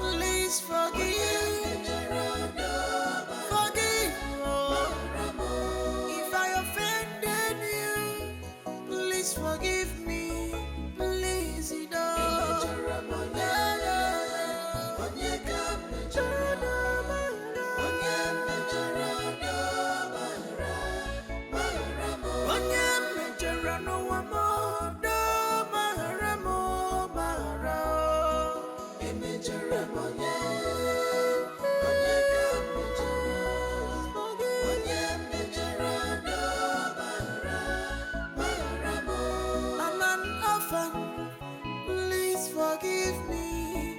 Please forgive. Forgive. If I offended you, please forgive me. Please, you know. I'm an orphan. Please forgive me.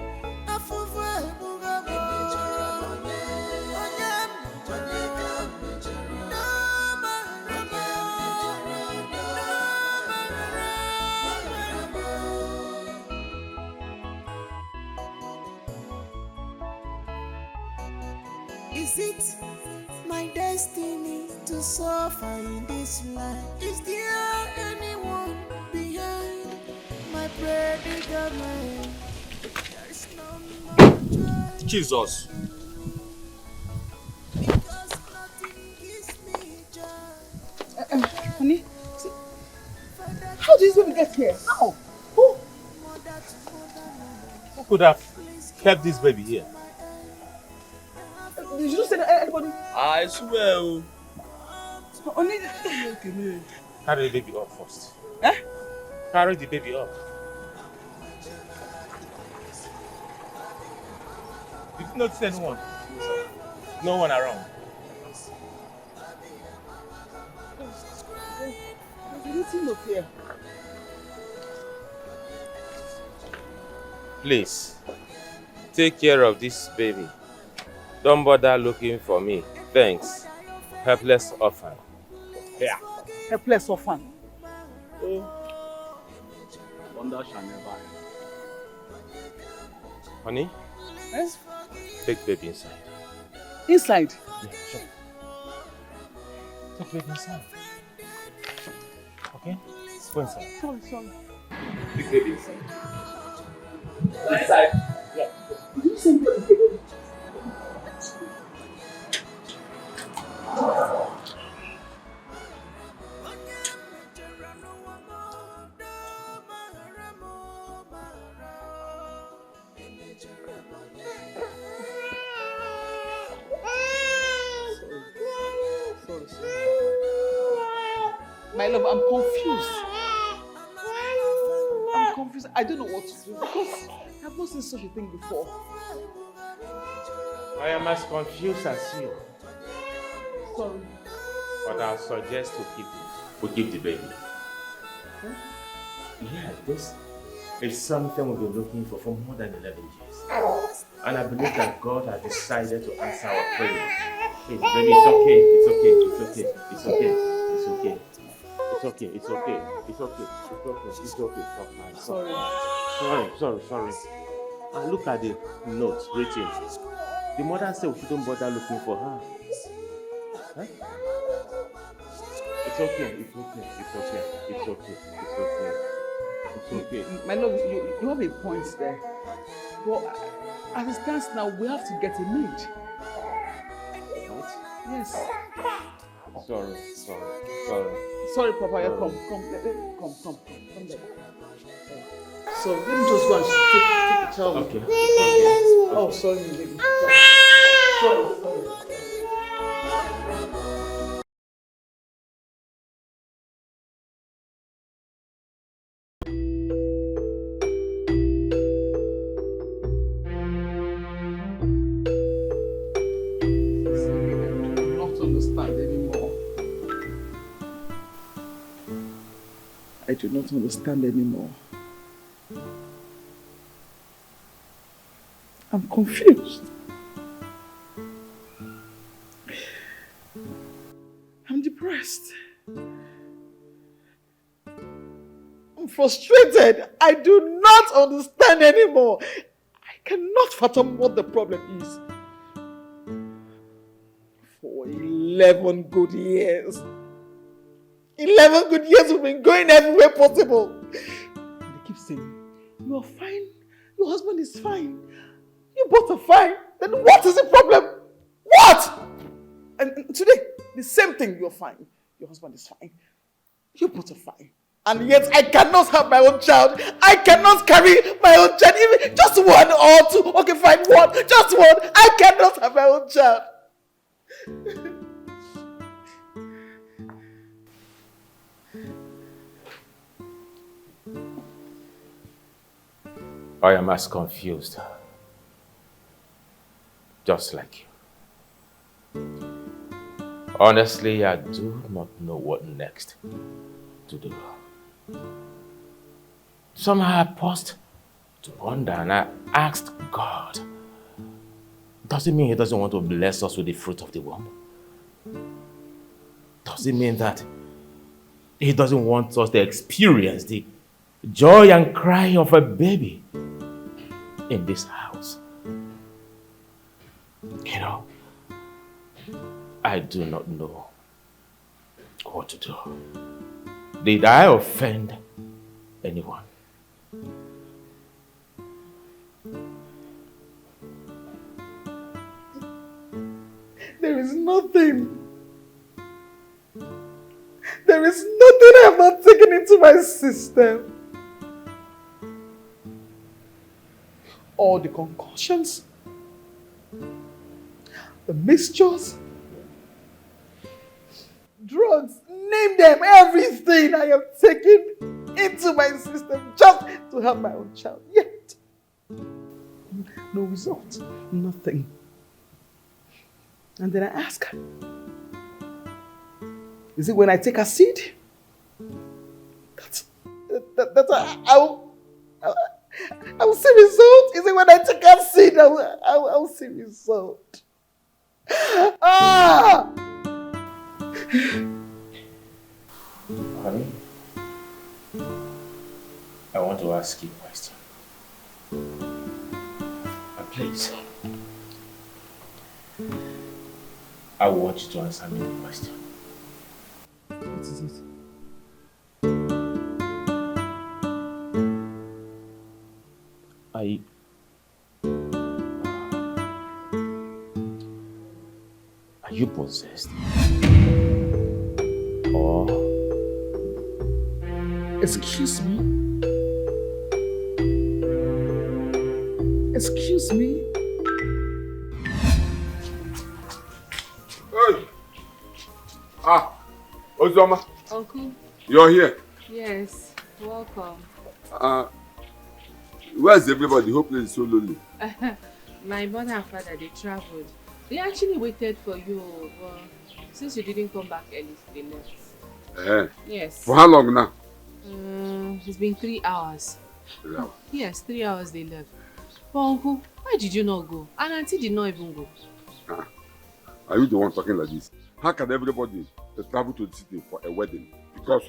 Is it my destiny to suffer in this life? Is there anyone behind my predicament? There is no more joy Jesus. because nothing gives me joy. Honey, how did this baby get here? How? Who? Who could have kept this baby here? Did you say that anybody? I swear. Honey, Carry the baby up first. eh? Carry the baby up. Did you notice anyone? No one around. There's anything up here. Please, take care of this baby. Don't bother looking for me. Thanks. Helpless orphan. Yeah. Helpless orphan. Wonder shall never end. Honey, Eh? take baby inside. Inside. Yeah, sure. Take baby inside. Okay? Go inside. Sorry. Take baby inside. Inside. Yeah. Did you send me? My love, I'm confused. I'm confused. I don't know what to do because I've not seen such a thing before. I am as confused as you. Sorry. But I'll suggest we keep the baby. Huh? Yeah, this is something we've been looking for more than 11 years. And I believe that God has decided to answer our prayer. Hey, baby, it's okay. It's okay. It's okay. It's okay. It's okay. It's okay. It's okay. It's okay. It's okay. It's okay. It's okay. Sorry. Look at the note written. The mother said we shouldn't bother looking for her. Huh? It's okay. It's okay. It's okay. It's okay. It's okay. It's okay. My love, you have a point there. But as it stands now, we have to get a maid. What? Yes. Sorry. Sorry, Papa. Yeah, come there. So let me just go and take the child. Okay. Oh, sorry, baby. Sorry. I do not understand anymore. I'm confused. I'm depressed. I'm frustrated. I do not understand anymore. I cannot fathom what the problem is. For 11 good years. 11 good years we've been going everywhere possible. They keep Listen, you are fine. Your husband is fine. You both are fine. Then what is the problem? What? And today, the same thing. You're fine. Your husband is fine. You both are fine. And yet I cannot have my own child. I cannot carry my own child. Even just one or two. Okay, fine, one. Just one. I cannot have my own child. I am as confused. Just like you. Honestly, I do not know what next to do. Somehow I paused to wonder and I asked God, does it mean He doesn't want to bless us with the fruit of the womb? Does it mean that He doesn't want us to experience the joy and cry of a baby in this house? You know, I do not know what to do. Did I offend anyone? There is nothing. There is nothing I have not taken into my system. All the concoctions, the mixtures, drugs, name them, everything I have taken into my system just to have my own child. Yet, no result, nothing. And then I ask her, is it when I take a seed that I will see result? Is it when I take a seed I will see result? Ah! Honey, I want to ask you a question. Please, I want you to answer me the question. What is it? Are you possessed? Or... Excuse me? Excuse me? Hey! Ah! Ozoma! Uncle? You're here? Yes, welcome. Where's everybody? Hope it's so lonely. My mother and father, they traveled. They actually waited for you, but since you didn't come back early, they left. Yes. For how long now? It's been 3 hours. 3 hours? Yes, 3 hours they left. But Uncle, why did you not go? And Auntie did not even go. Are you the one talking like this? How can everybody travel to the city for a wedding? Because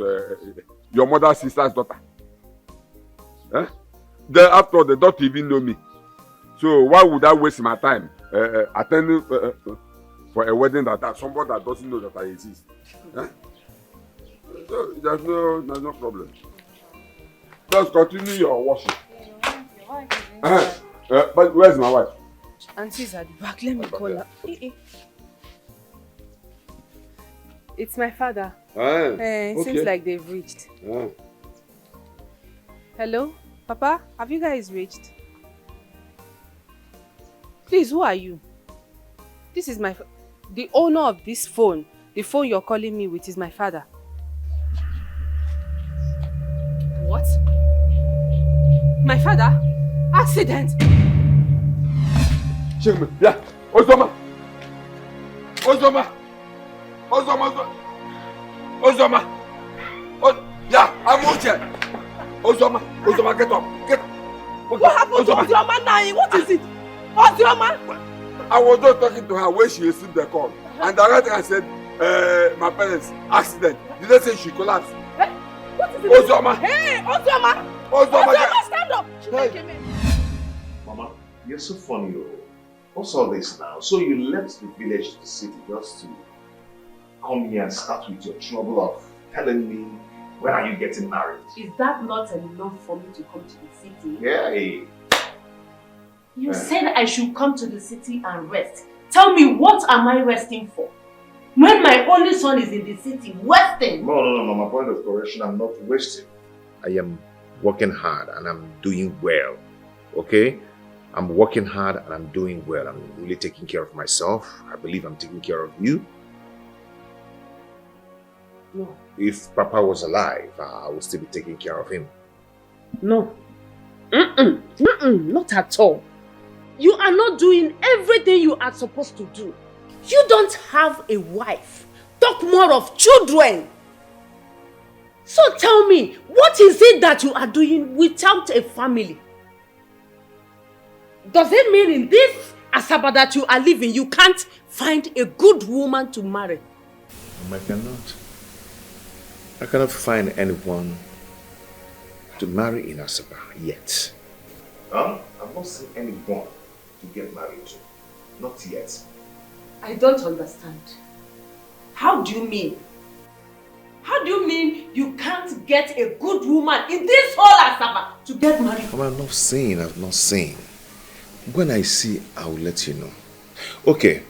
your mother's sister's daughter. Then after all, they don't even know me. So why would I waste my time attending for a wedding that somebody that doesn't know that I exist? So there's no problem. Just continue your washing. Your wife is inside. But where's my wife? Auntie's at the back. Let me call her. It's my father. It seems like they've reached. Hello? Papa, have you guys reached? Please, who are you? This is the owner of this phone. The phone you're calling me with is my father. What? My father? Accident? Check me. Yeah. Ozoma! Ozoma! Ozoma! Ozoma! Yeah, I'm okay. Ozoma! Ozoma, get up! Get up! Okay. What happened to Ozoma now? What is it? Ozoma! I was just talking to her when she received the call. And the right thing I said, my parents, accident. Did they say she collapsed? What is it? Ozoma! Hey, Ozoma! Ozoma, stand up! Hey. Mama, you're so funny. What's all this now? So you left the village to the city just to come here and start with your trouble of telling me When are you getting married? Is that not enough for me to come to the city? Yeah. You said I should come to the city and rest. Tell me, what am I resting for? When my only son is in the city, resting? No. My point of correction, I'm not wasting. I am working hard and I'm doing well. Okay? I'm working hard and I'm doing well. I'm really taking care of myself. I believe I'm taking care of you. No. If Papa was alive, I would still be taking care of him. No. Not at all. You are not doing everything you are supposed to do. You don't have a wife. Talk more of children. So tell me, what is it that you are doing without a family? Does it mean in this Asaba that you are living, you can't find a good woman to marry? I cannot find anyone to marry in Asaba yet. I've not seen anyone to get married to. Not yet. I don't understand. How do you mean? How do you mean you can't get a good woman in this whole Asaba to get married? I'm not saying I've not seen. When I see, I will let you know. Okay,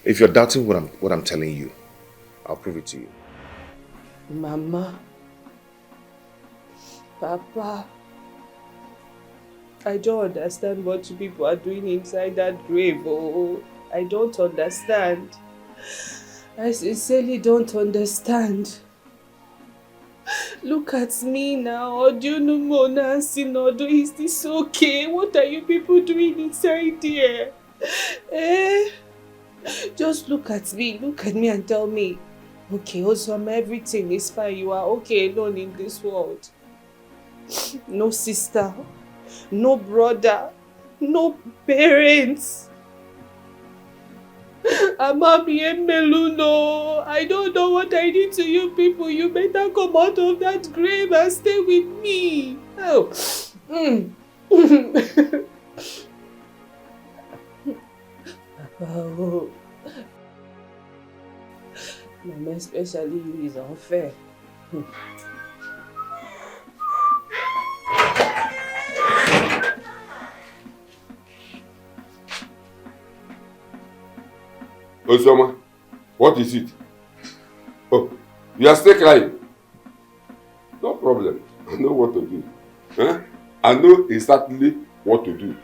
if you're doubting what I'm telling you, I'll prove it to you. Mama, Papa, I don't understand what you people are doing inside that grave. Oh, I don't understand. I sincerely don't understand. Look at me now. Is this okay? What are you people doing inside here? Just look at me and tell me. Okay, Osama, everything is fine. You are okay alone in this world. No sister, no brother, no parents. Meluno. I don't know what I did to you people. You better come out of that grave and stay with me. Oh. Oh. Mama, especially you, is unfair. Osama, what is it? Oh, you are still crying. No problem. I know what to do. I know exactly what to do.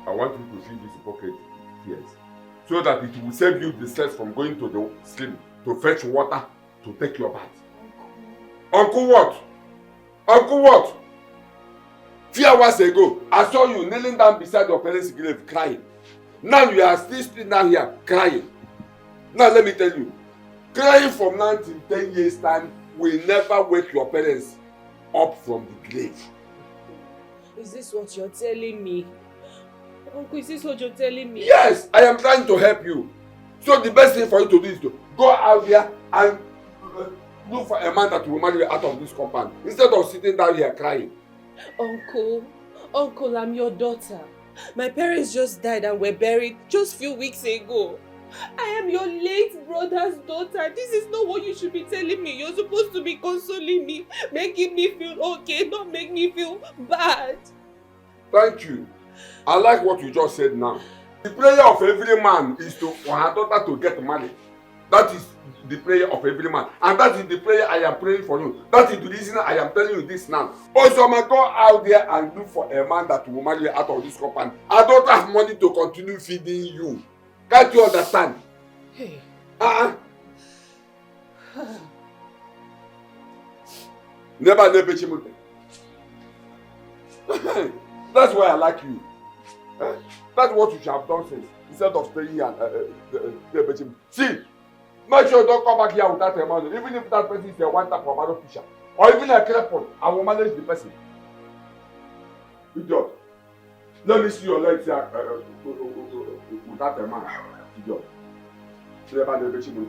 I want you to see this bucket here, so that it will save you the stress from going to the stream to fetch water to take your bath. Uncle what? Uncle what? Few hours ago, I saw you kneeling down beside your parents' grave crying. Now you are still sitting down here crying. Now let me tell you, crying from now till 10 years time will never wake your parents up from the grave. Is this what you're telling me? Uncle, is this what you're telling me? Yes, I am trying to help you. So the best thing for you to do is to go out there and look for a man that will marry you out of this compound instead of sitting down here crying. Uncle, I'm your daughter. My parents just died and were buried just a few weeks ago. I am your late brother's daughter. This is not what you should be telling me. You're supposed to be consoling me, making me feel okay, not make me feel bad. Thank you. I like what you just said now. The prayer of every man is for her daughter to get married. That is the prayer of every man. And that is the prayer I am praying for you. That is the reason I am telling you this now. Also, I go out there and look for a man that will marry you out of this compound. I don't have money to continue feeding you. Can't you understand? Hey. Never chimute. That's why I like you. That's what you should have done since, instead of staying here and see, make sure you don't come back here without a money. Even if that person is a one type of battle fisher or even a cripple, I will manage the person. Idiot. Let me see your legs here without a man. Idiot. Never chimute.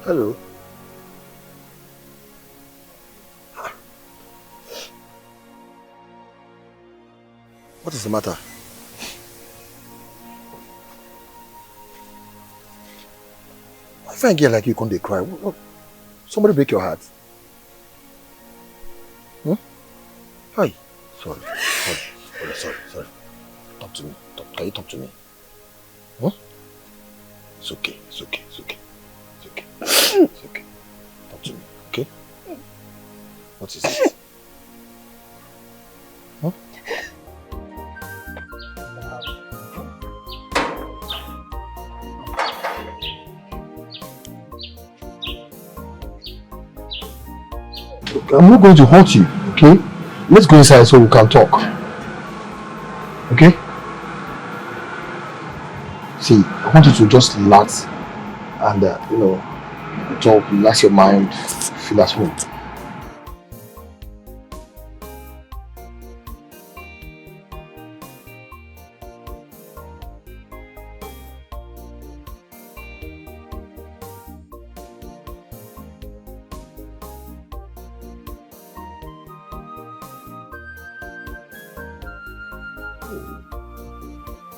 Hello. What is the matter? Why fine girl like you can't they cry? What? Somebody break your heart. Hmm? Hi. Sorry. Sorry. Talk to me. Can you talk to me? Huh? It's okay. It's okay. Talk to me, okay? What is it? Huh? I'm not going to hurt you, okay? Let's go inside so we can talk. Okay? See, I want you to just relax and, talk, relax your mind, feel at home.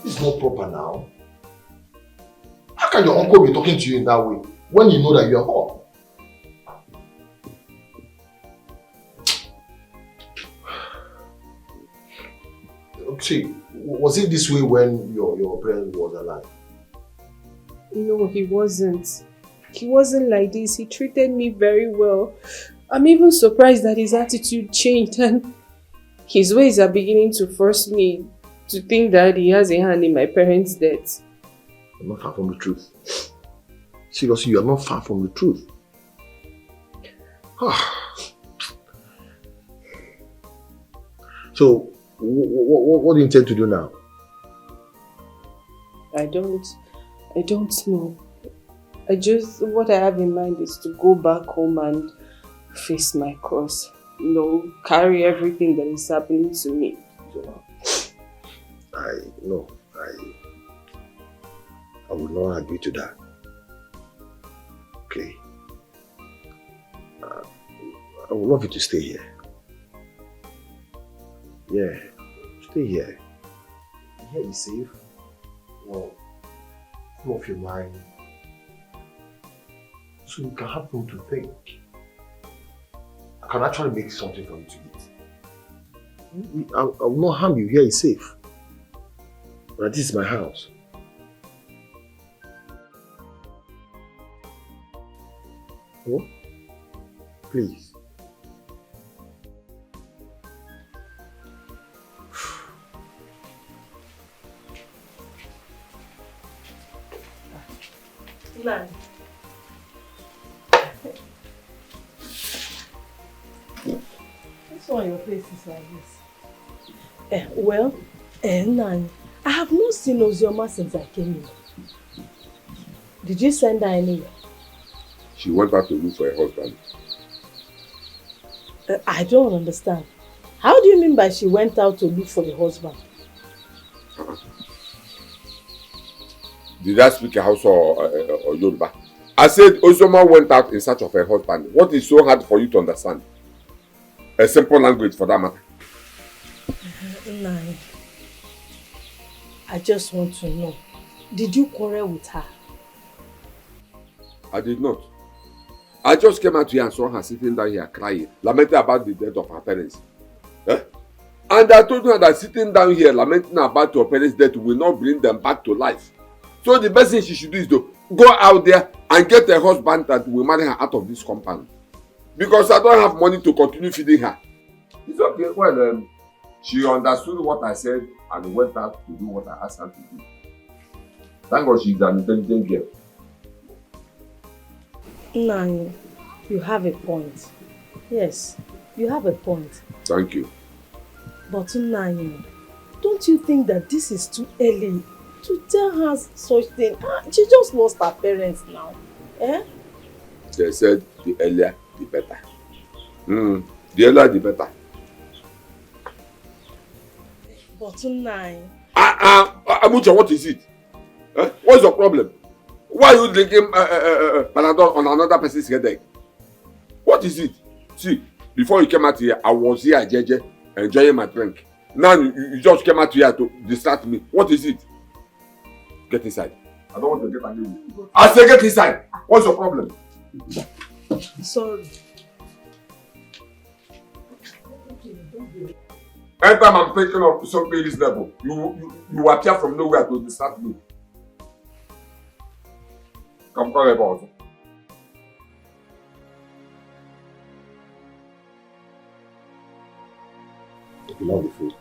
It's not proper now. How can your uncle be talking to you in that way when you know that you are home? See, was it this way when your parent was alive? No, he wasn't. He wasn't like this. He treated me very well. I'm even surprised that his attitude changed and his ways are beginning to force me to think that he has a hand in my parents' death. You're not far from the truth. Seriously, you are not far from the truth. So, what do you intend to do now? I don't know. What I have in mind is to go back home and face my cross. Carry everything that is happening to me. I will not agree to that. Okay. I would love you to stay here. Yeah, stay here. Here is safe. Full of your mind. So you can have room to think. I can actually make something for you to eat. I will not harm you. Here is safe. But this is my house. Oh, please. Man. What's why your face is like this? Nan, I have not seen Ozioma since I came here. Did you send her anywhere? She went out to look for a husband. I don't understand. How do you mean by she went out to look for a husband? Did I speak a house or Yoruba? I said Ozioma went out in search of a husband. What is so hard for you to understand? A simple language for that matter. Nine. I just want to know, did you quarrel with her? I did not. I just came out here and saw her sitting down here crying, lamenting about the death of her parents. And I told her that sitting down here lamenting about your parents' death will not bring them back to life. So the best thing she should do is to go out there and get a husband that will marry her out of this compound. Because I don't have money to continue feeding her. It's okay. Well, she understood what I said and went out to do what I asked her to do. Thank God she's an intelligent girl. Nani, you have a point. Yes, you have a point. Thank you. But Nani, don't you think that this is too early to tell her such thing? She just lost her parents now. Eh? They said the earlier the better. The earlier the better. But Nani. Amucha, what is it? What's your problem? Why are you drinking Panadol on another person's headache? What is it? See, before you came out here, I was here at JJ enjoying my drink. Now you just came out here to distract me. What is it? Get inside. I don't want to get angry with you. I say get inside. What's your problem? Sorry. Anytime I'm thinking of something reasonable, you appear from nowhere to distract me. Come call about. You love the food.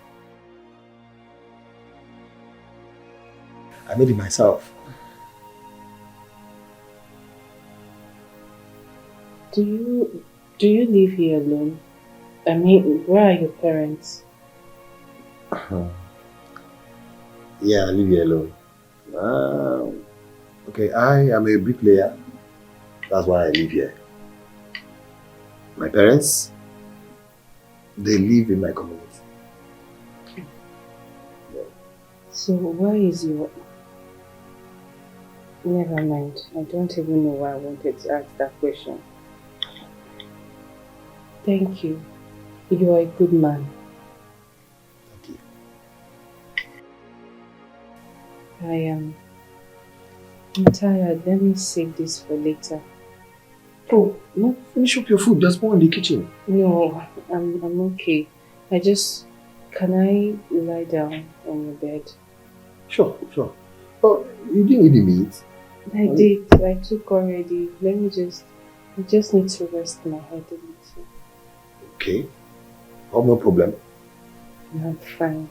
I made it myself. Do you live here alone? I mean, where are your parents? Yeah, I live here alone. Okay, I am a bricklayer. That's why I live here. My parents, they live in my community. So why is your... Never mind. I don't even know why I wanted to ask that question. Thank you. You are a good man. Thank you. I'm tired. Let me save this for later. Oh, no, finish up your food. There's more in the kitchen. No, I'm okay. Can I lie down on your bed? Sure. Oh, you didn't eat the meat? I did. I took already. I just need to rest my head a little. Okay. Oh, no problem. I'm fine.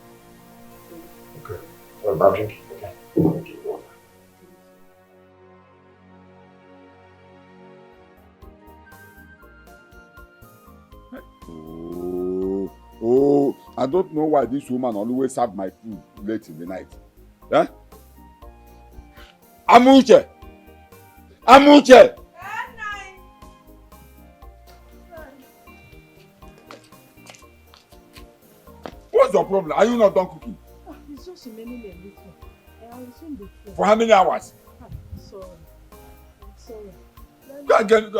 Okay. What about drinking? Okay. Thank you. Oh, I don't know why this woman always serve my food late in the night. Eh? Amuche! What's your problem? Are you not done cooking? It's just remaining a little. I will soon be through. For how many hours? Sorry. I'm sorry. Go and get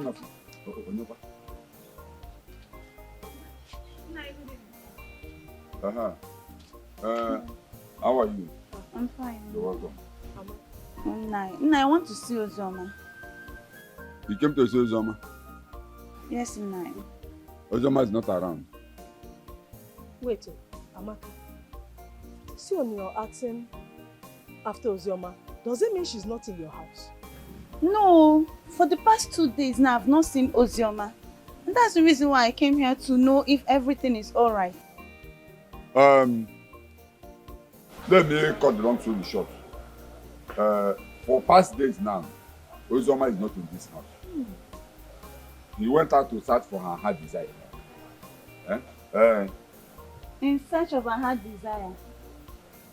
my food. How are you? I'm fine. You're welcome. I want to see Ozoma. You came to see Ozoma? Yes, Nai. Ozoma is not around. Wait, Amaka. See, when you're asking after Ozoma, does it mean she's not in your house? No, for the past 2 days now, I've not seen Ozioma. And that's the reason why I came here to know if everything is alright. Let me cut the long story short. For past days now, Ozioma is not in this house. He went out to search for her heart desire. In search of her heart desire?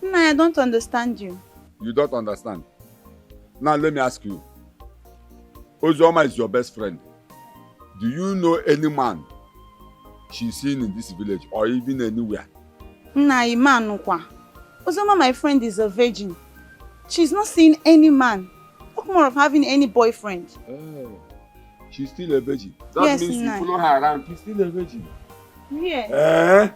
No, I don't understand you. You don't understand? Now let me ask you. Ozioma is your best friend. Do you know any man she's seen in this village or even anywhere? Ozioma, my friend, is a virgin. She's not seen any man. Talk more of having any boyfriend. She's still a virgin. That yes, means you follow her around. She's still a virgin. Yes.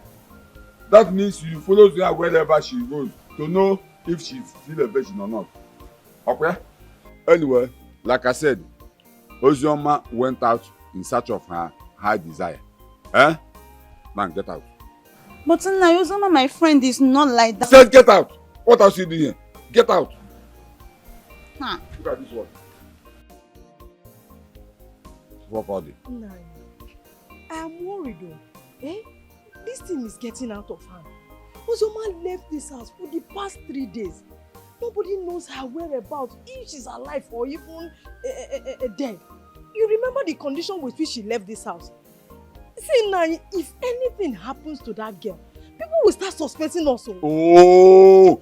That means you follow her wherever she goes to know if she's still a virgin or not. Okay? Anyway, like I said, Ozioma went out in search of her heart desire. Now get out. But Ozioma, my friend, is not like that. I said get out. What else are you doing here? Get out. Look at this one. What are they? Nai, I am worried though. This thing is getting out of hand. Ozioma left this house for the past 3 days. Nobody knows her whereabouts, if she's alive or even dead. You remember the condition with which she left this house? See now, if anything happens to that girl, people will start suspecting us. Oh!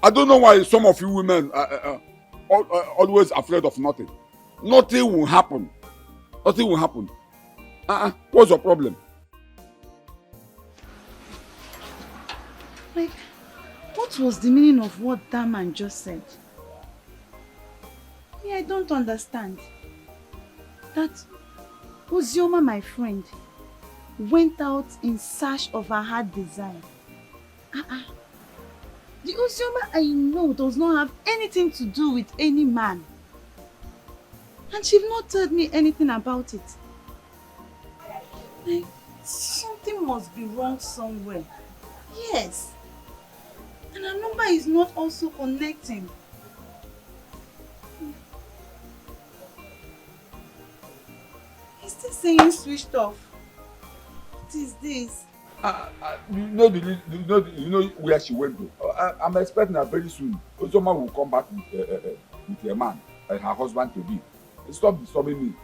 I don't know why some of you women are always afraid of nothing. Nothing will happen. Nothing will happen. What's your problem? Like, what was the meaning of what that man just said? I don't understand. That Ozioma, my friend, went out in search of her heart desire. The Ozioma I know does not have anything to do with any man. And she's not told me anything about it. Like, something must be wrong somewhere. Yes. And her number is not also connecting. He's still saying switched off. What is this? You know where she went to. I'm expecting her very soon. Someone will come back with a man and her husband to be. Stop disturbing me.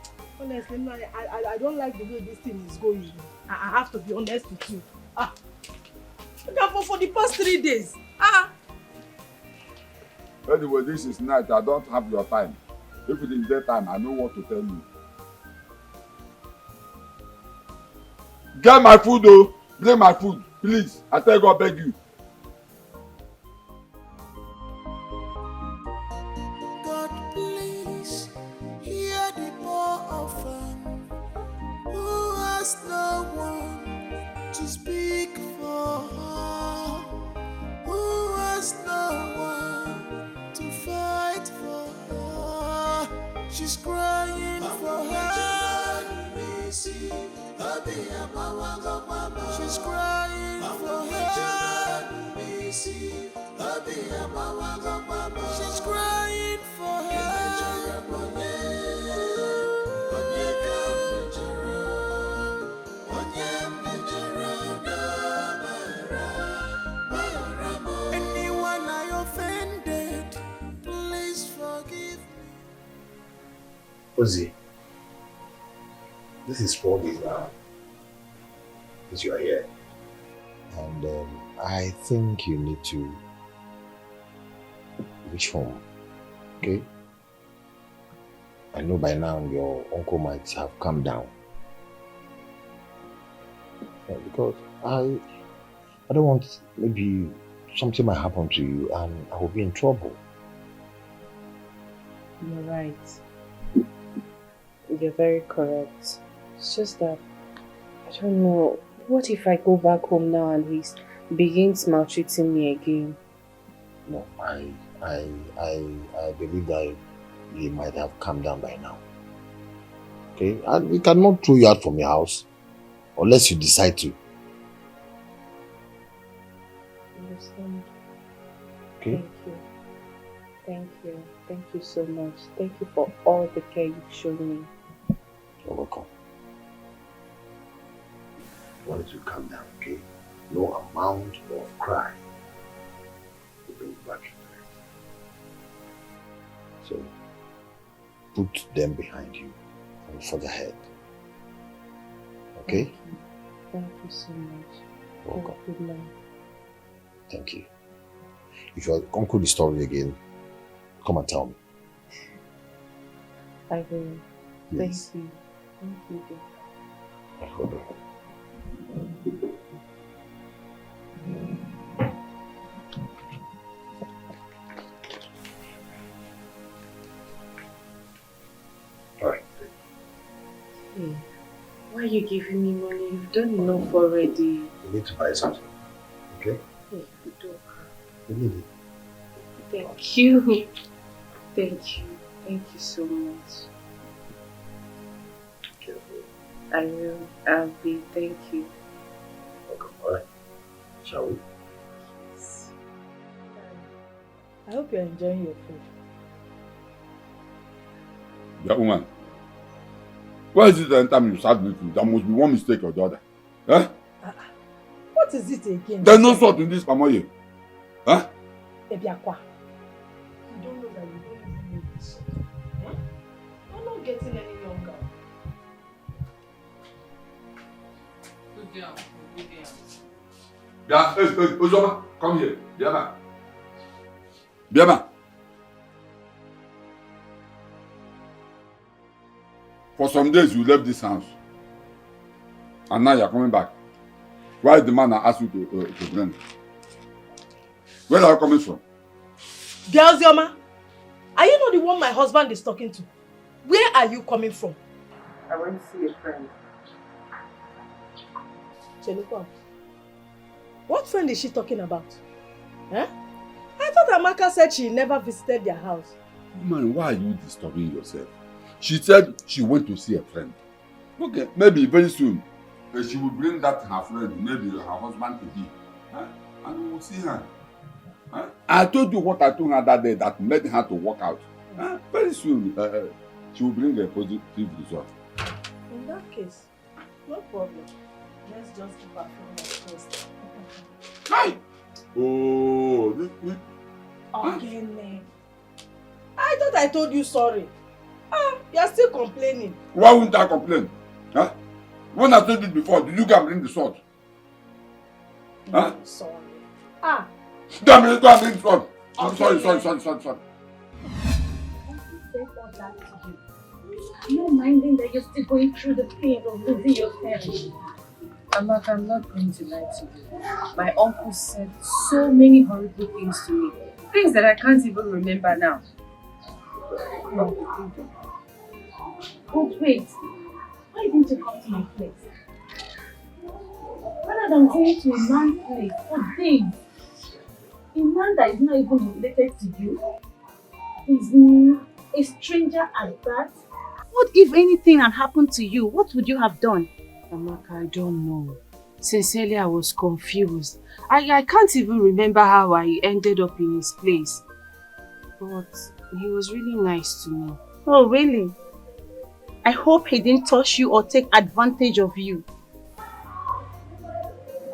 Honestly, no, I don't like the way this thing is going. I have to be honest with you. For the past 3 days. Anyway, this is night. I don't have your time. If it is daytime, I know what to tell you. Get my food though. Bring my food, please. I tell God, beg you. God, please hear the poor orphan who has no one to speak for her, who has no one to fight for her. She's crying for her. She's crying for her. She's crying for her. Anyone I offended, please forgive me. Ozzy, this is 4 days now since you are here. And I think you need to reach home, okay? I know by now your uncle might have calmed down. Yeah, because I don't want maybe something might happen to you and I will be in trouble. You're right. You're very correct. It's just that, I don't know, what if I go back home now and he begins maltreating me again? No, I believe that he might have calmed down by now. Okay? And we cannot throw you out from your house unless you decide to. Understand? Okay? Thank you. Thank you. Thank you so much. Thank you for all the care you've shown me. You're welcome. I want you to calm down, okay? No amount of cry will bring you back to the So, put them behind you and forge ahead. Okay? Thank you so much. You're welcome. Good night. Thank you. If your uncle is story again, come and tell me. I will. Please. Thank you. Thank you, dear. I hope. Alright. Hey, why are you giving me money? You've done enough already. You need to buy something. Okay? Hey, you do. You need it. Thank you. Thank you. Thank you so much. Careful. I will. I'll be. Thank you. Welcome. Alright. Shall we? Yes. I hope you're enjoying your food. Yeah, woman. Why is it every time you start making? There must be one mistake or the other. Eh? What is it again? There's no salt in this pamoye. Huh? Ebiakwa. You don't know that you don't even need this. Huh? You're not getting any younger. Yeah, hey, Ozoma, come here. Biama. Biama. For some days you left this house. And now you're coming back. Why is the man that asked you to bring? Where are you coming from? Ozioma, Are you not the one my husband is talking to? Where are you coming from? I went to see a friend. Chelukwa, what friend is she talking about? Huh? I thought Amaka said she never visited their house. Man, why are you disturbing yourself? She said she went to see a friend. Okay, maybe very soon she will bring that her friend, maybe her husband to be. Huh? And we will see her. Huh? I told you what I told her that day that made her to walk out. Huh? Very soon she will bring a positive result. In that case, no problem. Let's just give her phone first. Hi! Oh, this. Again, I thought I told you sorry. You're still complaining. Why wouldn't I complain? Huh? When I told you before, did you go and bring the sword? Huh? Sorry. Go and bring the sword. I'm sorry. I said all that to you. No minding that you're still going through the pain of losing your parents. Amaka, I'm not going to lie to you. My uncle said so many horrible things to me. Things that I can't even remember now. Oh wait, why didn't you come to my place? Rather than going to a man's place for days, a man that is not even related to you, is a stranger at that. What if anything had happened to you? What would you have done? Amaka, I don't know. Sincerely, I was confused. I can't even remember how I ended up in his place. But he was really nice to me. Oh, really? I hope he didn't touch you or take advantage of you.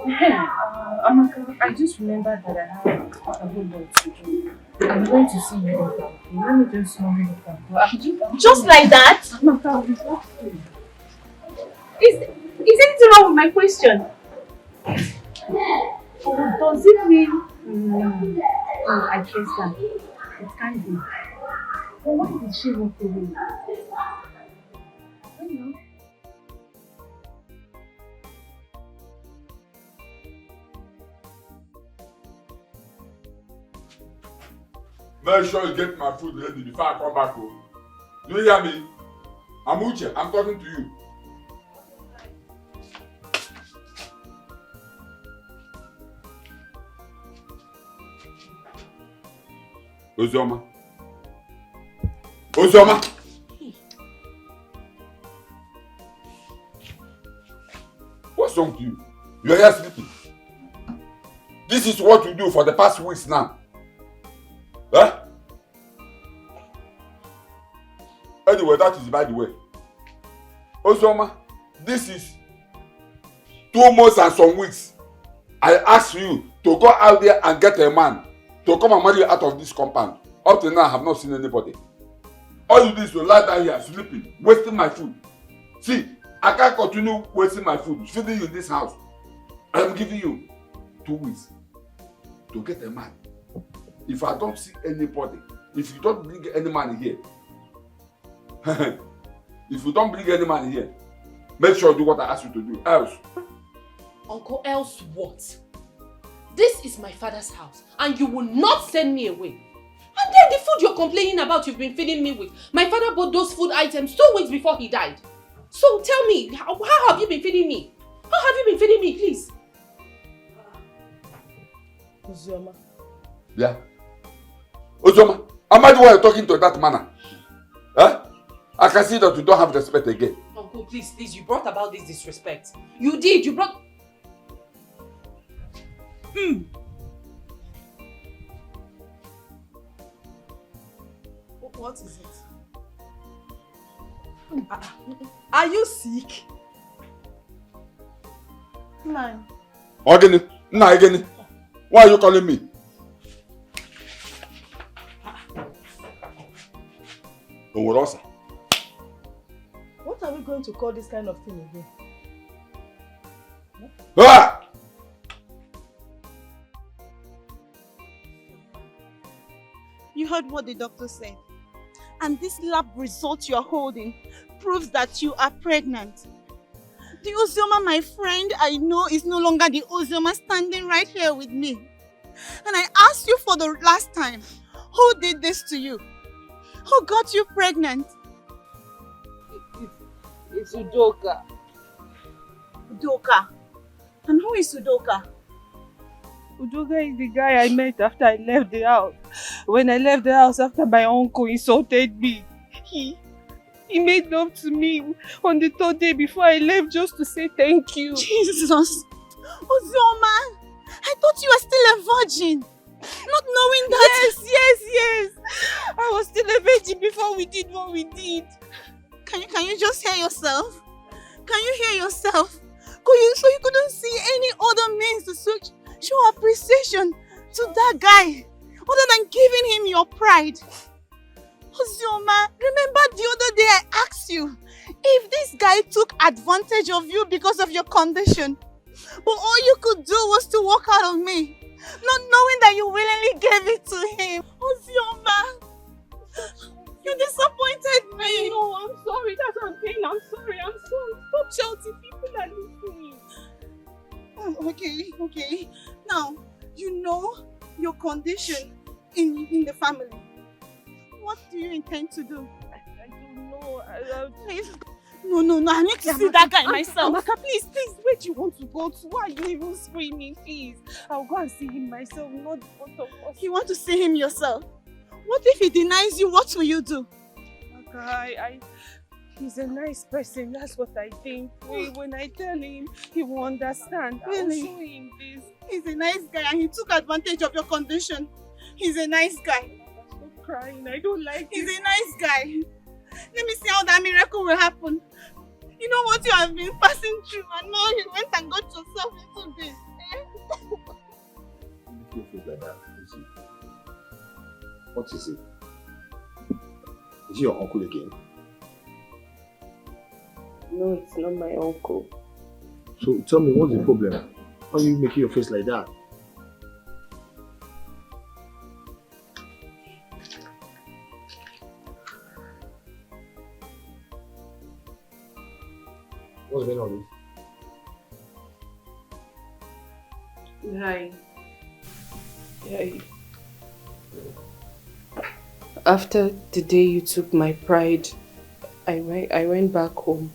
Amaka, I just remembered that I have a whole lot to do. I'm going to see you later. Let me just hurry up. Just like that? Amaka, Is anything wrong with my question? Does it mean... I guess that. It can't be. But why did she walk away? I don't know. Make sure you get my food ready before I come back home. Do you hear me? I'm Uche. I'm talking to you. Ozoma. Ozoma. What's wrong with you? You are here sleeping. This is what you do for the past weeks now. Huh? Anyway, that is by the way. Ozoma, this is 2 months and some weeks. I asked you to go out there and get a man to come and marry you out of this compound. Up till now, I have not seen anybody. All you do is to lie down here sleeping, wasting my food. See, I can't continue wasting my food, feeding you in this house. I am giving you 2 weeks to get a man. If I don't see anybody, if you don't bring any man here, if you don't bring any man here, make sure you do what I ask you to do. Else. Uncle, else what? This is my father's house and you will not send me away. And then the food you're complaining about you've been feeding me with. My father bought those food items 2 weeks before he died. So tell me, how have you been feeding me? How have you been feeding me, please? Uzoma. Yeah. Ozoma, am I the one you're talking to that manner? Huh? I can see that you don't have respect again. Uncle, please, you brought about this disrespect. You did, you brought... What is it? Are you sick? No. Ogini, Nigerian, why are you calling me? Oworosa. What are we going to call this kind of thing again? Ah! You heard what the doctor said. And this lab result you're holding proves that you are pregnant. The Ozioma, my friend, I know is no longer the Ozioma standing right here with me. And I asked you for the last time, who did this to you? Who got you pregnant? It's Udoka. Udoka. And who is Udoka? Udoka is the guy I met after I left the house. When I left the house after my uncle insulted me, he made love to me on the third day before I left just to say thank you. Jesus! Ozioma! I thought you were still a virgin. Not knowing that... Yes! I was still a virgin before we did what we did. Can you just hear yourself? Can you hear yourself? So you couldn't see any other means to show appreciation to that guy other than giving him your pride? Ozioma, remember the other day I asked you if this guy took advantage of you because of your condition, but all you could do was to walk out of me, not knowing that you willingly gave it to him. Ozioma, you disappointed me. No, I'm sorry. That's what I'm saying. I'm sorry. Stop shouting. People are listening. Oh, okay. Now, you know your condition in the family. What do you intend to do? I don't know. Please. No. I need to see that guy myself. Amaka, please. Where do you want to go to? Why are you even screaming? Please. I'll go and see him myself, not both of us. You want to see him yourself? What if he denies you? What will you do? Okay, he's a nice person. That's what I think. When I tell him, he will understand. Really? I'll show him this. He's a nice guy and he took advantage of your condition. He's a nice guy. Stop crying. I don't like He's a nice guy. Let me see how that miracle will happen. You know what you have been passing through, and now you went and got yourself into this. You feel like that, is it? What is it? Is it your uncle again? No, it's not my uncle. So tell me, what's the problem? Why are you making your face like that? What's going on? Hi. After the day you took my pride, I went back home.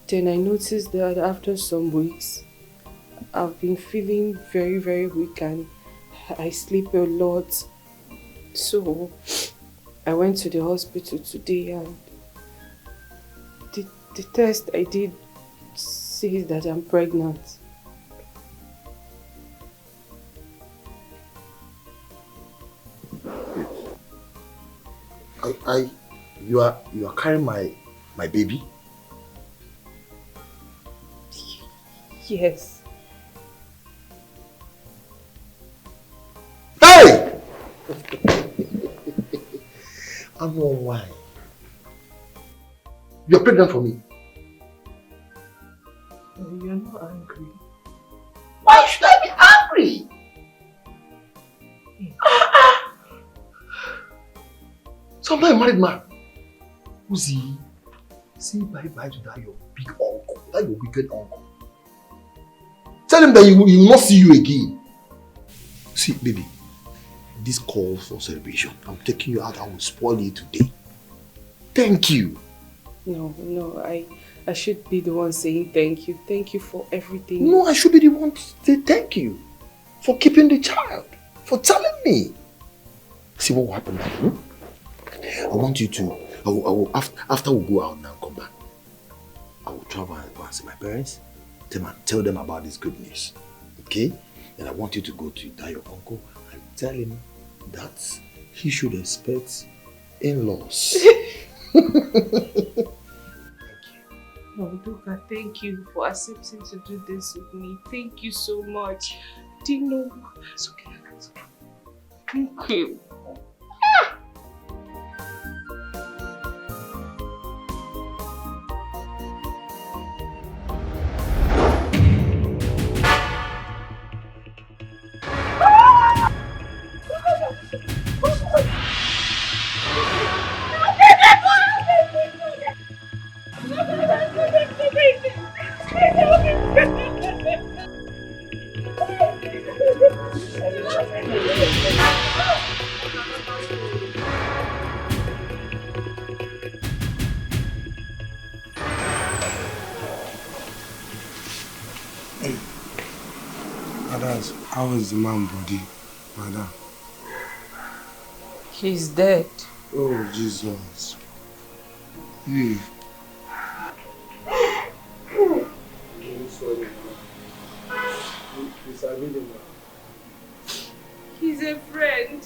Then I noticed that after some weeks, I've been feeling very, very weak and I sleep a lot. So I went to the hospital today and the test I did says that I'm pregnant. You are carrying my baby? Yes. Hey! I know why. You're pregnant for me. You're not angry. Why should I be angry? So I'm not a married man. Uzi, say bye-bye to that your big uncle, that your wicked uncle. Tell him that he will not see you again. See, baby, this calls for celebration. I'm taking you out. I will spoil you today. Thank you. No, I should be the one saying thank you. Thank you for everything. No, I should be the one to say thank you for keeping the child, for telling me. See what will happen now? I want you to, I will, after we go out now, come back. I will travel and go and see my parents, tell them about this good news. Okay? And I want you to go to your uncle and tell him that he should expect in-laws. No, Duka, thank you for accepting to do this with me. Thank you so much. Dino, It's okay. It's okay. Thank you. Madam, how is the man body? Madam. He's dead. Oh, Jesus. I'm sorry, madam. He's a friend.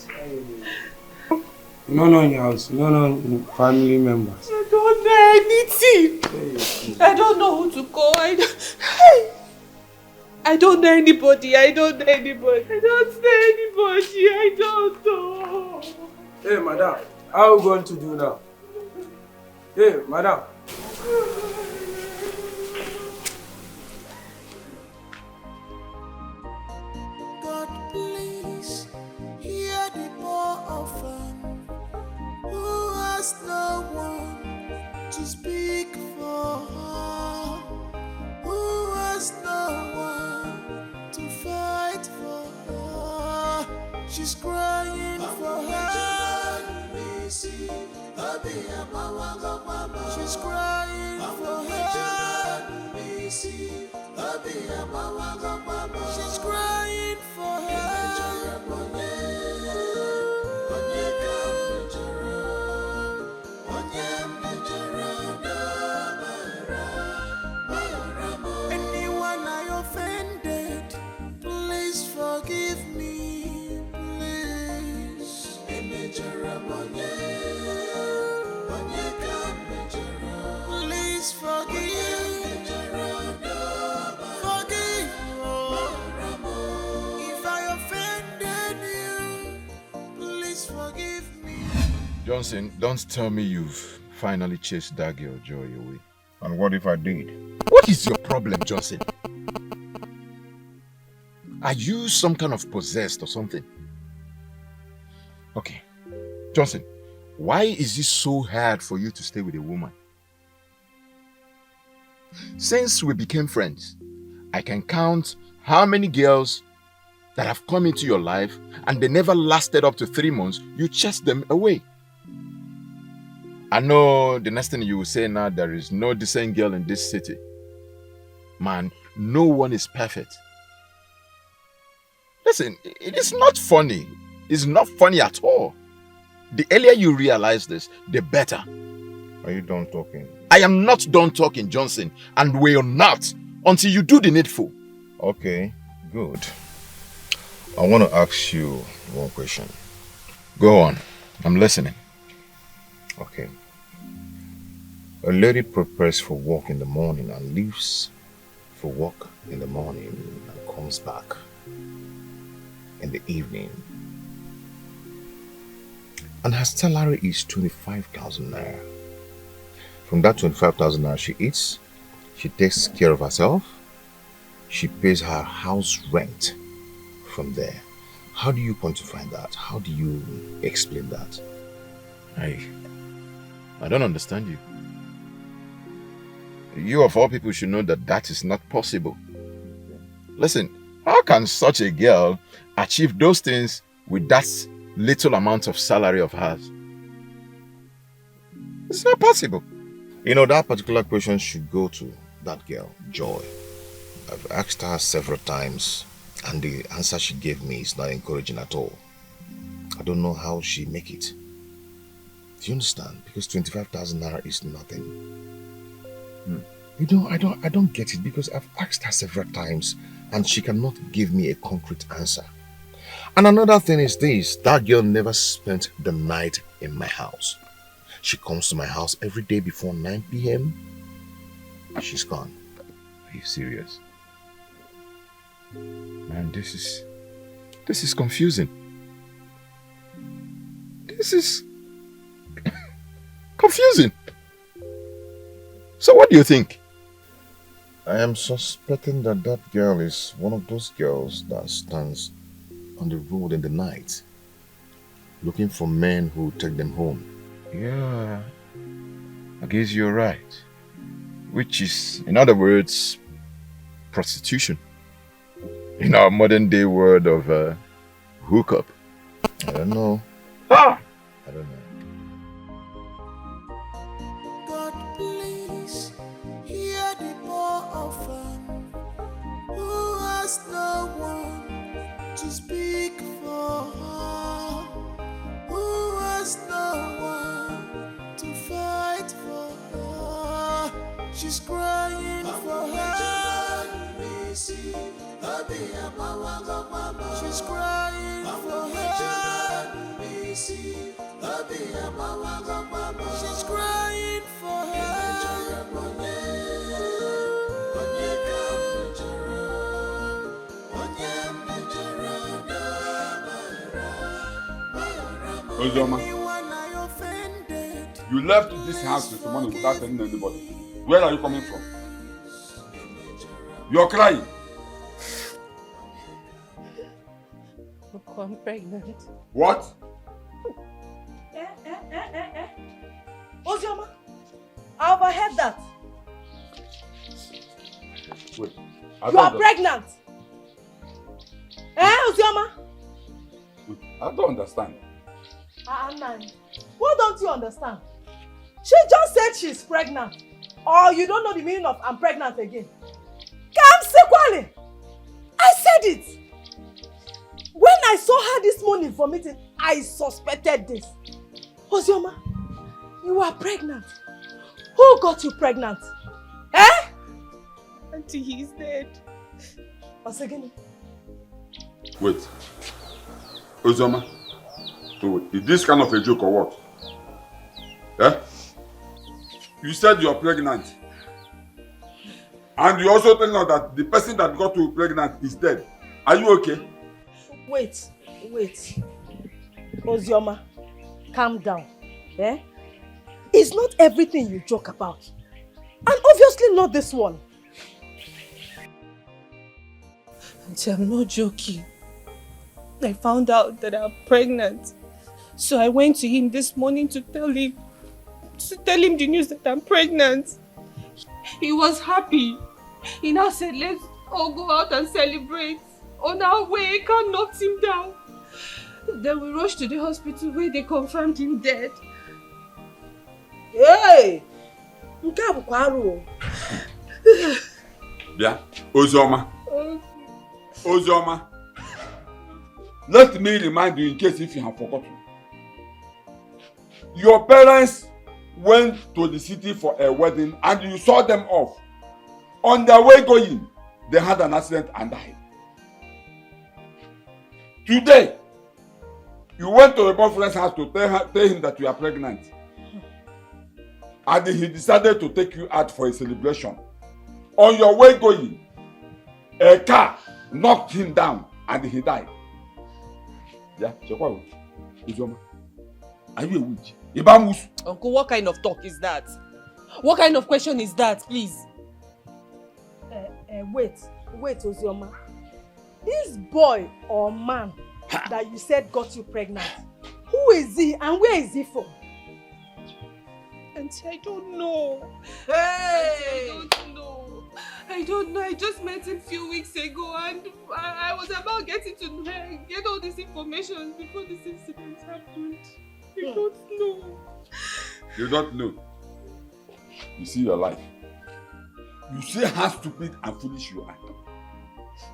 No, in your house. No, family members. I don't know anything. I don't know who to call. I don't know anybody. I don't know. Hey, madam. How are we going to do now? Hey, madam. God, please hear the poor orphan who has no one to speak for her, who has no one to fight for her. She's crying for her. She's crying for her. She's crying for her. Anyone I offended, please forgive me, please. Please forgive. Forgive. If I offended you, please forgive me. Johnson, don't tell me you've finally chased that girl Joy away. And what if I did? What is your problem, Johnson? Are you some kind of possessed or something? Okay, Johnson, why is it so hard for you to stay with a woman? Since we became friends, I can count how many girls that have come into your life and they never lasted up to 3 months, you chased them away. I know the next thing you will say now, there is no decent girl in this city. Man, no one is perfect. Listen, it is not funny. It's not funny at all. The earlier you realize this, the better. Are you done talking? I am not done talking, Johnson, and will not until you do the needful. Okay, good. I want to ask you one question. Go on, I'm listening. Okay. A lady prepares for work in the morning and leaves for work in the morning and comes back in the evening. And her salary is 25,000 naira. From that 25,000 naira she eats, she takes care of herself, she pays her house rent from there. How do you quantify that? How do you explain that? I don't understand you. You of all people should know that that is not possible. Listen, how can such a girl achieve those things with that little amount of salary of hers? It's not possible. You know, that particular question should go to that girl, Joy. I've asked her several times and the answer she gave me is not encouraging at all. I don't know how she make it. Do you understand? Because 25,000 naira is nothing. You know, I don't get it because I've asked her several times and she cannot give me a concrete answer. And another thing is this, that girl never spent the night in my house. She comes to my house every day before 9 p.m. She's gone. Are you serious? Man, this is confusing. This is confusing. So what do you think? I am suspecting that that girl is one of those girls that stands on the road in the night looking for men who take them home. Yeah, I guess you're right. Which is, in other words, prostitution. In our modern day word of hookup. I don't know. I don't know. God, please hear the poor orphan who to speak for her, who has no one to fight for her. She's crying for her. She's crying for her. She's crying for Ozoma, you left this house this morning without telling anybody. Where are you coming from? You're crying. I'm pregnant. What? Ozioma, I overheard that. Wait. You are pregnant. Ozioma? Wait, I don't understand. What don't you understand? She just said she's pregnant. Or you don't know the meaning of I'm pregnant again. Come sequally. I said it. When I saw her this morning for meeting, I suspected this. Ozioma, you are pregnant. Who got you pregnant? Auntie, he's dead. Once again. Wait. Ozoma, is this kind of a joke or what? You said you're pregnant. And you also tell us that the person that got you pregnant is dead. Are you okay? Wait. Ozioma, calm down. It's not everything you joke about. And obviously not this one. Auntie, I'm not joking. I found out that I'm pregnant. So I went to him this morning to tell him the news that I'm pregnant. He was happy. He now said, let's all go out and celebrate. On our way, car knocked him down. Then we rushed to the hospital where they confirmed him dead. Hey! Yeah, Ozoma. Ozoma. Let me remind you in case if you have forgotten. Your parents went to the city for a wedding and you saw them off. On their way going, they had an accident and died. Today, you went to your boyfriend's house to tell him that you are pregnant. And he decided to take you out for a celebration. On your way going, a car knocked him down and he died. Yeah, Chekwa, are you a witch? Uncle, what kind of talk is that? What kind of question is that, please? Wait, Ozioma. This boy or man that you said got you pregnant, who is he and where is he from? Auntie, I don't know. Hey! I don't know. I just met him a few weeks ago and I was about getting to get all this information before this incident happened. I don't know. You don't know. You see your life. You see how stupid and foolish you are.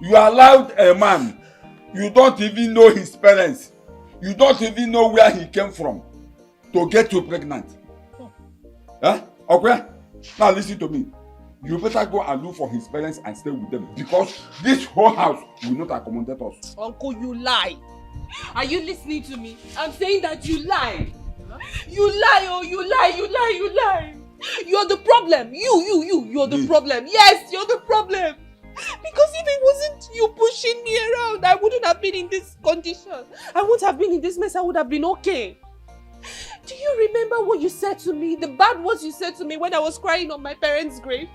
You allowed a man, you don't even know his parents, you don't even know where he came from, to get you pregnant. Okay? Now listen to me. You better go and look for his parents and stay with them because this whole house will not accommodate us. Uncle, you lie. Are you listening to me? I'm saying that you lie. You lie, oh, you lie. You're the problem. You're the problem. Yes, you're the problem. Because if it wasn't you pushing me around, I wouldn't have been in this condition. I wouldn't have been in this mess. I would have been okay. Do you remember what you said to me? The bad words you said to me when I was crying on my parents' grave?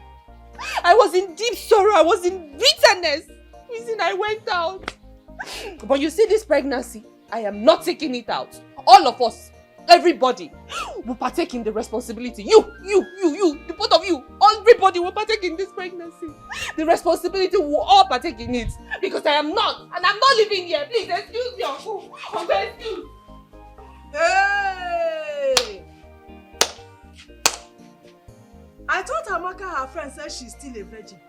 I was in deep sorrow. I was in bitterness. Reason I went out. But you see this pregnancy, I am not taking it out. All of us, everybody, will partake in the responsibility. You, the both of you, everybody will partake in this pregnancy. The responsibility will all partake in it. Because I am not, and I'm not living here. Please, excuse me, Uncle. Uncle, excuse. Hey! I thought Amaka, her friend, said she's still a virgin.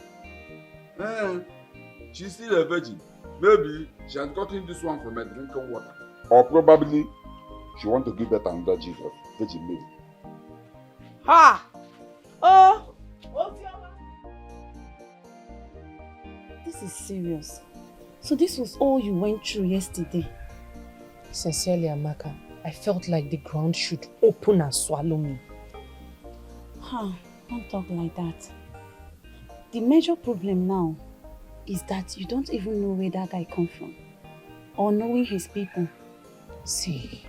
She's still a virgin. Maybe she has gotten this one from a drinking water. Or probably she want to give birth under Jesus, Virgin Mary. Ha! Oh! This is serious. So this was all you went through yesterday? Sincerely, Amaka, I felt like the ground should open and swallow me. Don't talk like that. The major problem now is that you don't even know where that guy come from or knowing his people. See,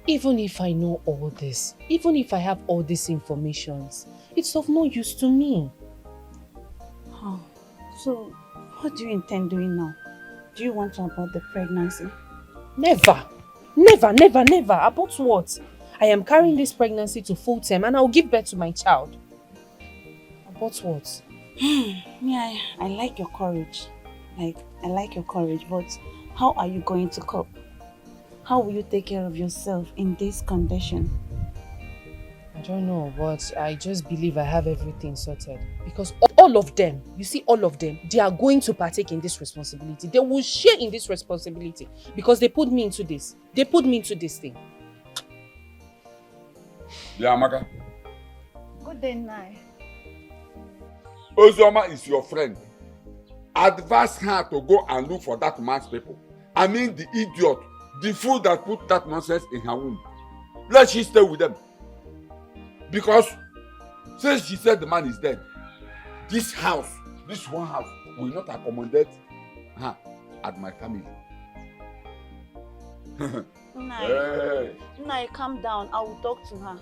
even if I know all this, even if I have all these informations, it's of no use to me. So what do you intend doing now? Do you want to abort the pregnancy? Never! Never, never, never! About what? I am carrying this pregnancy to full term and I'll give birth to my child. About what? Yeah, I like your courage. I like your courage, but how are you going to cope? How will you take care of yourself in this condition? I don't know, but I just believe I have everything sorted. Because all of them, you see all of them, they are going to partake in this responsibility. They will share in this responsibility because they put me into this. They put me into this thing. Yeah, Amaka. Good day, Nai. Ozioma is your friend. Advise her to go and look for that man's people. I mean the idiot, the fool that put that nonsense in her womb. Let she stay with them. Because since she said the man is dead, this house, this one house, will not accommodate her at my family. Nai, calm down. I will talk to her.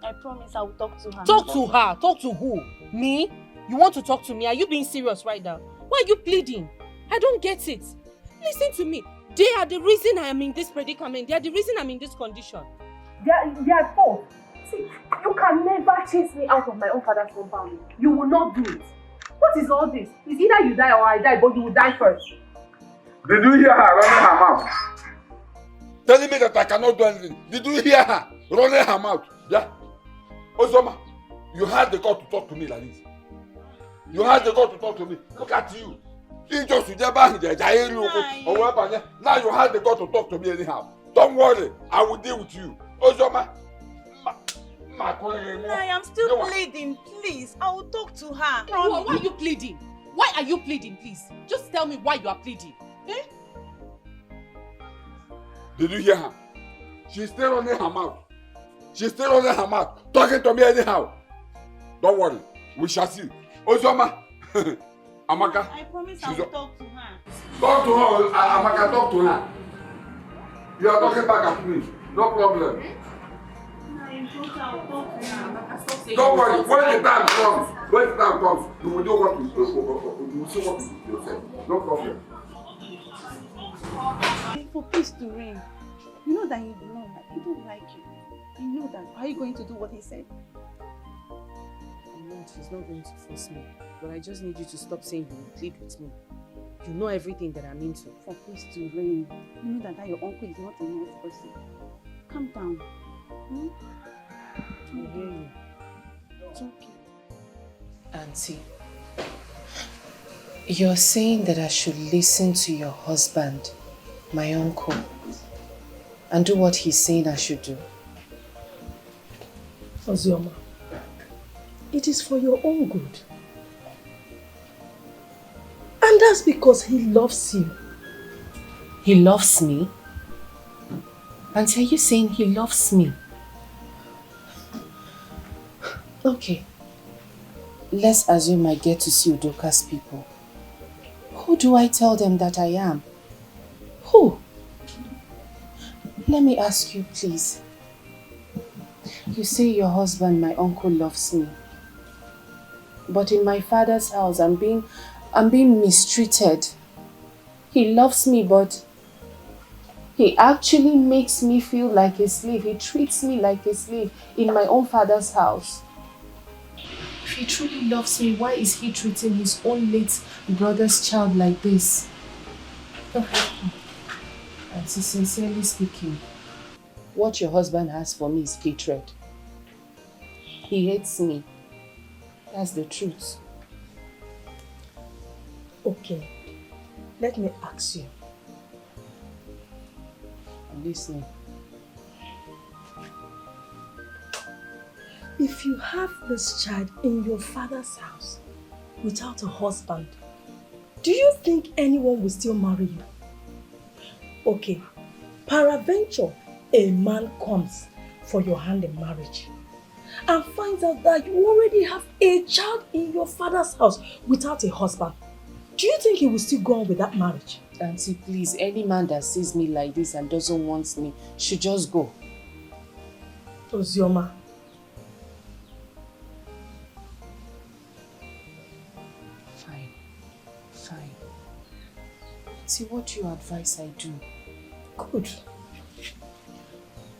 I promise I will talk to her. Talk to her? Talk to who? Me? You want to talk to me? Are you being serious right now? Why are you pleading? I don't get it. Listen to me. They are the reason I am in this predicament. They are the reason I'm in this condition. They are fault. See, you can never chase me out of my own father's compound. You will not do it. What is all this? It's either you die or I die, but you will die first. Did you hear her running her mouth? Telling me that I cannot do anything. Did you hear her running her mouth? Yeah. Ozoma, you had the God to talk to me like this. You had the God to talk to me. Look at you. Now you had the God to talk to me anyhow. Don't worry, I will deal with you. Ozoma. I am still pleading, please. I will talk to her. Why are you pleading? Why are you pleading, please? Just tell me why you are pleading. Eh? Did you hear her? She's still running her mouth. She's still running her mouth. Talking to me anyhow. Don't worry, we shall see. Ozoma. Amaka. I promise I will talk to her. Talk to her, Amaka, talk to her. You are talking back at me. No problem. Don't worry, when the time comes, you will do what you will see what you say. No problem. For peace to reign, you know that he don't like you. You know that. Are you going to do what he said? I know he's not going to force me, but I just need you to stop saying you will plead with me. You know everything that I'm into. For peace to reign, you know that your uncle is not a nice person. Calm down. I hear you. It's okay. Auntie, you're saying that I should listen to your husband, my uncle, and do what he's saying I should do. Ozioma, it is for your own good. And that's because he loves you. He loves me? Auntie, are you saying he loves me? Okay. Let's assume I get to see Udoka's people. Who do I tell them that I am? Who? Let me ask you, please. You say your husband, my uncle, loves me. But in my father's house, I'm being mistreated. He loves me, but he actually makes me feel like a slave. He treats me like a slave in my own father's house. If he truly loves me, why is he treating his own late brother's child like this? And sincerely speaking, what your husband has for me is hatred. He hates me. That's the truth. Okay, let me ask you. Listening. If you have this child in your father's house without a husband, do you think anyone will still marry you? Okay, peradventure, a man comes for your hand in marriage and finds out that you already have a child in your father's house without a husband. Do you think he will still go on with that marriage? Auntie, please, any man that sees me like this and doesn't want me should just go. Ozioma. Fine. See, what do you advise I do? Good.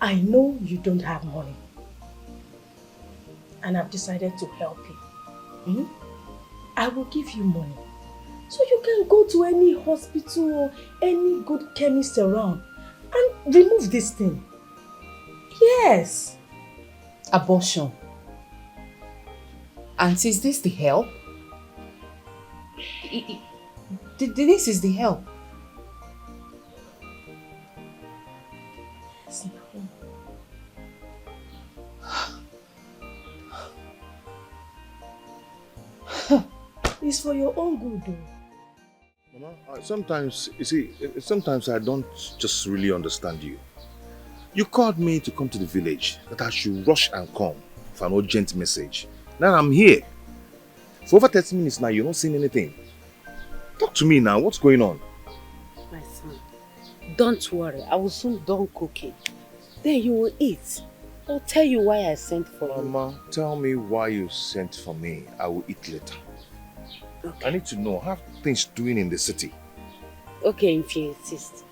I know you don't have money. And I've decided to help you. I will give you money. So you can go to any hospital or any good chemist around and remove this thing. Yes. Abortion. Auntie, is this the help? This is the help. Yes, no. It's for your own good, though. Mama, sometimes, you see, sometimes I don't just really understand you. You called me to come to the village, that I should rush and come for an urgent message. Now I'm here. For over 30 minutes now, you're not saying anything. Talk to me now, what's going on? My son, don't worry, I will soon done cooking. Then you will eat. I'll tell you why I sent for you. Mama, tell me why you sent for me. I will eat later. Okay. I need to know how things doing in the city. Okay, if you insist.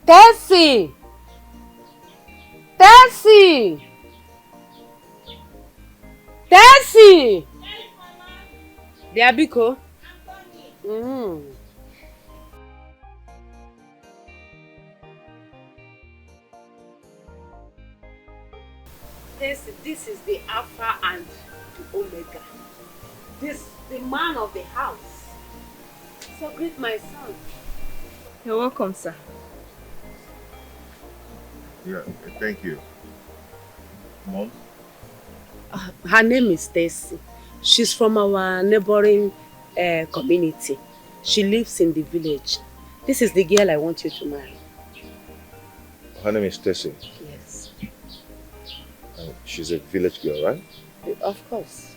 Tessie! Tessie! Tessie! Diabiko? This is the Alpha and the Omega. This the man of the house. So greet my son. You're welcome, sir. Yeah, thank you. Mom? Her name is Tessie. She's from our neighboring community. She lives in the village. This is the girl I want you to marry. Her name is Tessie? Yes. And she's a village girl, right? Of course.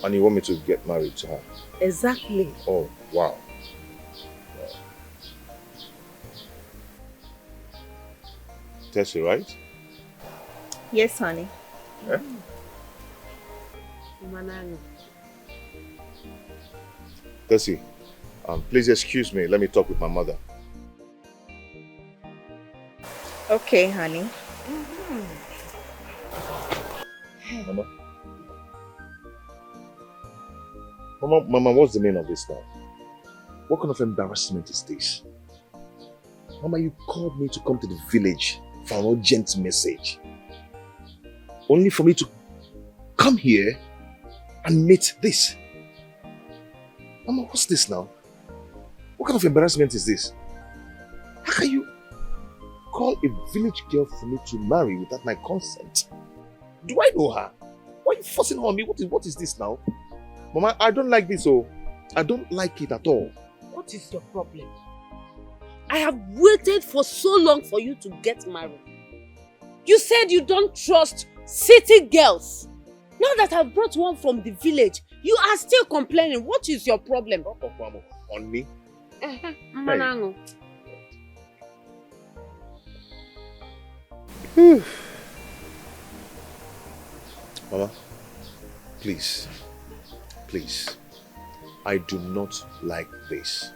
And you want me to get married to her? Exactly. Oh, wow. Tessie, right? Yes, honey. Yeah? Tessie, please excuse me. Let me talk with my mother. Okay, honey. Mama? Mama, what's the meaning of this now? What kind of embarrassment is this? Mama, you called me to come to the village for an urgent message. Only for me to come here and meet this. Mama, what's this now? What kind of embarrassment is this? How can you call a village girl for me to marry without my consent? Do I know her? Why are you forcing her on me? What is this now? Mama, I don't like this, oh. I don't like it at all. What is your problem? I have waited for so long for you to get married. You said you don't trust city girls. Now that I've brought one from the village, you are still complaining. What is your problem? On me? Manango. Mama, please, I do not like this.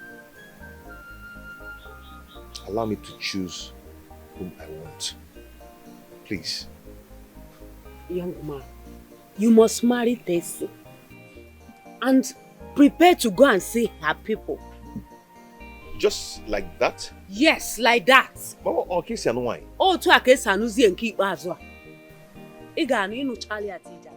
Allow me to choose whom I want. Please. Young man, you must marry Tessie and prepare to go and see her people. Just like that? Yes, like that. Mama, okay, say no why. Oh, to akesa anuzi and keep azwa. Iga no inu Charlie atija.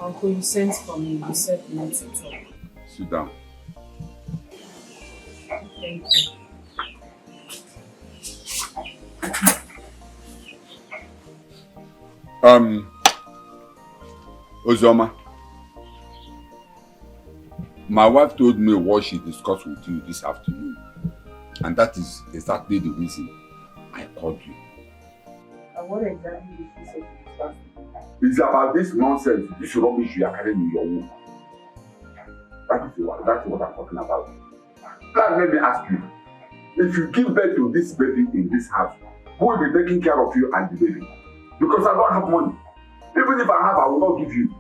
Uncle, you sent for me. You said we need to talk. Sit down. Thank you. Ozoma, my wife told me what she discussed with you this afternoon, and that is exactly the reason I called you. And what exactly did she say to discuss? It's about this nonsense, this rubbish you are carrying in your womb. That's what I'm talking about. Now let me ask you, if you give birth to this baby in this house, who will be taking care of you and the baby? Because I don't have money. Even if I have, I will not give you.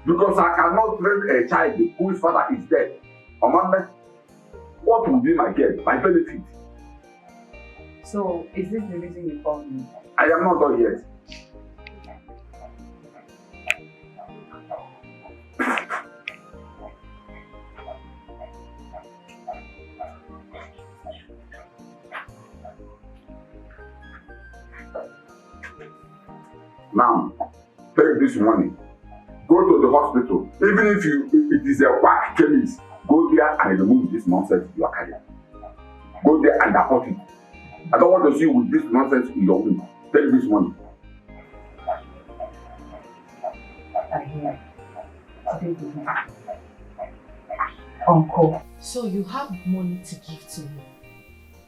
Because I cannot raise a child whose father is dead. Amendment, what will be my gain, my benefit? So, is this the reason you called me? I am not done yet. Now, take this money. Go to the hospital. Even if it is a whack chemist, go there and remove this nonsense you are carrying. Go there and abort it. I don't want to see you with this nonsense in your womb. Take this money. I hear. Take this money. Uncle. So you have money to give to me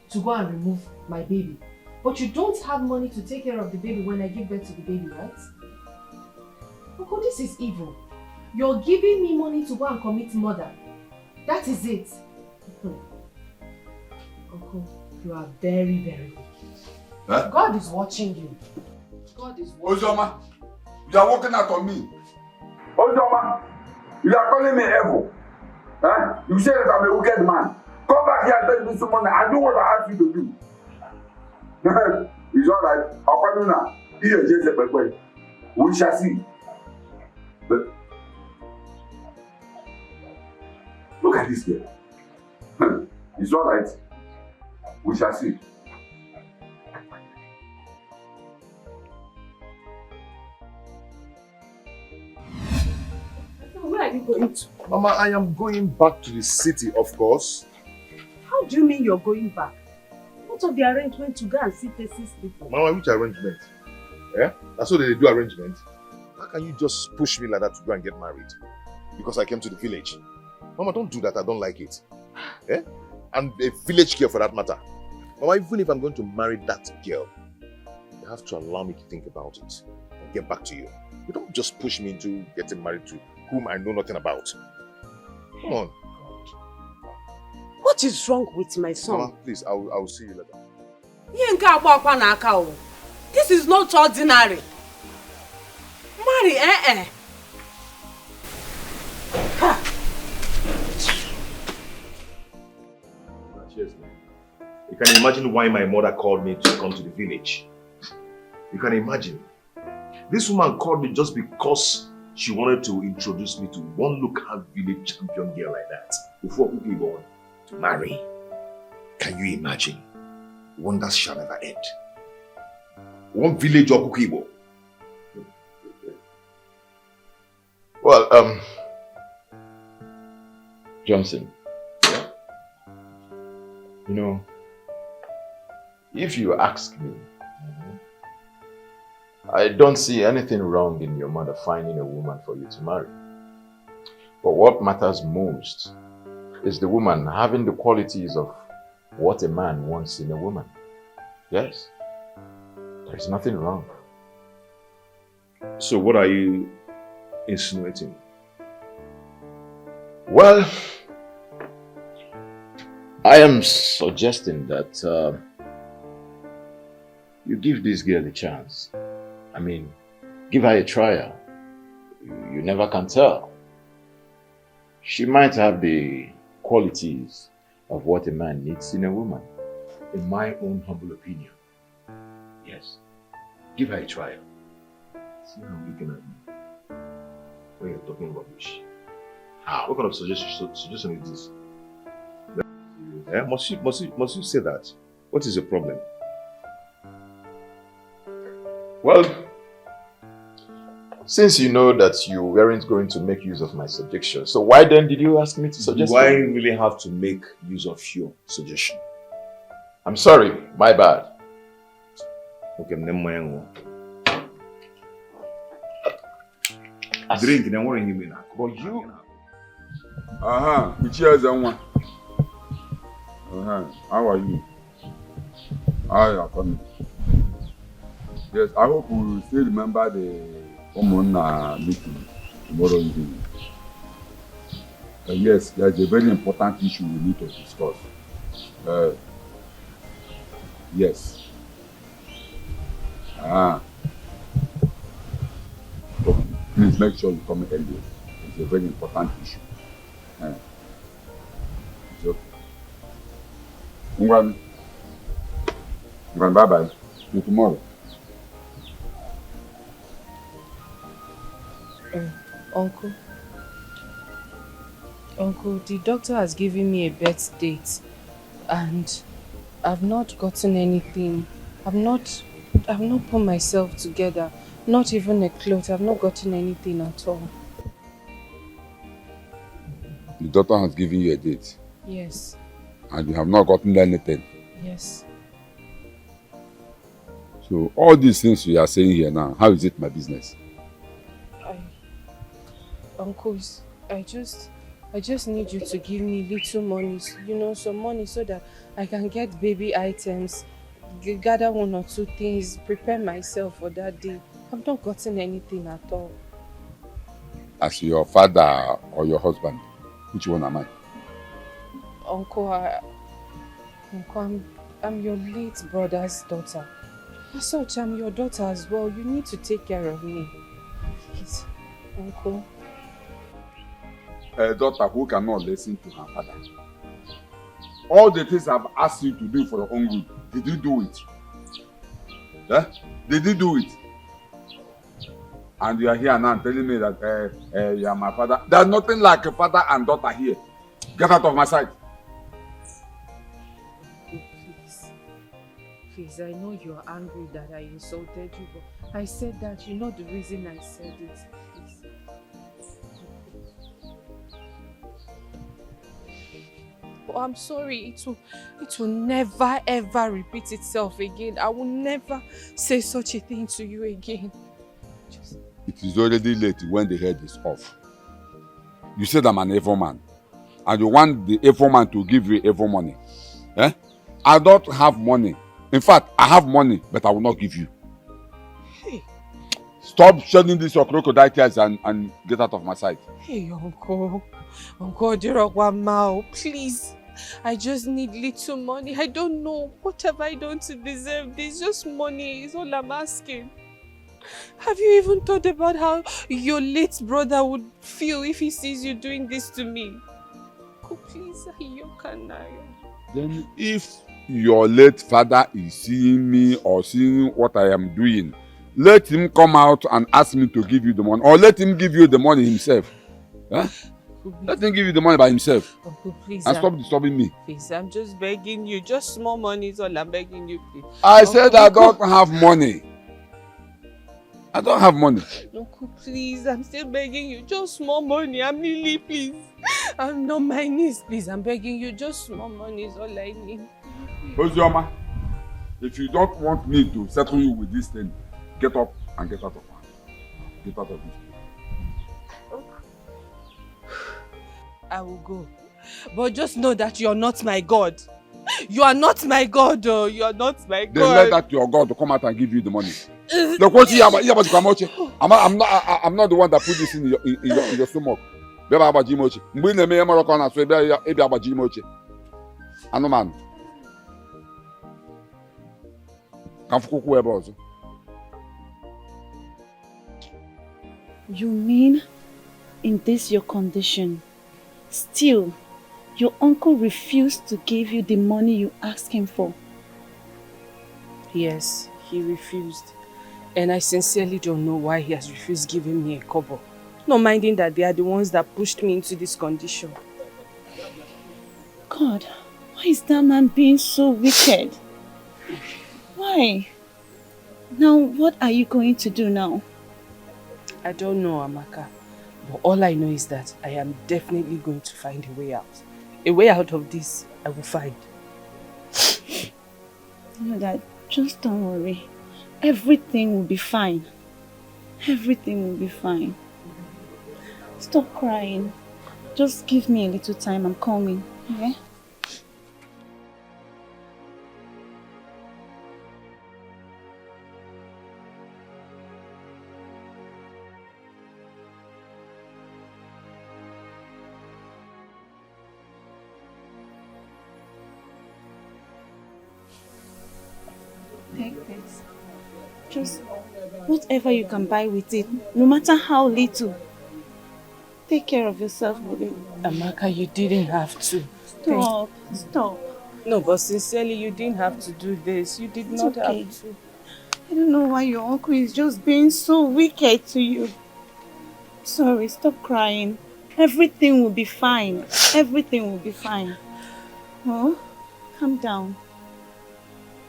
to go and remove my baby, but you don't have money to take care of the baby when I give birth to the baby, right? Uncle, this is evil. You're giving me money to go and commit murder. That is it. Uncle, you are very, very wicked. Huh? God is watching you. God is watching Ozoma, you are working out on me. Ozoma, you are calling me evil. Huh? You say that I'm a wicked man. Come back here and tell me some money and do what I ask you to do. It's alright. I'll call you now. Here, just we shall see. But look at this girl. It's alright. We shall see. Where are you going to? Mama, I am going back to the city, of course. How do you mean you're going back? What of the arrangement to go and see places people? Mama, which arrangement? Yeah? That's how they do arrangement. How can you just push me like that to go and get married? Because I came to the village. Mama, don't do that. I don't like it. Yeah? And a village girl for that matter. Mama, even if I'm going to marry that girl, you have to allow me to think about it and get back to you. You don't just push me into getting married to whom I know nothing about. Come on. What is wrong with my son? Mama, please, I will see you later. This is not ordinary. Marry, Cheers, man. You can imagine why my mother called me to come to the village. You can imagine. This woman called me just because she wanted to introduce me to one local village champion girl like that. Before we go on to marry. Can you imagine? Wonders shall never end. One village of Kukibo. Well, Johnson, you know, if you ask me, I don't see anything wrong in your mother finding a woman for you to marry. But what matters most is the woman having the qualities of what a man wants in a woman. Yes, there's nothing wrong. So what are you insinuating? Well, I am suggesting that you give this girl a chance. I mean, give her a trial. You never can tell. She might have the qualities of what a man needs in a woman. In my own humble opinion, yes. Give her a trial. See how I'm looking at me when you're talking rubbish. What kind of suggestion is this? Yeah? Must you say that? What is the problem? Well, Since you know that you weren't going to make use of my suggestion, so why then did you ask me to suggest? Do I really have to make use of your suggestion? I'm sorry, my bad. Okay, drink, then what are you mean? But you... Cheers, everyone. How are you? How are you coming? Yes, I hope you still remember the common meeting tomorrow evening. Yes, there's a very important issue we need to discuss. Yes. So please make sure you come early. It's a very important issue. It's okay. Bye-bye. See you tomorrow. Uncle, the doctor has given me a birth date and I've not gotten anything. I've not put myself together. Not even a cloth. I've not gotten anything at all. The doctor has given you a date? Yes. And you have not gotten anything? Yes. So all these things you are saying here now, how is it my business? Uncles, I just need you to give me little money, some money so that I can get baby items, gather one or two things, prepare myself for that day. I've not gotten anything at all. As your father or your husband, which one am I? Uncle, I'm your late brother's daughter. As such, I'm your daughter as well. You need to take care of me. Please, Uncle. A daughter who cannot listen to her father. All the things I've asked you to do for your own good, did you do it? Did you do it? And you are here now telling me that you are my father. There's nothing like a father and daughter here. Get out of my sight. Please, I know you are angry that I insulted you, but I said that you know the reason I said it. Please. Oh, I'm sorry. It will never ever repeat itself again. I will never say such a thing to you again. It is already late when the head is off. You said I'm an evil man. And you want the evil man to give you evil money. I don't have money. In fact, I have money, but I will not give you. Hey. Stop shedding this your crocodile tears and get out of my sight. Hey, Uncle. Uncle Dirogwamao, please. I just need little money. I don't know. What have I done to deserve this? Just money is all I'm asking. Have you even thought about how your late brother would feel if he sees you doing this to me? Oh, please, then if your late father is seeing me or seeing what I am doing, let him come out and ask me to give you the money, or let him give you the money himself. Let him give you the money by himself. Uncle, please. And stop disturbing me. Please, I'm just begging you. Just small money is all I'm begging you, please. I said I don't have money. I don't have money. Uncle, please, I'm still begging you. Just small money. I'm nearly, please. I'm not my niece, please. I'm begging you. Just small money is all I need. Ozioma, if you don't want me to settle you with this thing, get up and get out of here. Get out of this place. I will go. But just know that you're not my God. You are not my God, oh. You are not my God. Then let that your God to come out and give you the money. I'm not the one that put this in your stomach. You mean in this your condition, still your uncle refused to give you the money you asked him for? Yes, he refused. And I sincerely don't know why he has refused giving me a kobo. Not minding that they are the ones that pushed me into this condition. God, why is that man being so wicked? Why? Now, what are you going to do now? I don't know, Amaka. But all I know is that I am definitely going to find a way out. A way out of this, I will find. No, Dad, just don't worry. Everything will be fine. Everything will be fine. Stop crying. Just give me a little time. I'm coming. Okay? Take this. Just whatever you can buy with it, no matter how little. Take care of yourself, baby. Amaka, you didn't have to. Stop. Stop. No, but sincerely, you didn't have to do this. You did not okay. have to. I don't know why your uncle is just being so wicked to you. Sorry, stop crying. Everything will be fine. Everything will be fine. Oh, calm down.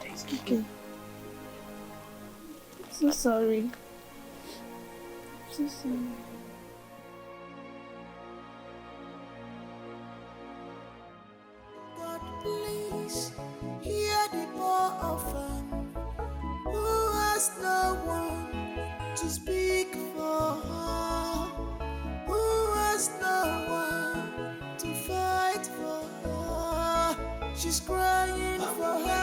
It's okay. I'm so sorry. I'm so sorry. God, please hear the poor orphan who has no one to speak for her, who has no one to fight for her. She's crying for her.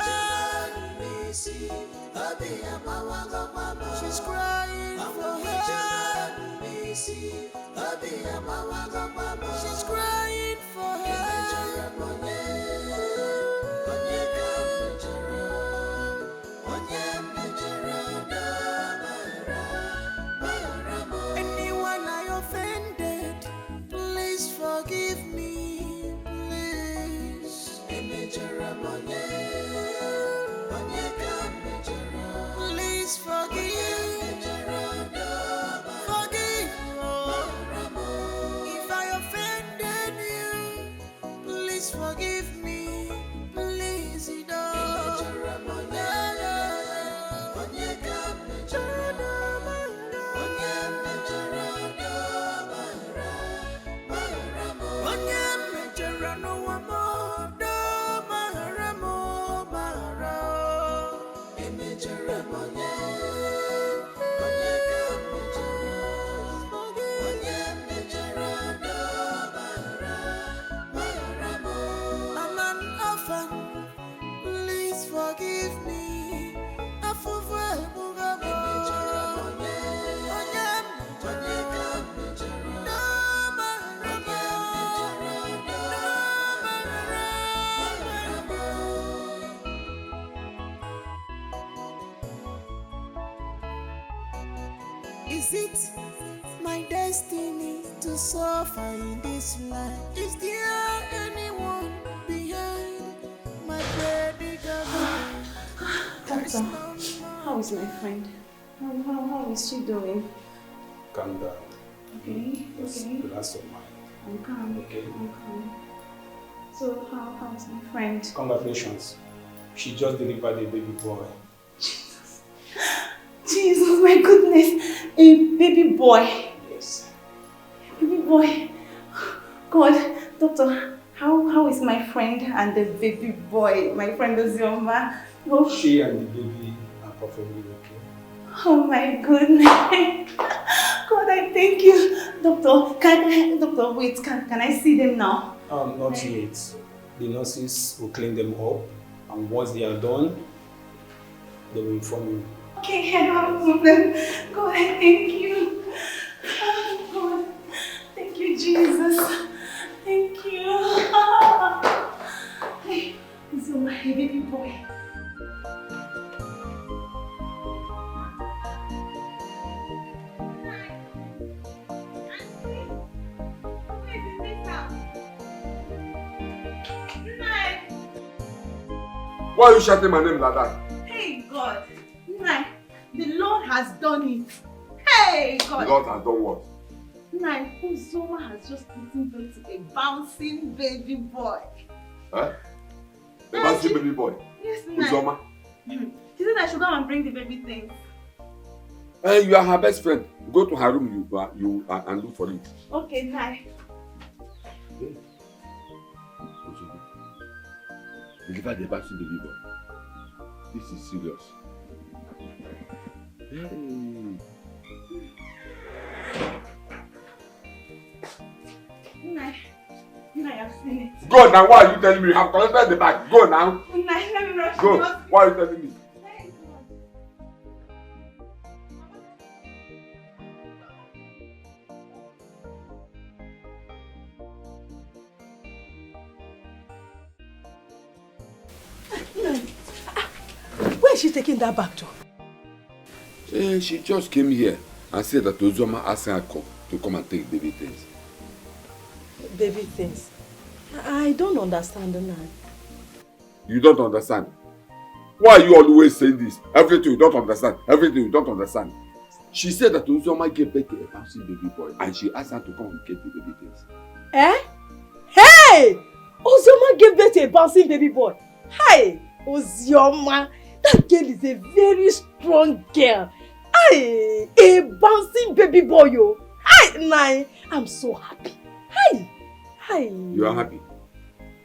She's crying for her. She's crying for Anyone I offended, please forgive me, please. Please forgive. Forgive. If I offended you, please forgive me. Please, you know. I'm an orphan. Please forgive me. Is it my destiny to suffer in this life? Is there anyone behind my predicament? Doctor, how is my friend? How is she doing? Calm down. Okay, okay. Relax your mind. I'm calm. Okay. I'm calm. So how is my friend? Congratulations. She just delivered a baby boy. Jesus, my goodness. A baby boy. Yes. A baby boy. God, doctor, how is my friend and the baby boy? My friend Ozioma. Oh. She and the baby are perfectly okay. Oh my goodness. God, I thank you. Doctor, wait, can I see them now? Not yet. The nurses will clean them up, and once they are done, they will inform you. Okay, I don't have a problem. God, I thank you. Oh God, thank you, Jesus. Thank you. Hey, so my baby boy. Why are you shouting my name like that? Hey God, Nai, the Lord has done it. Hey God. The Lord has done what? Nai, Uzoma has just given birth to a bouncing baby boy. Huh? A bouncing baby boy? Yes, Nai. Uzoma? She said I should go and bring the baby things. Hey, you are her best friend. Go to her room, and look for it. Okay, night. Okay. Deliver the vaccine, baby boy. This is serious. Hey. Night. Night, I've seen it. Go now. Why are you telling me? You have collected the bag. Go now. Night, let me rush. Go. Why are you telling me? Where is she taking that bag to? She just came here and said that Ozoma asked her to come and take baby things. Baby things. I don't understand now. You don't understand? Why are you always saying this? Everything you don't understand. Everything you don't understand. She said that Ozoma gave birth to a bouncing baby boy and she asked her to come and get the baby things. Eh? Hey! Ozioma gave birth to a bouncing baby boy. Hey! Ozioma! That girl is a very strong girl. Hey! A bouncing baby boy, yo. Hey! Nai! I'm so happy. Hey! Hey! You are happy?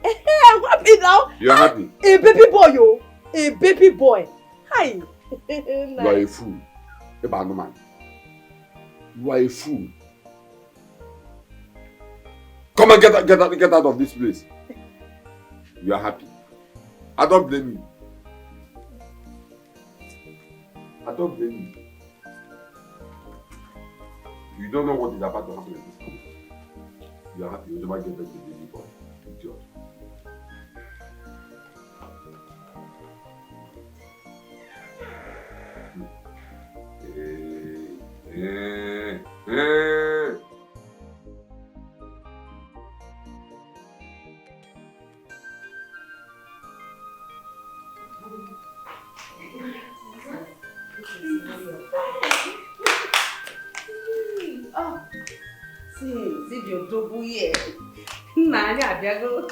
I'm happy now. You are happy? A baby boy, yo. A baby boy. Hi. You are a fool. A bad man. You are a fool. Come and get out of this place. You are happy. I don't blame you. I don't blame you. You don't know what is about to happen in this house. You are happy. You never get back to the baby boy. Idiot. Oh, see your double here. Man, go.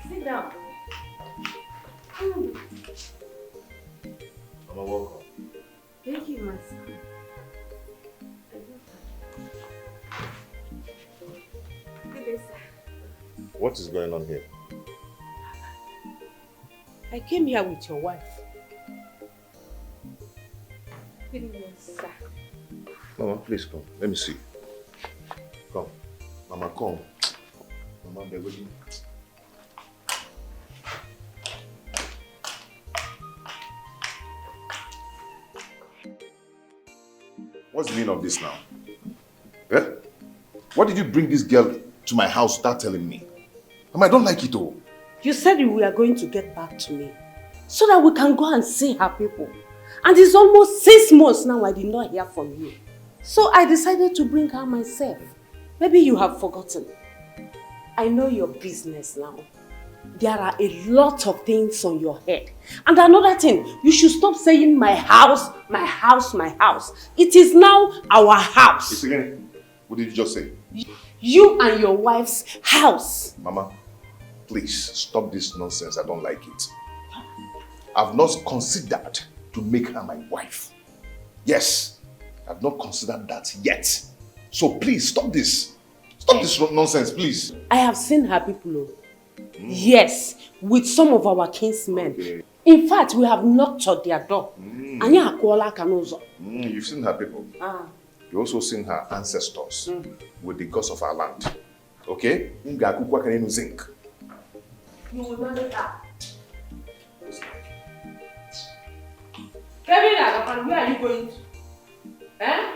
Sit down. Mama, welcome. Thank you, my son. Good day, sir. What is going on here? I came here with your wife. Good evening, sir. Mama, please come. Let me see. Come. Mama, come. Mama, they're waiting. What's the meaning of this now? Eh? What did you bring this girl to my house without telling me? Mama, I don't like it all. You said you were going to get back to me so that we can go and see her people. And it's almost 6 months now I did not hear from you. So I decided to bring her myself. Maybe you have forgotten. I know your business now. There are a lot of things on your head. And another thing, you should stop saying my house, my house, my house. It is now our house. It's again. What did you just say? You and your wife's house. Mama, please stop this nonsense. I don't like it. I've not considered to make her my wife. Yes, I've not considered that yet. So please stop this. Stop this nonsense, please. I have seen her people. Yes, with some of our kinsmen. Okay. In fact, we have knocked at their door. You've seen her people. You also seen her ancestors with the gods of our land. Okay? You will not let her. Kevin, where are you going to? Eh?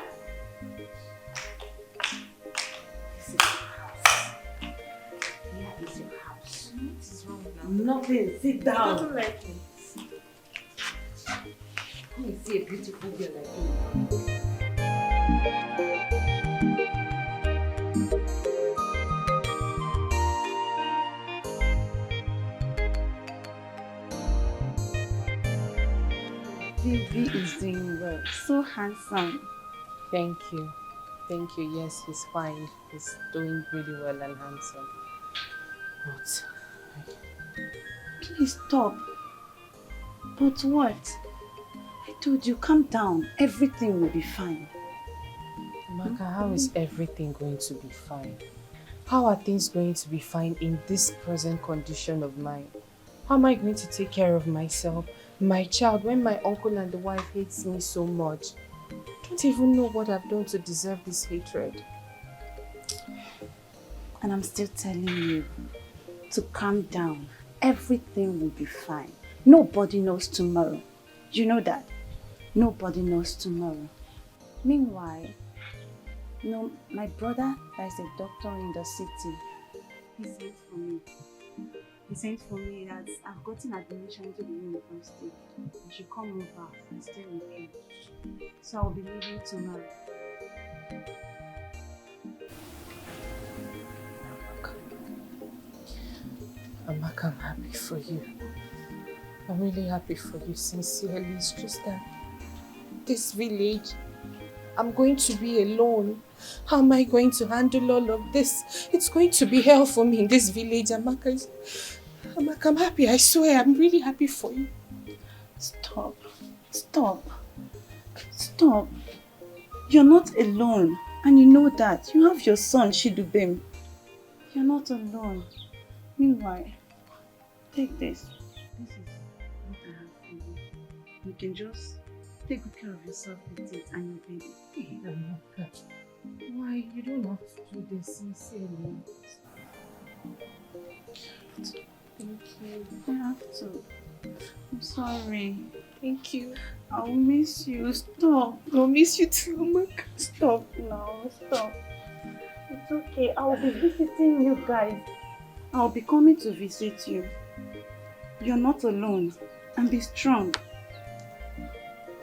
This is your house. Here is your house. What is wrong now? Nothing. Sit down. I don't like it. Come and see a beautiful girl like you. Baby is doing well. So handsome. Thank you. Thank you. Yes, he's fine. He's doing really well and handsome. But Please stop. But what? I told you, calm down. Everything will be fine. Amaka, how is everything going to be fine? How are things going to be fine in this present condition of mine? How am I going to take care of myself, my child, when my uncle and the wife hates me so much? I don't even know what I've done to deserve this hatred. And I'm still telling you to calm down. Everything will be fine. Nobody knows tomorrow. You know that? Nobody knows tomorrow. Meanwhile, my brother that is a doctor in the city, he sent for me. He sent for me that I've gotten admission into the university. I should come over and stay with him. So I'll be leaving tomorrow. Amaka, I'm happy for you. I'm really happy for you, sincerely. It's just that this village, I'm going to be alone. How am I going to handle all of this? It's going to be hell for me in this village, Amaka. Amaka, I'm happy, I swear. I'm really happy for you. Stop. Stop. Stop. You're not alone. And you know that. You have your son, Shidubem. You're not alone. Meanwhile, take this. This is what I have for you. You can just take good care of yourself with it and your baby. Hey, Amaka. Why? You don't have to do this sincerely. Thank you. I have to. I'm sorry. Thank you. I'll miss you. Stop. I'll miss you too, Amaka. Stop now. Stop. It's okay. I'll be visiting you guys. I'll be coming to visit you. You're not alone. And be strong.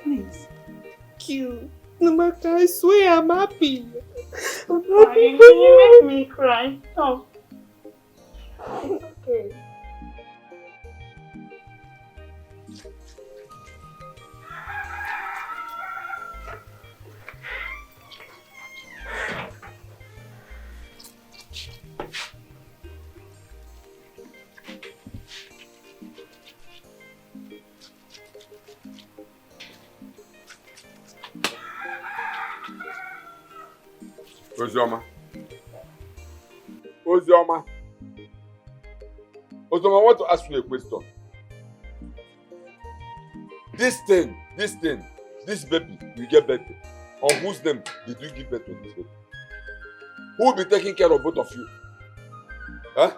Please. Thank you. Amaka, I swear I'm happy. I'm happy for you. You make me cry. Stop. It's okay. Ozioma. Ozioma. Ozioma, I want to ask you a question. This baby you get birth to. On whose name did you give birth to this baby? Who will be taking care of both of you? Huh?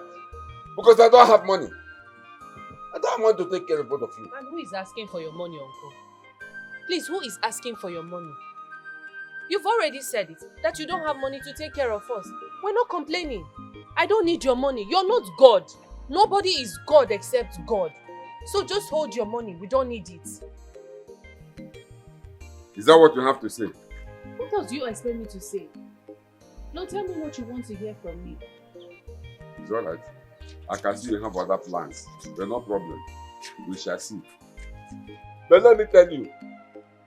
Because I don't have money. I don't want to take care of both of you. And who is asking for your money, Uncle? Please, who is asking for your money? You've already said it, that you don't have money to take care of us. We're not complaining. I don't need your money. You're not God. Nobody is God except God. So just hold your money. We don't need it. Is that what you have to say? What else do you expect me to say? No, tell me what you want to hear from me. It's alright. I can see you have other plans. But no problem. We shall see. But let me tell you.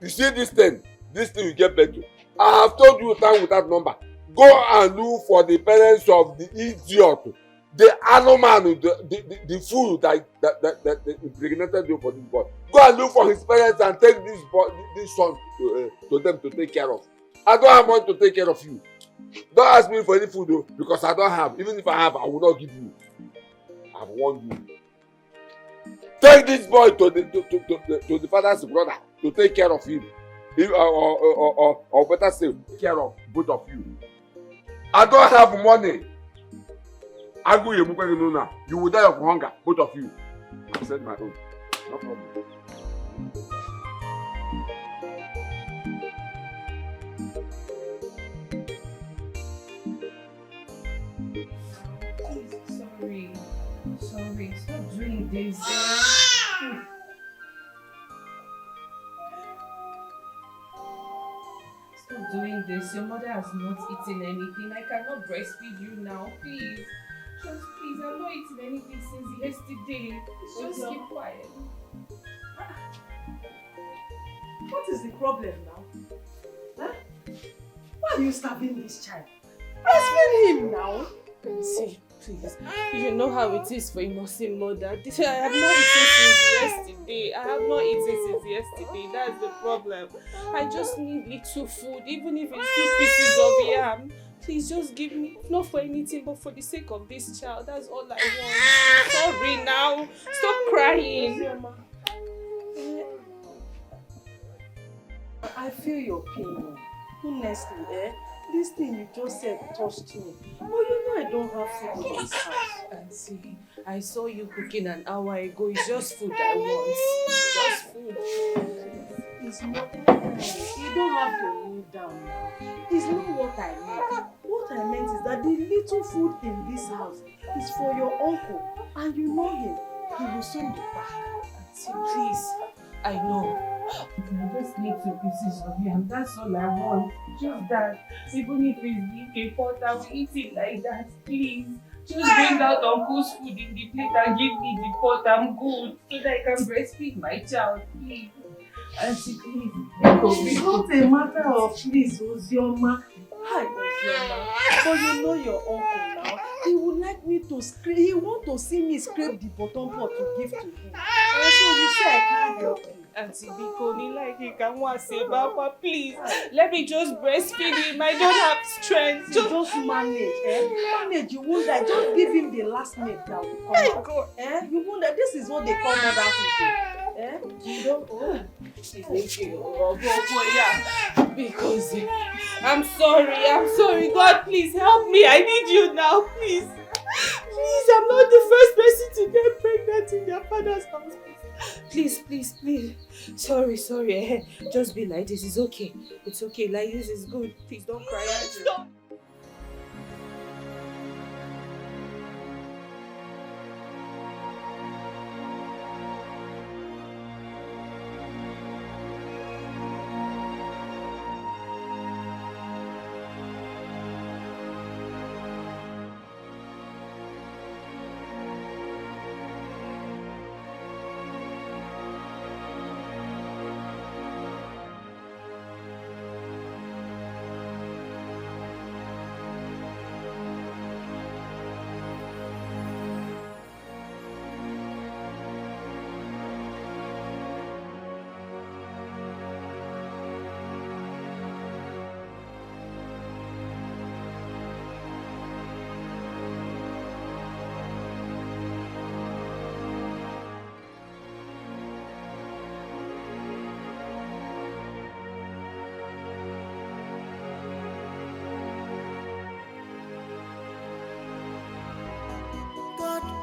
You see this thing you get back to. I have told you time without number. Go and look for the parents of the idiot, the animal, the fool that impregnated you for this boy. Go and look for his parents and take this son to them to take care of. I don't have money to take care of you. Don't ask me for any food though, because I don't have. Even if I have, I will not give you. I've warned you. Take this boy to the father's brother to take care of him. Or better say, take care of both of you. I don't have money. You will die of hunger, both of you. I said my own. No problem. Sorry, stop doing this. Stop doing this. Your mother has not eaten anything. I cannot breastfeed you now. Please. Just please. I've not eaten anything since yesterday. Just keep quiet. What is the problem now? Huh? Why are you starving this child? Breastfeed him now. See, Please, you know how it is for Immersive mother. I have not eaten since yesterday. That's the problem. I just need little food, even if it's 2 pieces of yam. Please just give me, not for anything, but for the sake of this child. That's all I want. Sorry now. Stop crying. I feel your pain. Honestly, this thing you just said touched me. But you know I don't have food in this house. Auntie, I saw you cooking an hour ago. It's just food I want. Just food. It's not. You don't have to kneel down now. It's not what I meant. What I meant is that the little food in this house is for your uncle. And you know him. He will soon be back. Auntie, please. I know. I just need 2 pieces of yam. That's all I want. Just that. Even if it's big a pot, I will eat it like that. Please. Just bring out uncle's food in the plate and give me the pot. I'm good. So that I can breastfeed my child. Please. Auntie, please. It's not a matter of please, Ozioma. Hi, Ozioma. But you know your uncle now. He would like me to scrape. He want to see me scrape the bottom pot to give to him. And so you say I can't help you. Auntie Bikoni, like you can want to say, Papa, please. Let me just breastfeed him. I don't have strength. Just manage, Manage, you won't die. Just give him the last milk that will come out. You won't die. This is what they call motherhood. You don't because I'm sorry. God, please help me. I need you now, please. Please, I'm not the first person to get pregnant in their father's house. Please. Sorry. Just be like this. It's okay. It's okay. Like this is good. Please don't cry. Stop.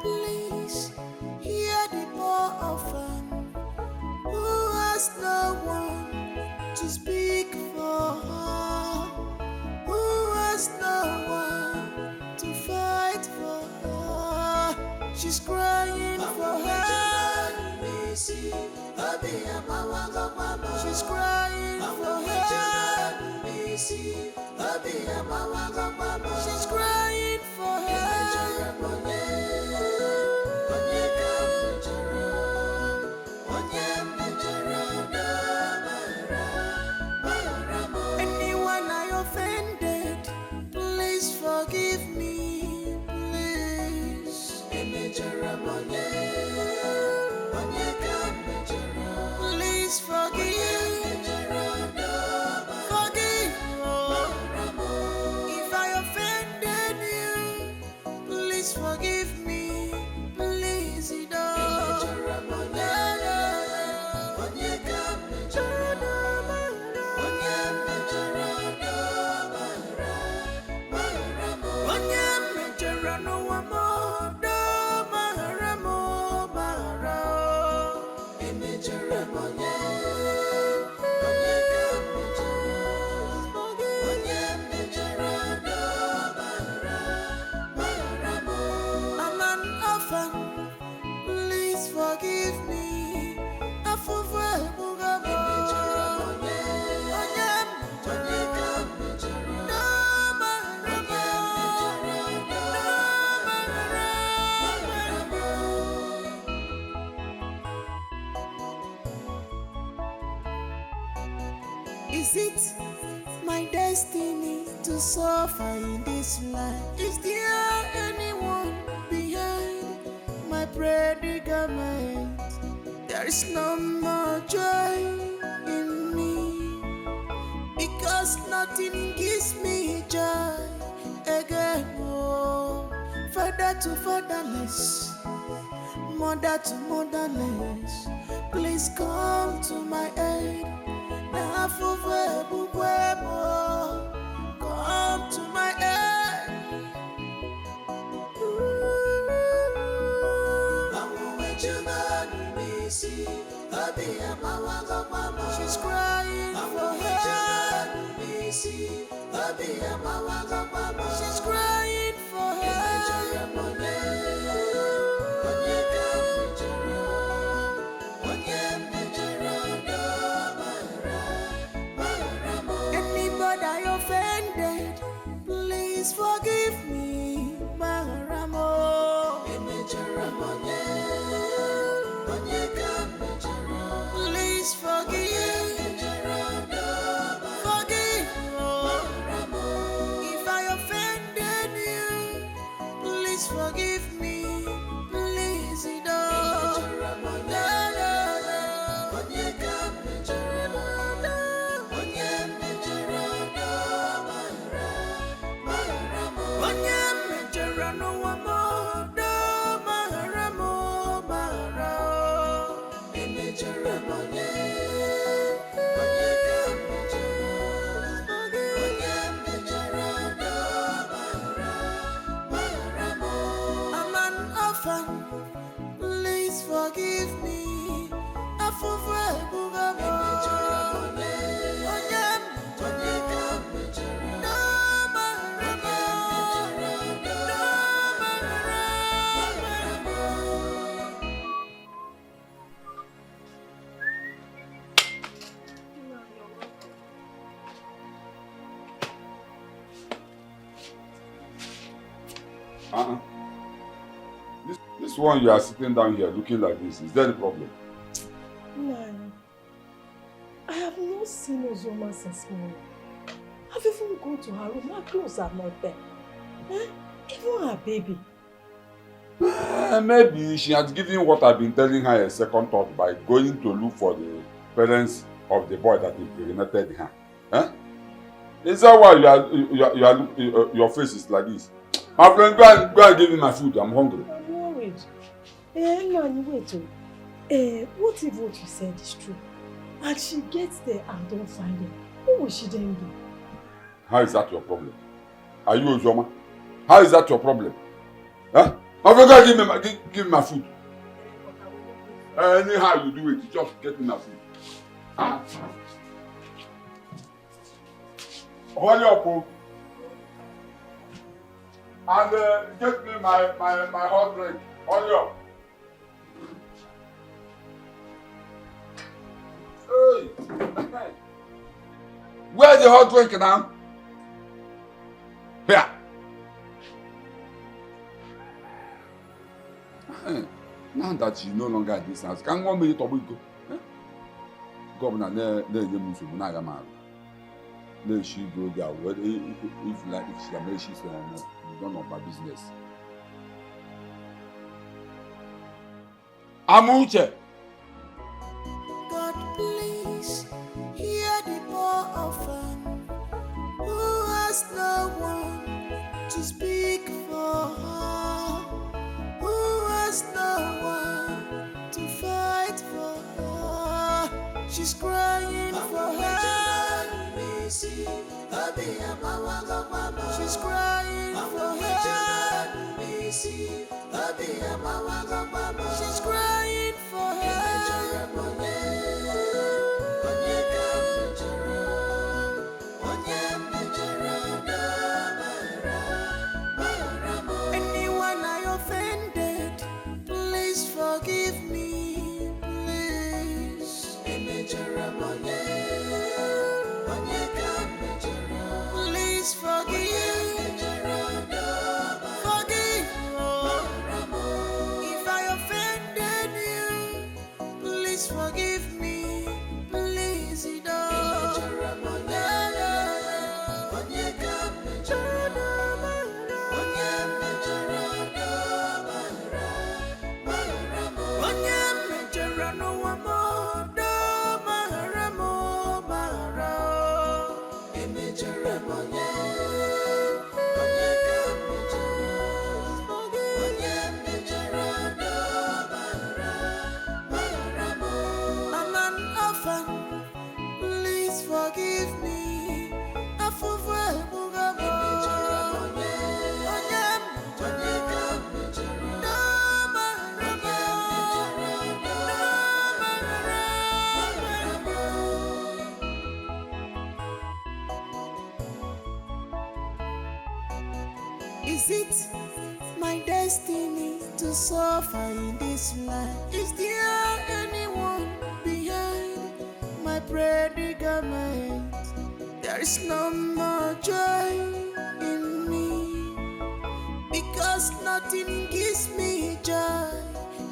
Please hear the poor orphan who has no one to speak for her, who has no one to fight for her. She's crying for her. She's crying for her. She's crying for her. Anyone I offended, please forgive me, please. Please forgive. Forgive. If I Is it my destiny to suffer in this life? Is there anyone behind my predicament? There is no more joy in me, because nothing gives me joy again. Oh, father to fatherless, mother to motherless, please come to my aid. Come to my aid. She's crying for help. She's crying for Anybody I offended, please forgive me, Maharamo. Please forgive. Forgive. If I offended you, please forgive me. Please, I'm an orphan. Please forgive me. This one you are sitting down here looking like this, is there any problem? No. I have not seen Uzoma since morning. I've even gone to her room. Her clothes are not there. Even her baby. Maybe she has given what I've been telling her a second thought by going to look for the parents of the boy that impregnated her. Is that why your face is like this? My friend, go and give me my food. I'm hungry. I'm worried. Nani, wait. What if what you said is true? And she gets there and don't find him? What will she then do? How is that your problem? Are you Uzoma? How is that your problem? My friend, go and give me my food. Anyhow you do it, you just get me my food. Hurry up, and get me my hot drink. Hurry up. Hey. Where's the hot drink now? Here. Now that she no longer at this house, can one minute or we go? Governor, let she go there. If she may, she's none of my business. Amuche. God, please hear the poor orphan who has no one to speak for her, who has no one to fight for her. She's crying for her. She's crying for her. She's crying for her. Anyone I offended, please forgive me, please. Please forgive. Forgive. If I forgive me. Afuwe bugamo. Onyem Is it my destiny to suffer in this life? Is there anyone behind my predicament? There is no more joy in me, because nothing gives me joy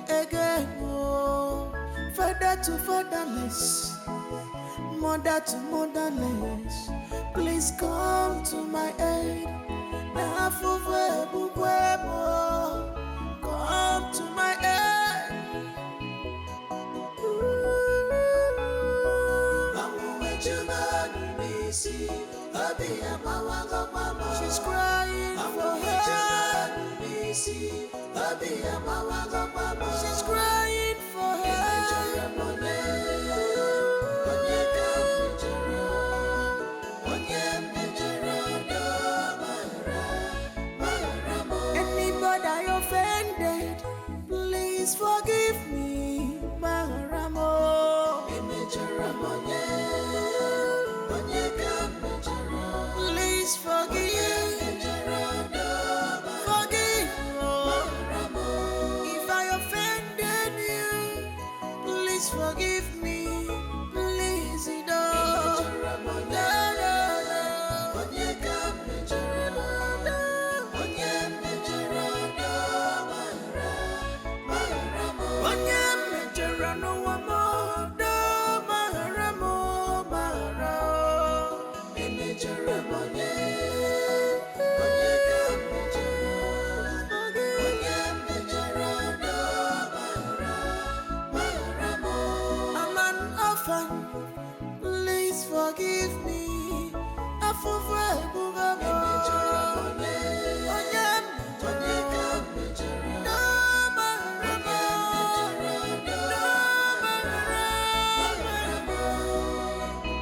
again. Oh, father to fatherless, mother to motherless, please come to my aid. Come to my aid. She's crying for help. She's crying for Anybody I offended, please forgive me, Maharamo. Please forgive. Forgive. If I offended you, please forgive me. Please, I'm an orphan. Please forgive me. Afuwe bugamo. Onyem.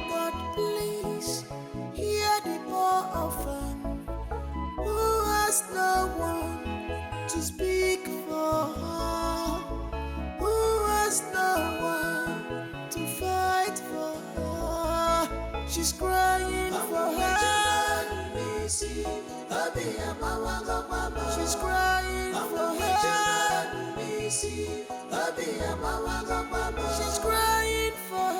God, please hear the poor orphan who has no one to speak for her, who has no one to fight for her. She's crying for help. She's crying for help. She's crying for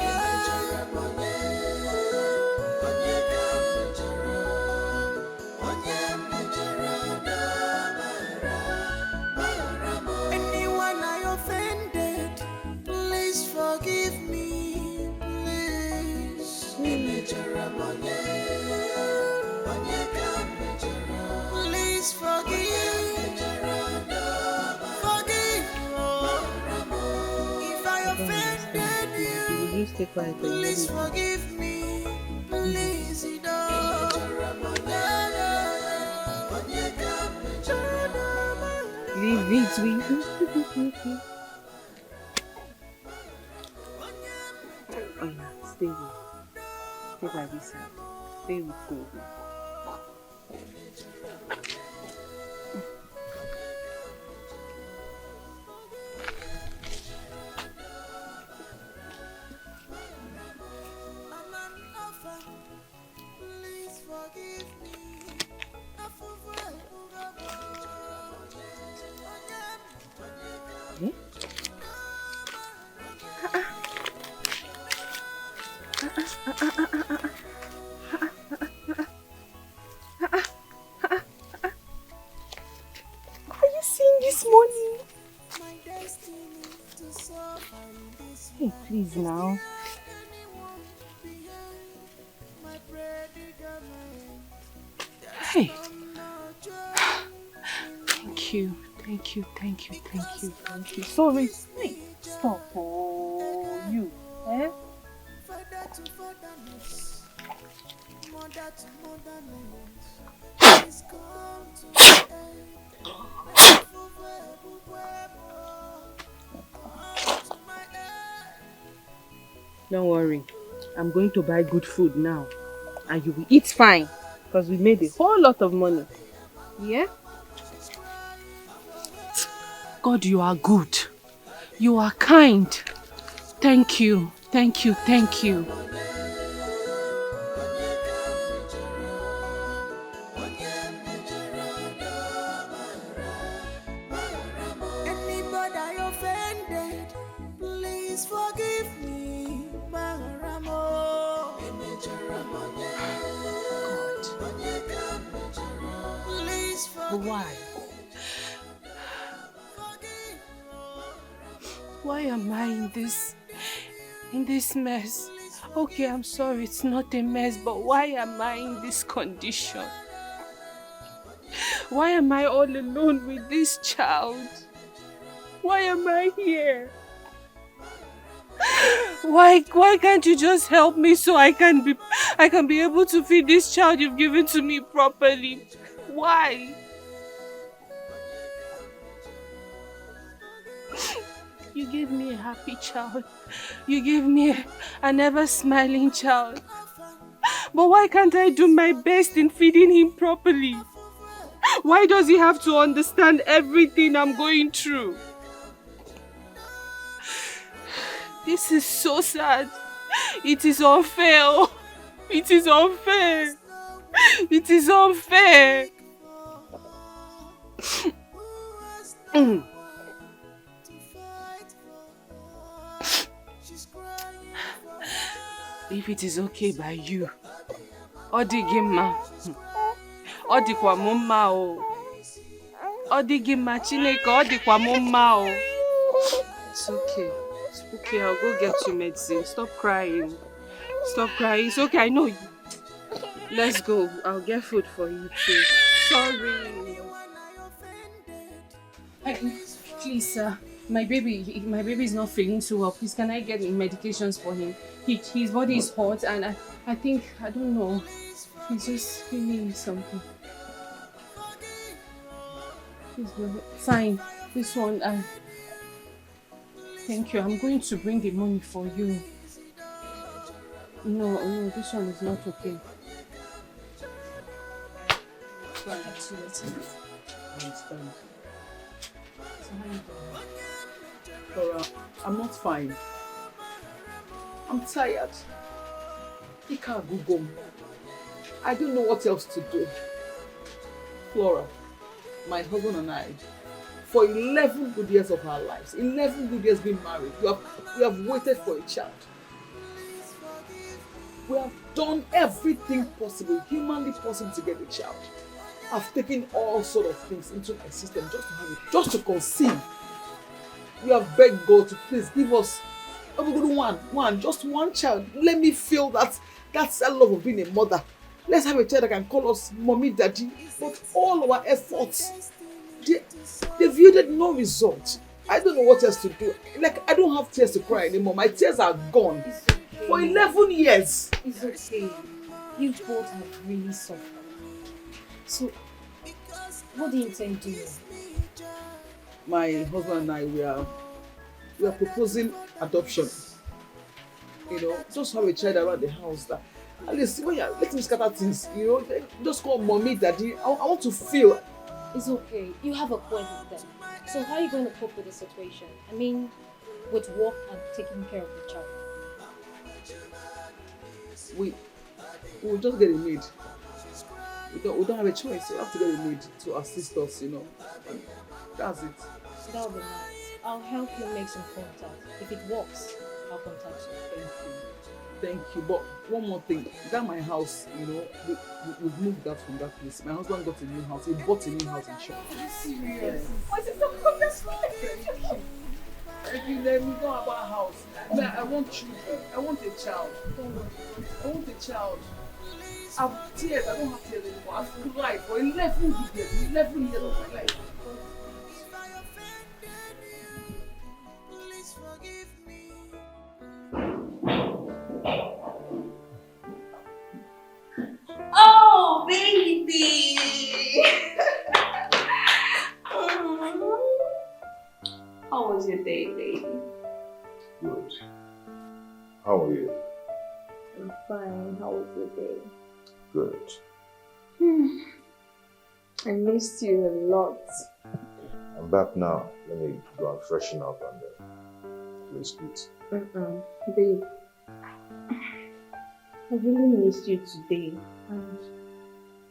Anyone I offended, please forgive me, please. Please forgive. Forgive. If I offended you, Just stay quiet. please forgive me. Please, Leave it, we. Oh yeah, stay with. Stay by this side. Stay with me. please forgive me. Eh? Are you seeing this morning? Hey, please now. Hey. Thank you. Thank you. Thank you. Thank you. Thank you. Sorry. Hey, stop. Oh, you. Eh? Father to fatherless, mother to motherless, please come to Don't worry. I'm going to buy good food now. And you will eat fine. Because we made a whole lot of money. Yeah? God, you are good. You are kind. Thank you. Thank you. Thank you. Anybody I offended, please forgive me. Maharamo. Please forgive. Why? Why am I in this mess? Okay, I'm sorry, it's not a mess, but why am I in this condition? Why am I all alone with this child? Why am I here? Why can't you just help me so I can be able to feed this child you've given to me properly? Why? You gave me a happy child. You gave me an ever-smiling child. But why can't I do my best in feeding him properly? Why does he have to understand everything I'm going through? This is so sad. It is unfair. It is unfair. It is unfair. If it is okay by you, Odigima, Odikwa mumma o. Odigima Chineke, Odikwa mumma o. It's okay. It's okay. I'll go get you medicine. Stop crying. Stop crying. It's okay. I know you. Let's go. I'll get food for you too. Sorry. Please, sir. My baby is not feeling too well. Please, can I get medications for him? His body is hot, and I think, I don't know. He's just feeling something. Fine. This one, thank you. I'm going to bring the money for you. No, this one is not okay. Flora, I'm not fine. I'm tired. He can't go home. I don't know what else to do. Flora, my husband and I, for 11 good years of our lives, 11 good years being married, we have waited for a child. We have done everything possible, humanly possible, to get a child. I've taken all sort of things into my system just to have it, just to conceive. We have begged God to please give us just one child. Let me feel that's the love of being a mother. Let's have a child that can call us mommy, daddy. But all our efforts, they've yielded no result. I don't know what else to do. Like, I don't have tears to cry anymore. My tears are gone. Okay. For 11 years. It's okay. You both have really suffered. So, what do you intend to do? My husband and I, we are proposing adoption. Just have a child around the house that at least when you're letting me scatter things, just call mommy, daddy. I want to feel. It's okay. You have a point with them. So how are you going to cope with the situation? I mean, with work and taking care of the child. We'll just get a maid. We don't have a choice. We have to get a maid to assist us, That's it. That'll be nice. I'll help you make some contact. If it works, I'll contact you. Thank you. But one more thing. That my house, we've moved out from that place. My husband got a new house. He bought a new house in shop. Are you serious? What is the problem? If you let me know about a house, I want children. I want a child. I want a child. I have tears. I don't have tears anymore. I've cried for 11 years. 11 years of my life. Oh, baby! How was your day, baby? Good. How are you? fine. How was your day? Good. I missed you a lot. I'm back now. Let me go and freshen up and let's eat. Babe, I really missed you today. And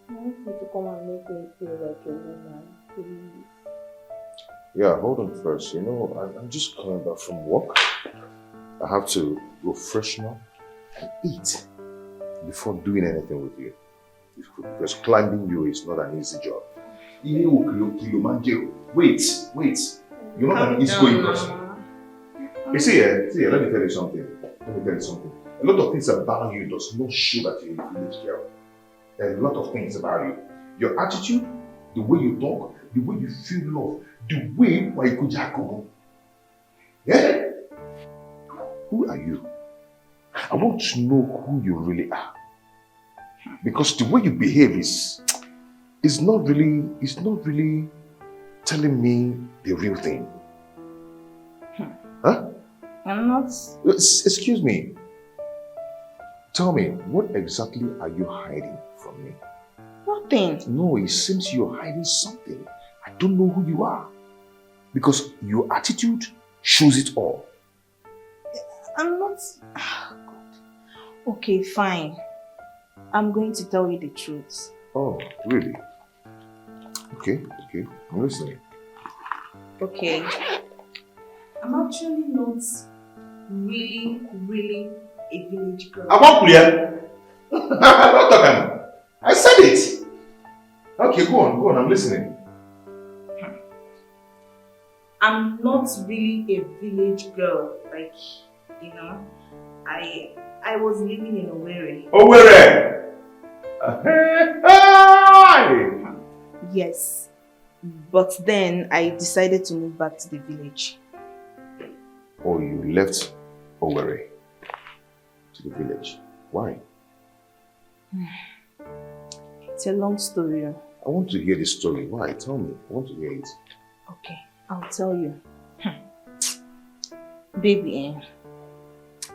I want you to come and make me feel like a woman, please. Yeah, hold on first. You know, I'm just coming back from work. I have to go freshen up and eat before doing anything with you. Because climbing you is not an easy job. Wait. You're not an easygoing person. You see here, let me tell you something. A lot of things about you does not show that you're a village girl. There are a lot of things about you. Your attitude, the way you talk, the way you feel love, the way why you could go. Yeah? Who are you? I want to know who you really are. Because the way you behave is not really telling me the real thing. Huh? I'm not. Excuse me. Tell me, what exactly are you hiding from me? Nothing. No, it seems you're hiding something. I don't know who you are. Because your attitude shows it all. I'm not. Oh, God. Okay, fine. I'm going to tell you the truth. Oh, really? Okay. I'm listening. Okay. I'm actually not really a village girl. I won't clear. I'm not talking. I said it. Okay, go on, I'm listening. I'm not really a village girl. Like, you know, I was living in Owerri. Owerri! Yes. But then I decided to move back to the village. Oh, you left Owerri to the village. Why? It's a long story. I want to hear the story. Why? Tell me. I want to hear it. Okay, I'll tell you. Baby,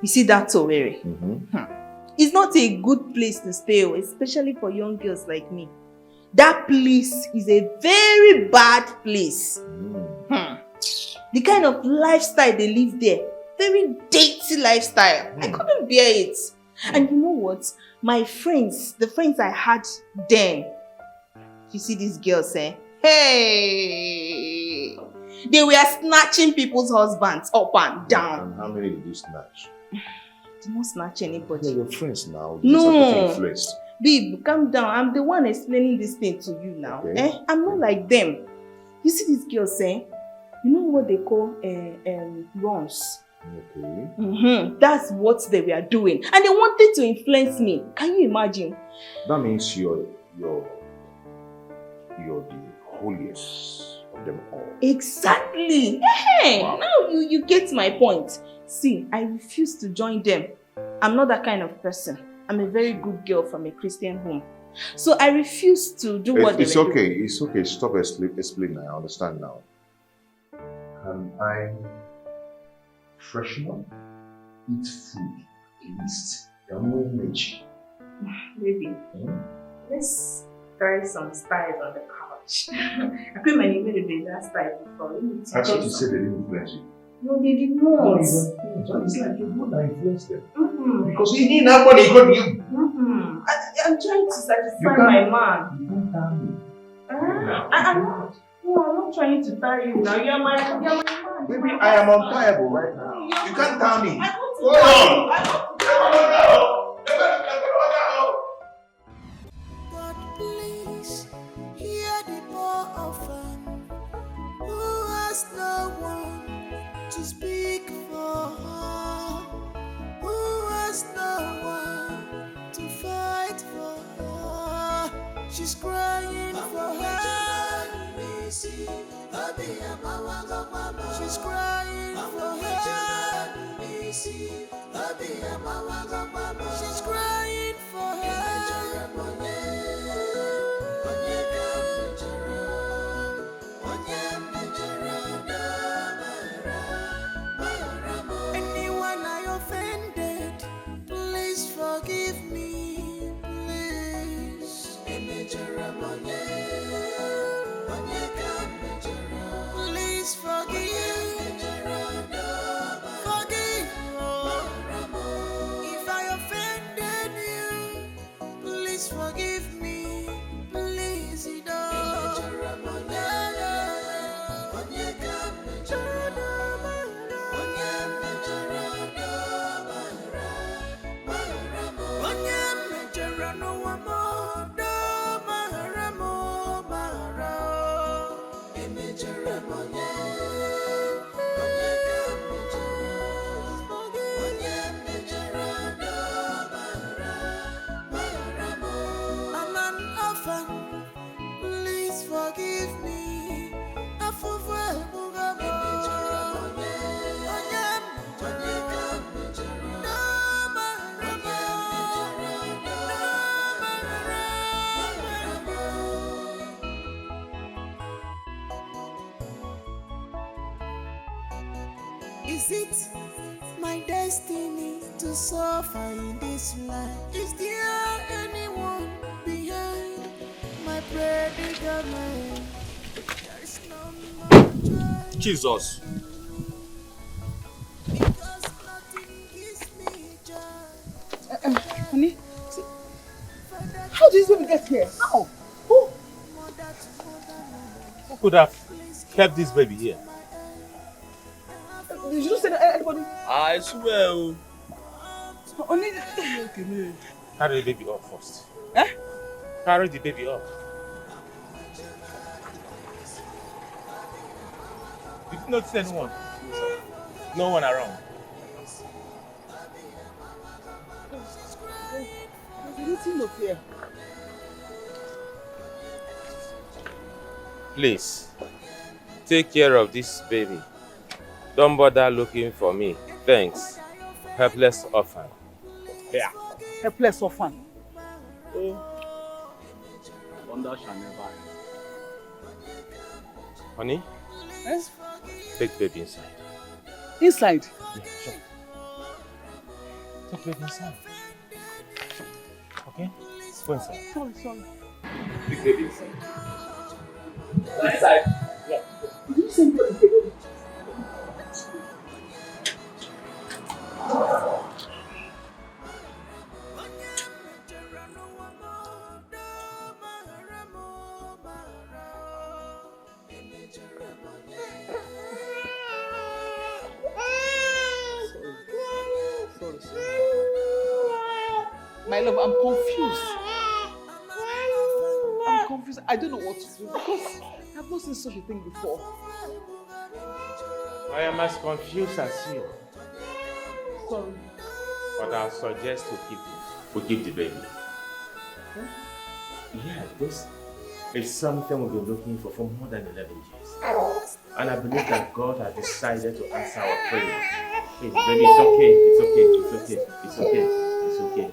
you see that Owerri? It's not a good place to stay, especially for young girls like me. That place is a very bad place. The kind of lifestyle they live there, very dirty lifestyle. I couldn't bear it. And you know what? My friends, the friends I had then, you see these girls, hey, they were snatching people's husbands up and down. And how many did you snatch? I did not snatch anybody. They're your friends now. No. Babe, calm down. I'm the one explaining this thing to you now. Okay. I'm not like them. You see these girls, you know what they call runs? Okay. That's what they were doing. And they wanted to influence me. Can you imagine? That means you're the holiest of them all. Exactly. Hey, wow. Now you get my point. See, I refuse to join them. I'm not that kind of person. I'm a very good girl from a Christian home. So I refuse to do what they were doing. It's okay. Stop explaining. I understand now. Can I freshen up? Eat food, at least. Baby, let's try some styles on the couch. I couldn't even do that style before. I thought you said they didn't influence you. No, they did not. So it's like you're not that influenced them. Because you didn't have money, you got you. I'm trying to satisfy my man. You can't tell me. I'm not trying to tie you now. You're my man. Baby, I am untiable right now. You can't tell me. Hold on. God, please hear the poor orphan who has no one to speak for her, who has no one to fight for her. She's crying for her. She's crying for her. She's crying for her. Anyone I offended, please forgive me. Is it my destiny to suffer in this life? Is there anyone behind my predicament? There is no more joy. Jesus. Because nothing gives me joy. Honey, how did this baby get here? How? Who? Who could have kept this baby here? Did you say anybody? I swear. Honey, Carry the baby up first. Eh? Carry the baby up. Did you notice anyone? No one around. There's nothing up here. Please, take care of this baby. Don't bother looking for me. Thanks. Helpless orphan. Yeah. Helpless orphan. Wonder shall never end. Honey, Yes? take baby inside. Inside? Yeah, sure. Take baby inside. Okay? Go inside. Sorry. Take baby inside. Inside? Yeah. Did you send me the baby? My love, I'm confused. I'm confused. I don't know what to do because I've not seen such a thing before. I am as confused as you. Sorry. But I'll suggest we keep the baby. Huh? Yeah, this is something we've been looking for more than 11 years. And I believe that God has decided to answer our prayer. Hey, baby, it's okay. It's okay. It's okay. It's okay. It's okay.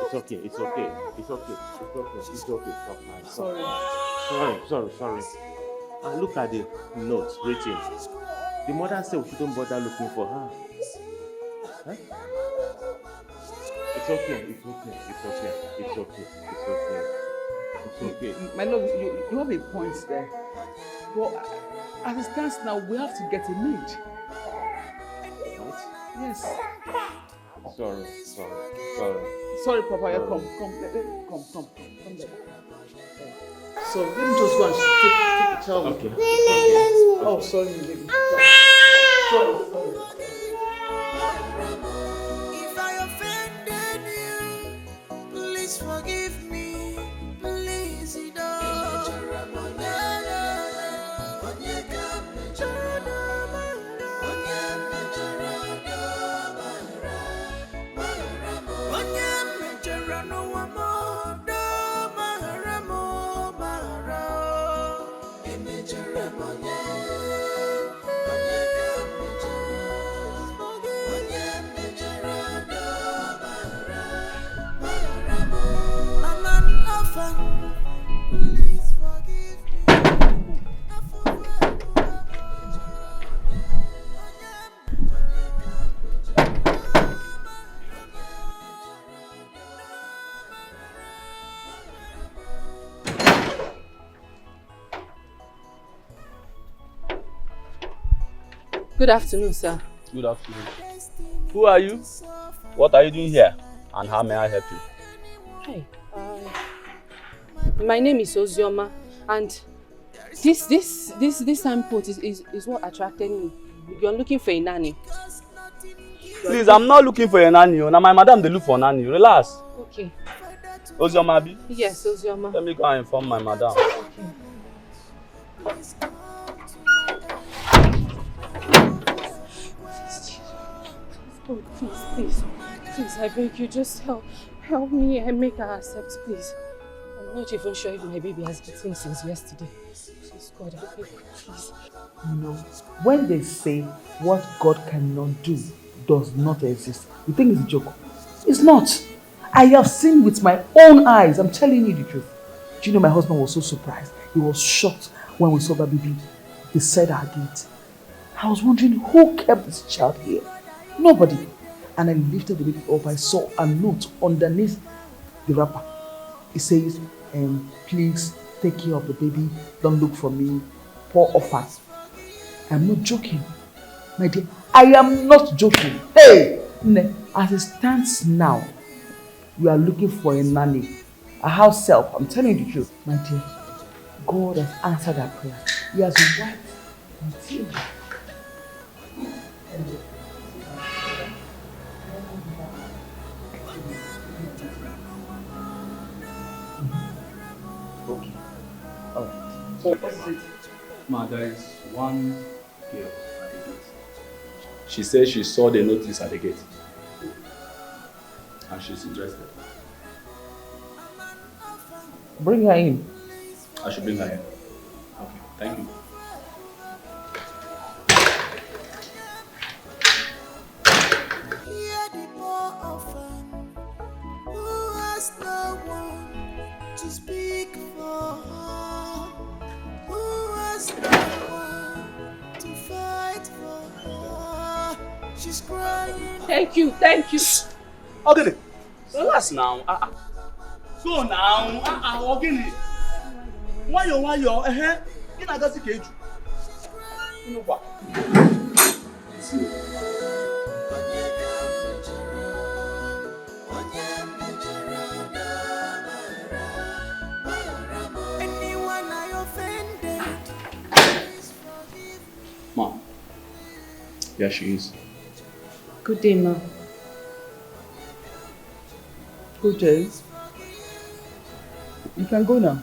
It's okay. It's okay. It's okay. It's okay. It's okay. Stop crying. Sorry. And look at the notes written. The mother said we shouldn't bother looking for her. Huh? It's okay. It's okay. It's okay. It's okay. It's okay. It's okay. My love, you have a point there. But as it stands now, we have to get a maid. What? Yes. Sorry. Sorry, Papa. Yeah, come there. So let me just go and take the child. Okay. Oh, sorry, baby. Sorry. If I offended you, please forgive me. Please, you know. I'm an orphan. Please forgive me. Good afternoon, sir. Good afternoon. Who are you? What are you doing here? And how may I help you? Hi. My name is Ozioma, and this signpost is what attracted me. You're looking for a nanny. Please, I'm not looking for a nanny. Now my madam, they look for a nanny. Relax. Okay. Ozioma, Abi? Yes, Ozioma. Let me go and inform my madam. Okay. Oh, please, I beg you, just help me and make her accept, please. I'm not even sure if my baby has eaten since yesterday. Please, God, I beg you, please. You know, when they say what God cannot do does not exist, you think it's a joke. It's not. I have seen with my own eyes. I'm telling you the truth. Do you know my husband was so surprised? He was shocked when we saw that baby beside our gate. I was wondering who kept this child here. Nobody. And I lifted the baby up. I saw a note underneath the wrapper. It says, please take care of the baby. Don't look for me. Poor orphans. I'm not joking. My dear, I am not joking. Hey! As it stands now, we are looking for a nanny. A house help. I'm telling you the truth. My dear, God has answered our prayer. He has wiped my tears. Okay. Alright. So what is it? Ma, there is one girl at the gate. She says she saw the notice at the gate. And she's interested. Bring her in. I should bring her in. Okay, thank you. Hear the poor orphan who has no one to speak for her, who has no one to fight for her. She's crying. Thank you. Okay, relax now. So now, okay. Why you? You not got to get you. You know what? Anyone I offended, Ma, yeah, she is. Good day, ma. Good day. You can go now.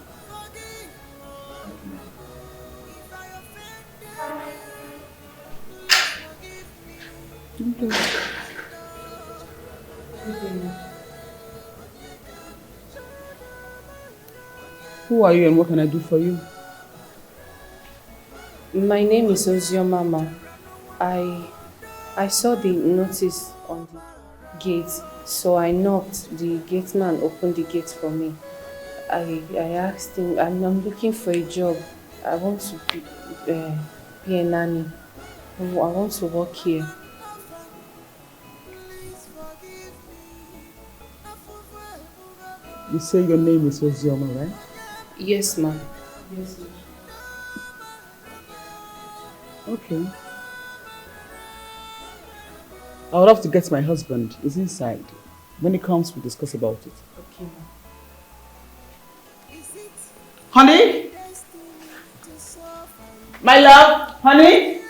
Okay. Who are you and what can I do for you? My name is Ozioma, ma. I saw the notice on the gate, so I knocked. The gateman opened the gate for me. I asked him, I'm looking for a job. I want to be a nanny. I want to work here. You say your name is Ozioma, right? Yes, ma'am. Yes, ma'am. Okay. I would have to get my husband. He's inside. When he comes, we'll discuss about it. Okay, ma'am. Honey? My love? Honey?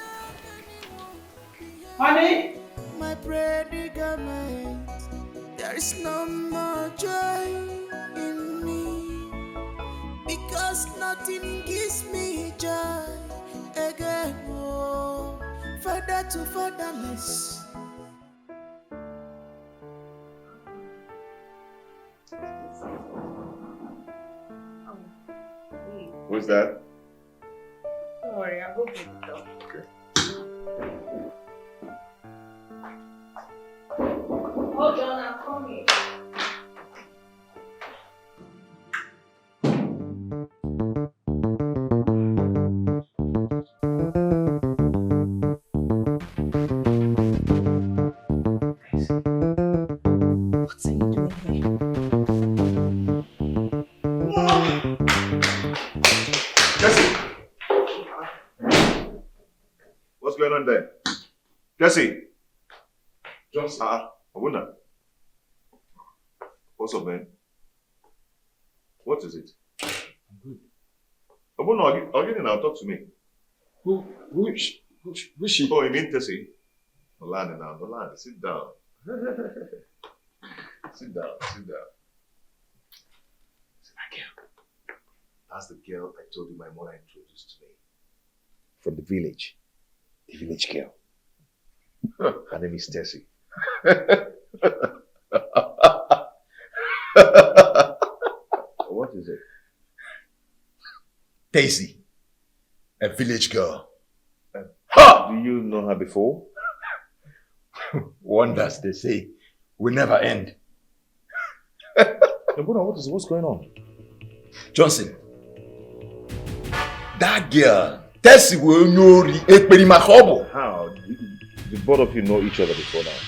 Honey? my predicament. There is no more joy in me, because nothing gives me joy again. Oh, father to fatherless. Who's that? Don't worry, I'll go get the dog. Okay. Hold on, I'm coming. What are you doing here? Jesse! What's going on there? Jesse! Johnson. Abuna. What's up, man? What is it? I'm good. Abuna, I'll get in now. Talk to me. Who's she? Oh, you mean Tessie? Nolani now. Nolani, sit down. Sit down. See that girl. That's the girl I told you my mother introduced to me. From the village. The village girl. Her name is Tessie. What is it? Daisy, a village girl. Do you know her before? Wonders, they say, will never end. What's going on? Johnson, that girl Tesi will know ekperi makobo. How? The both of you know each other before now.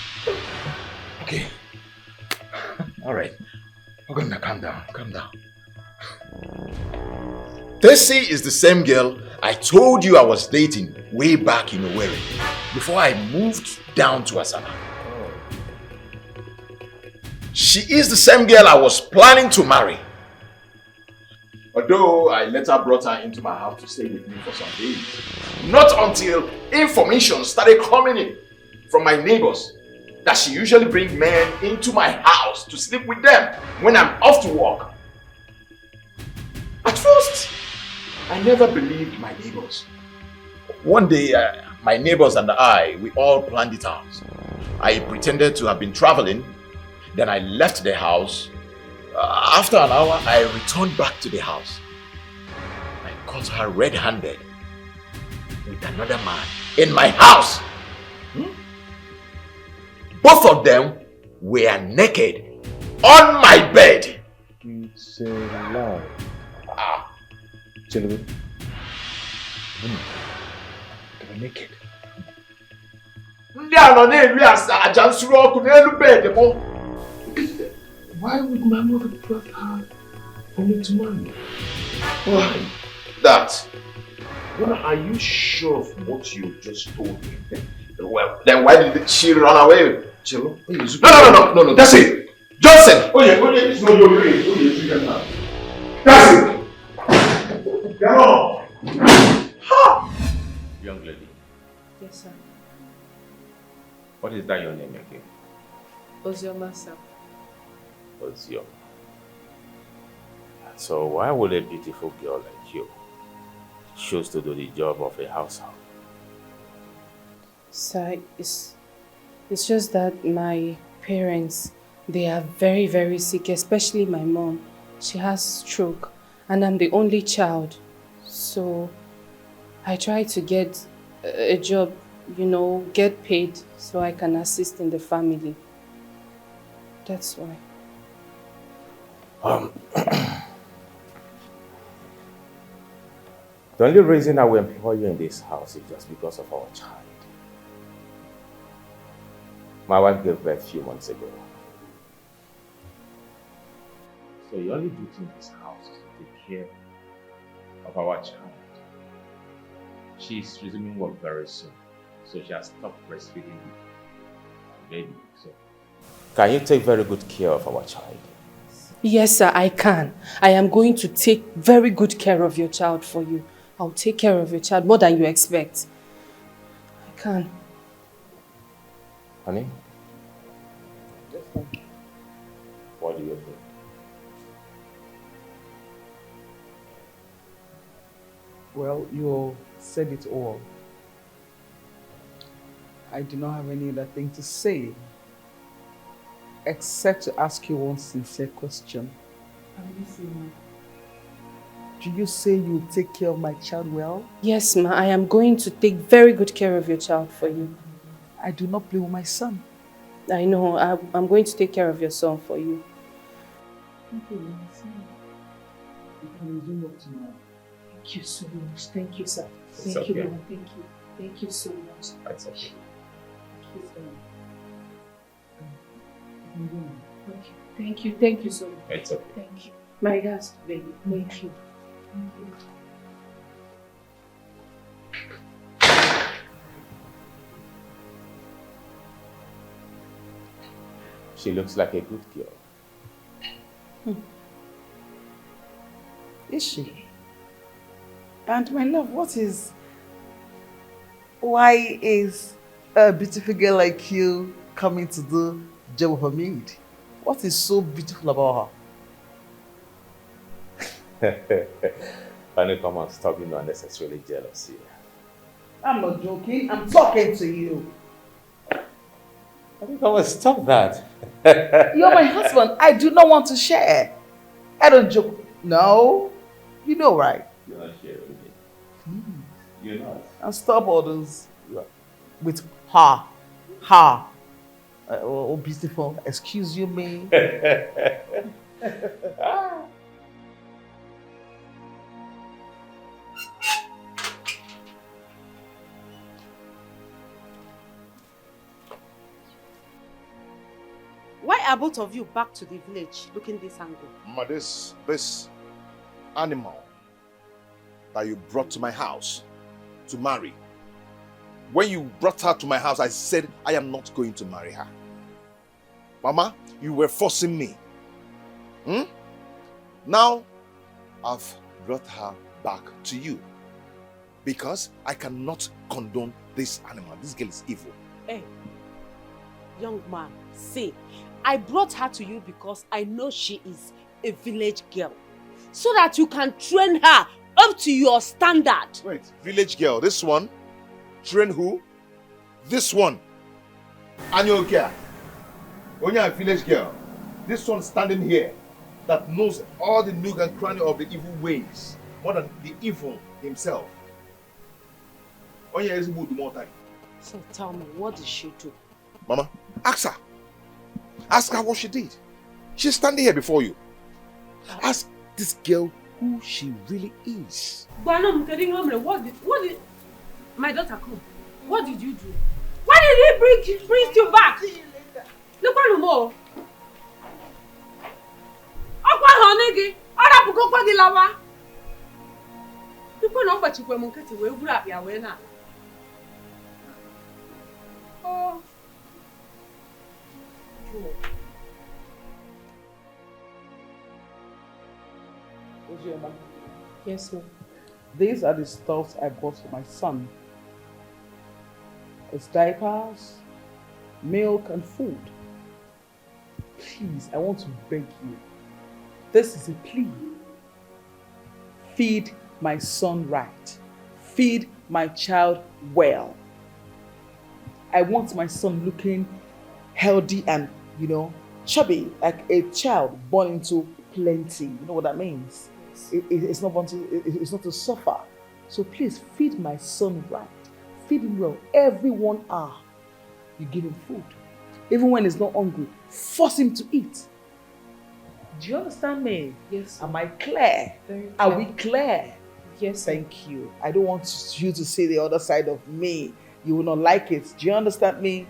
Okay. All right. Ogonna, calm down. Tesi is the same girl I told you I was dating way back in Owerri before I moved down to Asaba. She is the same girl I was planning to marry. Although I later brought her into my house to stay with me for some days. Not until information started coming in from my neighbors that she usually brings men into my house to sleep with them when I'm off to work. At first, I never believed my neighbors. One day, my neighbors and I, we all planned it out. I pretended to have been traveling. Then I left the house. After an hour, I returned back to the house. I caught her red-handed with another man in my house. Both of them were naked on my bed. It's a lie. Gentlemen. They were naked. Why would my mother brought her for me to marry? Why? That. Well, are you sure of what you just told me? Well, then why did she run away? Chelo? No, that's it. Johnson! It's not your way. That's it. Come on. Young lady, Yes, sir. what is that your name again? Ozioma, sir. Ozioma. So why would a beautiful girl like you choose to do the job of a household? Sir, it's just that my parents, they are very, very sick, especially my mom. She has stroke and I'm the only child. So I try to get a job, get paid so I can assist in the family. That's why. The only reason I will employ you in this house is just because of our child. My wife gave birth a few months ago. So your only duty in this house is to take care of our child. She's resuming work very soon, so she has stopped breastfeeding the baby. So, can you take very good care of our child? Yes, sir, I can. I am going to take very good care of your child for you. I'll take care of your child more than you expect. I can. Honey? What do you think? Well, you said it all. I do not have any other thing to say except to ask you one sincere question. Do you say you take care of my child well? Yes, ma. I am going to take very good care of your child for you. I do not play with my son. I know. I'm going to take care of your son for you. Thank you, you can resume up tomorrow. Thank you so much. Thank you, sir. It's Thank you, okay. Mama. Thank you. Thank you so much. That's okay. Thank you so much. Okay. Thank you. Thank you so much. It's okay. Thank you. My regards, baby. Thank you. Thank you. She looks like a good girl. Is she? And my love, why is a beautiful girl like you coming to do the job of a maid? What is so beautiful about her? Honey, come on, stop being unnecessarily jealous here. I'm not joking, I'm talking to you. Honey, come on, stop that. You're my husband, I do not want to share. I don't joke. No, you know right. You're not sharing with me. You're not. And stop all those with her. Oh, beautiful. Excuse you, me. Why are both of you back to the village looking this angle? Mama, this animal that you brought to my house to marry, when you brought her to my house, I said I am not going to marry her. Mama, you were forcing me. Now, I've brought her back to you because I cannot condone this animal. This girl is evil. Hey, young man, see, I brought her to you because I know she is a village girl, so that you can train her up to your standard. Wait, village girl, this one? Train who? This one. Anyokia. When you're a village girl, this one standing here that knows all the nook and cranny of the evil ways, more than the evil himself. When you're able to do more time. So tell me, what did she do? Mama, ask her. Ask her what she did. She's standing here before you. Ask this girl who she really is. What did my daughter come? What did you do? Why did he bring you back? Look at more. Okwa honegi, ora buko kwa di lawa. People no gbachi kwe monketi we guru apia we na. Oh. Ojiema. Yes, ma'am. These are the stuffs I bought for my son. It's diapers, milk, and food. Please, I want to beg you. This is a plea. Feed my son right. Feed my child well. I want my son looking healthy and, chubby, like a child born into plenty. You know what that means? It's not to suffer. So please feed my son right. Feed him well. Every 1 hour, you give him food. Even when he's not hungry, force him to eat. Do you understand me? Yes. Am I clear? Very clear. Are we clear? Yes. Thank you. I don't want you to see the other side of me. You will not like it. Do you understand me?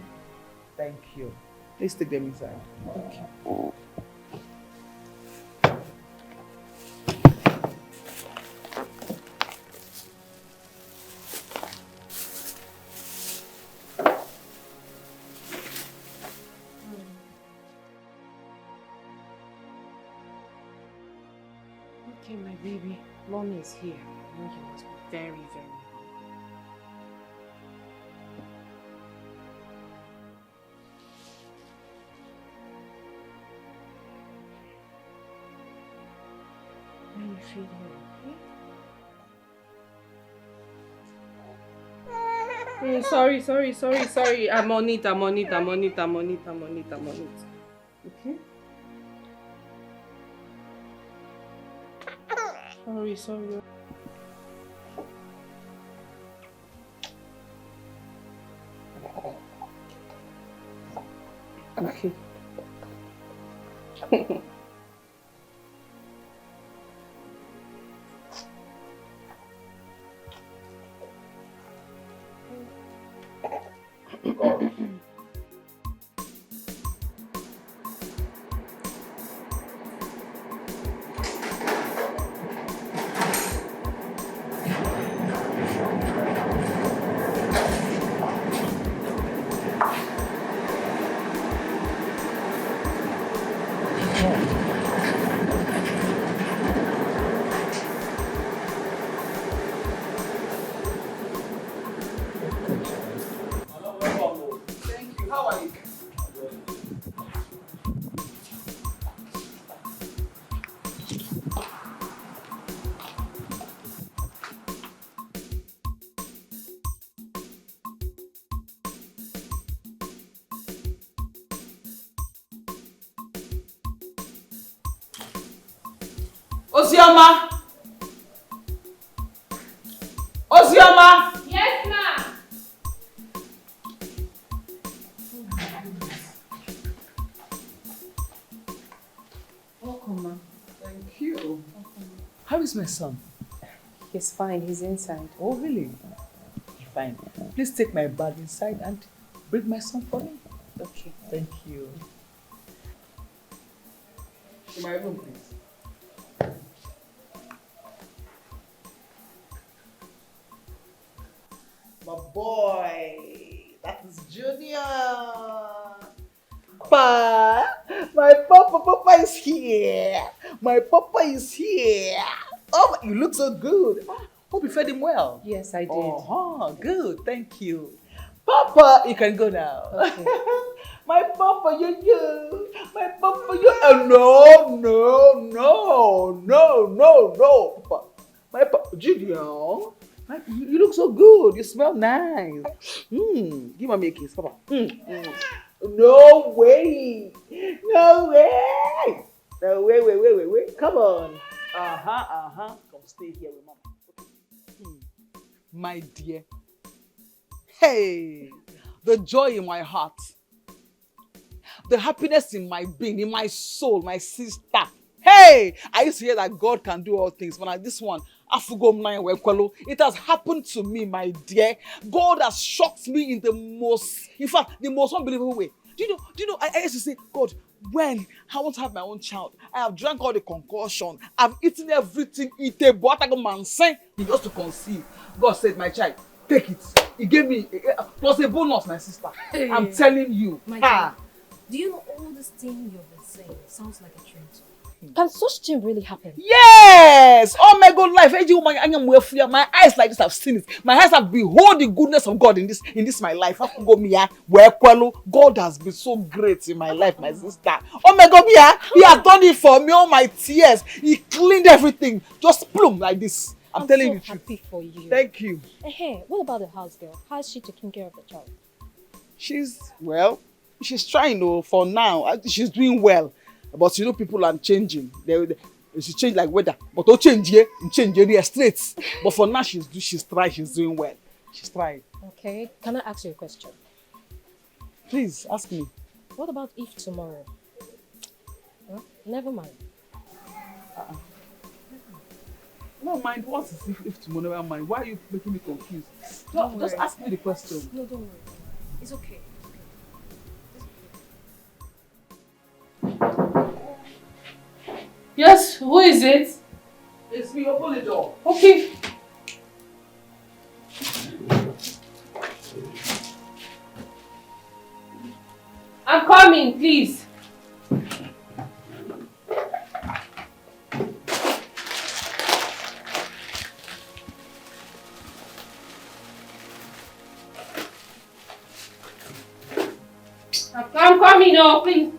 Thank you. Please take them inside. Okay. Okay, my baby. Mommy is here. I know you must be very, very hungry. Let me feed you, okay? Sorry. I'm on it. Okay? Sorry. Okay. Ozioma! Yes, ma'am. Welcome, ma'am. Thank you. How is my son? He's fine. He's inside. Oh, really? Fine. Please take my bag inside and bring my son for me. Okay. Thank you. my room, please. My boy, that is Junior. Papa, my Papa is here. My Papa is here. Oh, you look so good. Hope you fed him well. Yes, I did. Oh, good. Thank you. Papa, you can go now. Okay. My Papa, you. My Papa, you. Oh, no, Papa. My Papa, Gideon. You look so good. You smell nice. Give me a kiss, Papa. No way. No way. No, wait. Come on. Come stay here with Mama. My dear. Hey, the joy in my heart, the happiness in my being, in my soul, my sister. Hey, I used to hear that God can do all things, but like this one, it has happened to me, my dear. God has shocked me in the most unbelievable way. Do you know, I used to say, God, when I want to have my own child, I have drank all the concoction, I've eaten everything, he just to conceive. God said, my child, take it. He gave me, plus a bonus, my sister. Hey. I'm telling you. My dear, do you know all this thing you've been saying sounds like a dream to me? Can such thing really happen? Yes! Oh my God, life. My eyes like this have seen it. My eyes have behold the goodness of God in this my life. God has been so great in my life, my sister. Oh my God, He has done it for me, all my tears. He cleaned everything. Just plumb like this. I'm telling you the truth. Happy for you. Thank you. Hey, what about the house girl? How is she taking care of the child? She's trying though, for now. She's doing well. But you know, people are changing. She change like weather. But don't change straight. But for now, she's trying. She's doing well. She's trying. Okay. Can I ask you a question? Please, ask me. What about if tomorrow? Huh? Never mind. No mind. What is if tomorrow? Never mind. Why are you making me confused? Just ask me the question. No, don't worry. It's okay. Yes, who is it? It's me, open the door. Okay. I'm coming, please. I'm coming, no, please.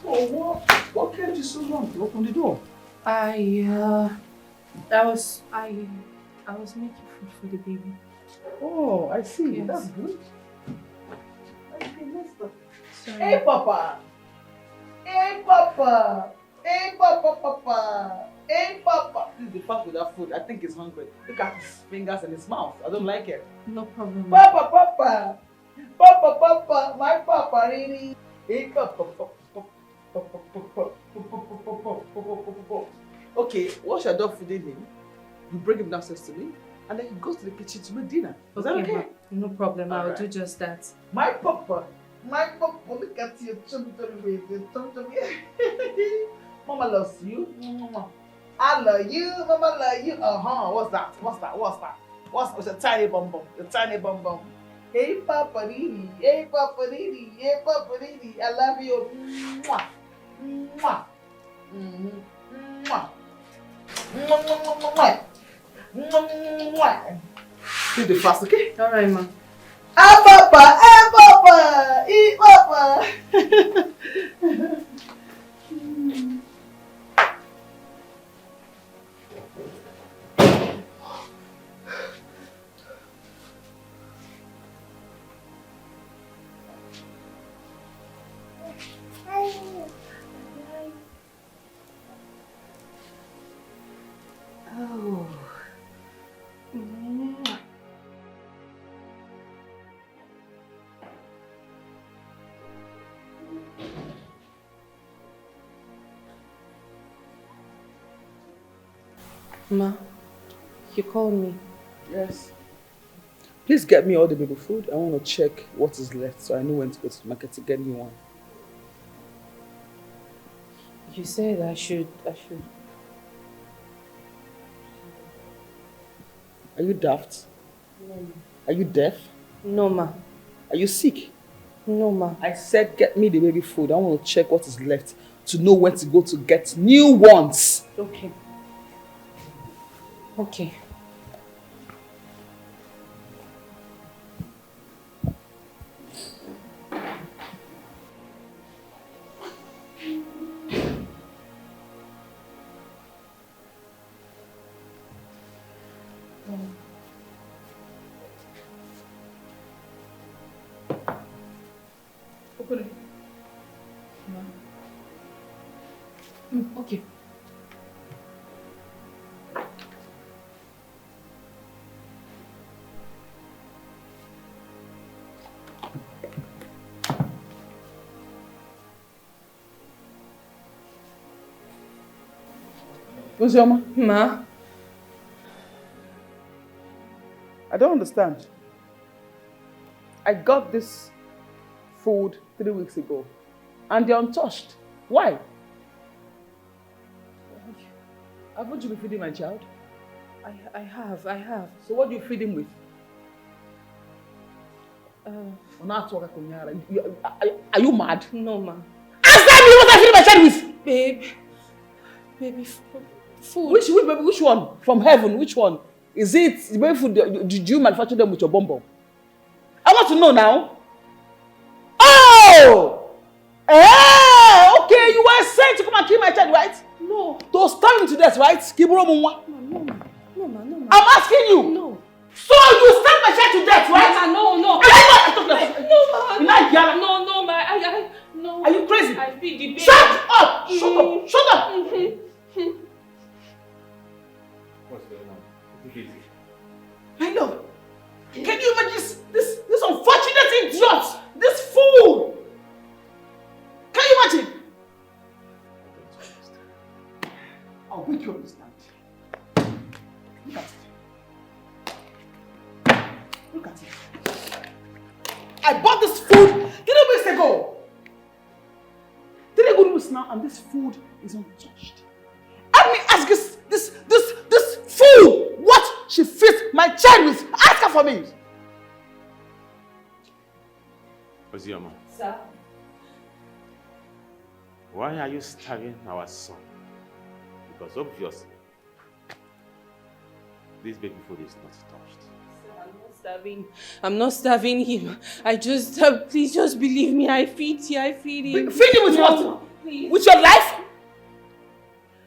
So what kept you so long to open the door? I was making food for the baby. Oh, I see. Yes. That's good. Okay, let's go. Sorry. Hey, Papa. Hey, Papa. Hey, Papa. Hey, Papa. This is the part with that food. I think he's hungry. Look at his fingers and his mouth. I don't like it. No problem. Papa. My Papa, really. Hey, Papa. Okay, once you're done feeding him, you bring him downstairs to me, and then he goes to the kitchen to make dinner. Is that okay? No problem. I'll Alright. do just that. My Papa, look at you. Mama loves you. I love you. Mama love you. What's that? What's a tiny bum bum? The tiny bum bum. Hey Papa Didi. Hey Papa Didi. Hey Papa Didi. I love you. Mwah. Mwah. Mwah. Mwah. Mwah. Do the fast, okay? Alright, ma. Papa. Eat Papa. Oh. Ma, you called me. Yes. Please get me all the baby food. I want to check what is left so I know when to go to the market to get new one. You said I should. Are you daft? No, ma. Are you deaf? No, ma. Are you sick? No, ma. I said get me the baby food. I want to check what is left to know when to go to get new ones. Okay. Okay. Open it. Okay. What's your mama? Ma? I don't understand. I got this food 3 weeks ago and they're untouched. Why? Haven't you been feeding my child? I have. So what do you feed him with? Are you mad? No, ma. Answer me what I feed my child with! Baby food. Which one? From heaven, which one? Is it the baby food? Did you manufacture them with your bonbon? I want to know now. Oh! Okay, you were sent to come and kill my child, right? No. To starve him to death, right? Kiburo Mumwa. No, ma. I'm asking you. No. So you starved my child to death, right? No. No, ma. No. Are you crazy? I feed the baby. Shut up! Shut up! What's going on? Take it easy. My love, can you imagine this unfortunate idiot? This fool! Can you imagine? I'll make you understand. Look at it. Look at it. I bought this food 3 weeks ago. 3 good weeks now, and this food is untouched. Let me ask this fool what she feeds my child with. Ask her for me. Ozioma, Sir? why are you starving our son? Because obviously, this baby food is not touched. Sir, I'm not starving him. I just, please just believe me. I feed him. Feed him with what? Please. With your life?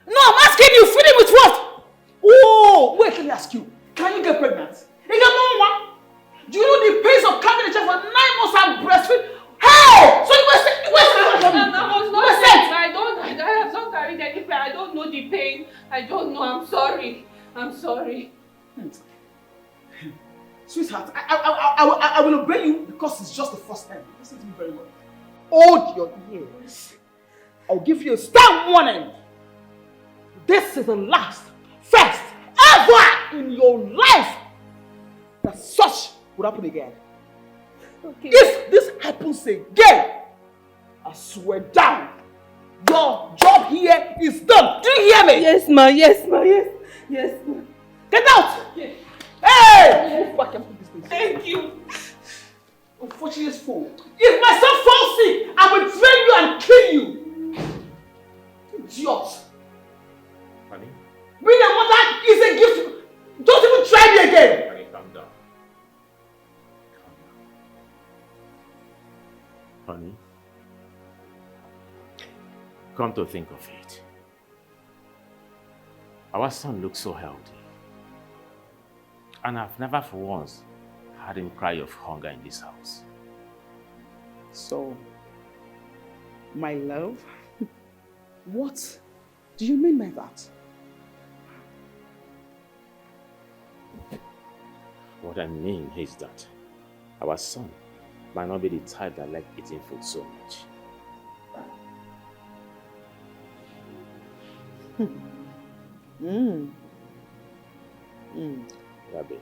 No, I'm asking you, feed him with what? Oh, wait, let me ask you. Can you get pregnant? Do you know the pains of carrying a child for 9 months and breastfeed? Hey! So you were saying, I have not carried any pain. I don't know the pain. I don't know. I'm sorry. Sweetheart, I will obey you because it's just the first time. Listen to me very well. Hold your ears. I'll give you a stern warning. This is the last, first, ever in your life that such would happen again. Okay. If this happens again, I swear down, your job here is done. Do you hear me? Yes, ma. Yes, ma. Get out! Yes. Hey! Move back and put this thing. Thank you. Unfortunate fool. If my son falls sick, I will drain you and kill you. Idiot. Honey? Being a mother is a gift. Don't even try me again. Honey, calm down. Honey? Come to think of it, our son looks so healthy. And I've never for once had him cry of hunger in this house. So, my love, what do you mean by that? What I mean is that our son might not be the type that like eating food so much. Yeah, baby.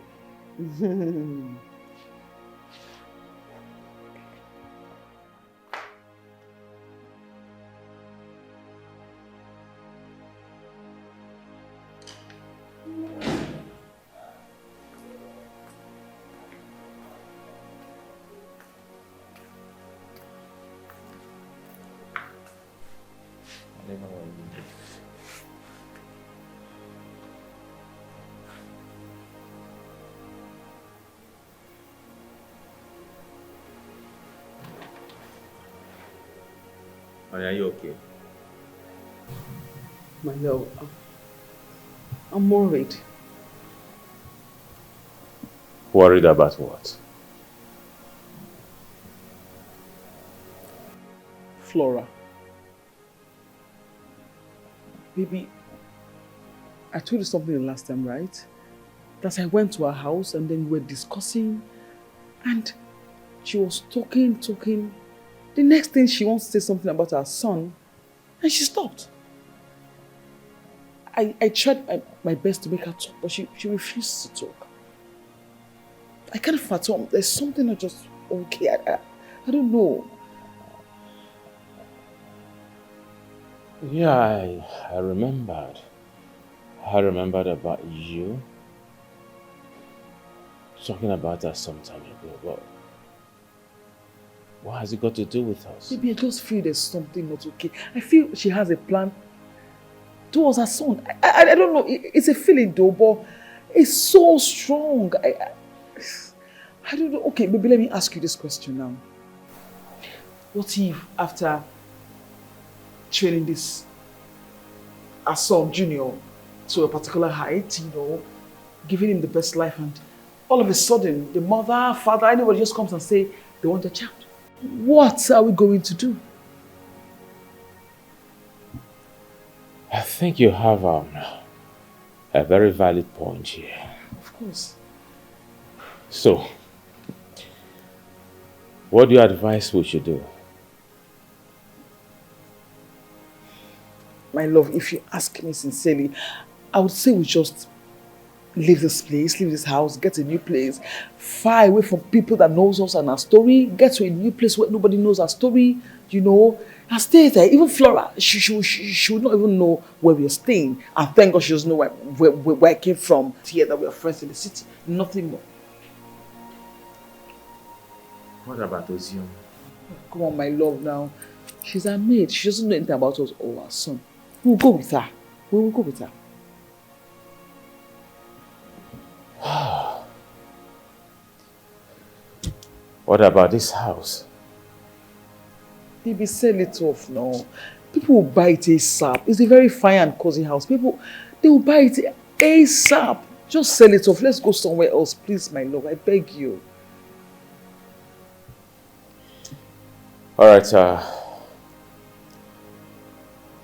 Are you okay? My love, I'm worried. Worried about what? Flora. Baby, I told you something the last time, right? That I went to her house and then we were discussing and she was talking. The next thing she wants to say something about her son and she stopped. I tried my best to make her talk, but she refused to talk. I can't fathom. There's something not just okay. I don't know. Yeah, I remembered. I remembered about you talking about that some time ago, but what has it got to do with us? Maybe I just feel there's something not okay. I feel she has a plan towards her son. I don't know. It's a feeling though, but it's so strong. I don't know. Okay, maybe let me ask you this question now. What if after training this our son Junior to a particular height, giving him the best life, and all of a sudden the mother, father, anybody just comes and say they want a child? What are we going to do? I think you have a very valid point here. Of course. So, what do you advise we should do? My love, if you ask me sincerely, I would say we just leave this place, leave this house, get a new place, far away from people that knows us and our story, get to a new place where nobody knows our story, and stay there. Even Flora, she would not even know where we are staying. And thank God she doesn't know where I came from. Here that we are friends in the city. Nothing more. What about Ozium? Come on, my love now. She's our maid. She doesn't know anything about us or our son. We'll go with her. We will go with her. What about this house? Baby, sell it off now. People will buy it ASAP. It's a very fine and cozy house. People, they will buy it ASAP. Just sell it off. Let's go somewhere else, please, my love. I beg you. All right,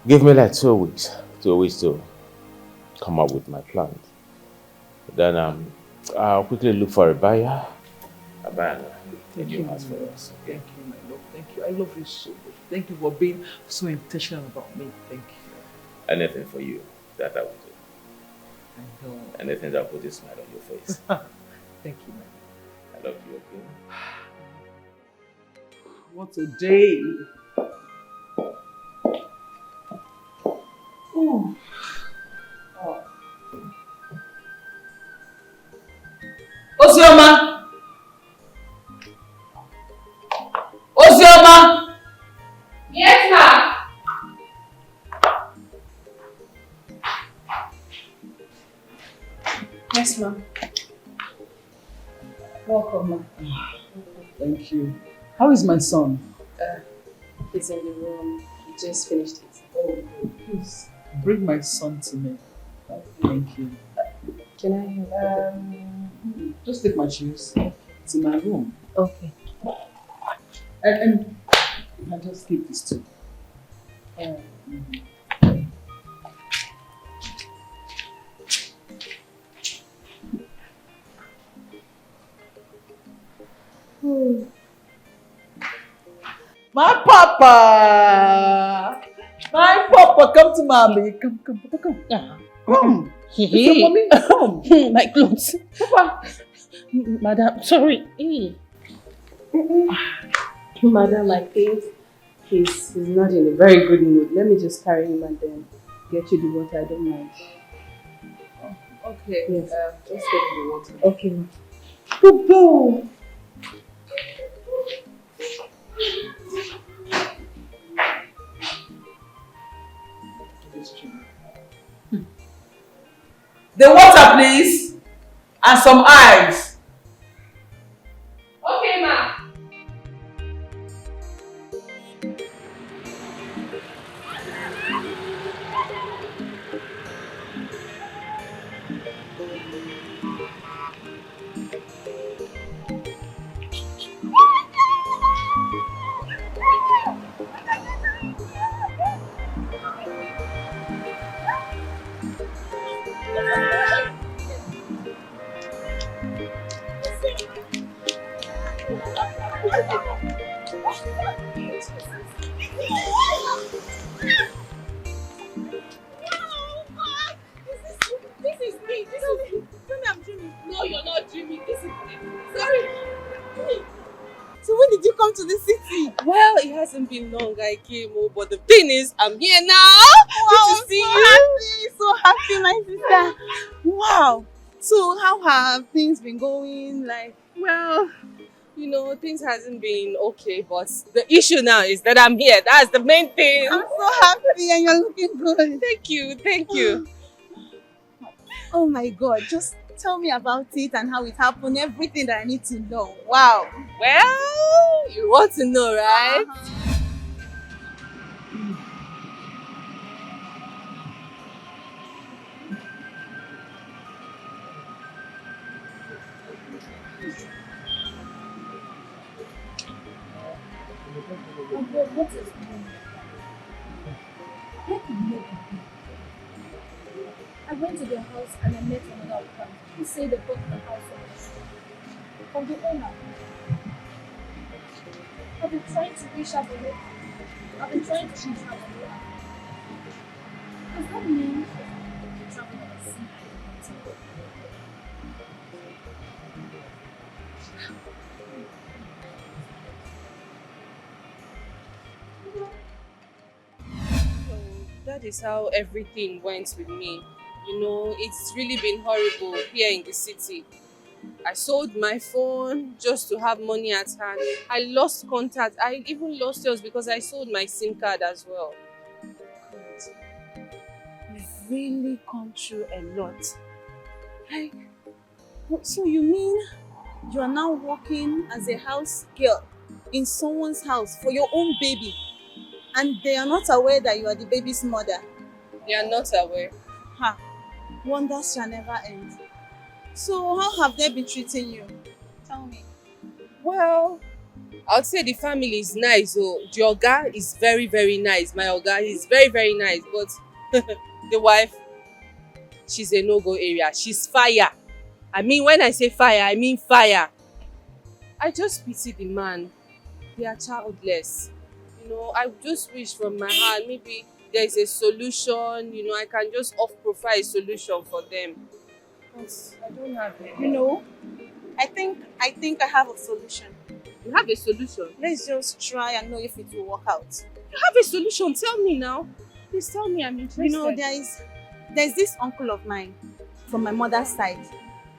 give me like 2 weeks. 2 weeks to come up with my plans. Then I'll quickly look for a buyer. A buyer. Thank you, house for us. Thank you, my love. Thank you. I love you so much. Thank you for being so intentional about me. Thank you. Anything for you that I will do. I know. Anything that will put a smile on your face. Thank you, my love. I love you, okay? What a day. Ooh. Oh. Ozioma! Ozioma! Yes, ma'am. Yes, ma'am. Welcome, ma'am. Thank you. How is my son? He's in the room. He just finished it. Oh, please bring my son to me. Thank you. Can I have just take my shoes. It's in my room. Okay. And I just keep this too. My papa! My papa, come to mommy. Come, Papa, come. Come. Hey, mommy. Come. my clothes. Papa. Madam, sorry. Madam, I think he's not in a very good mood. Let me just carry him and then get you the water. I don't mind. Okay. Yes. Just get the water. Okay, ma. Bobo. The water, please. And some ice. Okay, ma. No, you're not dreaming. This is me. Sorry. So when did you come to the city? Well, it hasn't been long I came, but the thing is, I'm here now. Wow, Good to see so you. happy, so happy, my sister. Wow. So how have things been going? Like, Well, you know, things hasn't been okay, but the issue now is that I'm here. That's the main thing. I'm so happy and you're looking good. Thank you, thank you. Oh my God, just tell me about it and how it happened, everything that I need to know. Wow. Well, you want to know, right? What is going on? Where could you be? I went to their house and I met another woman who said they bought the house from the owner. I've been trying to reach out to her. I've been trying to reach out to her. Does that mean it's not going to see That is how everything went with me. You know, it's really been horrible here in the city. I sold my phone just to have money at hand. I lost contact. I even lost yours because I sold my SIM card as well. You've really gone through a lot. Like, so you mean you are now working as a house girl in someone's house for your own baby, and they are not aware that you are the baby's mother? They are not aware. Ha! Wonders shall never end. So how have they been treating you? Tell me. Well, I would say the family is nice. Oh, the oga is very, very nice. My oga is very, very nice. But the wife, she's a no-go area. She's fire. I mean, when I say fire, I mean fire. I just pity the man. They are childless. You know, I just wish from my heart maybe there's a solution. You know, I can just off-profile a solution for them. But I don't have it. You know, I think I have a solution. You have a solution? Let's just try and know if it will work out. You have a solution? Tell me now. Please tell me, I'm interested. You know, there's this uncle of mine from my mother's side.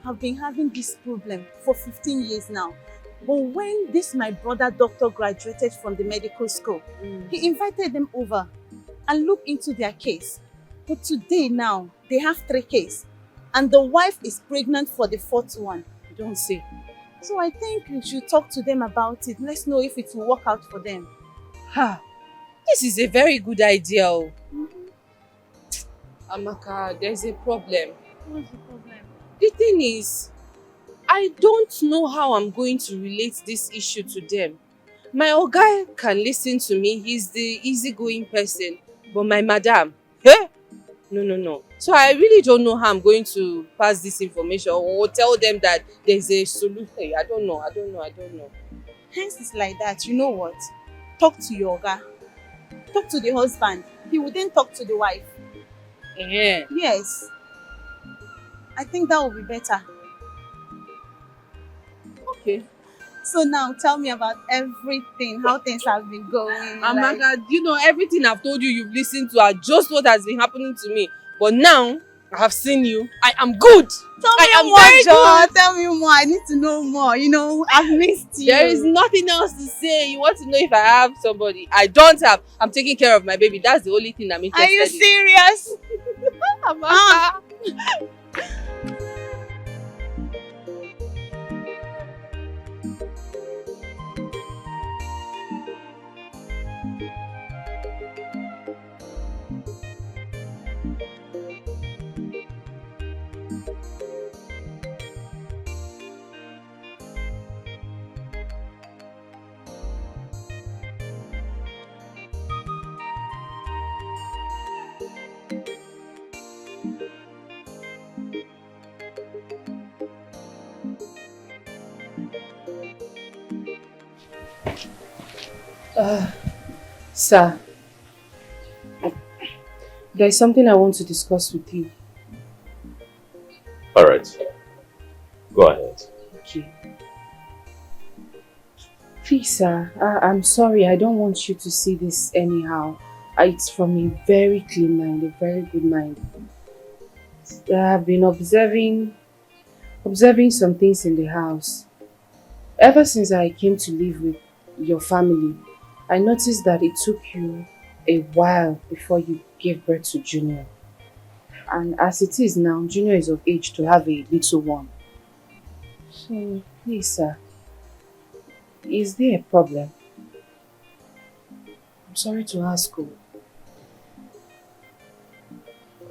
I've been having this problem for 15 years now. But when my brother doctor graduated from the medical school, he invited them over and looked into their case. But today now, they have 3 cases. And the wife is pregnant for the 4th one. You don't say. So I think we should talk to them about it. Let's know if it will work out for them. Ha! This is a very good idea. Amaka, there's a problem. What's the problem? The thing is, I don't know how I'm going to relate this issue to them. My oga can listen to me. He's the easygoing person. But my madam, hey? No. So I really don't know how I'm going to pass this information or tell them that there's a solution. I don't know. Hence it's like that. You know what? Talk to your oga. Talk to the husband. He will then talk to the wife. Yeah. Yes. I think that will be better. Okay. So now tell me about everything, how things have been going. Amaka, you know everything I've told you, you've listened to are just what has been happening to me. But now I have seen you. I am good. Tell me more, John. Tell me more. I need to know more. You know, I've missed you. There is nothing else to say. You want to know if I have somebody? I don't have. I'm taking care of my baby. That's the only thing I'm interested in. Are you serious? Amaka. Sir, there is something I want to discuss with you. Alright. Go ahead. Okay. Please, sir, I'm sorry. I don't want you to see this anyhow. It's from a very clean mind, a very good mind. I've been observing some things in the house. Ever since I came to live with your family, I noticed that it took you a while before you gave birth to Junior. And as it is now, Junior is of age to have a little one. So, please, sir, is there a problem? I'm sorry to ask you.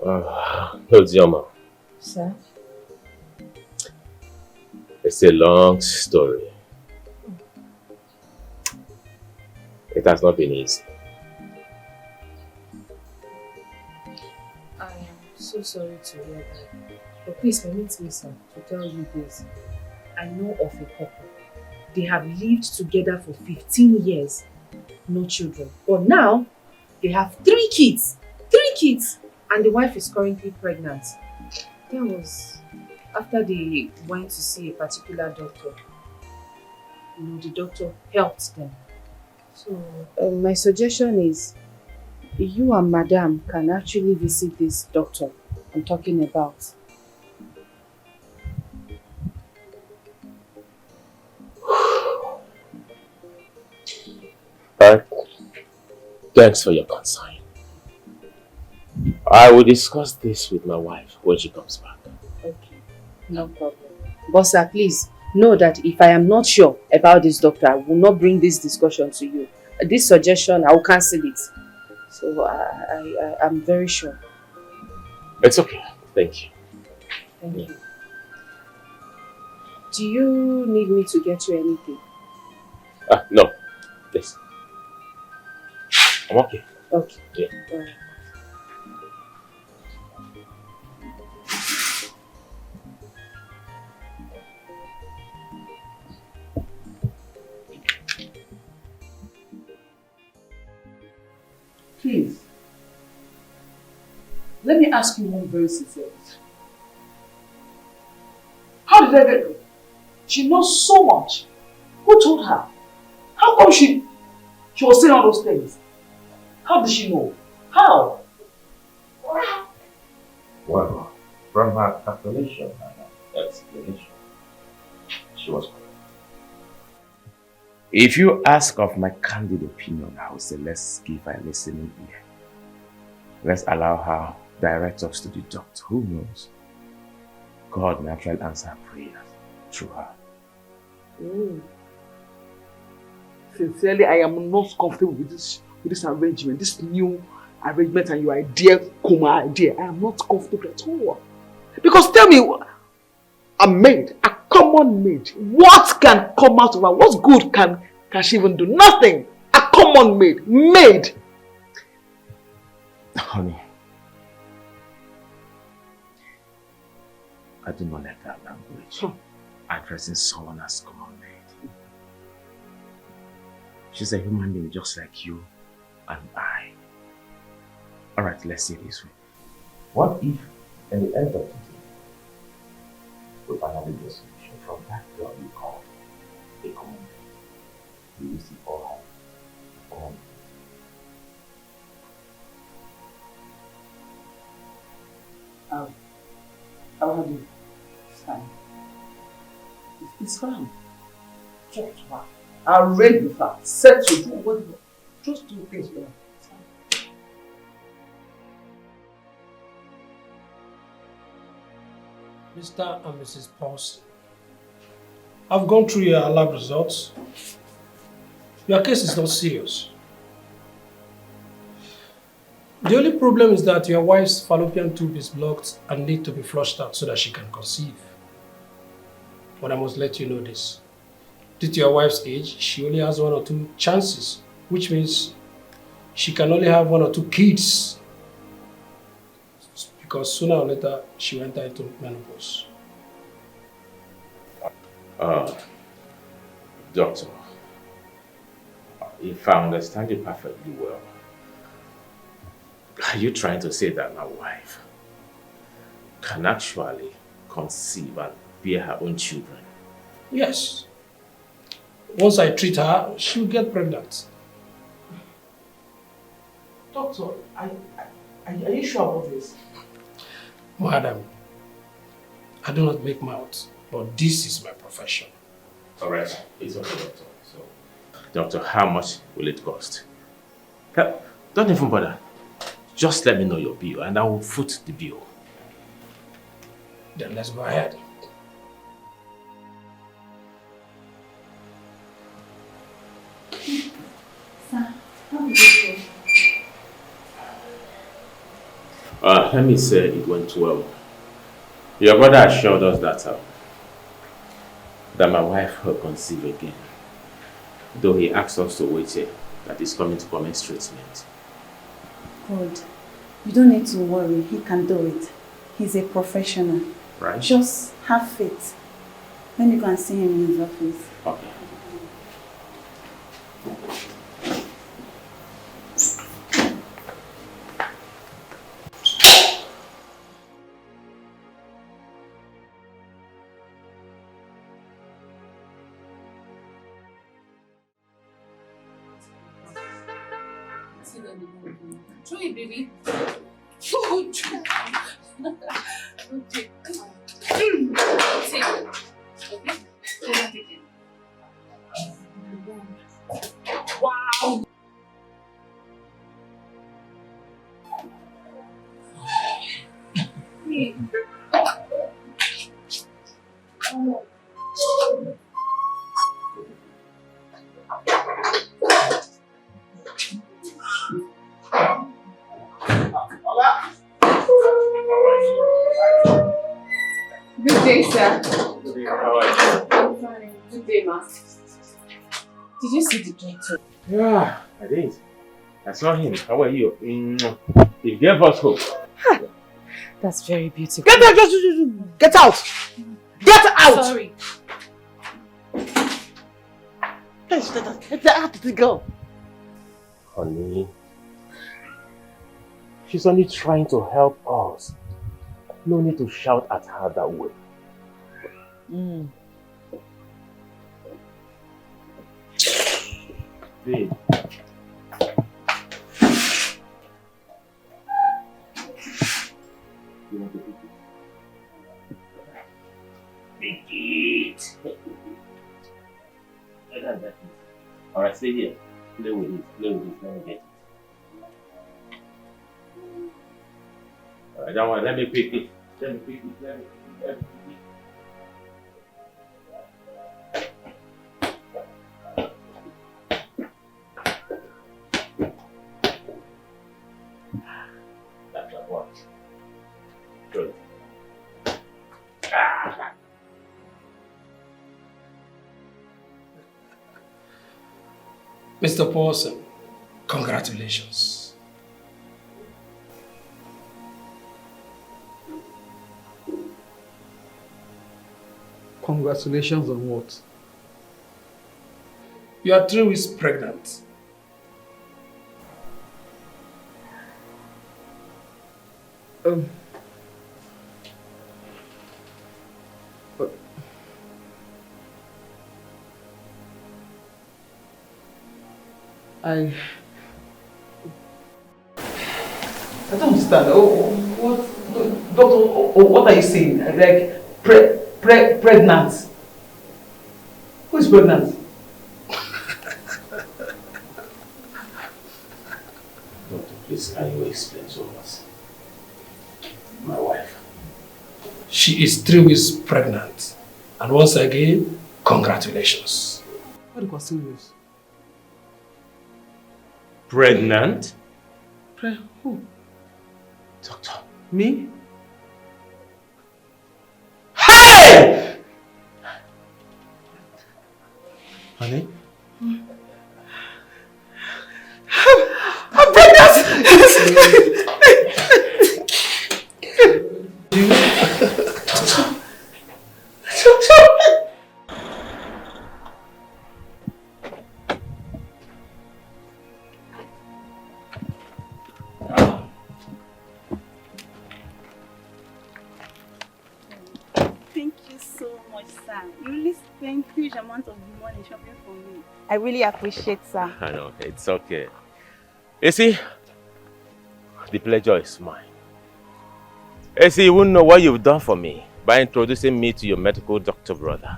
No, Zioma. Sir? It's a long story. It has not been easy. I am so sorry to hear that. But please permit me, sir, to tell you this. I know of a couple. They have lived together for 15 years. No children. But now, they have 3 kids. 3 kids! And the wife is currently pregnant. That was after they went to see a particular doctor. You know, the doctor helped them. So, my suggestion is, you and Madam can actually visit this doctor I'm talking about. Thanks for your concern. I will discuss this with my wife when she comes back. Okay, no problem. But sir, please know that if I am not sure about this doctor, I will not bring this discussion to you. This suggestion, I will cancel it. So I'm very sure. It's okay. Thank you. Thank you. Do you need me to get you anything? No. Please. I'm okay. Okay. Yeah. All right. Please, let me ask you one very sincere question. How did I get her? She knows so much. Who told her? How come she was saying all those things? How did she know? How? Well, from her calculation and explanation, she was correct. If you ask of my candid opinion, I would say let's give her a listening ear. Let's allow her direct us to the doctor. Who knows? God may actually answer her prayers through her. Sincerely, I am not comfortable with this arrangement, this new arrangement and your idea, Kuma idea. I am not comfortable at all. Because tell me, a maid, a common maid, what can come out of her? What good can she even do? Nothing. A common maid. Honey, I do not like that language. Addressing someone as common maid. She's a human being just like you and I. Alright, let's see it this way. What if, in the end of the day, we finally get a solution from that girl you called a common. We used to call her common. How have you? It's fine. It's fine. Talk to her. Arrange with her. Set to do whatever. Just do things for her. It's fine. Mr. and Mrs. Paulson, I've gone through your lab results. Your case is not serious. The only problem is that your wife's fallopian tube is blocked and needs to be flushed out so that she can conceive. But I must let you know this. Due to your wife's age, she only has 1 or 2 chances, which means she can only have 1 or 2 kids. Because sooner or later, she will enter into menopause. Doctor, if I understand you perfectly well, are you trying to say that my wife can actually conceive and bear her own children? Yes. Once I treat her, she'll get pregnant. Doctor, are you sure about this? Madam, I do not make mouths, but this is my profession. Alright, it's okay, doctor. So, doctor, how much will it cost? Don't even bother. Just let me know your bill and I will foot the bill. Then let's go ahead. Sir, how did it go? Let me say it went well. Your brother assured us that my wife will conceive again. Though he asked us to wait here, that he's coming to commence treatment. Good. You don't need to worry. He can do it. He's a professional. Right? Just have faith. Let me go and see him in his office. Okay. Show it, baby. Good. Okay. Take. Okay. Wow. Good day, sir. Good day, how are you? I'm fine. Good day, ma. Did you see the doctor? Yeah, I did. I saw him. How are you? He gave us hope. That's very beautiful. Get out! Get out! Get out! Sorry. Get out of the girl. Honey, she's only trying to help us. No need to shout at her that way. Babe. You want to pick it? Pick it! Alright, stay here. Play with it. Let me get it. Alright, don't worry. Let me pick it. Let me pick it. Let me pick it. That's a watch. Good. Mr. Paulson, congratulations. Congratulations on what? You are 3 weeks pregnant. I don't understand. What, doctor? What are you saying? Like pregnant? Who is pregnant? Doctor, please, can you explain to us? My wife. She is 3 weeks pregnant. And once again, congratulations. What was serious? Pregnant? Who? Doctor. Me? Hey! Honey? I'm pregnant! Thank you so much, sir. You really spent huge amount of money shopping for me. I really appreciate, sir. I know, it's okay. You see, the pleasure is mine. You see, you wouldn't know what you've done for me by introducing me to your medical doctor brother.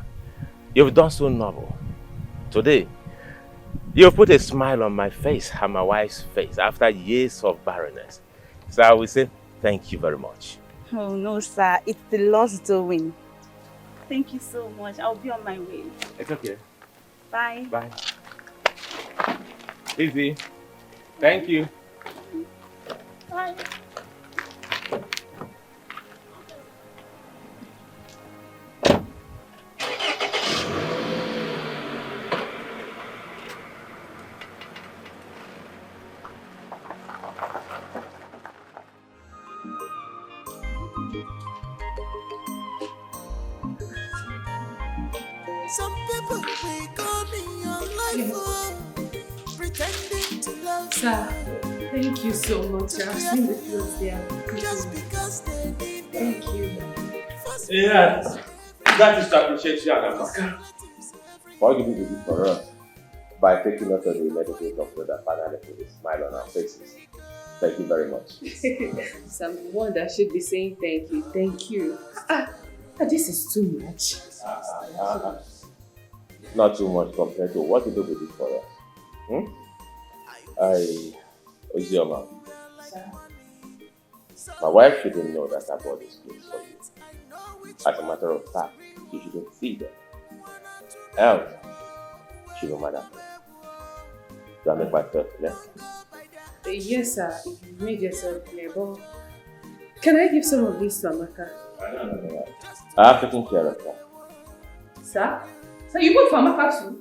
You've done so noble. Today, you've put a smile on my face and my wife's face after years of barrenness. So I will say thank you very much. Oh, no, sir. It's the Lord's doing. Thank you so much. I'll be on my way. It's okay. Bye. Bye. Easy. Thank you. Bye. Some people we call me your life, pretending to love. Sir, thank you so much. I've seen the clothes there. Just because they need. Thank you. Yeah, that is to appreciate you, Anamaka. What did you do for us by taking us to the medical doctor that finally put a smile on our faces? Thank you very much. So I'm the one that should be saying thank you. Thank you. This is too much. Not too much compared to what you do with it for us. Ozioma. My wife shouldn't know that I bought this clothes for you. As a matter of fact, she shouldn't see them. Else, she will mad at me. Do I make myself clear? Yes, sir. If you made yourself clear, but can I give some of this to Amaka? No. I have taken care of that. Sir? So you bought for Amaka too?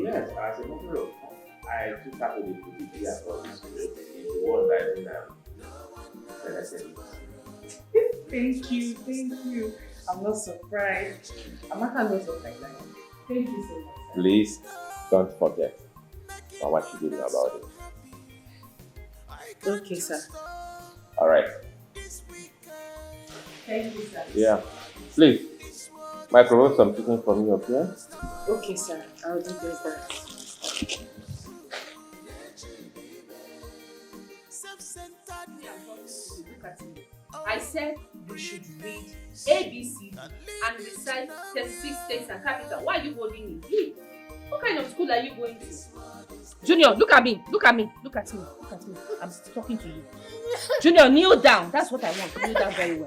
Yes, as a matter of fact, I took her to the PPT for this clothes. The one that I said. Thank you. I'm not surprised. Amaka knows what I like. Thank you so much. Please don't forget. My wife should know about it. Okay, sir. Alright. Thank you, sir. Yeah. Please, microwave some chicken for me, okay? Okay, sir. I'll do just that. Look at me. I said you should read ABC and recite 36 states and capital. Why are you holding me? What kind of school are you going to? Junior, look at me. Look at me. I'm talking to you. Junior, kneel down. That's what I want. Kneel down very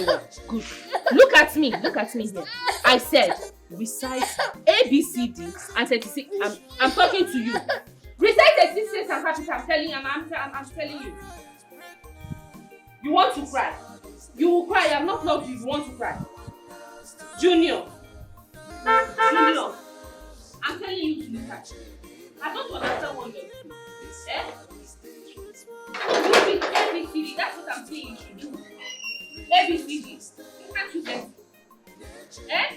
well. Good. Look at me here. I said recite ABCD and 36. I'm talking to you. Recite 36 states and capital. I'm telling you. You want to cry? You will cry. I'm not loved you. You want to cry? Junior. I'm telling you to look at me. I don't understand what you're doing. You read ABCD. That's what I'm saying you should do. ABCD. Can't you get it?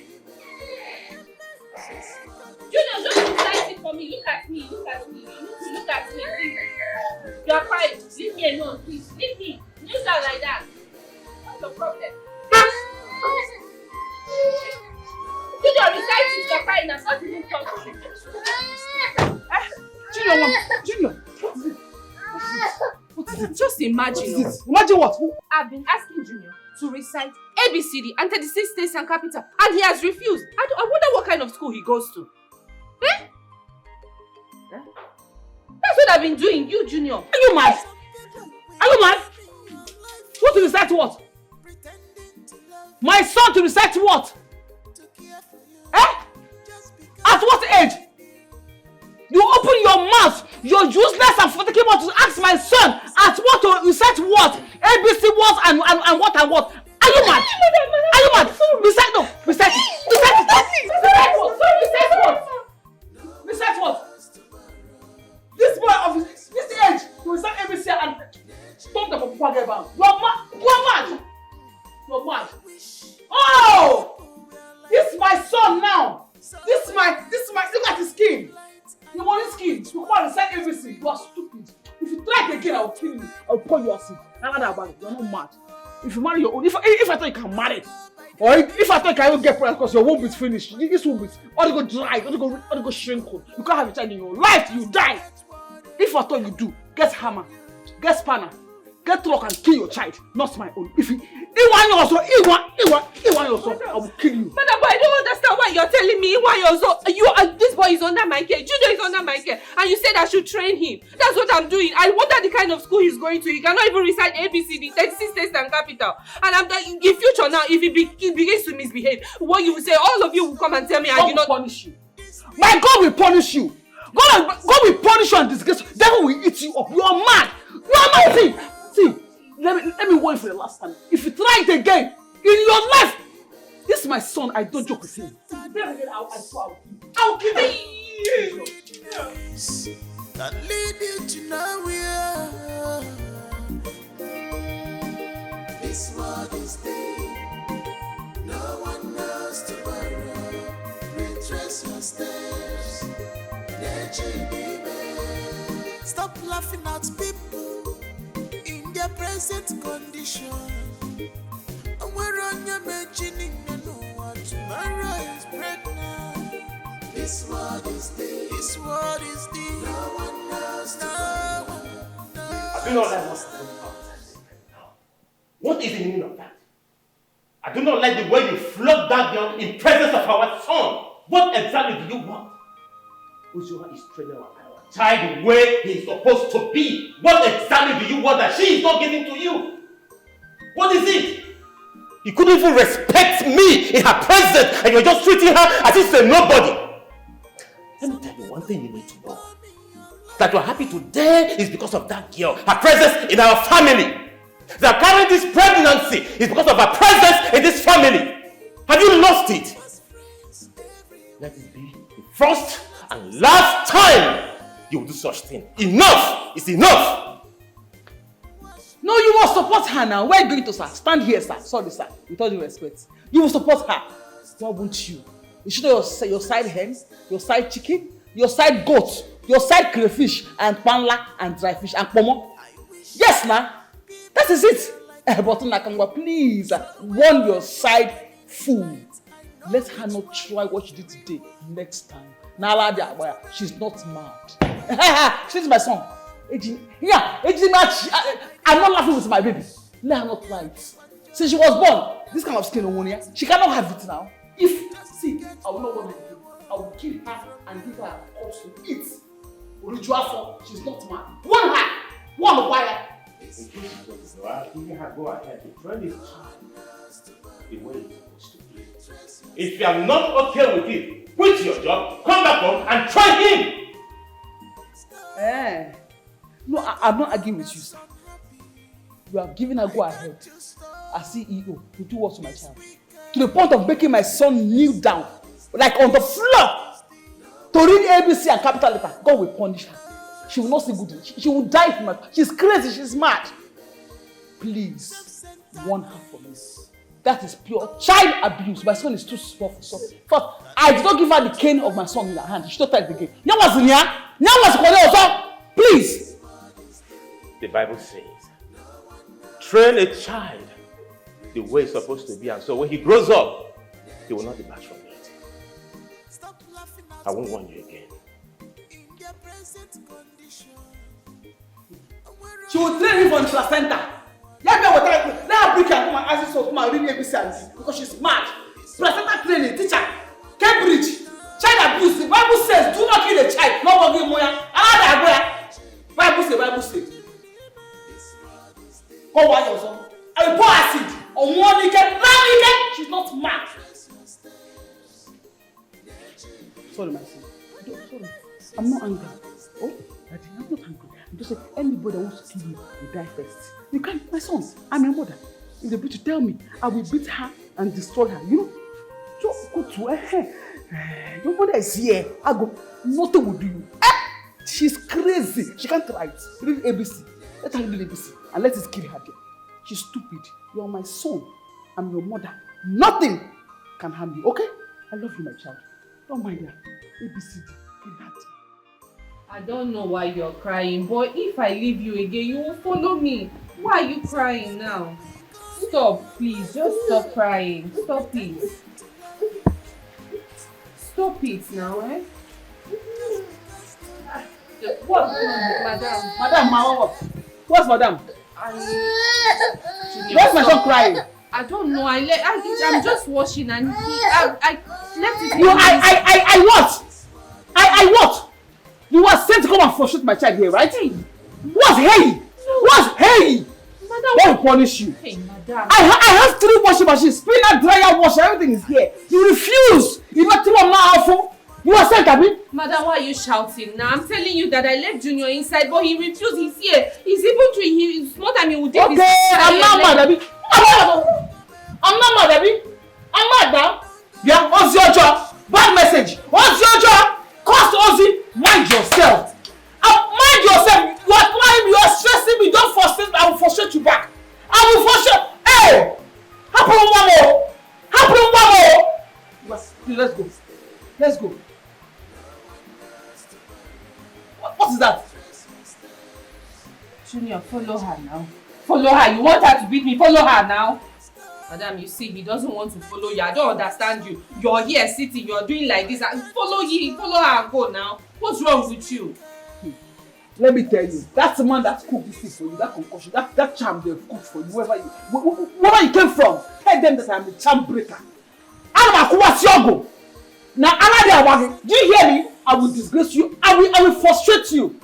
Junior, just recite it for me. Look at me. You need to look at me, please. You are crying. Leave me alone, please. Leave me. Kneel down like that. What's the problem? Junior, recite it. You're crying. I'm not even talking. Junior, Just imagine. What is this? Imagine what? I've been asking Junior to recite ABCD and 36 states and capital, and he has refused. I wonder what kind of school he goes to. Eh? That's what I've been doing, you Junior. Are you mad? Are you mad? What to recite what? My son to recite what? Eh? At what age? You open your mouth, you're useless and forgetting what to ask my son at what to recite what? ABC what and what and what? Are you mad? Are you mad? Recite no, recite it. Recite it. Recite what? Recite what? Recite what? This boy of this age, you recite ABC and stop the propaganda about. You're mad. You're mad. You're mad. Oh! This is my son now. This is my look at his skin. You want his skin? You want to recite everything. You are stupid. If you try it again, I will kill you. I will pour you acid. I know that about it. You are not mad. If you marry your own, if I thought you can marry, or if I thought you can even get pregnant because your womb is finished, this womb is all go dry, all go shrink. You can't have a child in your life. You die. If I thought you do, get hammer, get spanner, get truck and kill your child. Not my own. If you want also, I will kill you. Madam, but I don't understand why you're telling me why you're so. This boy is under my care. Junior is under my care, and you said I should train him. That's what I'm doing. I wonder the kind of school he's going to. He cannot even recite ABCD, 36 states and capital. And I'm in future now. If he begins to misbehave, what you will say? All of you will come and tell me I did not punish you. My God will punish you. God will punish you and disgrace you. Devil will eat you up. You are mad. You are mad. See. Let me warn you for the last time. If you try it again in your life, this is my son. I don't joke with him. I'll kill him. That lead you to nowhere. This world is deep. No one knows tomorrow. Retrace your steps. Stop laughing at people in their present condition. And we're on your imagining you know what tomorrow is pregnant. This world is deep. This world is deep. No one knows. No one knows. I do not like what's happening outside. What is the meaning of that? I do not like the way you flog that girl in presence of our son. What exactly do you want? Uzoma is training our child the way he's supposed to be. What exactly do you want that she is not giving to you? What is it? You couldn't even respect me in her presence and you're just treating her as if she's a nobody. Let me tell you one thing you need to know. That you're happy today is because of that girl, her presence in our family. That carrying this pregnancy is because of her presence in this family. Have you lost it? Let it be the first and last time you will do such thing. Enough is enough. No, you must support her now. Where are you going to, sir? Stand here, sir. Sorry, sir. With all due respect. You will support her. Why won't you? You should know your side hen, your side chicken, your side goat, your side crayfish, and panla, and dry fish, and pomo. Yes, now. That is it. But Nakangwa, please warn your side food. Let her not try what she did today next time. Nala, she's not mad. She's my son. Yeah, I'm not laughing with my baby. Let her not try it. Since she was born, this kind of skin on she cannot have it now. I will not want to do. I will kill her and give her a corpse to eat. She's not mad. One her. One wire. Give her go ahead to train this child the way it's supposed to be. If you are not okay with it, quit your job, come back home and train him. No, I'm not arguing with you, sir. You have given her go ahead as CEO to do what to my child. To the point of making my son kneel down, like on the floor, to read ABC and capital letter. God will punish her. She will not see good. She will die from her. She's crazy. She's mad. Please, warn her for me. That is pure child abuse. My son is too small for something. First, I did not give her the cane of my son in her hand. She don't take the cane. Please. The Bible says, train a child the way it's supposed to be, and so when he grows up, he will not depart from it. I won't warn you again. She will train him from the placenta. Let her break her woman as so come and read ABC because she's mad. Placenta training, teacher, Cambridge, child abuse. The Bible says, do not kill a child. No one give moya. Bible say. Come watch your son. I will pour acid on one weekend, she's not mad. Sorry, my son. Sorry. I'm not angry. Oh, Daddy, I'm not angry. I'm just saying, anybody that wants to kill you will die first. You can't, my son. I'm your mother. If they beat to tell me, I will beat her and destroy her. You know? Just go to her. Your mother is here. I go. Nothing will do you. She's crazy. She can't write. Read ABC. Let her read ABC and let us kill her there. She's stupid. You are my son. I'm your mother. Nothing can harm you. Okay? I love you, my child. Don't mind her. ABCD. I don't know why you're crying, but if I leave you again, you will follow me. Why are you crying now? Stop, please. Just stop crying. Stop it. Stop it now, eh? What? Madam? Madam, what? What's madam? Where's my son crying? I don't know. I'm just washing and I left it. You, I what? I what? You were sent to come and frustrate my child here, right? Hey. What's hey? What's hey? Madam, what will punish you? Hey, madam. I have 3 washing machines, spinner, dryer, washer, everything is here. You refuse. You not tell me now. You are sent, Abi? Madam, why are you shouting now? I'm telling you that I left Junior inside, but he refused. He's here. He's even to. It's more time he will take his. Okay, I'm not mad, Abi. I'm not mad, Abi. I'm mad now. Yeah, what's your job? Bad message. What's your job? Cost Ozzy. Mind yourself. Mind yourself. You are trying. You are stressing me. Don't frustrate me. I will frustrate you back. I will frustrate. Hey, happen one more. Happen one more. Let's go. Let's go. What is that? Junior, follow her now. Follow her. You want her to beat me? Follow her now. Madam, you see, he doesn't want to follow you. I don't understand you. You're here sitting, you're doing like this. Follow her and go now. What's wrong with you? Let me tell you, that's the man that cooked this thing for you, that concoction, that charm they've cooked for you, wherever you came from. Tell them that I'm a charm breaker. I'm a Kuwasiyogo. Now, do you hear me? I will disgrace you. I will frustrate you.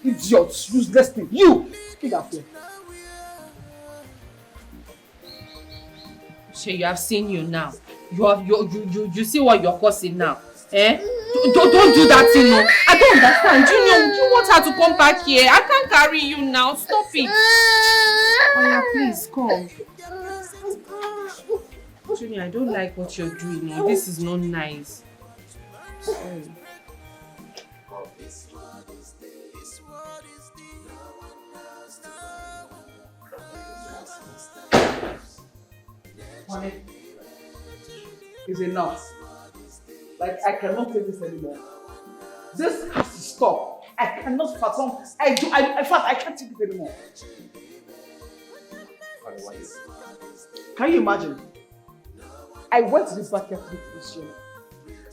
Idiots, useless thing. You, get out there. She, you have seen you now. You see what you're causing now. Eh? Don't do that thing, no. I don't understand. Junior, you want her to come back here? I can't carry you now. Stop it. Oya, please come. Junior, I don't like what you're doing now. This is not nice. Sorry. Honey, it's enough. Like, I cannot take this anymore. This has to stop. I cannot fathom. In fact, I can't take it anymore. Can you imagine? I went to this backyard to look for this Junior.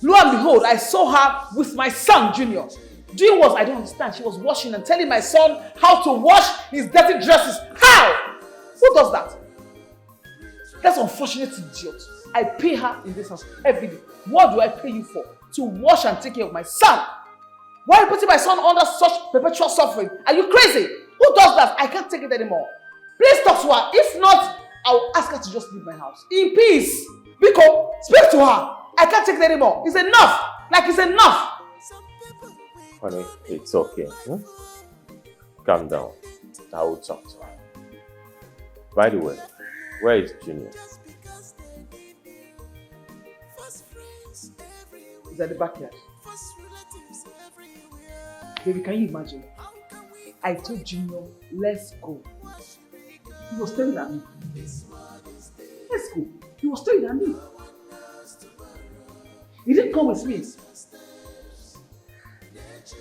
Lo and behold, I saw her with my son, Junior. Doing what? I don't understand. She was washing and telling my son how to wash his dirty dresses. How? Who does that? That's unfortunate idiot. I pay her in this house every day. What do I pay you for? To wash and take care of my son. Why are you putting my son under such perpetual suffering? Are you crazy? Who does that? I can't take it anymore. Please talk to her. If not, I will ask her to just leave my house. In peace. Biko, speak to her. I can't take it anymore. It's enough. Like it's enough. Honey, it's okay. Hmm? Calm down. I will talk to her. By the way, where is Junior? He's at the backyard. Baby, can you imagine? I told Junior, let's go. He was staring at me. Let's go. He was staring at me. He didn't come with me.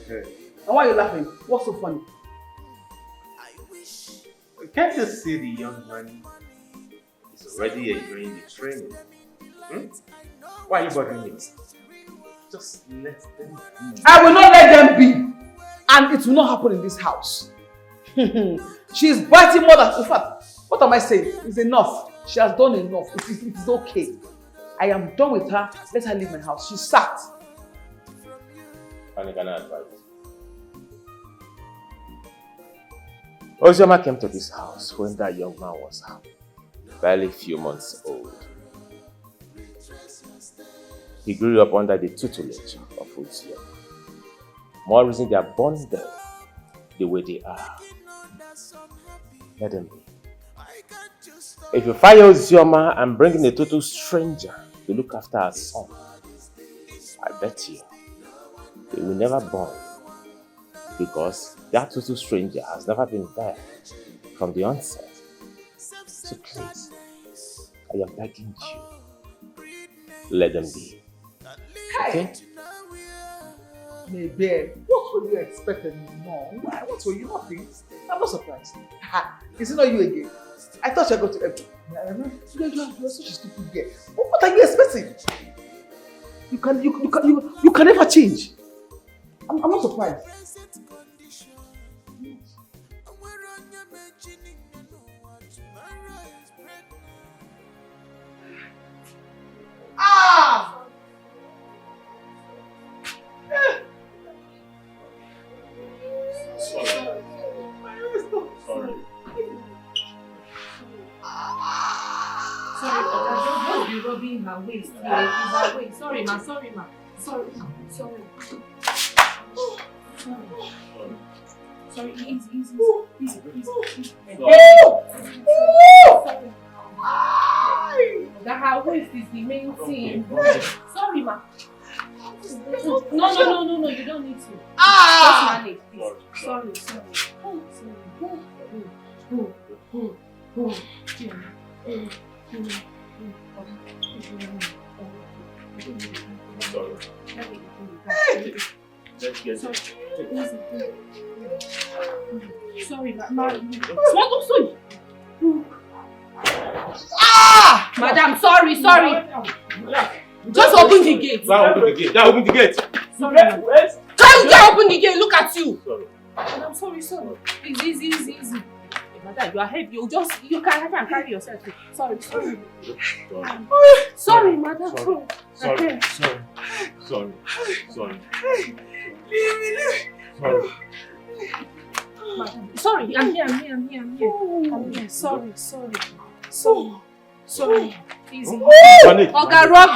Hey. And why are you laughing? What's so funny? Can't you see the young man is already enjoying the training? Hmm? Why are you bothering him? Just let them be. I will not let them be. And it will not happen in this house. She is biting more than... In fact, what am I saying? It's enough. She has done enough. It is okay. I am done with her. Let her leave my house. She's sacked. And can I advise? Ozioma came to this house when that young man was barely a few months old. He grew up under the tutelage of Ozioma. More reason they are born there the way they are. Let them be. If you fire Ozioma and bring in a total stranger to look after her son, I bet you they will never born, because that total stranger has never been there from the onset. So please, I am begging you, let them be. Okay? Maybe. What were you expecting more? What were you nothing? I'm not surprised. Is it not you again? I thought you were going to... You are such a stupid girl. What are you expecting? You can never change. I'm not surprised. Ah! Sorry. Don't be rubbing her waist. Her waist. Sorry, ma. Sorry. Sorry, easy. That her waist is the main thing. Sorry, ma. No, you don't need to. Just manage, please. Sorry. Sorry, sorry. Madam, sorry. Just open the gate. Open the gate. Sorry. Can't open the gate. Look at you. Sorry. Madam, sorry. Easy. Madam, you are heavy. You can carry yourself. Sorry. Sorry, madam. Sorry. Madam, sorry. I'm here. Sorry. Easy. Oga, rub the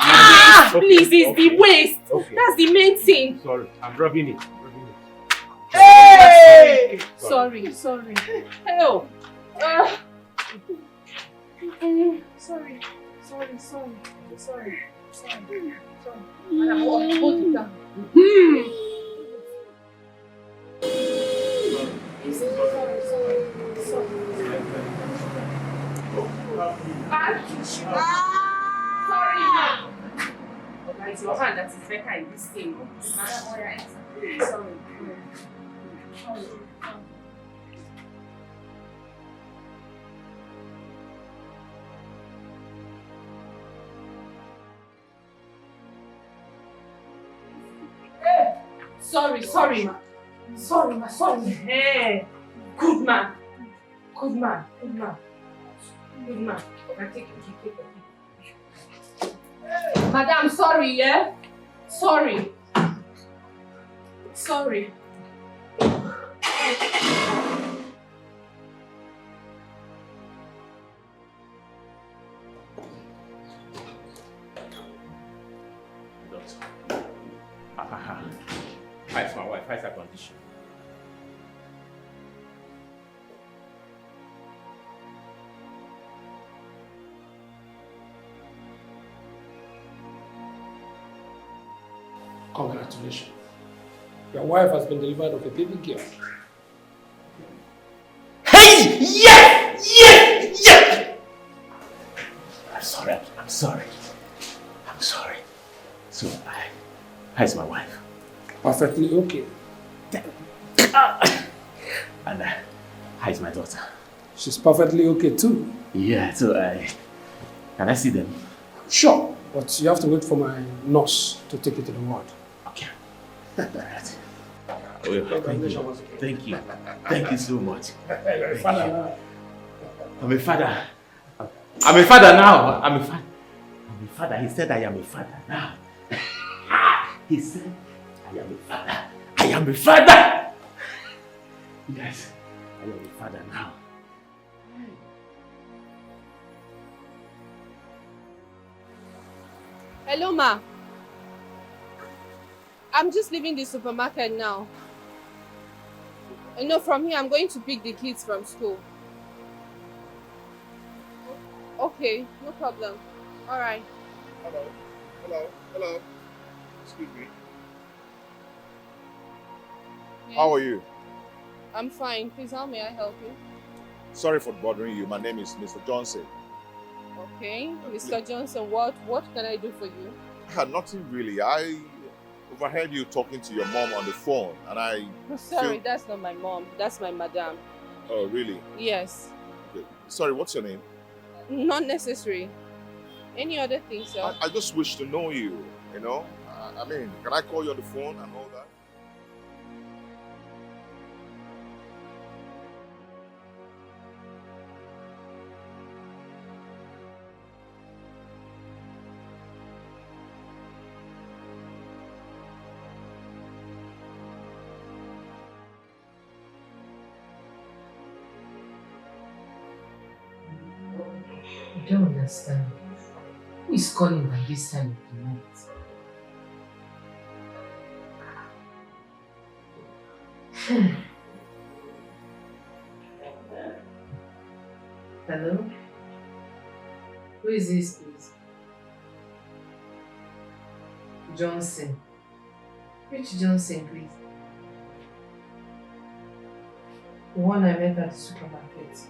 waist. Please, it's the waist. Okay. That's the main thing. Sorry, I'm rubbing it. Hey! Sorry. Hello. Sorry. Madam, hold it down. Sorry, ma'am. Okay, it's your hand that is better in this thing. Sorry. Sorry, ma. Hey, good man. Now take it. Madam, sorry, yeah? Sorry. How's my wife? How's her condition? Congratulations. Your wife has been delivered of a baby girl. Hey! Yes! I'm sorry. So, how's my wife? Perfectly okay. And how's my daughter? She's perfectly okay too. Yeah, so can I see them? Sure, but you have to wait for my nurse to take you to the ward. Okay. Thank you. Thank you so much. You're a father now. I'm a father. I'm a father now. I'm a father. He said I am a father now. He said I am a father. I am a father. Yes, I am a father now. Hello, Ma. I'm just leaving the supermarket now. No, from here I'm going to pick the kids from school. Okay, no problem. All right. Hello. Excuse me. Yes. How are you? I'm fine. Please, how may I help you? Sorry for bothering you. My name is Mr. Johnson. Okay, Mr. Johnson, what can I do for you? Nothing really. I overheard you talking to your mom on the phone and I... Sorry, that's not my mom. That's my madam. Oh, really? Yes. Okay. Sorry, what's your name? Not necessary. Any other thing, sir? I just wish to know you, you know? I mean, can I call you on the phone and all that? I don't understand. Who is calling by this time of the night? Hello? Who is this, please? Johnson. Which Johnson, please? The one I met at the supermarket.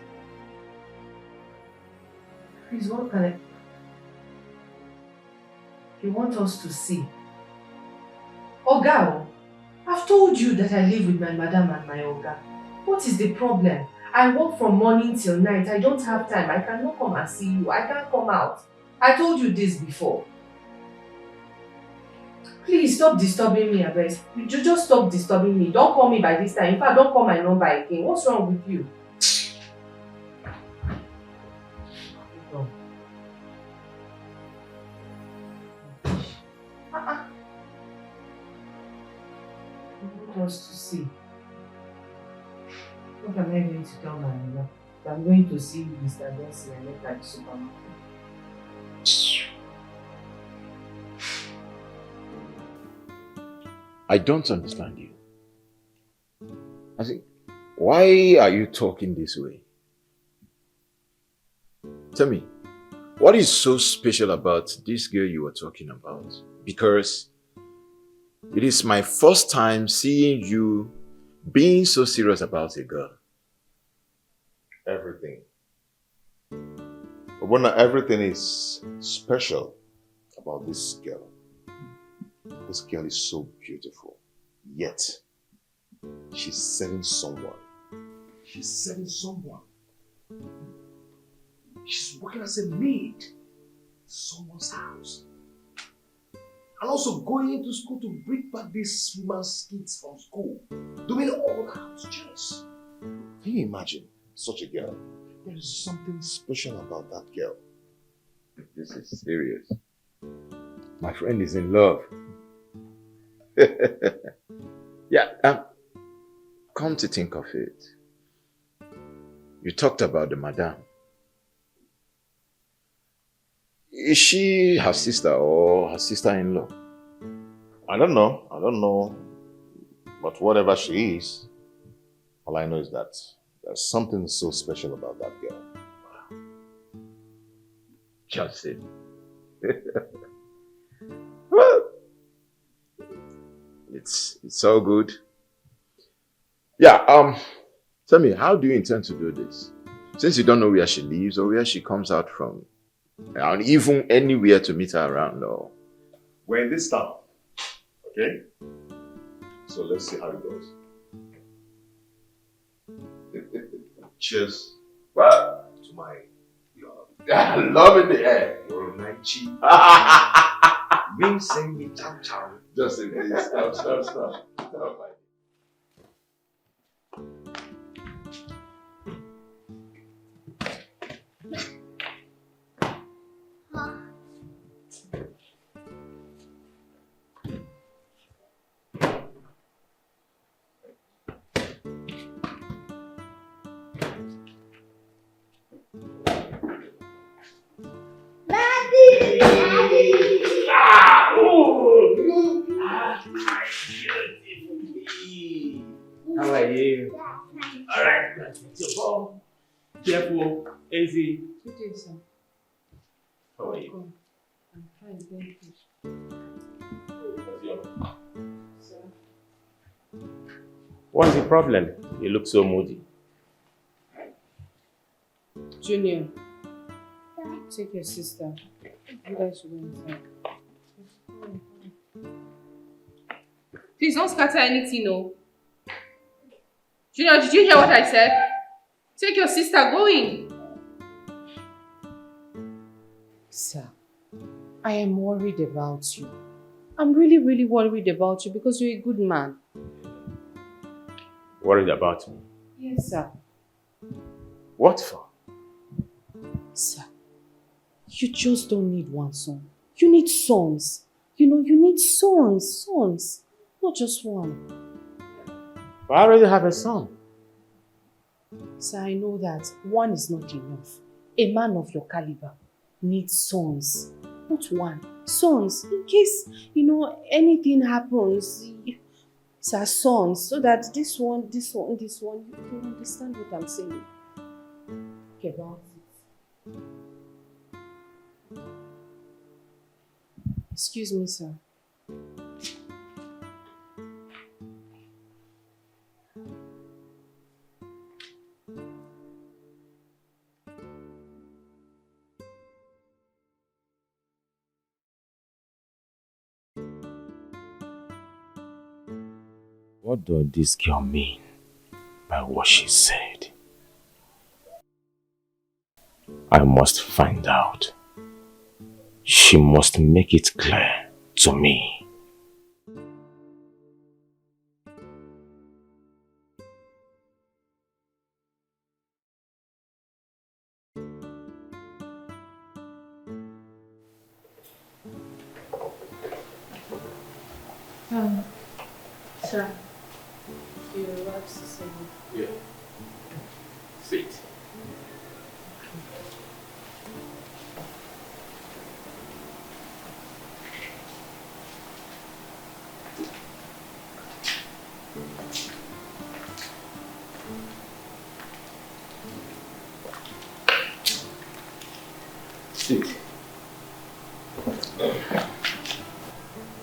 Please, what can I... You want us to see? Oga, I've told you that I live with my madam and my Oga. What is the problem? I work from morning till night. I don't have time. I cannot come and see you. I can't come out. I told you this before. Please stop disturbing me, Abes. You just stop disturbing me. Don't call me by this time. In fact, don't call my number again. What's wrong with you? Us to see. What am I going to tell my mother? I'm going to see Mr. Johnson and later at the supermarket. I don't understand you. I think, why are you talking this way? Tell me, what is so special about this girl you were talking about? Because it is my first time seeing you being so serious about a girl. Everything. But when everything is special about this girl. This girl is so beautiful. Yet, she's serving someone. She's serving someone. She's working as a maid in someone's house. And also going into school to bring back these women's kids from school. Doing all the house chores. Can you imagine such a girl? There is something special about that girl. This is serious. My friend is in love. Yeah, come to think of it. You talked about the madam. Is she her sister or her sister-in-law? I don't know. But whatever she is, all I know is that there's something so special about that girl. Just it. Well, it's all good. Yeah, tell me, how do you intend to do this? Since you don't know where she lives or where she comes out from, and even anywhere to meet her around, or... We're in this town, okay? So let's see how it goes. Cheers. Well, to my love in the air. You're a night cheap. Ming sing me chow chow. Just in case. Stop. Ah! Oh! You are my beautiful bee. How are you? Alright, let's get your ball. Careful, easy. Good day, sir. How are you? I'm fine, thank you. Sir. What's the problem? You look so moody. Junior, take your sister. You guys should go inside. Please don't scatter anything, no. Junior, did you hear what I said? Take your sister, go in. Sir, I am worried about you. I'm really, really worried about you because you're a good man. Worried about me? Yes, sir. What for? Sir, you just don't need one son. You need sons. You know, you need sons. Not just one. But I already have a son. Sir, I know that one is not enough. A man of your caliber needs sons. Not one. Sons. In case, you know, anything happens. Sir, sons. So that this one, you understand what I'm saying. Get about it. Excuse me, sir. What does this girl mean by what she said? I must find out. She must make it clear to me. Sir, your wife's the same. Yeah. Sit. Sit.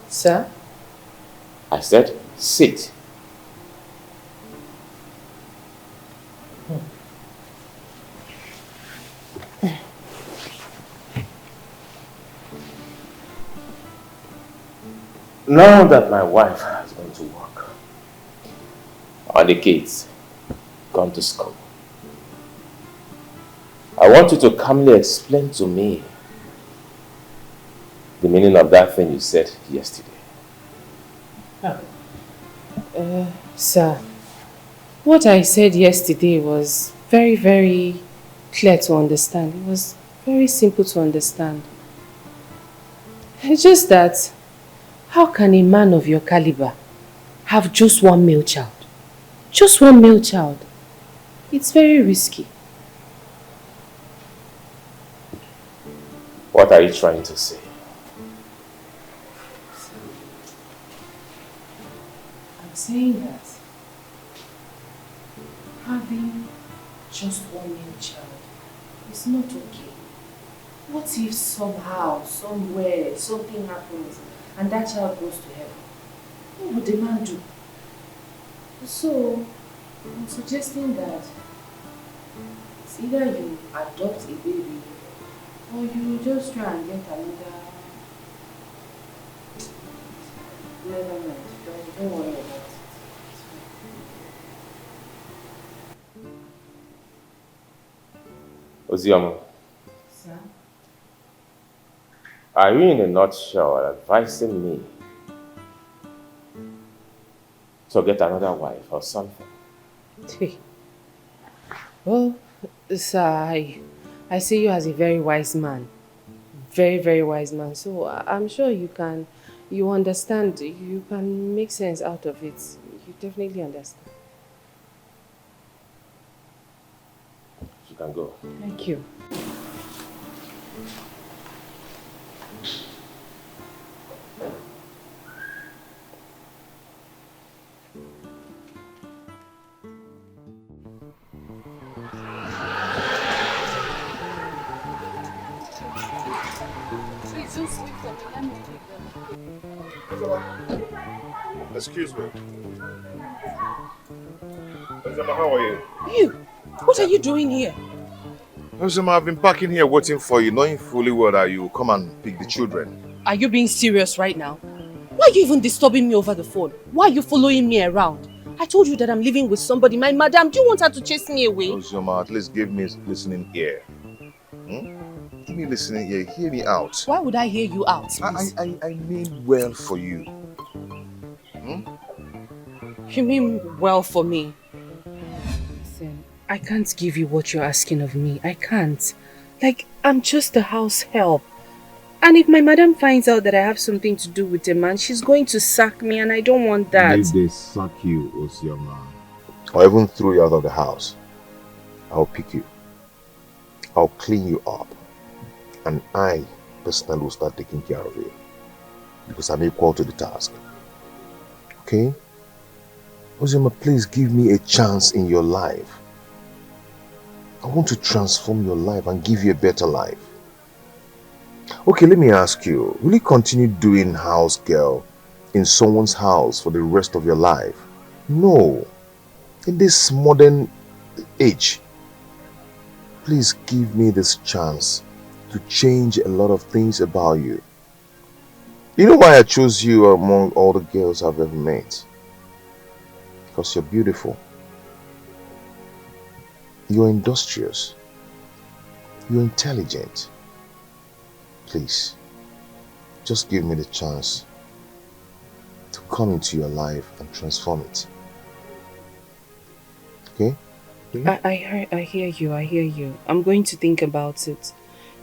Sir? I said sit. Now that my wife has gone to work, and the kids gone to school, I want you to calmly explain to me the meaning of that thing you said yesterday. Sir, what I said yesterday was very, very clear to understand. It was very simple to understand. It's just that, how can a man of your caliber have just one male child? Just one male child. It's very risky. What are you trying to say? I'm saying that having just one male child is not okay. What if somehow, somewhere, something happens and that child goes to heaven? What would the man do? So, I'm suggesting that it's either you adopt a baby or you just try and get another. Never mind. Don't worry about it. Ozioma, Sir? are you in a nutshell advising me to get another wife or something? Well, sir, I see you as a very wise man. Very, very wise man. So I'm sure you understand, you can make sense out of it. You definitely understand. You can go. Thank you. Please don't sleep for me. Let me take them. Excuse me. Ozema, how are you? You, what are you doing here? Ozema, I've been parking here waiting for you, knowing fully well that you will come and pick the children. Are you being serious right now? Why are you even disturbing me over the phone? Why are you following me around? I told you that I'm living with somebody. My madam, do you want her to chase me away? Ozema, at least give me a listening ear. Give me a listening ear. Hear me out. Why would I hear you out? I mean well for you. You mean well for me? Listen, I can't give you what you're asking of me. I can't. Like, I'm just a house help. And if my madam finds out that I have something to do with a man, she's going to sack me and I don't want that. If they sack you, Ozema, or even throw you out of the house, I'll pick you. I'll clean you up. And I personally will start taking care of you. Because I'm equal to the task. Okay? Ozema, please give me a chance in your life. I want to transform your life and give you a better life. Okay, let me ask you, will you continue doing house girl in someone's house for the rest of your life? No. In this modern age, please give me this chance to change a lot of things about you. You know why I chose you among all the girls I've ever met? Because you're beautiful. You're industrious. You're intelligent. Please, just give me the chance to come into your life and transform it. Okay? I hear you. I'm going to think about it.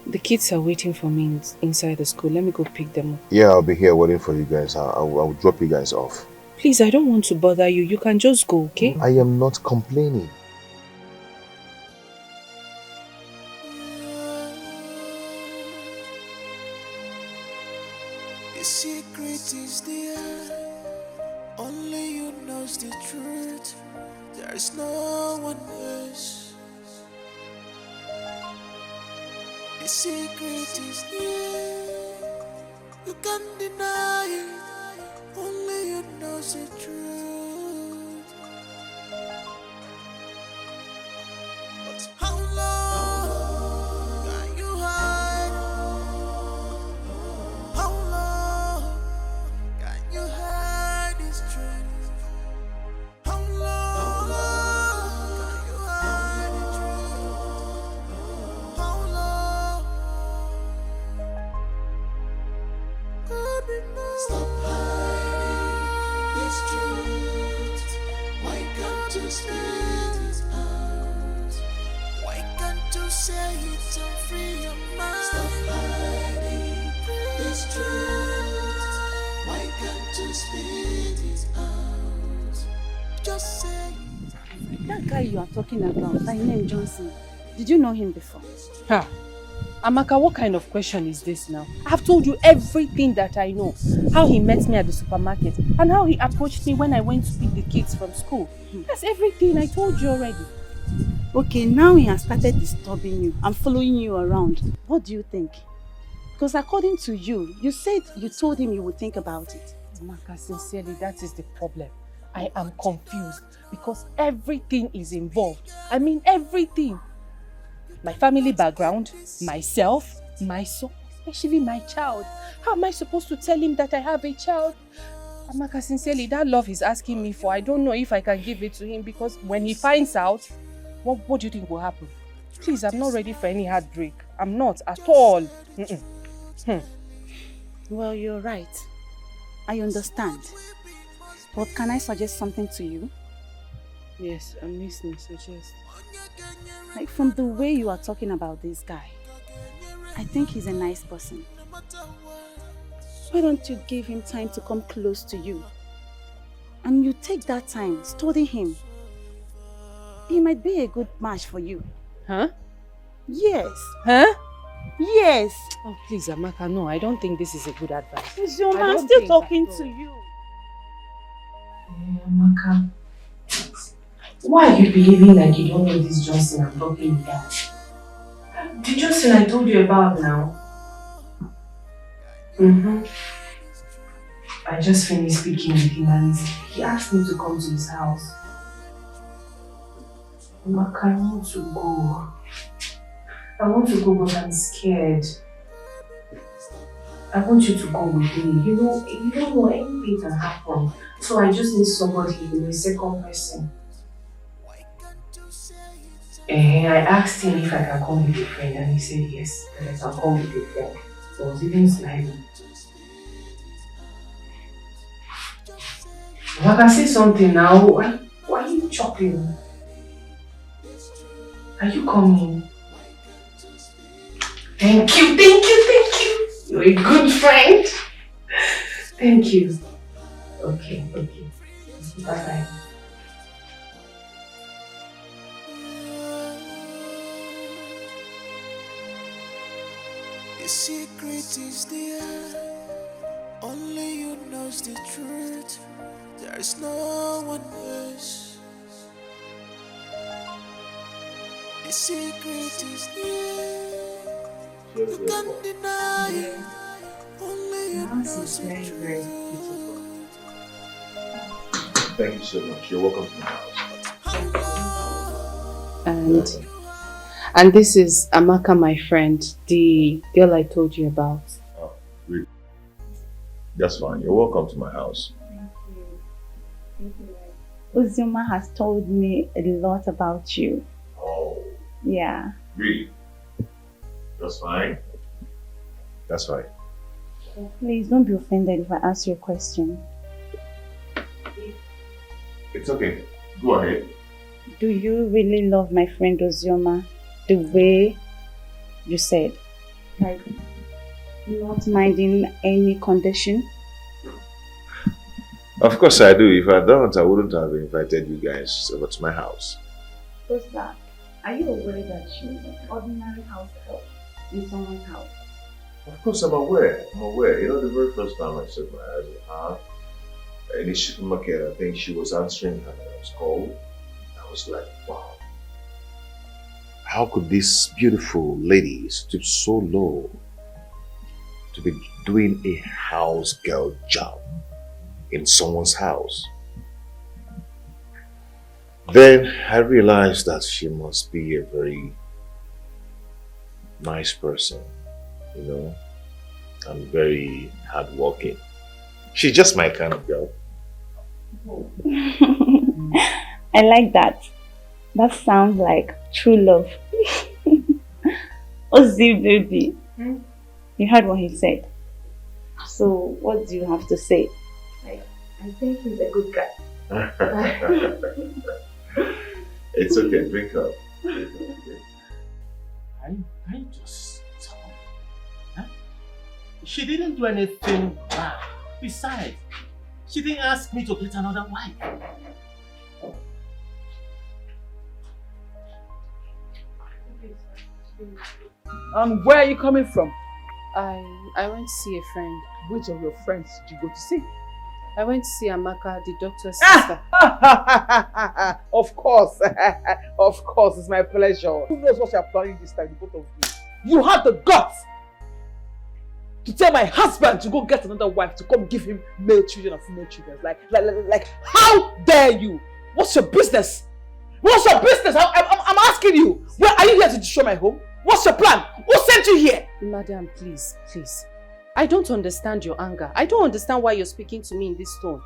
The kids are waiting for me inside the school. Let me go pick them up. Yeah, I'll be here waiting for you guys. I'll drop you guys off. Please, I don't want to bother you. You can just go, okay? I am not complaining. The secret is there. Only you knows the truth. There is no one else. The secret is there. You can't deny it. Only you knows the truth. But how long can you hide? How long can you hide this truth? How long can you hide the truth? How long? Stop hiding this truth. Why can't you speak it out? Why can't you say it and free your mind? Stop hiding this truth. Why can't you speak it out? Just say it. That guy you are talking about, by name Johnson, did you know him before? Ha! Amaka, what kind of question is this now? I've told you everything that I know. How he met me at the supermarket and how he approached me when I went to pick the kids from school. That's everything I told you already. Okay, now he has started disturbing you and following you around. What do you think? Because according to you, you said you told him you would think about it. Amaka, sincerely, that is the problem. I am confused because everything is involved. I mean everything. My family background, myself, my son, especially my child. How am I supposed to tell him that I have a child? Amaka, sincerely, that love he's asking me for, I don't know if I can give it to him because when he finds out, what do you think will happen? Please, I'm not ready for any heartbreak. I'm not at all. Well, you're right. I understand. But can I suggest something to you? Yes, I'm listening. Suggest. Like from the way you are talking about this guy, I think he's a nice person. Why don't you give him time to come close to you? And you take that time, study him. He might be a good match for you. Huh? Yes. Huh? Yes. Oh, please, Amaka, no, I don't think this is a good advice. Uzoma, I'm still talking to you. Amaka, why are you behaving like you don't know this Johnson I'm talking about? The Johnson I told you about now. Mm-hmm. I just finished speaking with him and he asked me to come to his house. Amaka, I want to go. I want to go, but I'm scared. I want you to go with me. You don't know anything can happen. So I just need somebody, a second person. I asked him if I can come with a friend and he said yes, that I can come with a friend. So I was even smiling. If I can say something now, why are you chopping? Are you coming? Thank you, thank you, thank you. You're a good friend. Thank you. Okay. Bye-bye. The secret is there. Only you knows the truth. There is no one else. The secret is there. You can't deny it. Only you knows the truth. Thank you so much. You're welcome to my house. And this is Amaka, my friend, the girl I told you about. Oh, really? That's fine. You're welcome to my house. Thank you. Uzoma has told me a lot about you. Oh. Yeah. Really? That's fine. That's fine. Please don't be offended if I ask you a question. It's okay. Go ahead. Do you really love my friend Uzoma the way you said? Like, not minding any condition? Of course I do. If I don't, I wouldn't have invited you guys over to my house. Who's that? Are you aware that she's an ordinary house help in someone's house? Of course I'm aware. I'm aware. You know, the very first time I set my eyes on her, in the supermarket, I think she was answering her call. I was like, wow. How could this beautiful lady stoop so low to be doing a house girl job in someone's house? Then I realized that she must be a very nice person, you know, and very hardworking. She's just my kind of girl. I like that. That sounds like true love. Ozzy baby. You heard what he said. So what do you have to say? I think he's a good guy. It's okay, drink up. Can you just stop? Huh? She didn't do anything bad. Besides, she didn't ask me to get another wife. And where are you coming from? I went to see a friend. Which of your friends did you go to see? I went to see Amaka, the doctor's sister. Of course. Of course, it's my pleasure. Who knows what you're planning this time, the both of you? You have the guts to tell my husband to go get another wife to come give him male children and female children. Like, how dare you? What's your business? What's your business? I'm asking you. Where are you here to destroy my home? What's your plan? Who sent you here? Madam, please. I don't understand your anger. I don't understand why you're speaking to me in this tone.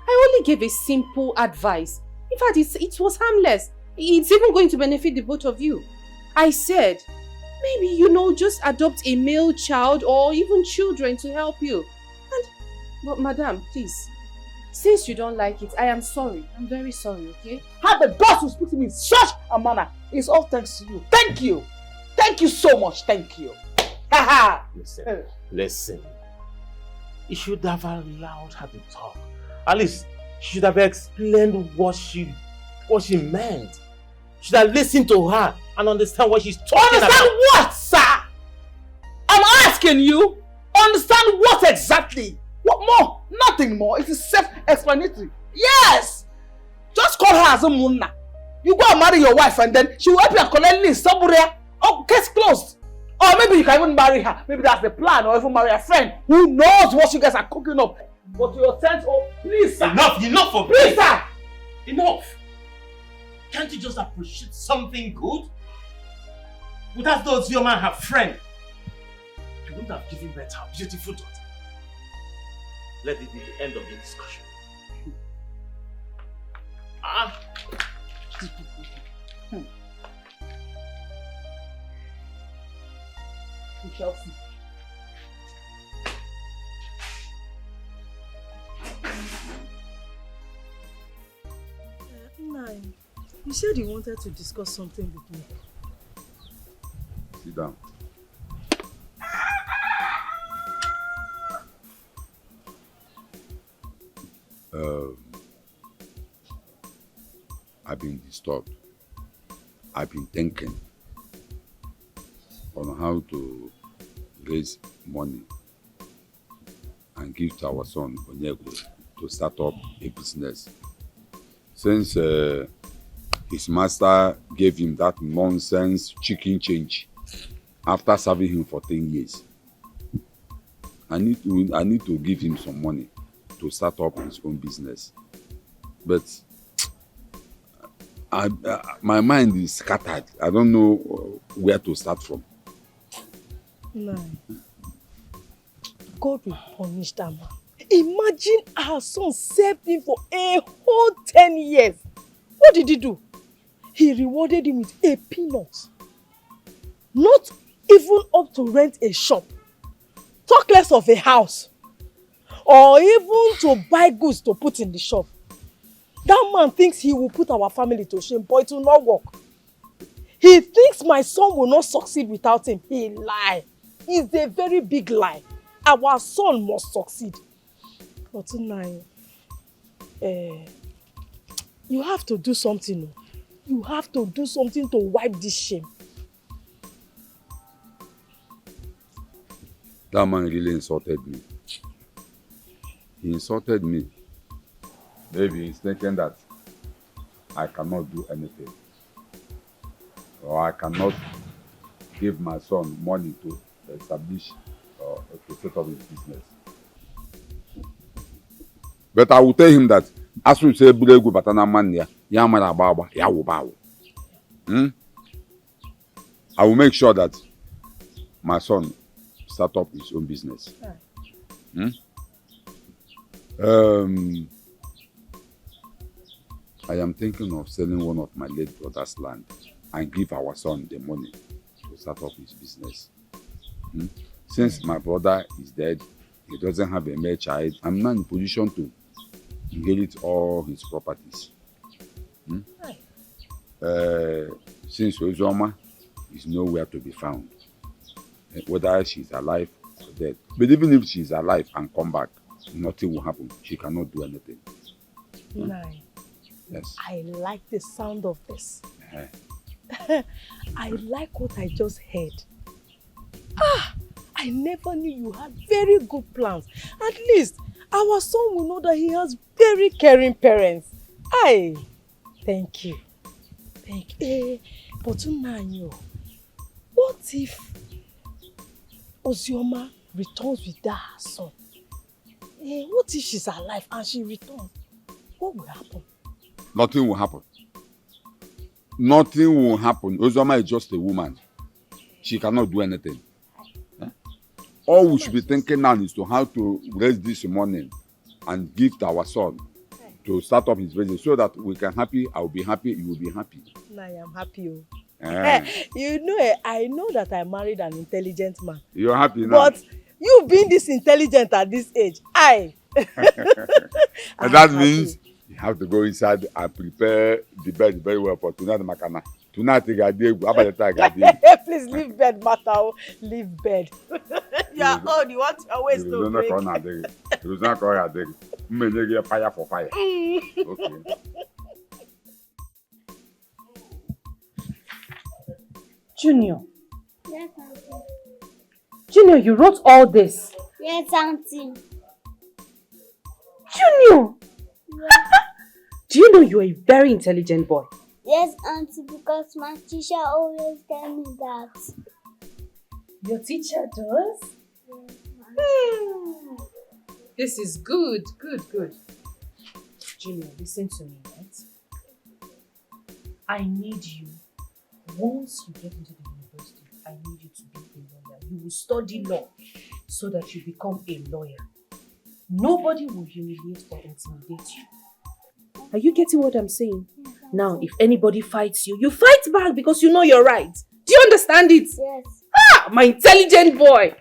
I only gave a simple advice. In fact, it was harmless. It's even going to benefit the both of you. I said, maybe, just adopt a male child or even children to help you. But madam, please, since you don't like it, I am sorry. I'm very sorry, okay? Have the guts to speak to me in such a manner. It's all thanks to you. Thank you. Thank you so much. Thank you. Haha. Listen. You should have allowed her to talk. At least, she should have explained what she meant. You should have listened to her and understand what she's talking about. Understand what, sir? I'm asking you. Understand what exactly? What more? Nothing more. It is self-explanatory. Yes! Just call her as a munna. You go and marry your wife and then she will help you and collect lease somewhere. Oh, case closed. Or maybe you can even marry her. Maybe that's the plan. Or even marry a friend who knows what you guys are cooking up. But your sense of, please, sir. Enough of Please, sir. Enough. Can't you just appreciate something good? Without those your man have friend, you wouldn't have given birth to a beautiful daughter. Let it be the end of the discussion. We shall see. Nine, you said you wanted to discuss something with me. Sit down. I've been disturbed. I've been thinking on how to raise money and give to our son Onyego to start up a business. Since his master gave him that nonsense chicken change after serving him for 10 years. I need to give him some money to start up his own business. But my mind is scattered. I don't know where to start from. Nine. God will punish that man. Imagine our son served him for a whole 10 years. What did he do? He rewarded him with a peanut. Not even up to rent a shop. Talk less of a house. Or even to buy goods to put in the shop. That man thinks he will put our family to shame, but it will not work. He thinks my son will not succeed without him. He lies. It's a very big lie. Our son must succeed. But now, you have to do something. You have to do something to wipe this shame. That man really insulted me. He insulted me. Maybe he's thinking that I cannot do anything. Or I cannot give my son money to establish or to set up his business. But I will tell him that as we say Bulegu Batana Mania, Yamara Baba, Yawubaw. I will make sure that my son start up his own business. I am thinking of selling one of my late brother's land and give our son the money to start up his business. Since my brother is dead, he doesn't have a male child, I'm not in position to inherit all his properties. Since Ozoma is nowhere to be found, whether she's alive or dead. But even if she's alive and come back, nothing will happen. She cannot do anything. Nine. Yes. I like the sound of this. I like what I just heard. I never knew you had very good plans. At least our son will know that he has very caring parents. Thank you. Thank you. But Nanyo, what if Ozioma returns with that her son? What if she's alive and she returns? What will happen? Nothing will happen. Nothing will happen. Ozioma is just a woman. She cannot do anything. All we should be thinking now is to how to raise this money and give to our son to start up his business so that we can happy, I will be happy, you will be happy. I am happy. You know, I know that I married an intelligent man. You're happy now. But you being this intelligent at this age, and that means you have to go inside and prepare the bed very well for tonight, Makana. Tonight, please leave bed, Matao. Leave bed. You are old. You want your waist to break. It not fire for fire. Okay. Junior. Yes, Auntie. Junior, you wrote all this. Yes, Auntie. Junior! Do you know you're a very intelligent boy? Yes, Auntie, because my teacher always tells me that. Your teacher does? This is good, good, good. Junior, listen to me, right? I need you. Once you get into the university, I need you to be a lawyer. You will study law so that you become a lawyer. Nobody will humiliate or intimidate you. Are you getting what I'm saying? Now, if anybody fights you, you fight back because you know you're right. Do you understand it? Yes. Ah, my intelligent boy.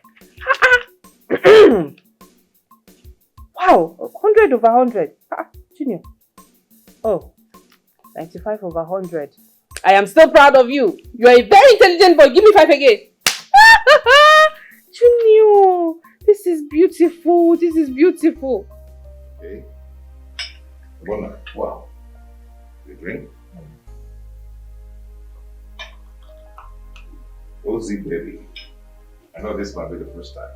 Wow, 100 over 100. Junior. Oh, 95 over 100. I am still proud of you. You are a very intelligent boy. Give me 5 again. Junior, this is beautiful. This is beautiful. Okay. Wow. You drink? Cozy, baby. I know this might be the first time.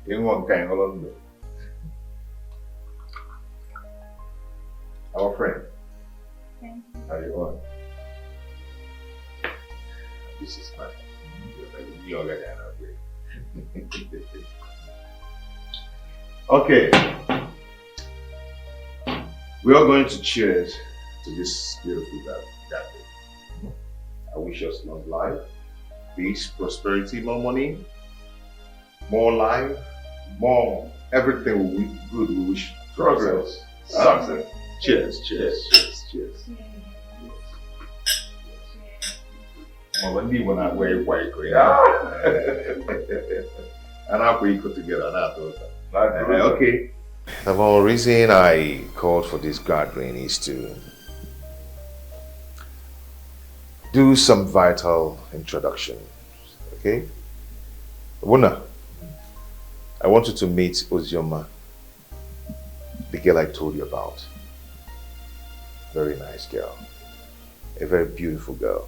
You want kind of London. Our friend. Thank you. How you on? This is fine. You're gonna Okay. We are going to cheers to this beautiful gathering. I wish us long life, peace, prosperity, more money, more life, more everything good we wish. Progress. Success. Cheers, cheers, cheers, cheers. When I wear white, and I put together that. Okay. The whole reason I called for this gathering is to do some vital introduction. Okay? Wuna, I want you to meet Ozioma, the girl I told you about. Very nice girl. A very beautiful girl.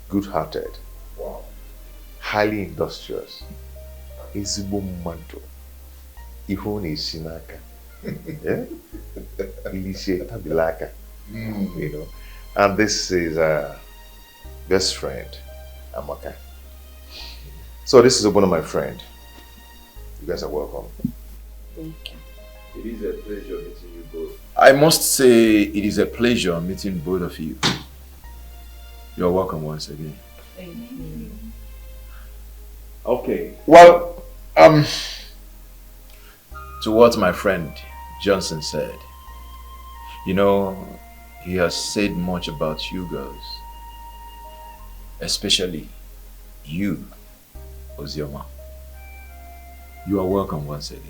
Good-hearted. Wow. Highly industrious. Ezigbo mmadụ. Ihu na-esi n'aka. Yeah? Ilisi tabila aka. You know. And this is best friend, Amaka. So this is one of my friends. You guys are welcome. Thank you. It is a pleasure meeting you both. I must say it is a pleasure meeting both of you. You're welcome once again. Thank you. Okay. Well, to what my friend Johnson said, you know, he has said much about you girls. Especially you, Ozioma. You are welcome once again.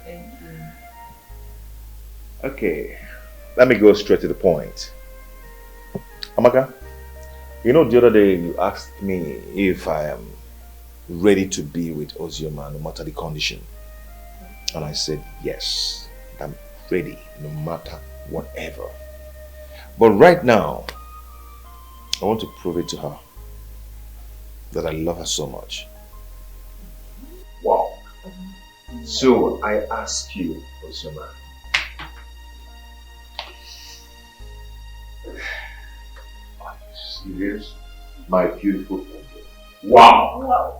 Thank you. Okay, let me go straight to the point. Amaka, you know the other day you asked me if I am ready to be with Ozioma no matter the condition. And I said yes, I'm ready no matter whatever. But right now, I want to prove it to her that I love her so much. Wow. So I ask you, Ozioma, are you serious? My beautiful angel. Wow! Wow.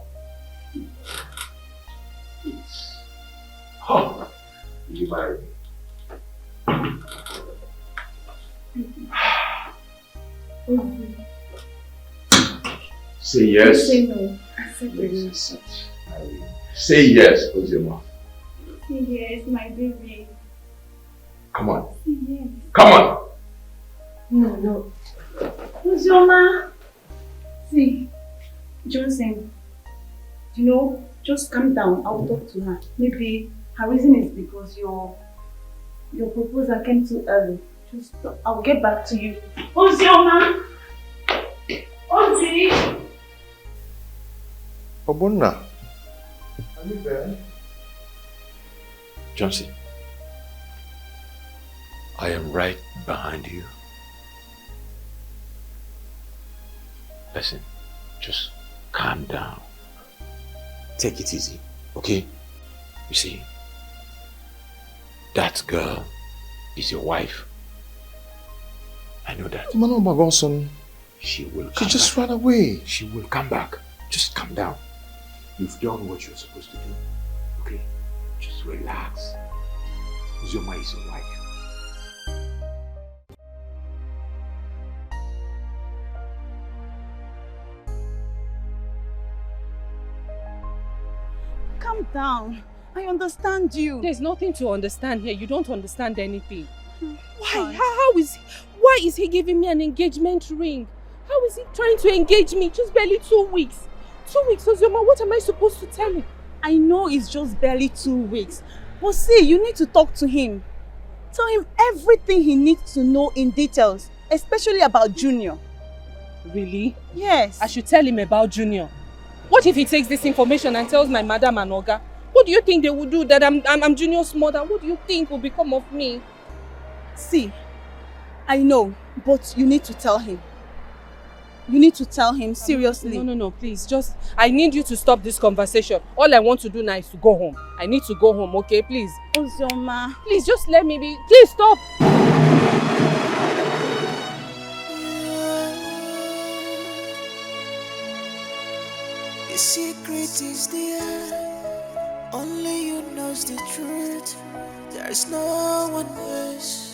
Oh, will you marry me? Say yes. Say no. I said Please, say yes, Ozioma. Say yes, my baby. Come on. Say yes. Come on. No. Ozioma. See, Johnson, you know, just calm down. I'll talk to her. Maybe her reason is because your proposal came too early. Just, I'll get back to you. Ozioma! Ozi! Obunna. Are you there? Johnson, I am right behind you. Listen, just calm down. Take it easy, okay? You see, that girl is your wife. I know that. She will come She just back. ran away. She will come back. Just calm down. You've done what you're supposed to do. Okay? Just relax. Uzoma is your wife. Calm down. I understand you. There's nothing to understand here. You don't understand anything. Why is he giving me an engagement ring? How is he trying to engage me? Just barely 2 weeks. 2 weeks, Ozioma, what am I supposed to tell him? I know it's just barely 2 weeks. But see, you need to talk to him. Tell him everything he needs to know in details, especially about Junior. Really? Yes. I should tell him about Junior. What if he takes this information and tells my madam and Oga? What do you think they will do that I'm Junior's mother? What do you think will become of me? See, I know, but you need to tell him. You need to tell him, seriously. No, please. I need you to stop this conversation. All I want to do now is to go home. I need to go home, okay? Please. Ozioma. Please, just let me be. Please, stop. The secret is there. Only you knows the truth. There's no one else.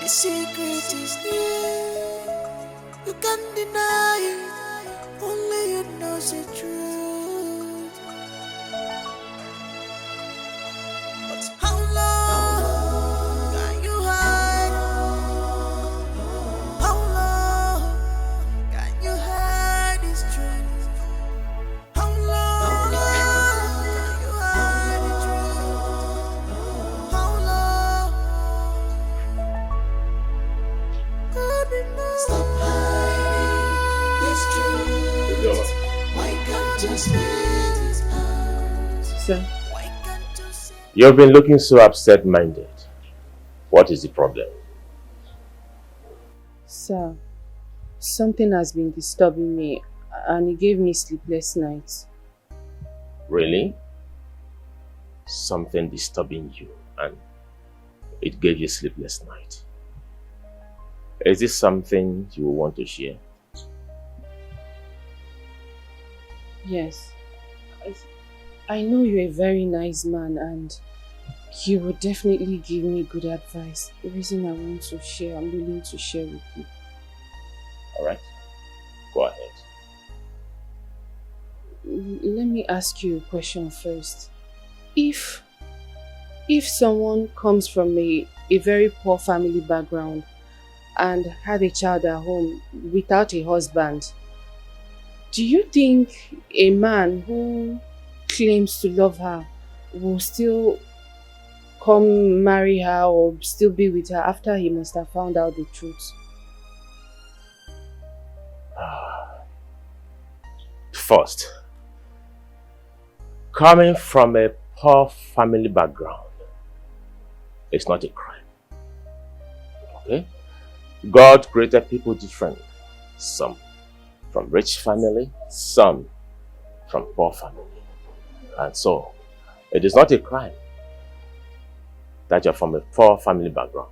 The secret is there. You can't deny it. Only you knows the truth. But how long can you hide? How long can you hide this truth? How long can you hide the truth? How long? Stop hiding this truth. Why can't you spit it out? Sir. You've been looking so upset-minded. What is the problem? Sir, something has been disturbing me and it gave me sleepless nights. Really? Something disturbing you and it gave you sleepless night. Is this something you want to share? Yes. I know you're a very nice man and you would definitely give me good advice. The reason I want to share, I'm willing to share with you. Alright, go ahead. Let me ask you a question first. If someone comes from a very poor family background and had a child at home without a husband, do you think a man who claims to love her will still come marry her or still be with her after he must have found out the truth? First, coming from a poor family background is not a crime. Okay? God created people different. Some from rich family, some from poor family. And so, it is not a crime that you're from a poor family background.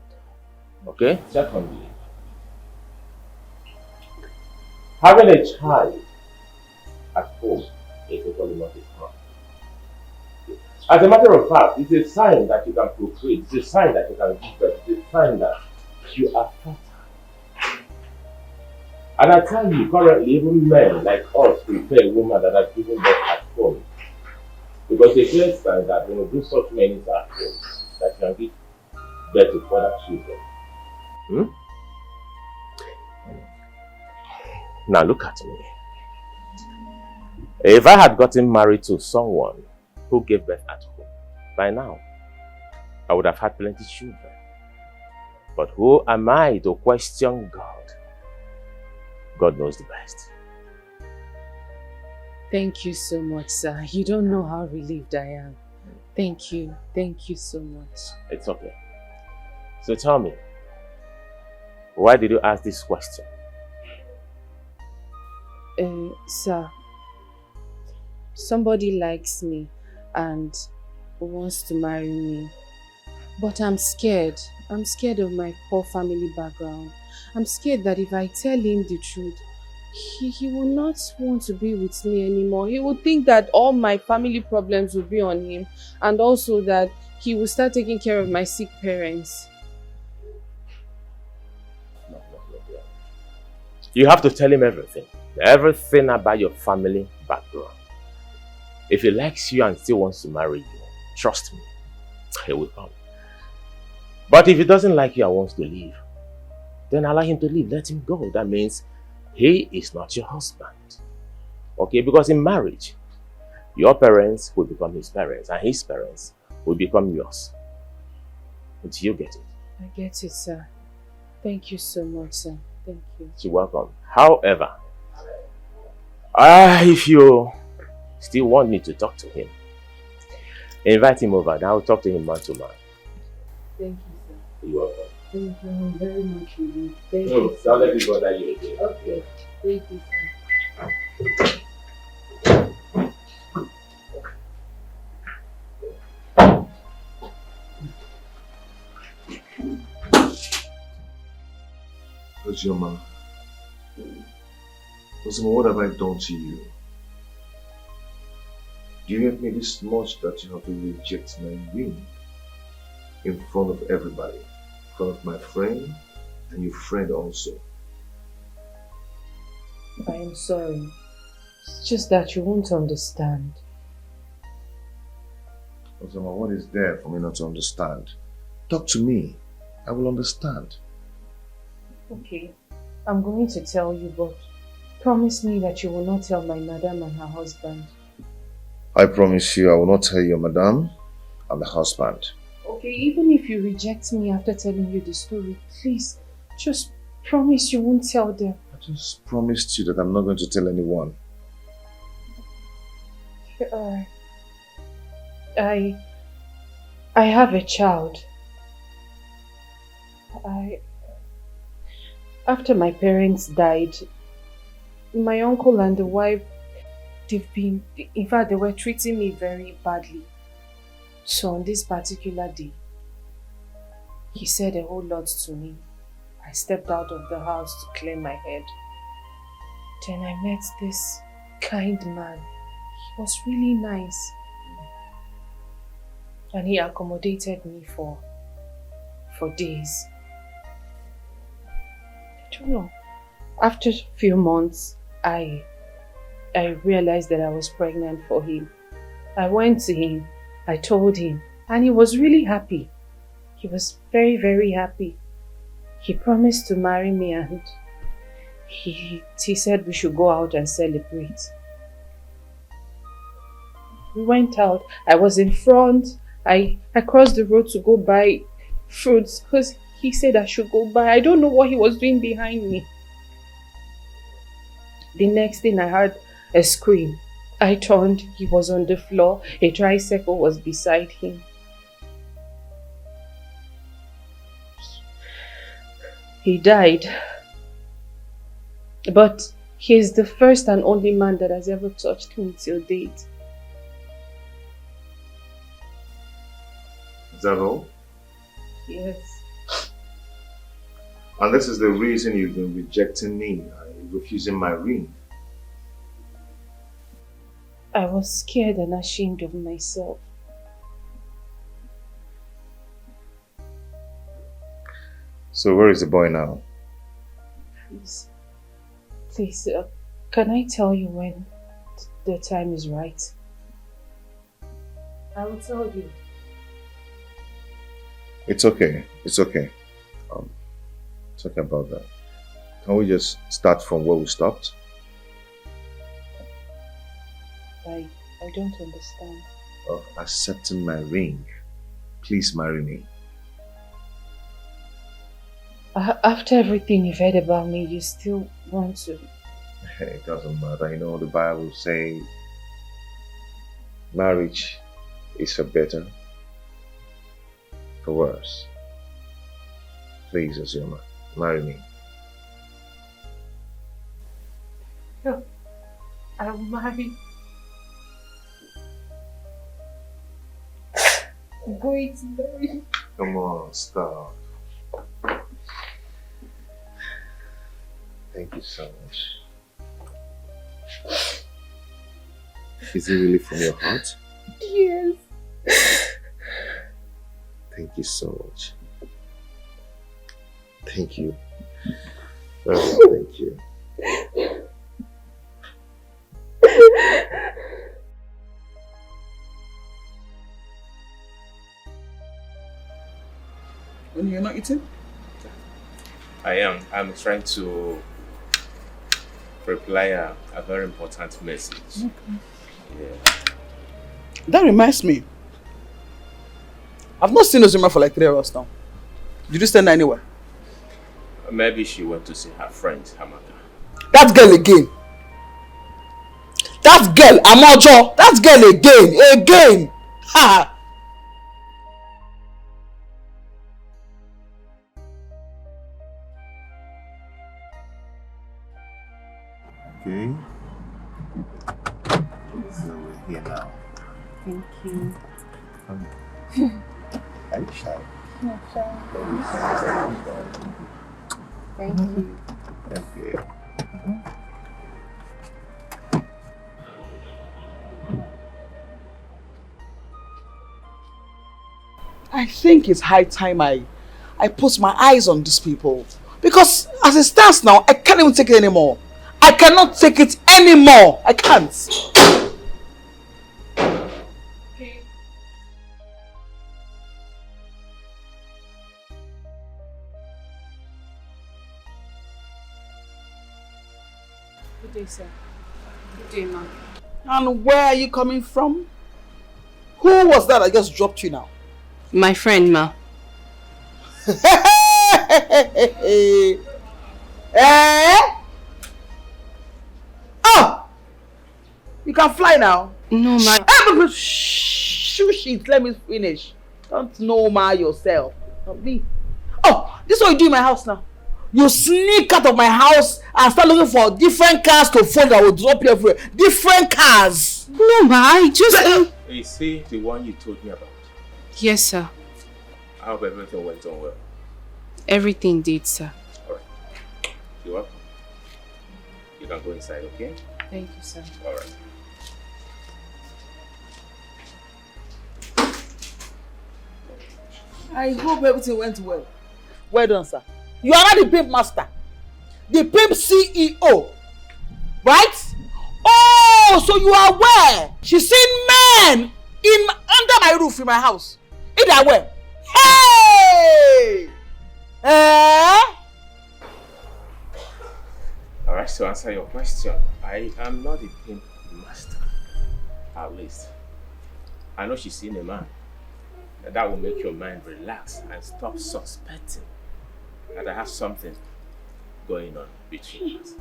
Okay? Secondly, having a child at home is totally not a crime. As a matter of fact, it's a sign that you can procreate. It's a sign that you can give birth. It's a sign that you are fertile. And I tell you, currently, even men like us prefer a woman that has given birth at home. Because it's a clear sign that when you do such many things at home, that you can give birth to further children. Now look at me. If I had gotten married to someone who gave birth at home, by now, I would have had plenty of children. But who am I to question God? God knows the best. Thank you so much, sir. You don't know how relieved I am. Thank you. Thank you so much. It's okay. So tell me, why did you ask this question? Sir, somebody likes me and wants to marry me. But I'm scared. I'm scared of my poor family background. I'm scared that if I tell him the truth, he will not want to be with me anymore. He will think that all my family problems will be on him, and also that he will start taking care of my sick parents. No, dear. You have to tell him everything. Everything about your family background. If he likes you and still wants to marry you, trust me, he will come. But if he doesn't like you and wants to leave, then allow him to leave. Let him go. That means he is not your husband. Okay? Because in marriage, your parents will become his parents and his parents will become yours. Until you get it. I get it, sir. Thank you so much, sir. Thank you. You're welcome. However, if you still want me to talk to him, invite him over. Then I'll talk to him man to man. Thank you, sir. You're welcome. Thank you very much indeed. Thank No, you. don't let me bother you again. Okay. Thank you, sir. Ozoma, what have I done to you? Do you hate me this much that you have to reject my ring in front of everybody? In front of my friend and your friend also? I am sorry. It's just that you won't understand. Ozoma, what is there for me not to understand? Talk to me. I will understand. Okay, I'm going to tell you, but promise me that you will not tell my madam and her husband. I promise you I will not tell your madam and the husband. Okay, even if you reject me after telling you the story, please, just promise you won't tell them. I just promised you that I'm not going to tell anyone. I have a child. After my parents died, my uncle and the wife, in fact, they were treating me very badly. So on this particular day, he said a whole lot to me. I stepped out of the house to clear my head. Then I met this kind man. He was really nice. And he accommodated me for days. I don't know. After a few months, I realized that I was pregnant for him. I went to him, I told him, and he was really happy. He was very, very happy. He promised to marry me and he said we should go out and celebrate. We went out. I was in front. I crossed the road to go buy fruits because he said I should go buy. I don't know what he was doing behind me. The next thing I heard a scream. I turned, he was on the floor. A tricycle was beside him. He died. But he is the first and only man that has ever touched me till date. Is that all? Yes. And this is the reason you've been rejecting me, refusing my ring. I was scared and ashamed of myself. So where is the boy now? Please, can I tell you when the time is right? I will tell you. It's okay. It's okay. Talking about that. Can we just start from where we stopped? I don't understand. Of accepting my ring. Please marry me. After everything you've heard about me, you still want to? It doesn't matter. You know, the Bible says marriage is for better, for worse. Please, Ozoma, marry me. No, I'll marry. I'm going to marry. Come on, stop. Thank you so much. Is it really from your heart? Yes. Thank you so much. Thank you. Thank you. When you're not eating? I am. I'm trying to reply a very important message. Okay. Yeah. That reminds me. I've not seen Ozima for like 3 hours now. Did you send her anywhere? Maybe she went to see her friend, Hamaka. That girl again. That girl, Amojo. That girl again. Again. Ha! Okay. So we're here now. Thank you. Are you shy? Not shy. Thank you. Okay. I think it's high time I put my eyes on these people. Because as it stands now, I can't even take it anymore. I cannot take it anymore. I can't. Good day, sir. Good day, ma'am. And where are you coming from? Who was that I just dropped you now? My friend, ma. Oh! You can fly now. No, ma. Shush it, let me finish. Don't know ma yourself. Not me. Oh, this is what you do in my house now. You sneak out of my house and start looking for different cars to phone that will drop you everywhere. Different cars. No, ma, I just... Is he the one you told me about? Yes, sir. I hope everything went on well. Everything did, sir. Alright. You're welcome. You can go inside, okay? Thank you, sir. Alright. I hope everything went well. Well done, sir. You are not the pimp master. The pimp CEO. Right? Oh, so you are aware. She's seen men under my roof in my house. Either way. Hey! Alright, to answer your question, I am not the pimp master. At least. I know she's seen a man. And that will make your mind relax and stop suspecting that I have something going on between us.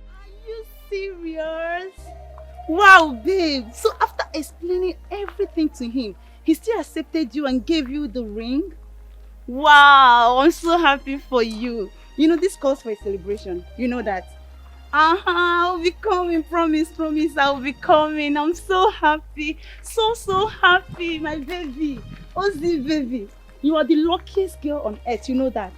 Are you serious? Wow, babe. So after explaining everything to him, he still accepted you and gave you the ring? Wow, I'm so happy for you. You know, this calls for a celebration. You know that. I'll be coming, promise, I'll be coming. I'm so happy, so happy, my baby. Ozzy, baby. You are the luckiest girl on earth, you know that.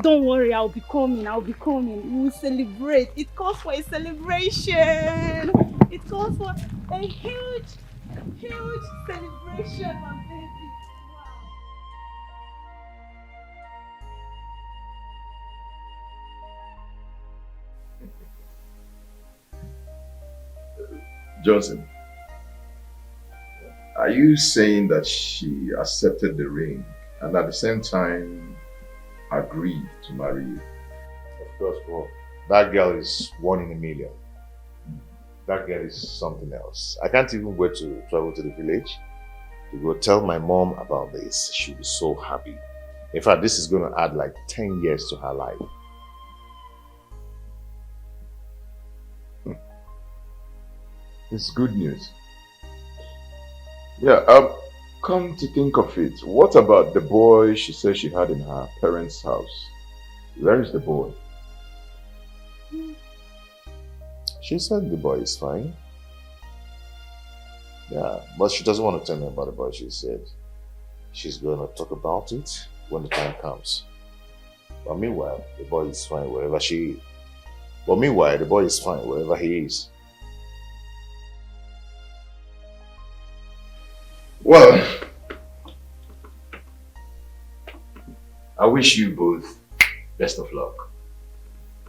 Don't worry, I'll be coming. We'll celebrate. It calls for a celebration. It calls for a huge celebration, my baby. Johnson, are you saying that she accepted the ring and at the same time agreed to marry you? Of course, bro. That girl is 1 in a million. That girl is something else. I can't even wait to travel to the village to go tell my mom about this. She'll be so happy. In fact, this is going to add like 10 years to her life. It's good news. Yeah, come to think of it, what about the boy she said she had in her parents' house? Where is the boy? She said the boy is fine. Yeah, but she doesn't want to tell me about it, but she said she's going to talk about it when the time comes. But meanwhile, the boy is fine wherever she is. But meanwhile, the boy is fine wherever he is. Well, I wish you both best of luck.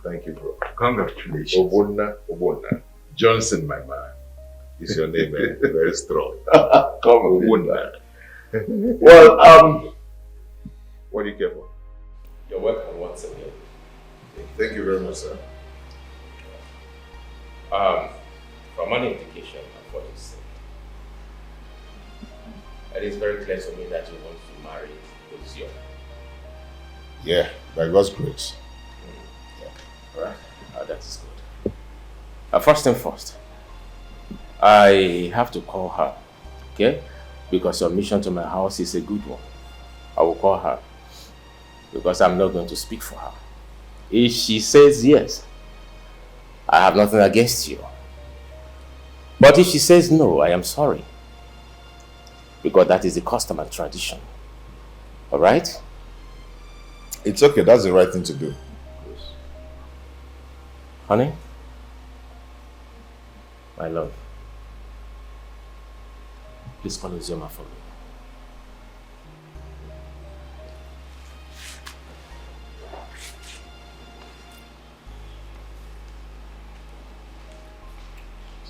Thank you, bro. Congratulations. Obona. Johnson, my man. Is your name very strong? Come on. Well, what do you care for? You're welcome once again. Thank you very much, sir. From an indication of what you said, it is very clear to me that you want to marry Ozio. Yeah, by God's grace. Alright, that is good. First thing first, I have to call her, okay? Because your mission to my house is a good one. I will call her because I'm not going to speak for her. If she says yes, I have nothing against you. But if she says no, I am sorry. Because that is the custom and tradition. Alright? It's okay, that's the right thing to do. Honey? My love. Please call Ozioma for me.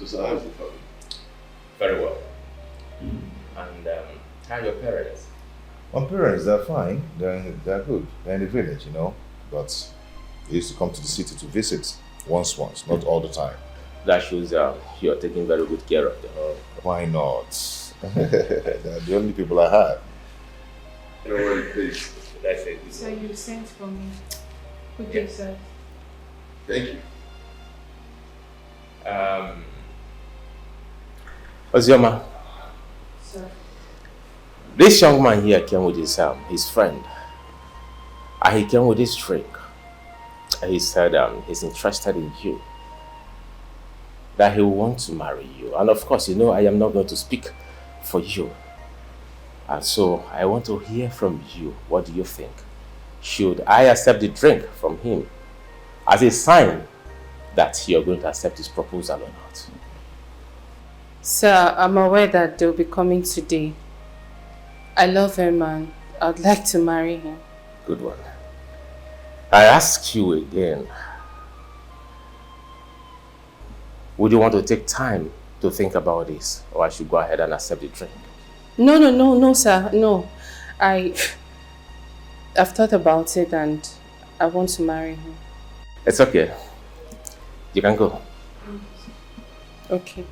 So how's the family? Very well. And how are your parents? My parents, they're fine. They're good. They're in the village, But they used to come to the city to visit once, not all the time. That shows you're taking very good care of them. Why not? They're the only people I have. No worries, please. That's it. So you sent for me. Good Yeah. day, sir. Thank you. Ozioma, Sir. this young man here came with his friend. And he came with his drink. And he said he's interested in you. That he wants to marry you. And of course, I am not going to speak for you. And so I want to hear from you. What do you think? Should I accept the drink from him as a sign that you're going to accept his proposal or not? Sir, I'm aware that they'll be coming today. I love him and I'd like to marry him. Good one. I ask you again. Would you want to take time to think about this, or I should go ahead and accept the drink? No, sir. No. I've thought about it and I want to marry him. It's okay. You can go. Okay.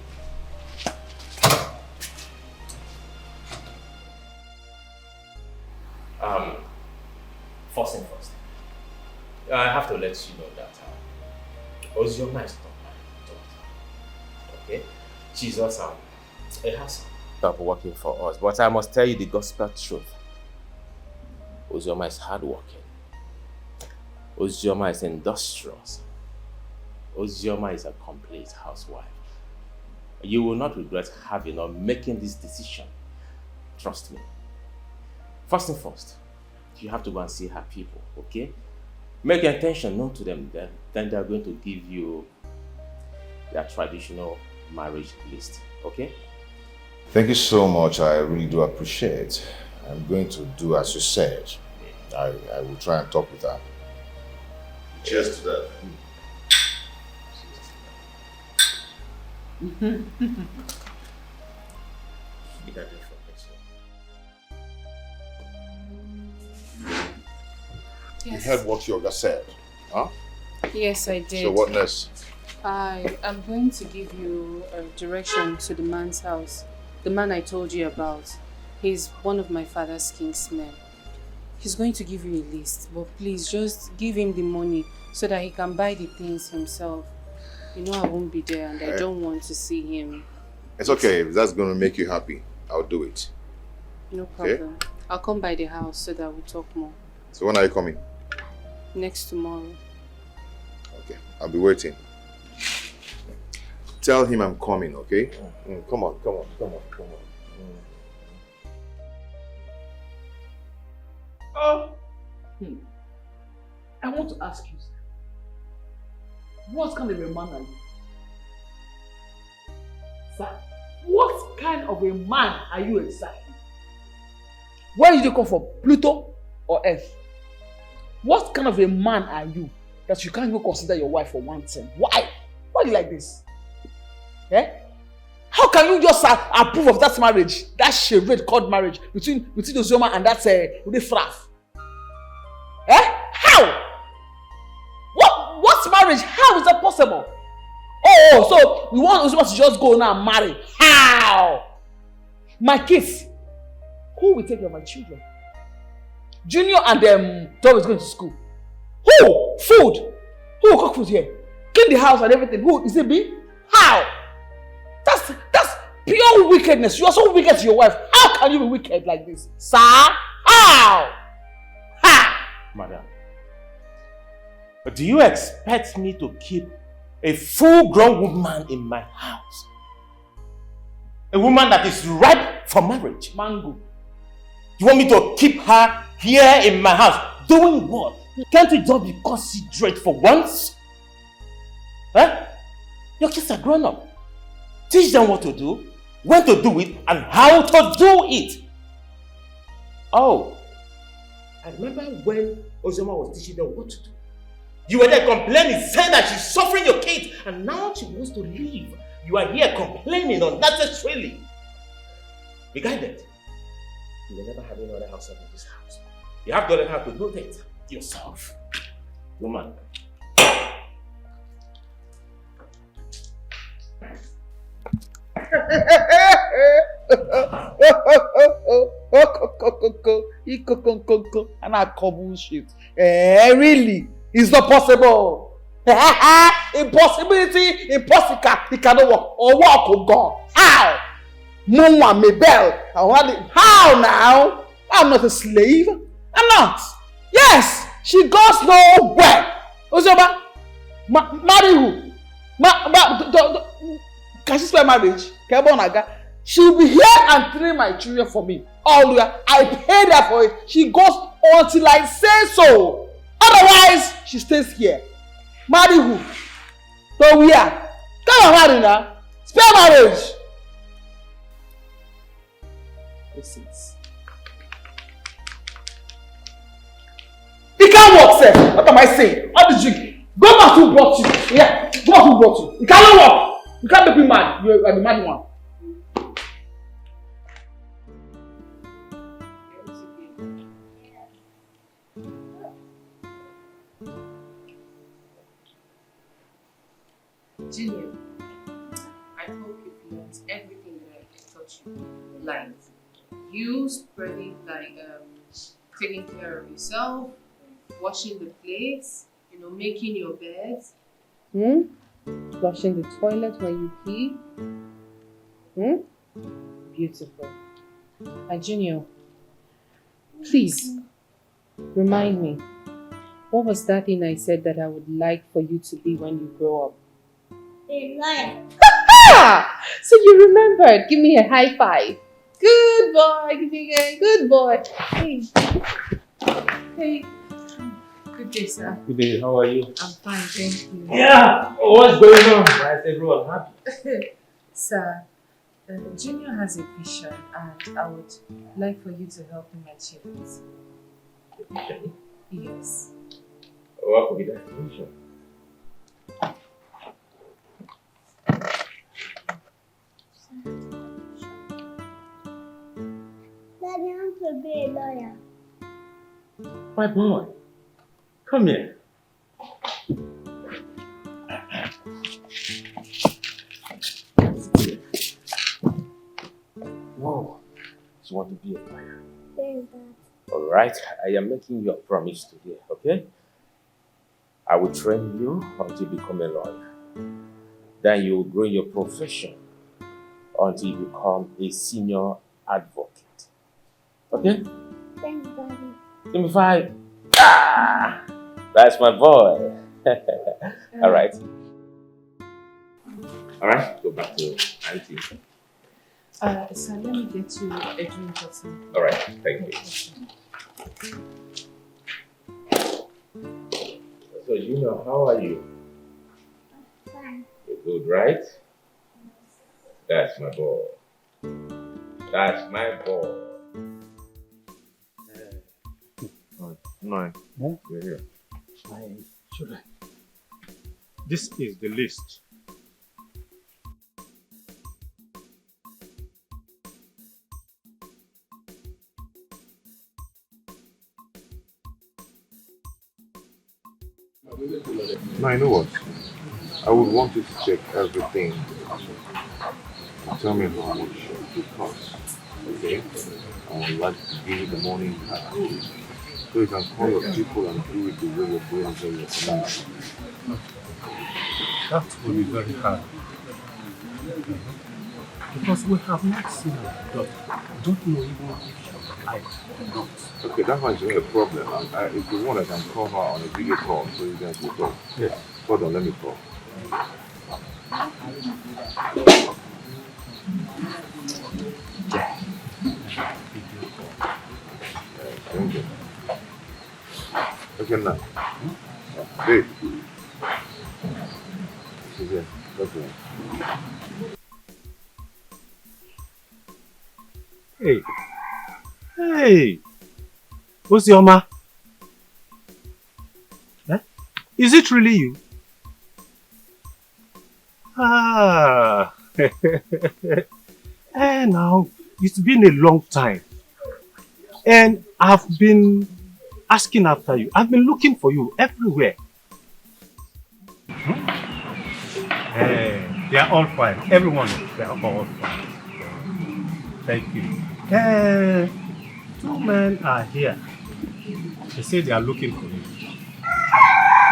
First thing first. I have to let you know that Ozioma is not my daughter. Okay? She's just a husband working for us. But I must tell you the gospel truth. Ozioma is hardworking. Ozioma is industrious. Ozioma is a complete housewife. You will not regret having or making this decision. Trust me. First thing first, you have to go and see her people, okay? Make your intention known to them, then they're going to give you their traditional marriage list, okay? Thank you so much. I really do appreciate. I'm going to do as you said. I will try and talk with her. Cheers to that. You heard what Yoga said, huh? Yes, I did. So what next? I am going to give you a direction to the man's house. The man I told you about. He's one of my father's kingsmen. He's going to give you a list, but please just give him the money so that he can buy the things himself. You know I won't be there and I don't want to see him. It's okay. If that's going to make you happy, I'll do it. No problem. Okay? I'll come by the house so that we'll talk more. So when are you coming? Next tomorrow. Okay, I'll be waiting. Tell him I'm coming, okay? Come on. I want to ask you, sir, what kind of a man are you? Sir, what kind of a man are you exactly? Where did you come from, Pluto or Earth? What kind of a man are you that you can't even consider your wife for one thing? Why? Why are you like this? Eh? How can you just approve of that marriage, that charade called marriage between Ozioma and that Fraf? Eh? How? What's marriage? How is that possible? Oh, so we want Ozioma to just go now and marry? How? My kids, who will take care of my children? Junior and Tom is going to school. Who? Food. Who will cook food here? Clean the house and everything. Who? Is it me? How? That's pure wickedness. You are so wicked to your wife. How can you be wicked like this? Sir? How? Ha! Madam, do you expect me to keep a full-grown woman in my house? A woman that is ripe for marriage? Mango. You want me to keep her here in my house? Doing what? Can't you just be considerate for once? Huh? Your kids are grown up. Teach them what to do, when to do it, and how to do it. Oh, I remember when Ozioma was teaching them what to do. You were there complaining, saying that she's suffering your kids, and now she wants to leave. You are here complaining unnecessarily. Regarding it, you will never have any other house in this house. You have to learn how to do things yourself. Woman. And I call bullshit. Really? It's not possible. Impossibility, impossible. It cannot work. Or walk or God. How? Mama Mabel. How now? I'm not a slave. I'm not. Yes, she goes nowhere. Ozioma, marry who? Can she spell marriage? She'll be here and train my children for me. All I paid her for it. She goes until I say so. Otherwise, she stays here. Marry who? So where? Come on, marry now. Spell marriage. Listen. It can't work, sir. What am I saying? All this drink. Go back to who brought you. Yeah, go back to who brought you. It cannot work. You can't make me mad. You are the mad one. Junior, I hope you've learned everything that I taught you. Like you spreading, like taking care of yourself, washing the plates, making your beds. Flushing the toilet when you pee. Beautiful. And Junior, please remind me, what was that thing I said that I would like for you to be when you grow up? A lion. So you remembered. Give me a high five. Good boy. Give me a good boy. Hey. Hey. Good day, sir. Good day, how are you? I'm fine, thank you. Yeah, what's going on? Why is everyone happy? Sir, Junior has a vision and I would like for you to help him achieve it. Yes. What could be that vision? Daddy, I want to be a lawyer. My boy, come here. Whoa, you want to be a lawyer? Yes, Dad. Alright, I am making you a promise today, okay? I will train you until you become a lawyer. Then you will grow your profession until you become a senior advocate. Okay? Thanks, Daddy. Give me 5. Ah, that's my boy. Alright. Alright, go back to auntie. Sir, let me get you a drink or something. Alright, thank you. So, how are you? Fine. You're good, right? That's my boy. That's my boy. No. You're here. This is the list. No, you know what? I would want you to check everything. Tell me how much it costs. Okay? I would like to give you the money you have. So you can call your people and do it the way you're doing it in your community. That will be very hard. Because we have not seen her daughter. We don't know even if she's alive or not. Okay, that one's not a problem. If you want, I can call her on a video call so you guys will talk. Yes. Hold on, let me call. Thank you. Okay, now. Babe. Okay, okay. Hey. Hey. Ozioma. Eh? Is it really you? Ah. Now, it's been a long time. And I've been asking after you. I've been looking for you everywhere. They are all fine. Everyone, they are all fine. Thank you. Two men are here. They say they are looking for you.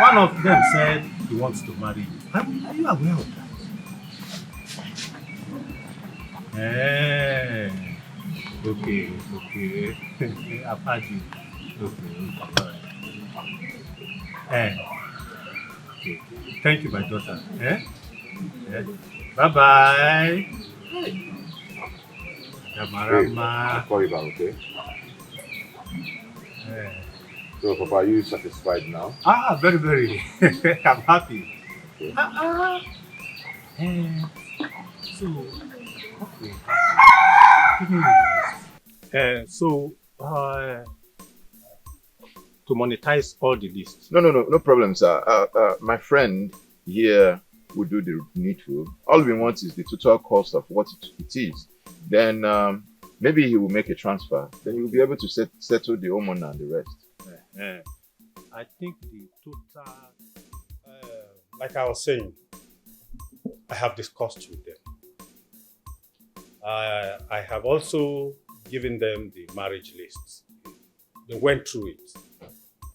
One of them said he wants to marry you. Are you aware of that? Okay. I've heard you. Okay. Okay. Thank you, my daughter. Bye-bye. I'll call you back, okay? So, Papa, are you satisfied now? Very, very. I'm happy. Okay. To monetize all the lists. No problem, sir. My friend here will do the needful. All we want is the total cost of what it is. Then maybe he will make a transfer. Then you will be able to settle the homeowner and the rest. I think the total, like I was saying, I have discussed with them. I have also given them the marriage lists. They went through it.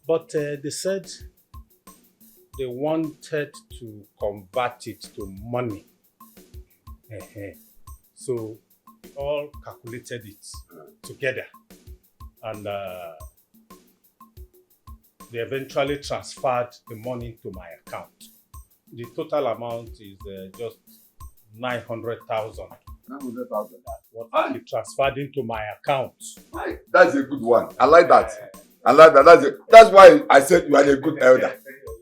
But they said they wanted to convert it to money. So we all calculated it together. And they eventually transferred the money to my account. The total amount is just 900,000. 900,000. What he transferred into my account. That's a good one. I like that. That's why I said you are a good elder.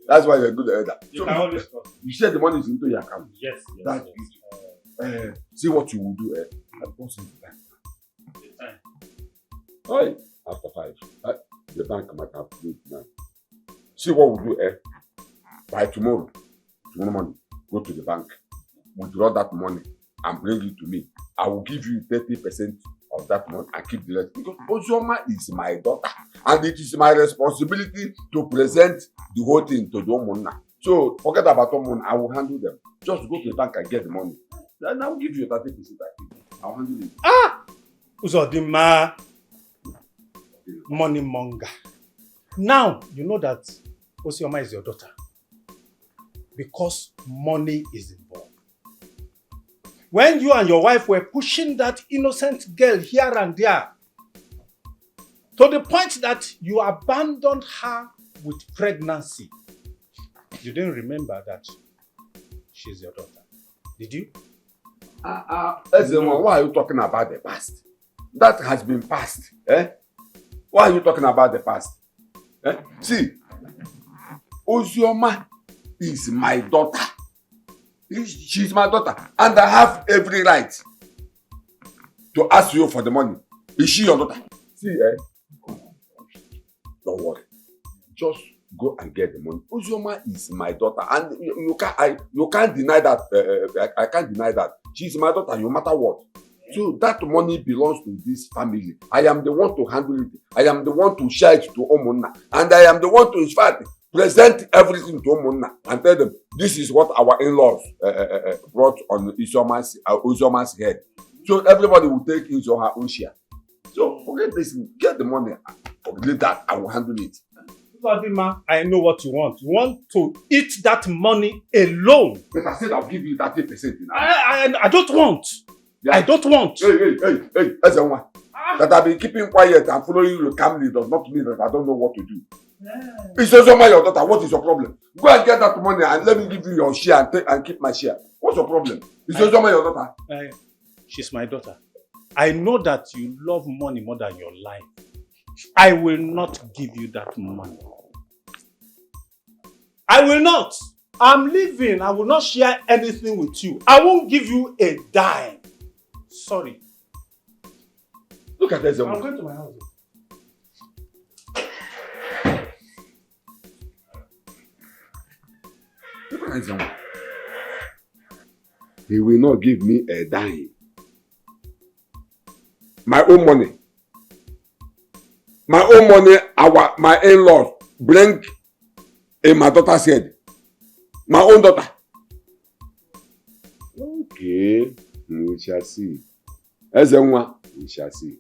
That's why you're a good elder. You said the money is into your account. Yes. That's it. See what you will do. I post it back. Right. After 5. The bank might have to do it now. See what we'll do. By tomorrow morning, go to the bank, withdraw that money and bring it to me. I will give you 30% of that money and keep the rest. Because Ozioma is my daughter and it is my responsibility to present the whole thing to the homeowner. So forget about homeowner, I will handle them. Just go to the bank and get the money. Then I will give you 30%. I will handle it. Uzodima, money monger. Now you know that Ozioma is your daughter. Because money is involved. When you and your wife were pushing that innocent girl here and there, to the point that you abandoned her with pregnancy, you didn't remember that she's your daughter. Did you? Ezema, why are you talking about the past? That has been past. Eh? Why are you talking about the past? Eh? See, Ozioma is my daughter. She's my daughter. And I have every right to ask you for the money. Is she your daughter? See, don't worry. Just go and get the money. Ozioma is my daughter. And you can't deny that. I can't deny that. She's my daughter no matter what. So that money belongs to this family. I am the one to handle it. I am the one to share it to Omonna. And I am the one to, in fact, present everything to Omonna and tell them, this is what our in-laws brought on Uzioma's head. So everybody will take his or her own share. So forget this, get the money. Forget that, I will handle it. Fatima, I know what you want. You want to eat that money alone. But I said I'll give you 30%. I don't want. Yeah. I don't want. Hey, Ezenwa. That I've been keeping quiet and following you calmly does not mean that I don't know what to do. Yeah. It's Ozioma your daughter. What is your problem? Go and get that money and let me give you your share and keep my share. What's your problem? It's Ozioma your daughter. She's my daughter. I know that you love money more than your life. I will not give you that money. I will not. I'm leaving. I will not share anything with you. I won't give you a dime. Sorry. Look at this. I'm going to my house. Look at this. He will not give me a dime. My own money. My own money, my in-laws bring in my daughter's head. My own daughter. Okay, we shall see. Ezenwa, we shall see.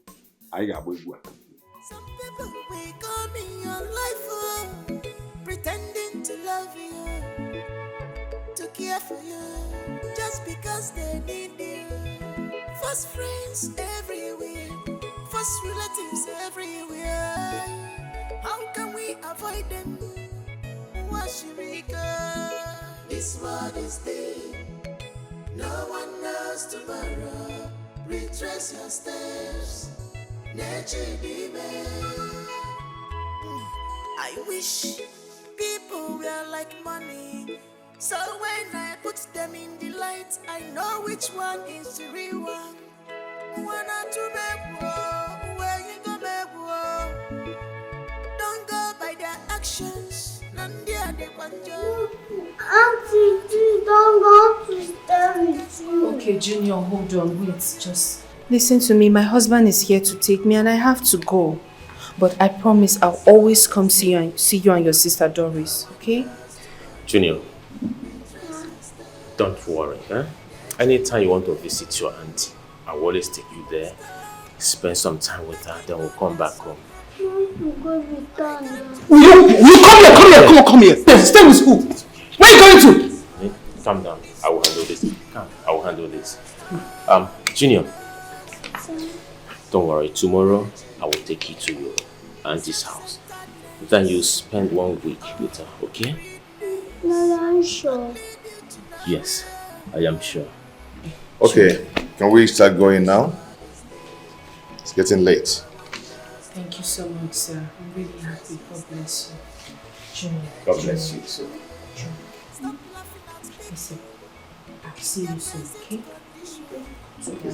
I got boy. Some people will come in your life, pretending to love you, to care for you, just because they need you. First friends everywhere, first relatives everywhere. How can we avoid them? Washirika, this world is deep. No one knows tomorrow. Retrace your steps. Nature be made. I wish people were like money. So when I put them in the light, I know which one is the real one. One or two make war, where you go make war. Don't go by their actions, none they are the control. Auntie, please don't go to stay with you. Okay, Junior, hold on, wait, just listen to me. My husband is here to take me and I have to go. But I promise I'll always come see you and your sister Doris, okay? Junior, don't worry, huh? Anytime you want to visit your auntie, I'll always take you there, spend some time with her, then we'll come back home. Will you come here. Stay with who? Where are you going to? Calm down. I will handle this. I will handle this. Junior, don't worry. Tomorrow, I will take you to your auntie's house. Then you spend 1 week with her, okay? No, I'm sure. Yes, I am sure. Okay, can we start going now? It's getting late. Thank you so much, sir. I'm really happy. God bless you. Junior. God bless you, sir. Listen, I'll see you soon, okay? Thank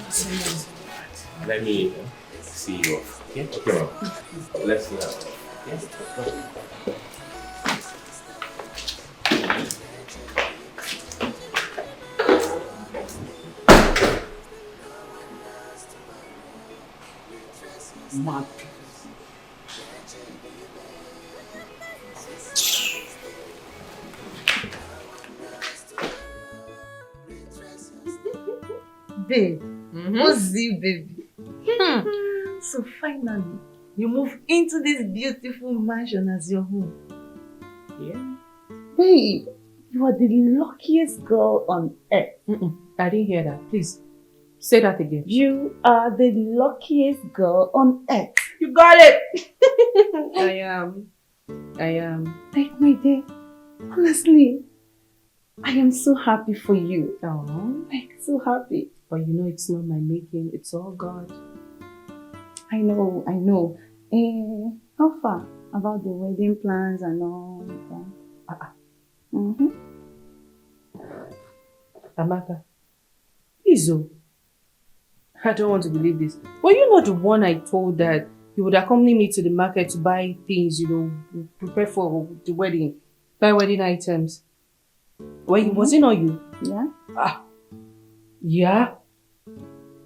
you so much. Let me see you off, okay? Okay, ma'am. Let's see her. Okay? Mad. Babe, what's it, baby? So finally, you move into this beautiful mansion as your home. Yeah. Babe, you are the luckiest girl on earth. I didn't hear that. Please, say that again. You are the luckiest girl on earth. You got it! I am. Like my dear, honestly, I am so happy for you. Oh, I'm so happy. but you know it's not my making. It's all God. I know. How far about the wedding plans and all that? Mm-hmm. Amaka, please, oh. I don't want to believe this. Were you not the one I told that you would accompany me to the market to buy things, prepare for the wedding, buy wedding items? Was it not you? Yeah. Yeah?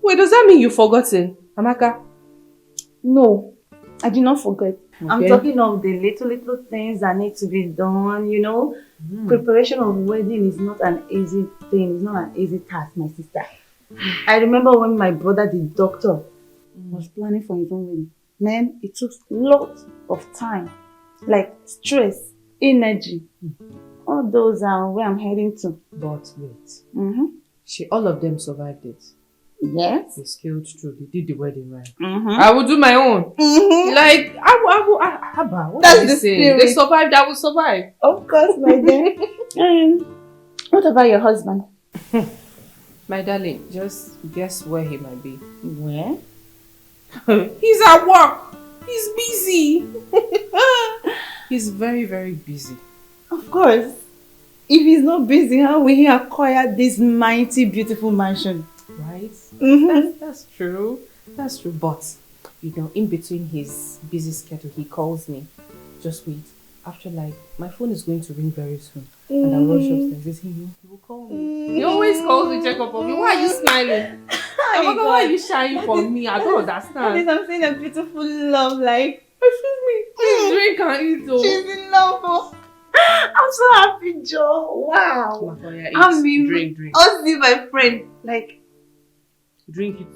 Wait, does that mean you've forgotten, Amaka? No, I did not forget. Okay. I'm talking of the little things that need to be done, Preparation of wedding is not an easy thing. It's not an easy task, my sister. I remember when my brother, the doctor, was planning for his own wedding. Man, it took lots of time. Like stress, energy. All those are where I'm heading to. But wait. All of them survived it. Yes. They scaled through. They did the wedding right. I will do my own. Like, what That's are you the saying? spirit. They survived, I will survive. Of course, my dear. What about your husband? My darling, just guess where he might be. Where? He's at work. He's busy. He's very, very busy. Of course. If he's not busy, how will he acquire this mighty, beautiful mansion? Right? Mm-hmm. That's true. That's true. But, in between his busy schedule, he calls me. Just wait. After my phone is going to ring very soon. And I'll rush upstairs. He will call me. He always calls me, check up on me. Why are you smiling? Why are you shying from me? I don't understand. I'm saying a beautiful love, Excuse me. Please drink and eat, though. She's in love. I'm so happy, Joe. Wow. Drink. Ozzy, my friend. Drink it.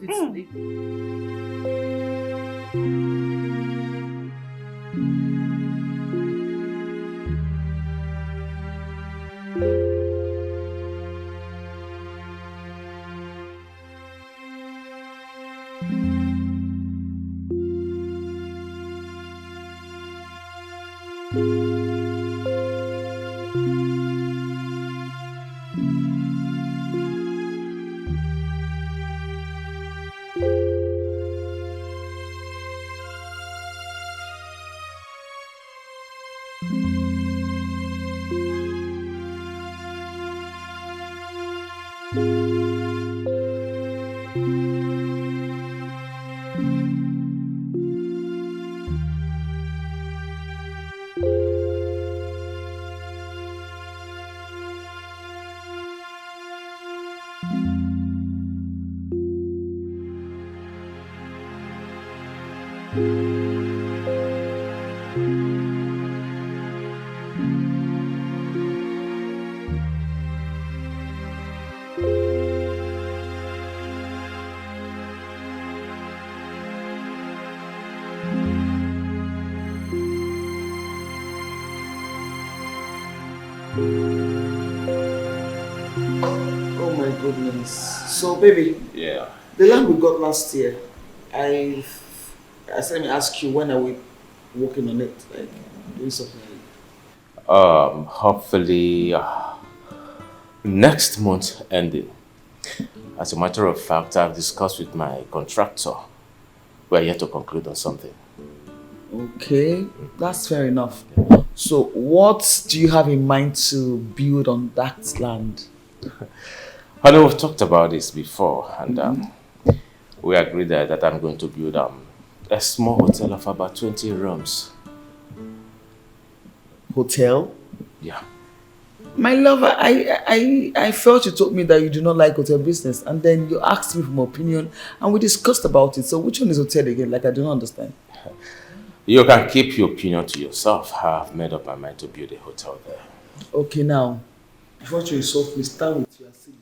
Oh my goodness. So baby, Yeah. the land we got last year, I said, let me ask you, when are we working on it? Doing something? Hopefully next month ending. As a matter of fact, I've discussed with my contractor. We're yet to conclude on something. Okay, that's fair enough. So what do you have in mind to build on that land? I know we've talked about this before, and we agreed that I'm going to build a small hotel of about 20 rooms. Hotel? Yeah. My lover, I felt you told me that you do not like hotel business, and then you asked me for my opinion and we discussed about it. So which one is hotel again? I don't understand. You can keep your opinion to yourself. I've made up my mind to build a hotel there. Okay, now, before you insult me, start with your city.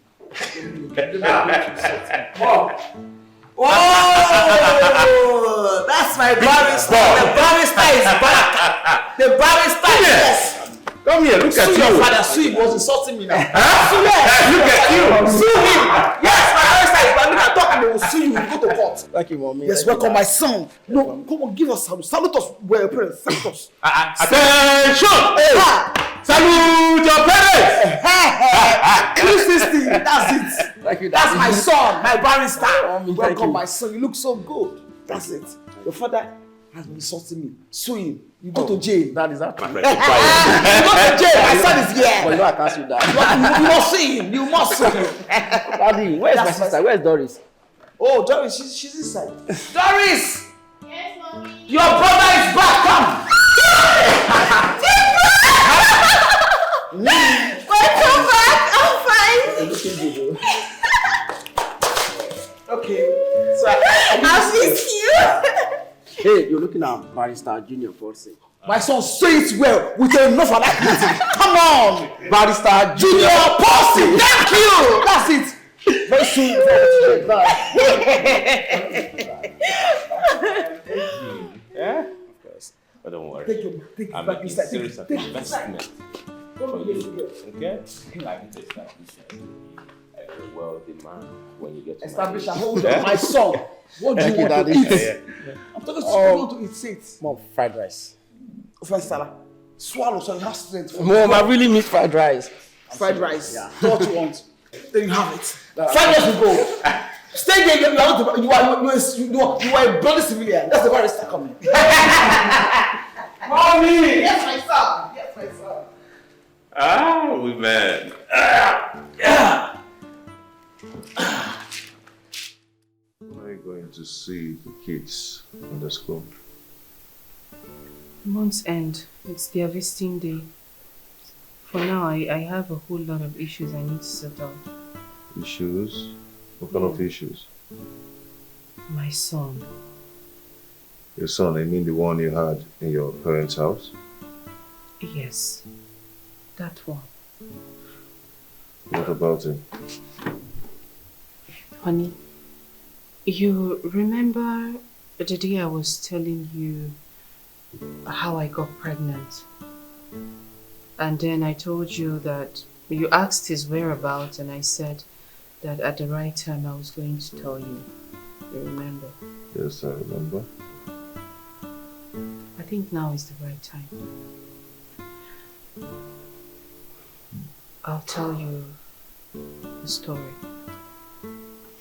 Oh, that's my barrister. The barrister is back. The barrister, yes. Come here, look at you. Sue your father. Sue him, was insulting me now. Huh? Yes. Look at you. Sue him. Yes, my barrister is back. Look at talking. They will sue you. You go to court. Thank you, mommy. Yes, welcome, my son. No, come on, give us salute. Salute us. Well, parents, salute us. Attention! Hey. Salute your parents! 360, that's it. Thank you, That's Daddy. my son, my barrister. Thank Welcome, you. my son. You look so good. That's it. Your father has been insulting me. Sue him. You go to jail. That is that. You go to jail. My son is here. But you know I can't see that. You must see him. You must see him. Daddy, where's my sister? Where's Doris? Oh, Doris, she's inside. Doris! Yes, mommy. Your brother is back. Come. Welcome back. I'm fine. Okay. So I miss you. Hey, you're looking at Barrister Junior Forcing. My son say it well with enough alacrity. Come on, Barrister Junior Posty. Thank you. That's it. Very soon. Yeah? Of course. But don't worry. Take it I'm back making inside. serious Take it. investment for you. Okay? Like this, like a wealthy man when you get to Establish a marriage. hold on my son. What do you want to eat? I'm talking to you want to eat. Say it. Mom, fried rice. First, Salah. Swallow so you have strength. Mom, I really miss fried rice. Fried rice. Yeah. What you want? Then you have it. 5 years ago. Stay there. You are a bloody civilian. That's the barrister coming. Mommy! Yes, my son. Yes, my son. Ah, women. When are you going to see the kids in the school? Month's end. It's their visiting day. For now, I have a whole lot of issues I need to sort out. Issues? What kind of issues? My son. Your son, I mean the one you had in your parents' house? Yes. That one. What about him? Honey, you remember the day I was telling you how I got pregnant? And then I told you that you asked his whereabouts and I said that at the right time I was going to tell you. You remember? Yes, I remember. I think now is the right time. I'll tell you the story.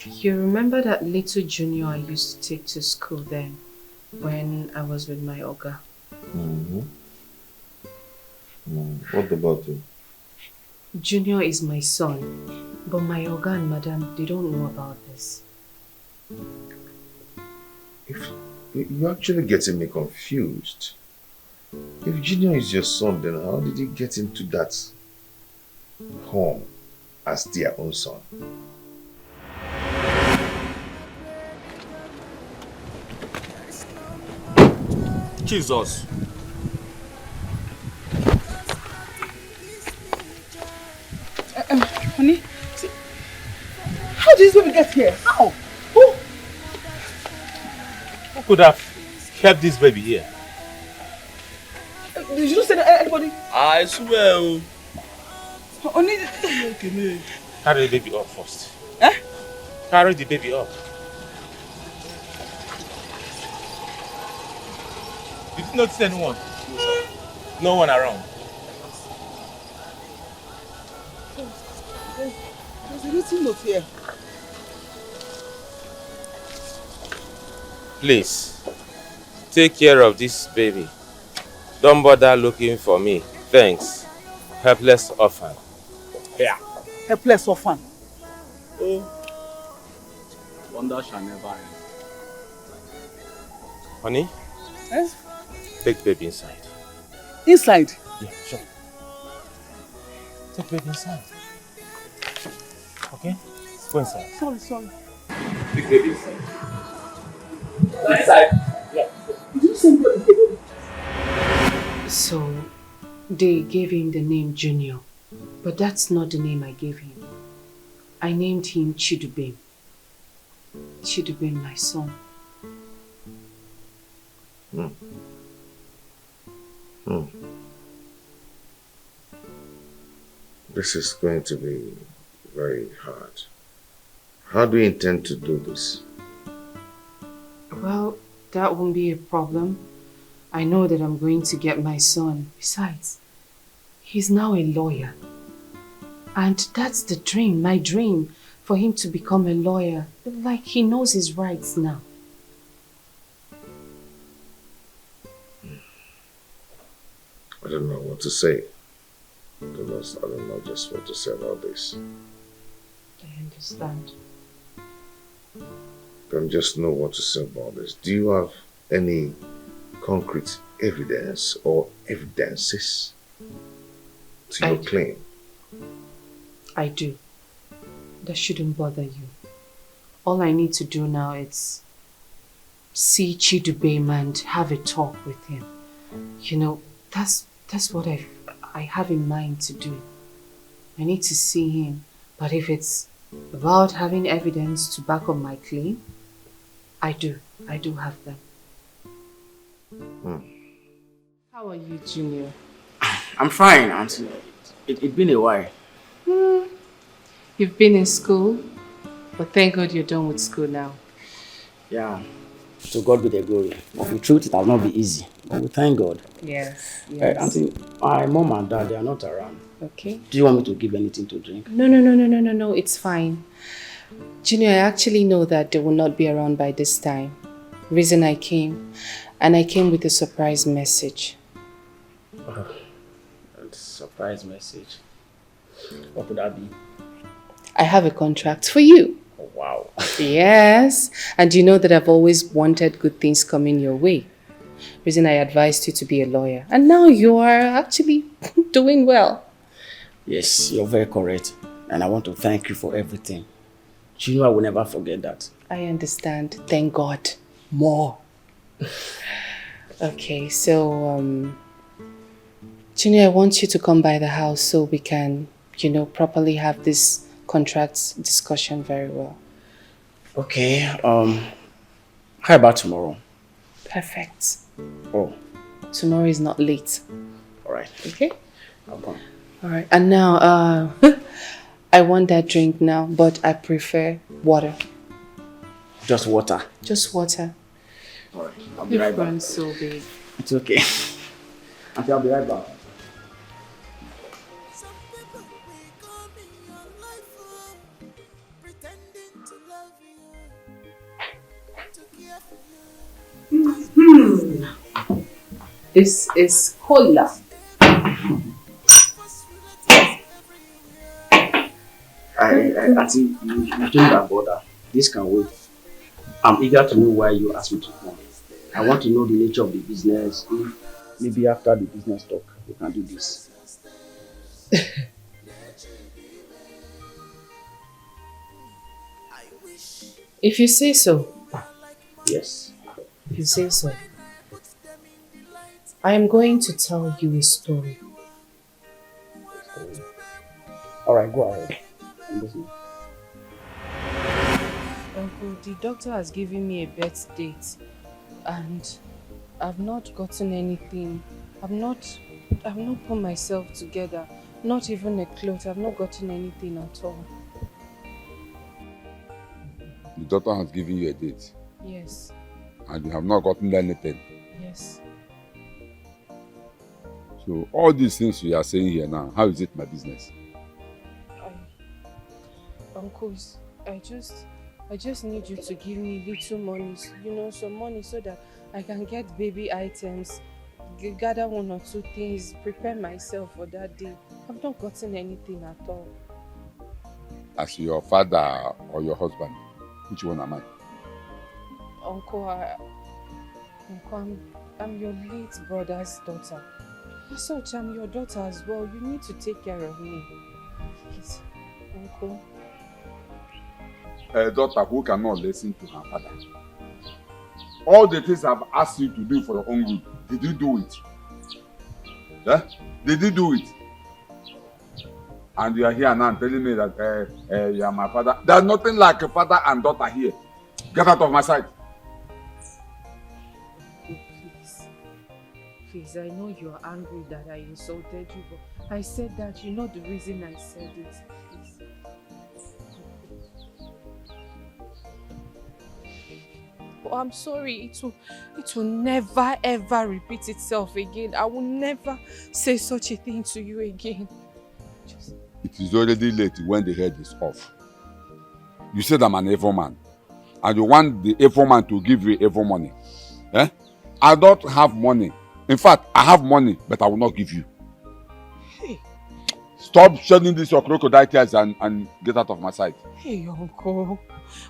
You remember that little junior I used to take to school then when I was with my Oga? Mm-hmm. What about him? Junior is my son, but my Oga and Madam, they don't know about this. You're actually getting me confused. If Junior is your son, then how did he get into that home as their own son? Jesus. Honey, see, how did this baby get here? How? Who? Who could have kept this baby here? Did you not say that anybody? I swear. Honey, Carry the baby up first. Eh? Carry the baby up. Did you notice anyone? No one around. there's a little note here. Please, take care of this baby. Don't bother looking for me. Thanks. Helpless orphan. Yeah. Helpless orphan. Oh, wonder shall never end. Honey, Yes? take baby inside. Inside? Yeah, sure. Take baby inside. Okay? Go inside. Sorry. Take baby inside. Inside? Yeah. Did you send the baby? So, they gave him the name Junior, but that's not the name I gave him. I named him Chidubem. Chidubem, my son. This is going to be very hard. How do you intend to do this? Well, that won't be a problem. I know that I'm going to get my son. Besides, He's now a lawyer. And that's the dream, my dream, for him to become a lawyer. Like he knows his rights now. I don't know what to say. I don't know just what to say about this. I understand. I don't just know what to say about this. Do you have any concrete evidence or evidences to your claim? I do. That shouldn't bother you. All I need to do now is see Chidubem and have a talk with him. You know, that's what I have in mind to do. I need to see him. But if it's about having evidence to back up my claim, I do have them. How are you, Junior? I'm fine, Auntie. It's been a while. You've been in school, but thank God you're done with school now. Yeah, to God be the glory. But the truth, it has not been easy. But we thank God. Yes. Auntie, my mom and dad, they are not around. Okay. Do you want me to give anything to drink? No, it's fine. Junior, I actually know that they will not be around by this time. Reason I came with a surprise message. A surprise message? What would that be? I have a contract for you. Oh, wow. Yes, and you know that I've always wanted good things coming your way. Reason I advised you to be a lawyer. And now you are actually doing well. Yes, you're very correct. And I want to thank you for everything. You know I will never forget that. I understand. Thank God. More. Okay, so, Junior, I want you to come by the house so we can, properly have this contract discussion very well. Okay, how about tomorrow? Perfect. Oh. Tomorrow is not late. Alright. Okay? I'll come. Alright, and now, I want that drink now, but I prefer water. Just water? Just water. Alright, I'll be right back. So big. It's okay. Auntie, I'll be right back. This is cola. Auntie, you don't bother. This can wait. I'm eager to know why you asked me to come. I want to know the nature of the business. If maybe after the business talk, we can do this. If you say so. Yes. If you say so. I am going to tell you a story. Alright, go ahead. I'm listening. Uncle, the doctor has given me a birth date and I've not gotten anything. I've not put myself together. Not even a cloth. I've not gotten anything at all. The doctor has given you a date? Yes. And you have not gotten anything? Yes. So all these things you are saying here now, how is it my business? Uncles, I just need you to give me little money, some money so that I can get baby items, gather one or two things, prepare myself for that day. I've not gotten anything at all. As your father or your husband, which one am I? Uncle, I'm your late brother's daughter. As such, I'm your daughter as well. You need to take care of me. Please, Uncle. A daughter who cannot listen to her father. All the things I've asked you to do for your own good, did you do it? Yeah? Did you do it? And you are here now telling me that you are my father. There's nothing like a father and daughter here. Get out of my sight. Please, I know you are angry that I insulted you, but I said that you know the reason I said it. Please. Uncle, I'm sorry. It will never ever repeat itself again. I will never say such a thing to you again. It is already late when the head is off. You said I'm an evil man. And you want the evil man to give you evil money. Eh? I don't have money. In fact, I have money, but I will not give you. Hey. Stop shedding this your crocodile tears and get out of my sight. Hey, Uncle.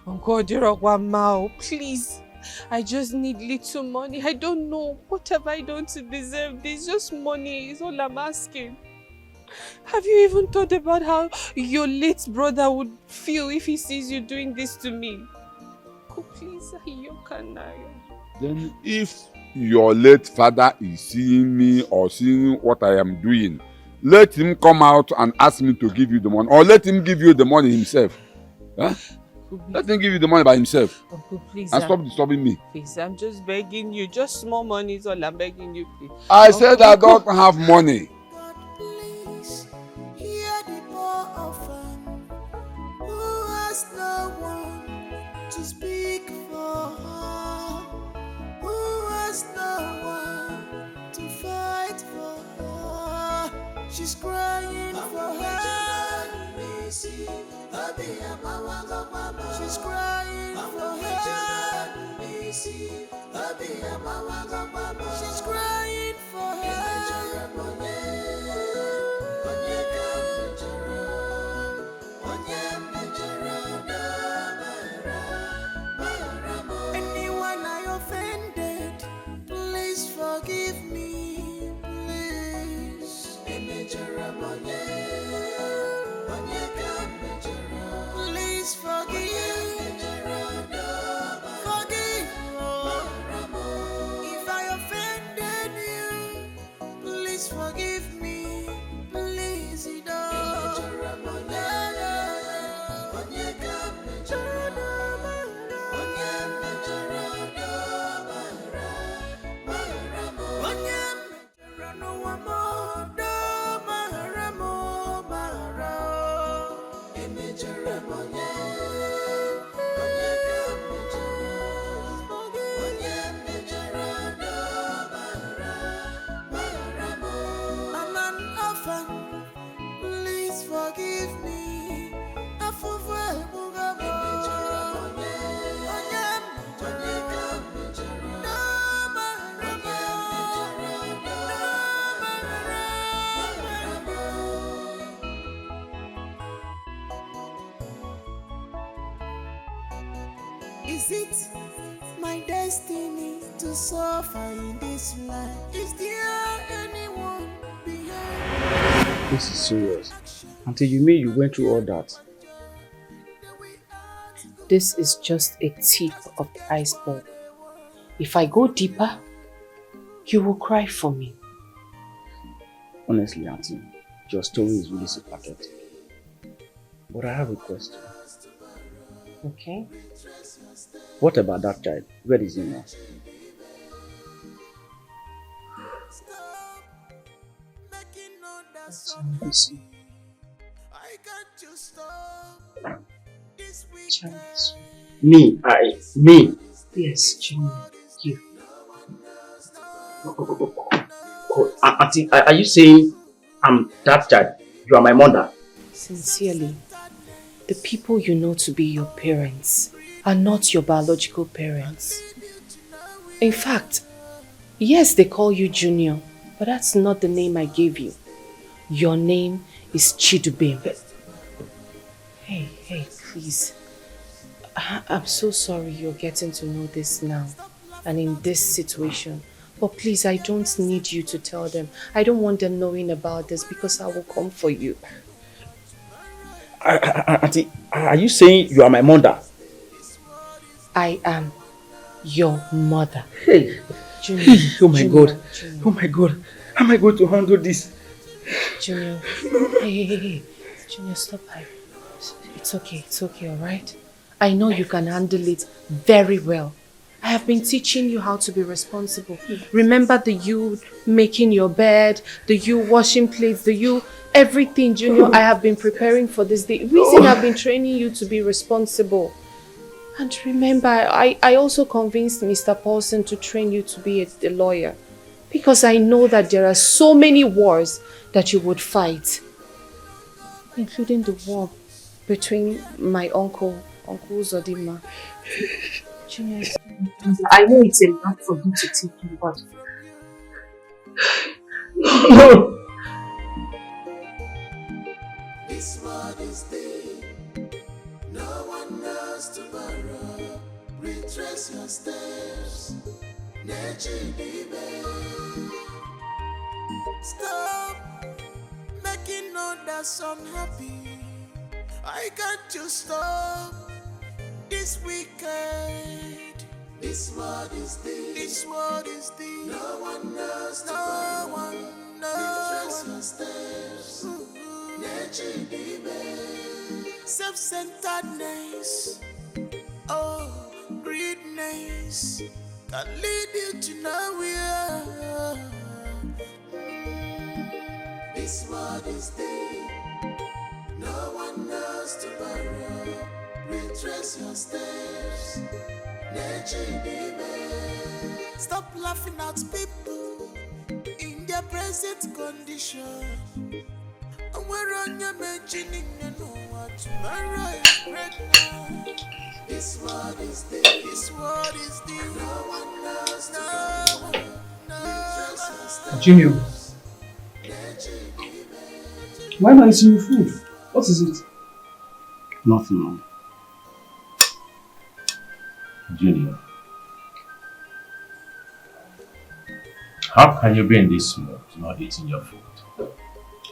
Uncle Dirogwamao, please. I just need little money. I don't know. What have I done to deserve this? Just money is all I'm asking. Have you even thought about how your late brother would feel if he sees you doing this to me? Oh, please, then if your late father is seeing me or seeing what I am doing, let him come out and ask me to give you the money, or let him give you the money himself. Huh? Let him give you the money by himself. Uncle, please, and stop disturbing me. Please, I'm just begging you. Just small money is all I'm begging you, please. I said I don't have money. Hear the poor orphan who has no one to speak for her, who has no one to fight for her. She's crying for her. She's crying for her. She's crying for her. Anyone I offended, please forgive me, please. Please forgive. Forgive. If I offended you, please forgive me. Please, I'm an orphan. Please forgive me. Is it my destiny to suffer in this life? Is there anyone behind? This is serious. Until you mean you went through all that. This is just a tip of the iceberg. If I go deeper, you will cry for me. Honestly, Auntie, your story is really so pathetic. But I have a question. Okay. What about that child? Where is he now? Me? Me? Yes, Junior, you. Auntie, are you saying I'm that child? You are my mother? Sincerely, the people you know to be your parents are not your biological parents. In fact, yes, they call you Junior, but that's not the name I gave you. Your name is Chidubem. Hey, please. I'm so sorry you're getting to know this now and in this situation. But please, I don't need you to tell them. I don't want them knowing about this because I will come for you. Auntie, are you saying you are my mother? I am your mother. Hey, Junior, hey, oh my Junior, God. Junior. Oh my God. How am I going to handle this? Junior, hey. Junior, stop. It's okay, alright? I know you can handle it very well. I have been teaching you how to be responsible. Remember the you making your bed, the you washing plates, the you everything, Junior. I have been preparing for this day. Reason I've been training you to be responsible. And remember, I also convinced Mr. Paulson to train you to be a lawyer. Because I know that there are so many wars that you would fight. Including the war between my Uncle Zodima. Junior. I know it's a lot for you to take in, but No. This world is deep. No one knows tomorrow. Retrace your steps. Stop making others unhappy. I can't you stop this wicked. This world is deep. This world is deep. No one knows. No one knows. Retrace your steps. Self-centeredness. Oh, greediness can lead you to nowhere. This world is deep. No one knows tomorrow. Retrace your steps. Stop laughing at people in their present condition. And we're on your imagining you know what tomorrow is pregnant. This world is deep. This world is deep. No one knows. No one. Junior, why am I eating your food? What is it? Nothing, Mom. Junior, how can you be in this mood not eating your food?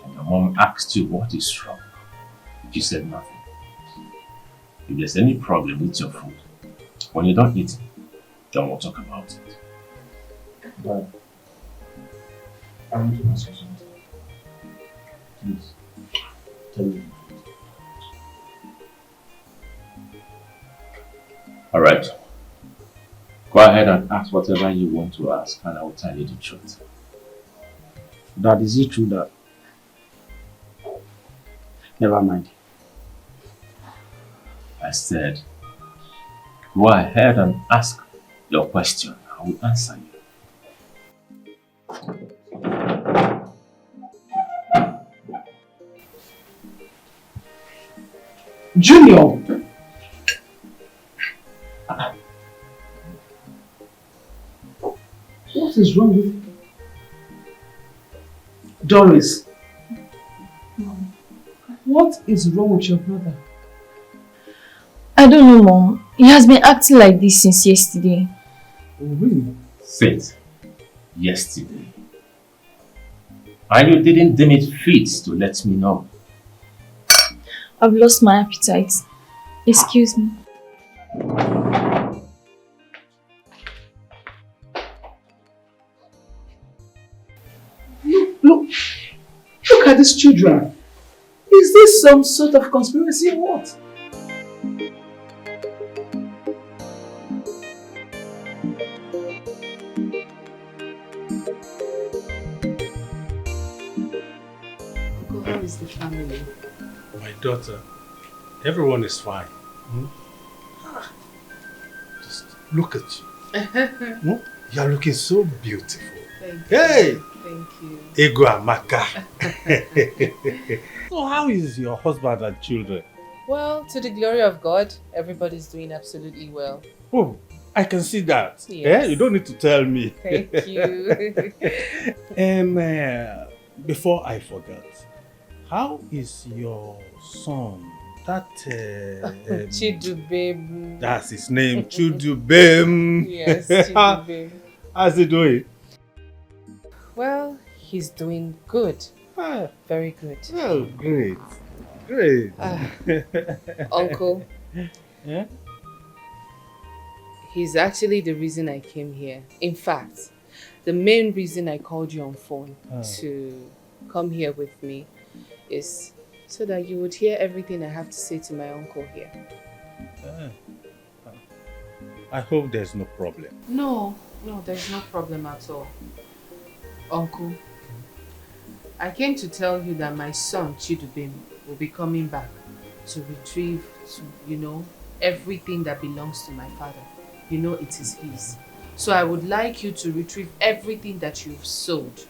And your mom asked you what is wrong. You said nothing. If there's any problem with your food, when you don't eat it, then we'll talk about it. Dad, I want to ask you something. Please, tell me. Alright. Go ahead and ask whatever you want to ask and I will tell you the truth. Dad, is it true that... Never mind. I said, go ahead and ask your question. I will answer you. Junior! What is wrong with you? Doris? Mom. What is wrong with your brother? I don't know, Mom. He has been acting like this since yesterday. Oh, really? Since yesterday. And you didn't deem it fit to let me know. I've lost my appetite. Excuse me. Look at these children. Is this some sort of conspiracy or what? Uncle, how is the family? My daughter, everyone is fine. Just look at you. You are looking so beautiful. Thank you. Hey! Thank you. Ego Amaka. So how is your husband and children? Well, to the glory of God, everybody's doing absolutely well. Oh, I can see that. Yes. You don't need to tell me. Thank you. Before I forget, how is your son? That Chidubem. That's his name, Chidubem. Yes, Chidubem. How's he doing? Well, he's doing good. Very good. Oh, great. Great. Uncle. Yeah? He's actually the reason I came here. In fact, the main reason I called you on phone to come here with me is so that you would hear everything I have to say to my uncle here. I hope there's no problem. No, there's no problem at all. Uncle, I came to tell you that my son Chidubem will be coming back to retrieve, everything that belongs to my father. You know it is his. So I would like you to retrieve everything that you've sold.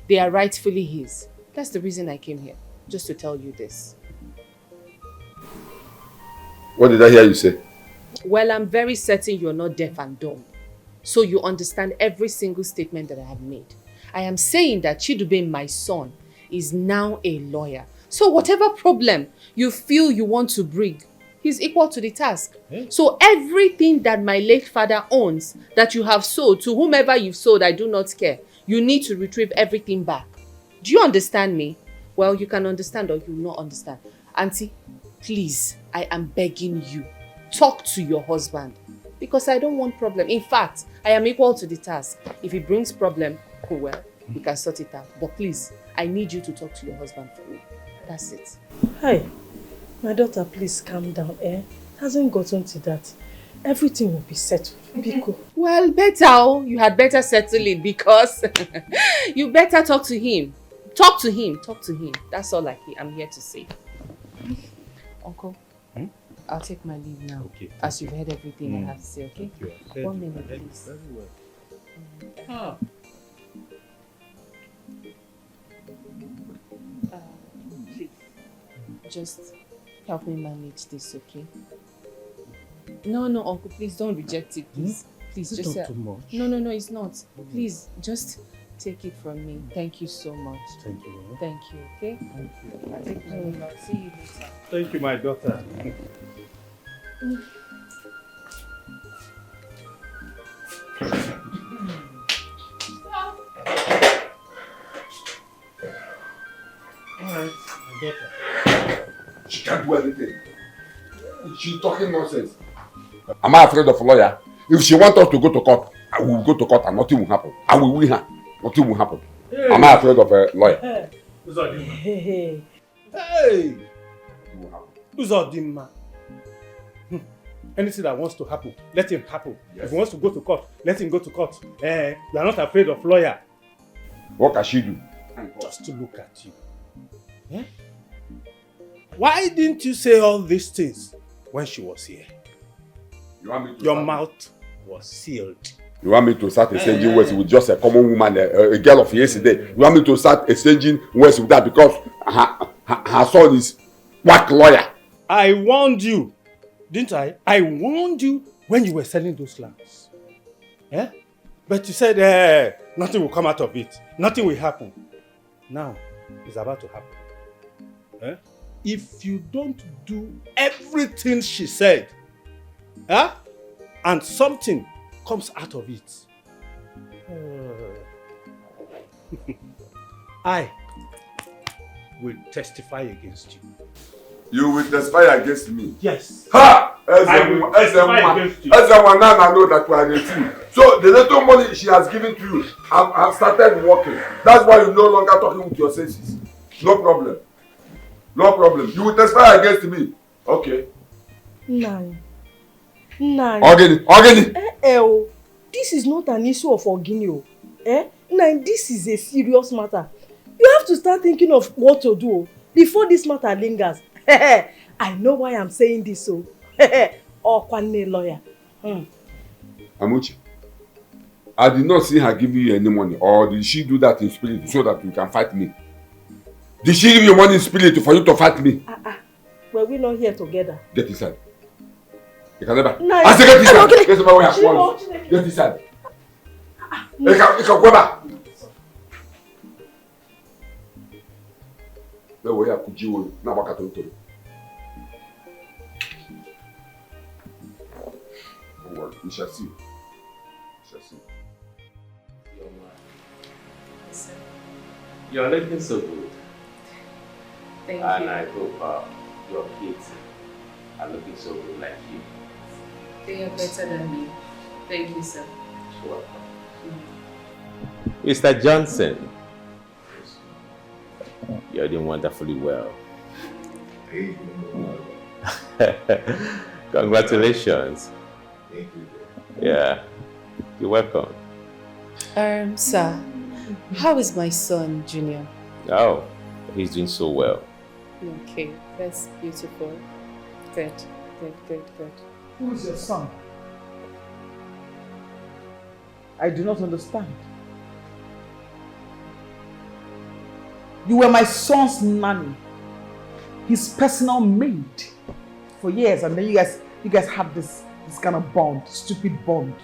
They are rightfully his. That's the reason I came here, just to tell you this. What did I hear you say? Well, I'm very certain you're not deaf and dumb. So you understand every single statement that I have made. I am saying that Chidubem, my son, is now a lawyer. So whatever problem you feel you want to bring, he's equal to the task. So everything that my late father owns that you have sold, to whomever you've sold, I do not care. You need to retrieve everything back. Do you understand me? Well, you can understand or you will not understand. Auntie, please, I am begging you, talk to your husband. Because I don't want problem. In fact, I am equal to the task. If he brings problem, well, we can sort it out. But please, I need you to talk to your husband for me. That's it. Hi. My daughter, please calm down, eh? Hasn't gotten to that. Everything will be settled. Biko. Well, better. You had better settle it because you better talk to him. Talk to him. Talk to him. That's all I'm here to say. Uncle, I'll take my leave now. Okay. As you've heard everything I have to say, okay? 1 minute, please. Very well. Please, just help me manage this, okay? No, Uncle, please don't reject it, please. Please, It's just not too much. No, it's not. Please, just take it from me. Thank you so much. Thank you. Thank you, okay? Thank you. I'll take my leave. I'll see you later. Thank you, my daughter. Alright, my daughter. She can't do anything. She's talking nonsense. Am I afraid of a lawyer? If she wants us to go to court, I will go to court and nothing will happen. I will win her. Nothing will happen. Hey. Am I afraid of a lawyer? Hey! Hey! Uzodimma. Anything that wants to happen, let him happen. Yes. If he wants to go to court, let him go to court. You are not afraid of lawyer. What can she do? Just to look at you. Yeah? Why didn't you say all these things when she was here? You want me to Your mouth was sealed. You want me to start exchanging words with just a common woman, a girl of yesterday? You want me to start exchanging words with that because her son is quack lawyer? I warned you, didn't I? I warned you when you were selling those lands. Yeah? But you said nothing will come out of it. Nothing will happen. Now, it's about to happen. Eh? If you don't do everything she said, and something comes out of it, I will testify against you. You will testify against me? Yes. Ha! I will testify against you. Everyone now know that you are a thief. So the little money she has given to you, I've started working. That's why you're no longer talking with your senses. No problem. No problem. You will testify against me. Okay. Nine. Ogini. This is not an issue of Ogini. Nine, this is a serious matter. You have to start thinking of what to do before this matter lingers. I know why I'm saying this, so. Or Kwane lawyer. Amuchi, I did not see her giving you any money, or did she do that in spirit so that you can fight me? Did she give you money in spirit for you to fight me? Were we not here together? Get inside. You can never. No, I say get inside. Get my way at once. Get inside. You can go back. The way I could you now back at the we shall see. We shall see. You're looking so good. Thank you. And I hope your kids are looking so good like you. They are better than me. Thank you, sir. Sure. Mr. Johnson, you're doing wonderfully well. Congratulations. Thank you. Yeah, you're welcome. Sir, how is my son, Junior? Oh, he's doing so well. Okay, that's beautiful. Good. Good. Who is your son? I do not understand. You were my son's nanny, his personal maid for years, and then you guys have this kind of bond, stupid bond.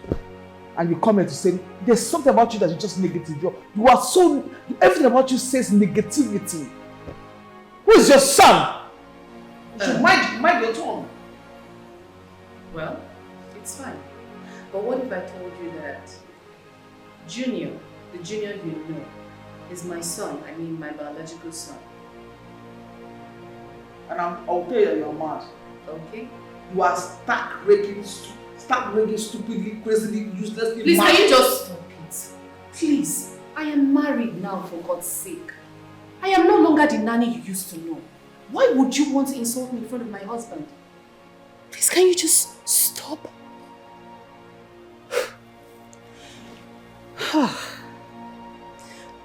And you come here to say, there's something about you that is just negative. You are so, everything about you says negativity. Who is your son? Mind your tongue. Well, it's fine. But what if I told you that Junior, the Junior you know, is my son, I mean my biological son. And I'll tell you you're mad. Okay. You are stark raking, stupidly, crazily, uselessly Please, mad. can you just stop it? Please, I am married now, for God's sake. I am no longer the nanny you used to know. Why would you want to insult me in front of my husband? Please, can you just stop?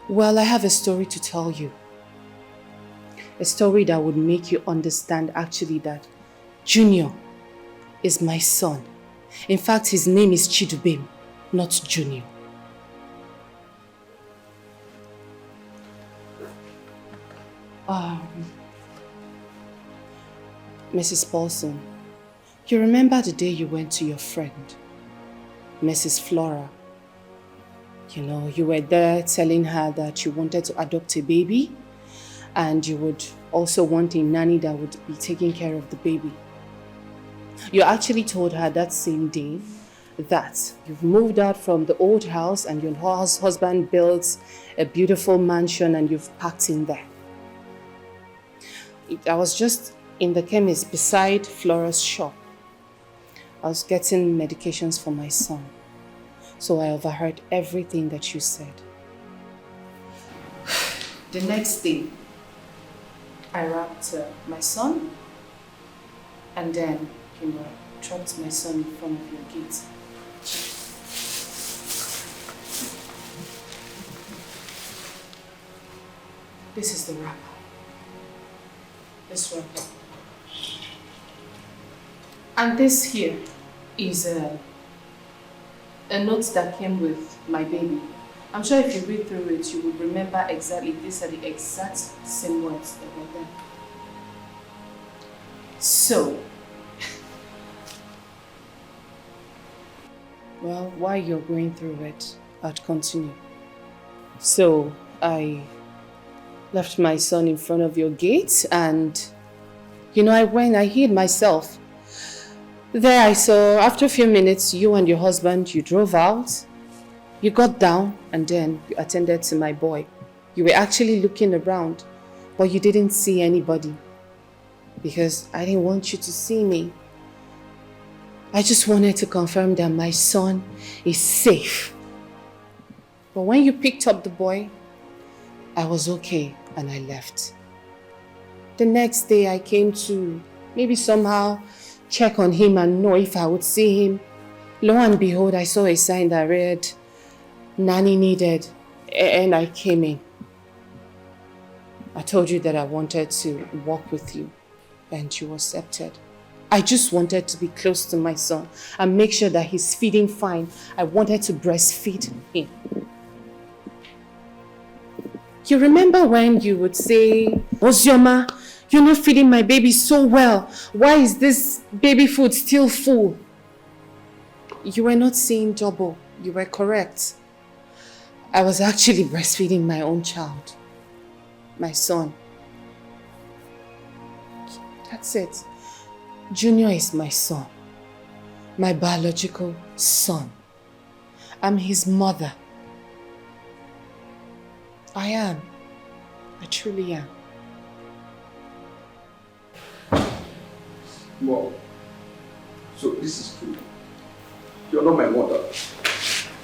Well, I have a story to tell you. A story that would make you understand actually that Junior is my son. In fact, his name is Chidubem, not Junior. Mrs. Paulson, you remember the day you went to your friend, Mrs. Flora? You know, you were there telling her that you wanted to adopt a baby and you would also want a nanny that would be taking care of the baby. You actually told her that same day that you've moved out from the old house and your husband built a beautiful mansion and you've packed in there. I was just in the chemist beside Flora's shop. I was getting medications for my son. So I overheard everything that you said. The next day, I wrapped my son and then, dropped my son in front of your gate. This is the wrapper. This wrapper. And this here is a note that came with my baby. I'm sure if you read through it, you will remember exactly, these are the exact same words that were there. So, well, while you're going through it, I'd continue. So, I left my son in front of your gate and, I hid myself. There I saw, after a few minutes, you and your husband, you drove out, you got down, and then you attended to my boy. You were actually looking around, but you didn't see anybody because I didn't want you to see me. I just wanted to confirm that my son is safe. But when you picked up the boy, I was okay and I left. The next day I came to maybe somehow check on him and know if I would see him. Lo and behold, I saw a sign that read, "Nanny needed," and I came in. I told you that I wanted to walk with you and you accepted. I just wanted to be close to my son and make sure that he's feeding fine. I wanted to breastfeed him. You remember when you would say, "Ozioma, you're not feeding my baby so well. Why is this baby food still full?" You were not seeing double. You were correct. I was actually breastfeeding my own child. My son. That's it. Junior is my son. My biological son. I'm his mother. I am. I truly am. Mom, so this is true. You're not my mother.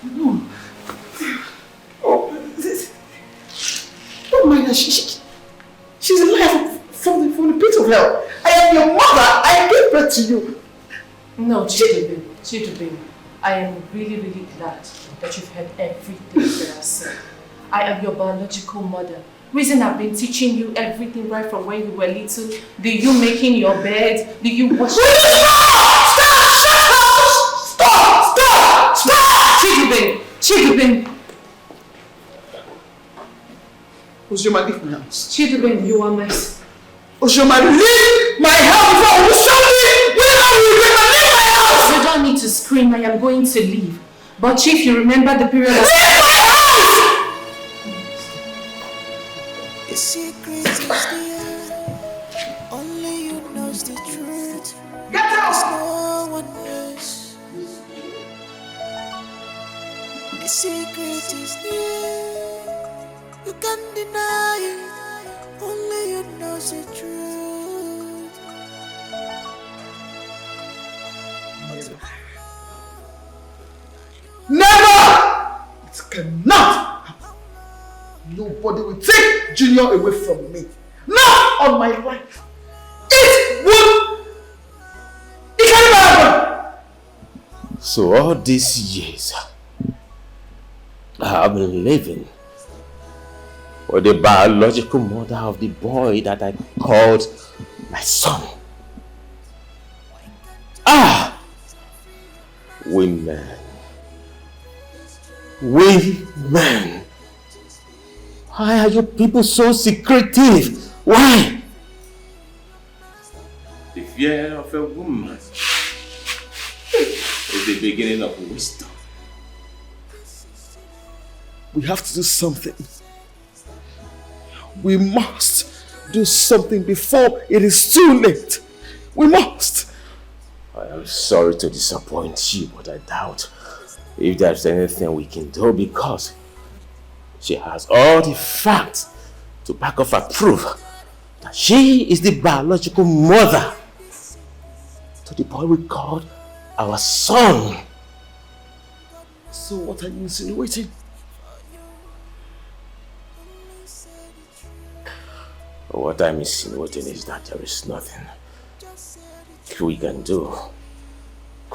No. Oh, don't mind her. She's alive from the pit of hell. I am your mother. I gave birth to you. No, Chidubem, I am really, really glad that you've heard everything that I said. I am your biological mother. Reason I've been teaching you everything right from when you were little. Do you making your bed? Do you wash your Stop! Chidubin! Ozioma, leave my house. Chidubin, you are my... Ozioma, leave my house! I will show you! Leave my house! You don't need to scream, I am going to leave. But Chief, you remember the period of... Leave my house! The secret is there. Only you knows the truth. Get out! No one else. The secret is there. You can't deny it. Only you knows the truth. Never! It cannot happen. Nobody will take Junior away from me. Not on my life. It can never happen. So all these years, I have been living with the biological mother of the boy that I called my son. Women. Why are you people so secretive? Why? The fear of a woman is the beginning of wisdom. We have to do something. We must do something before it is too late. We must. I am sorry to disappoint you, but I doubt if there's anything we can do because she has all the facts to back up her proof that she is the biological mother to the boy we called our son. So what are you insinuating? What I'm insinuating is that there is nothing we can do.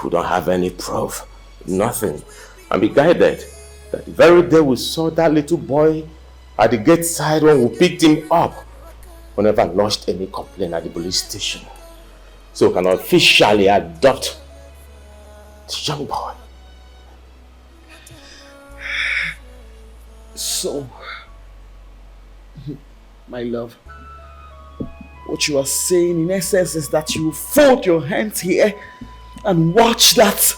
We don't have any proof, nothing. And be guided that the very day we saw that little boy at the gate side when we picked him up, we never lodged any complaint at the police station. So we can officially adopt the young boy. So, my love, what you are saying in essence is that you fold your hands here and watch that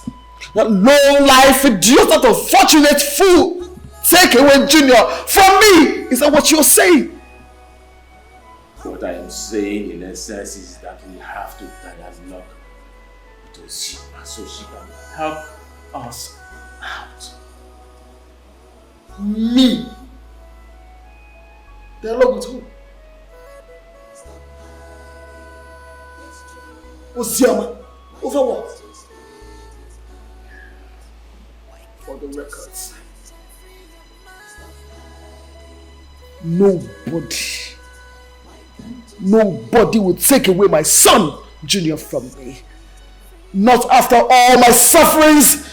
low-life idiot, that unfortunate fool take away Junior from me. Is that what you're saying? What I am saying in essence is that we have to dialogue with Ozioma so she can help us out. Me? Dialogue with who? Ozioma, over what? For the records, nobody will take away my son Junior from me. Not after all my sufferings,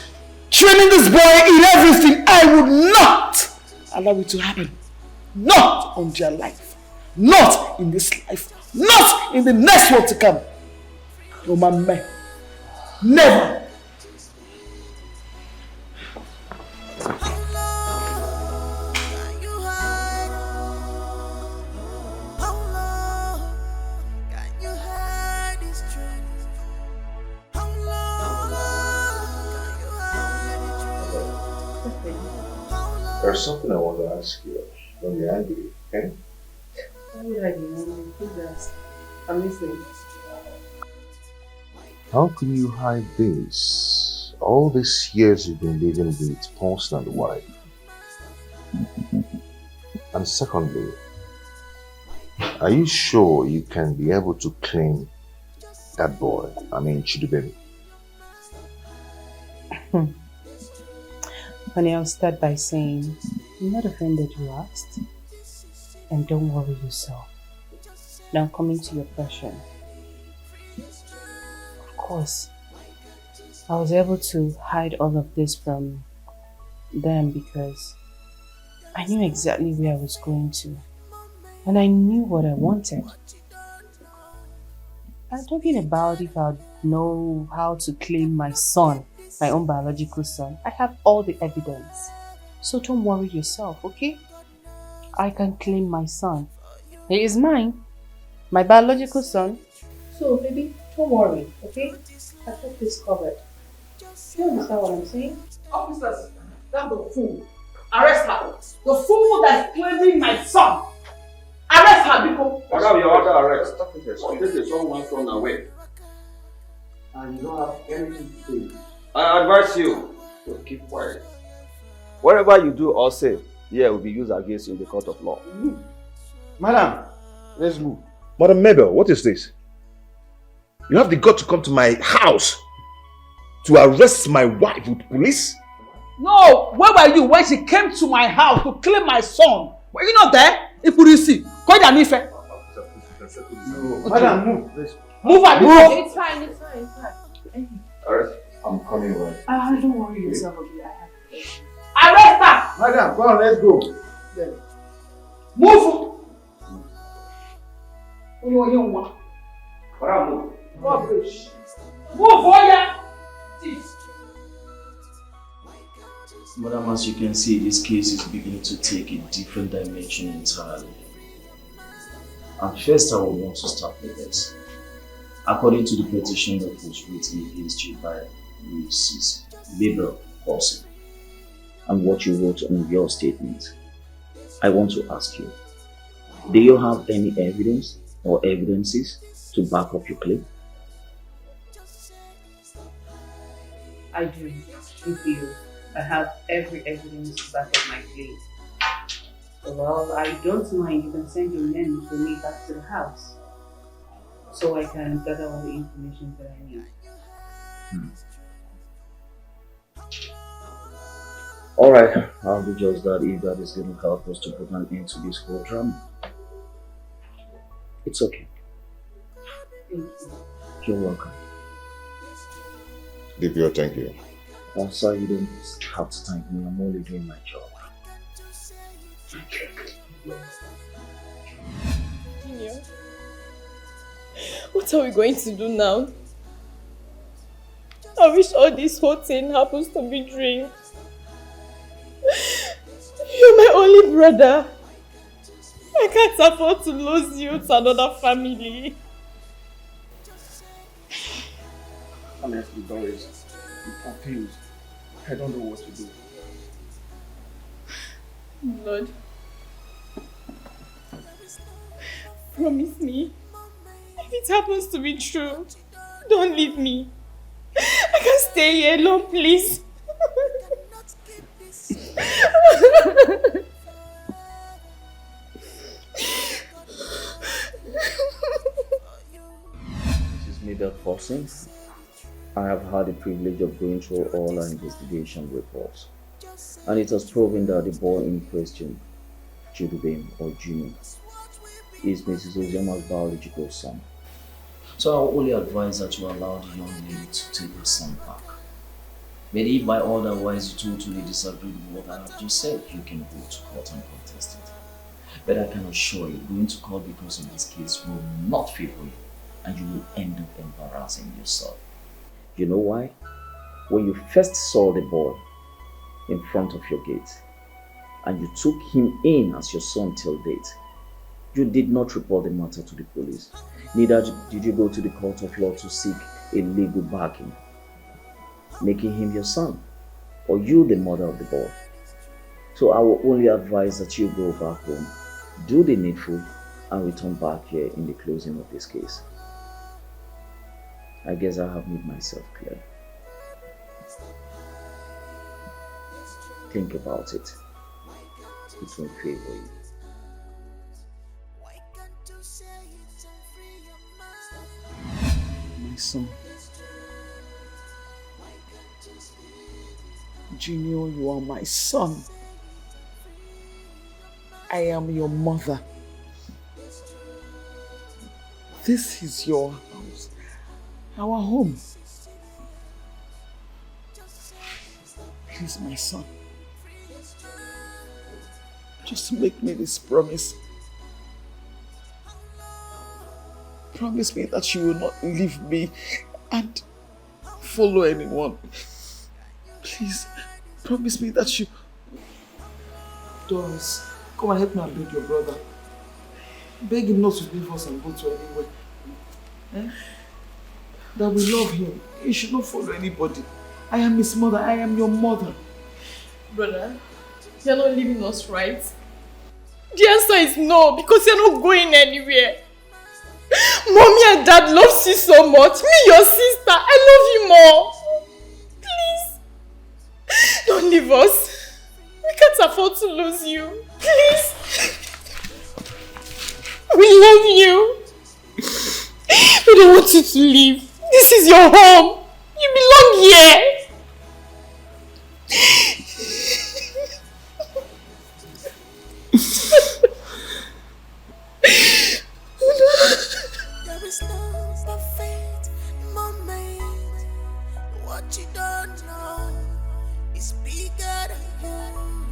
training this boy in everything. I would not allow it to happen. Not on their life. Not in this life. Not in the next one to come. No, my man. Never. There's something I want to ask you. Don't be angry, okay? Why would I be angry? Please ask. I'm listening. How can you hide this? All these years you've been living with Paulson and the wife. And secondly, are you sure you can be able to claim that boy? I mean, Chidubem. Honey, I'll start by saying, I'm not offended you asked. And don't worry yourself. Now coming to your question. Of course, I was able to hide all of this from them because I knew exactly where I was going to. And I knew what I wanted. I'm talking about if I know how to claim my son, my own biological son. I have all the evidence. So don't worry yourself, okay? I can claim my son. He is mine. My biological son. So baby, don't worry, okay? I got this covered. You understand what I'm saying? Officers, that's the fool. Arrest her. The fool that's claiming my son. Arrest her, because. Madam, you're under arrest. This is someone's son away. And you don't have anything to say. I advise you to keep quiet. Whatever you do or say, here will be used against you in the court of law. Madam, let's move. Madam Mabel, what is this? You have the gut to come to my house to arrest my wife with police? No, where were you when she came to my house to claim my son? Were you not there? If you see, call the Anife. Madam, move. Move her. It's fine, it's fine, it's fine. Arrest. I'm coming right. Don't worry yourself, okay? I have patience. Arrest her! Madam, come on, let's go. Move! Madam, Rubbish. Move, Oya! Madam, as you can see, this case is beginning to take a different dimension entirely. And first, I would want to start with this. According to the petition that was written against you by Mrs. Mabel Corson, and what you wrote on your statement, I want to ask you, do you have any evidence or evidences to back up your claim? I do. With you. I have every evidence to back up my claim. Well, I don't mind. You can send your men to me back to the house so I can gather all the information that I need. Alright, I'll do just that if that is going to help us to put an end to this whole drama. It's okay. Thank you. You're welcome. DPO, thank you. Sorry, you don't have to thank me. I'm only doing my job. Junior, what are we going to do now? I wish all this whole thing happens to be dream. You're my only brother. I can't afford to lose you to another family. Honestly, Doris, I'm confused. I don't know what to do. Lord, promise me, if it happens to be true, don't leave me. I can't stay here alone, please. Mrs. Mabel Corson, I have had the privilege of going through all our investigation reports, and it has proven that the boy in question, Chidubem or Junior, is Mrs. Oziama's biological son. So I will only advise that you allow the young lady to take her son back. But if by otherwise you totally disagree with what I have just said, you can go to court and contest it. But I can assure you, going to court because of this case will not favor you, and you will end up embarrassing yourself. You know why? When you first saw the boy in front of your gate, and you took him in as your son till date, you did not report the matter to the police. Neither did you go to the court of law to seek a legal backing, making him your son, or you the mother of the boy. So I will only advise that you go back home, do the needful, and return back here in the closing of this case. I guess I have made myself clear. Think about it. It will favor you. My son. Junior, you are my son. I am your mother. This is your house, our home. Please, my son. Just make me this promise. Promise me that you will not leave me and follow anyone. Please, promise me that you... Doris, come and help me and beg your brother. Beg him not to leave us and go to anywhere. That we love him. He should not follow anybody. I am his mother. I am your mother. Brother, you're not leaving us, right? The answer is no, because you're not going anywhere. Mommy and Dad loves you so much. Me, your sister, I love you more. Please, don't leave us. We can't afford to lose you. Please. We love you. We don't want you to leave. This is your home. You belong here. There is no perfect moment. What you don't know is bigger than you.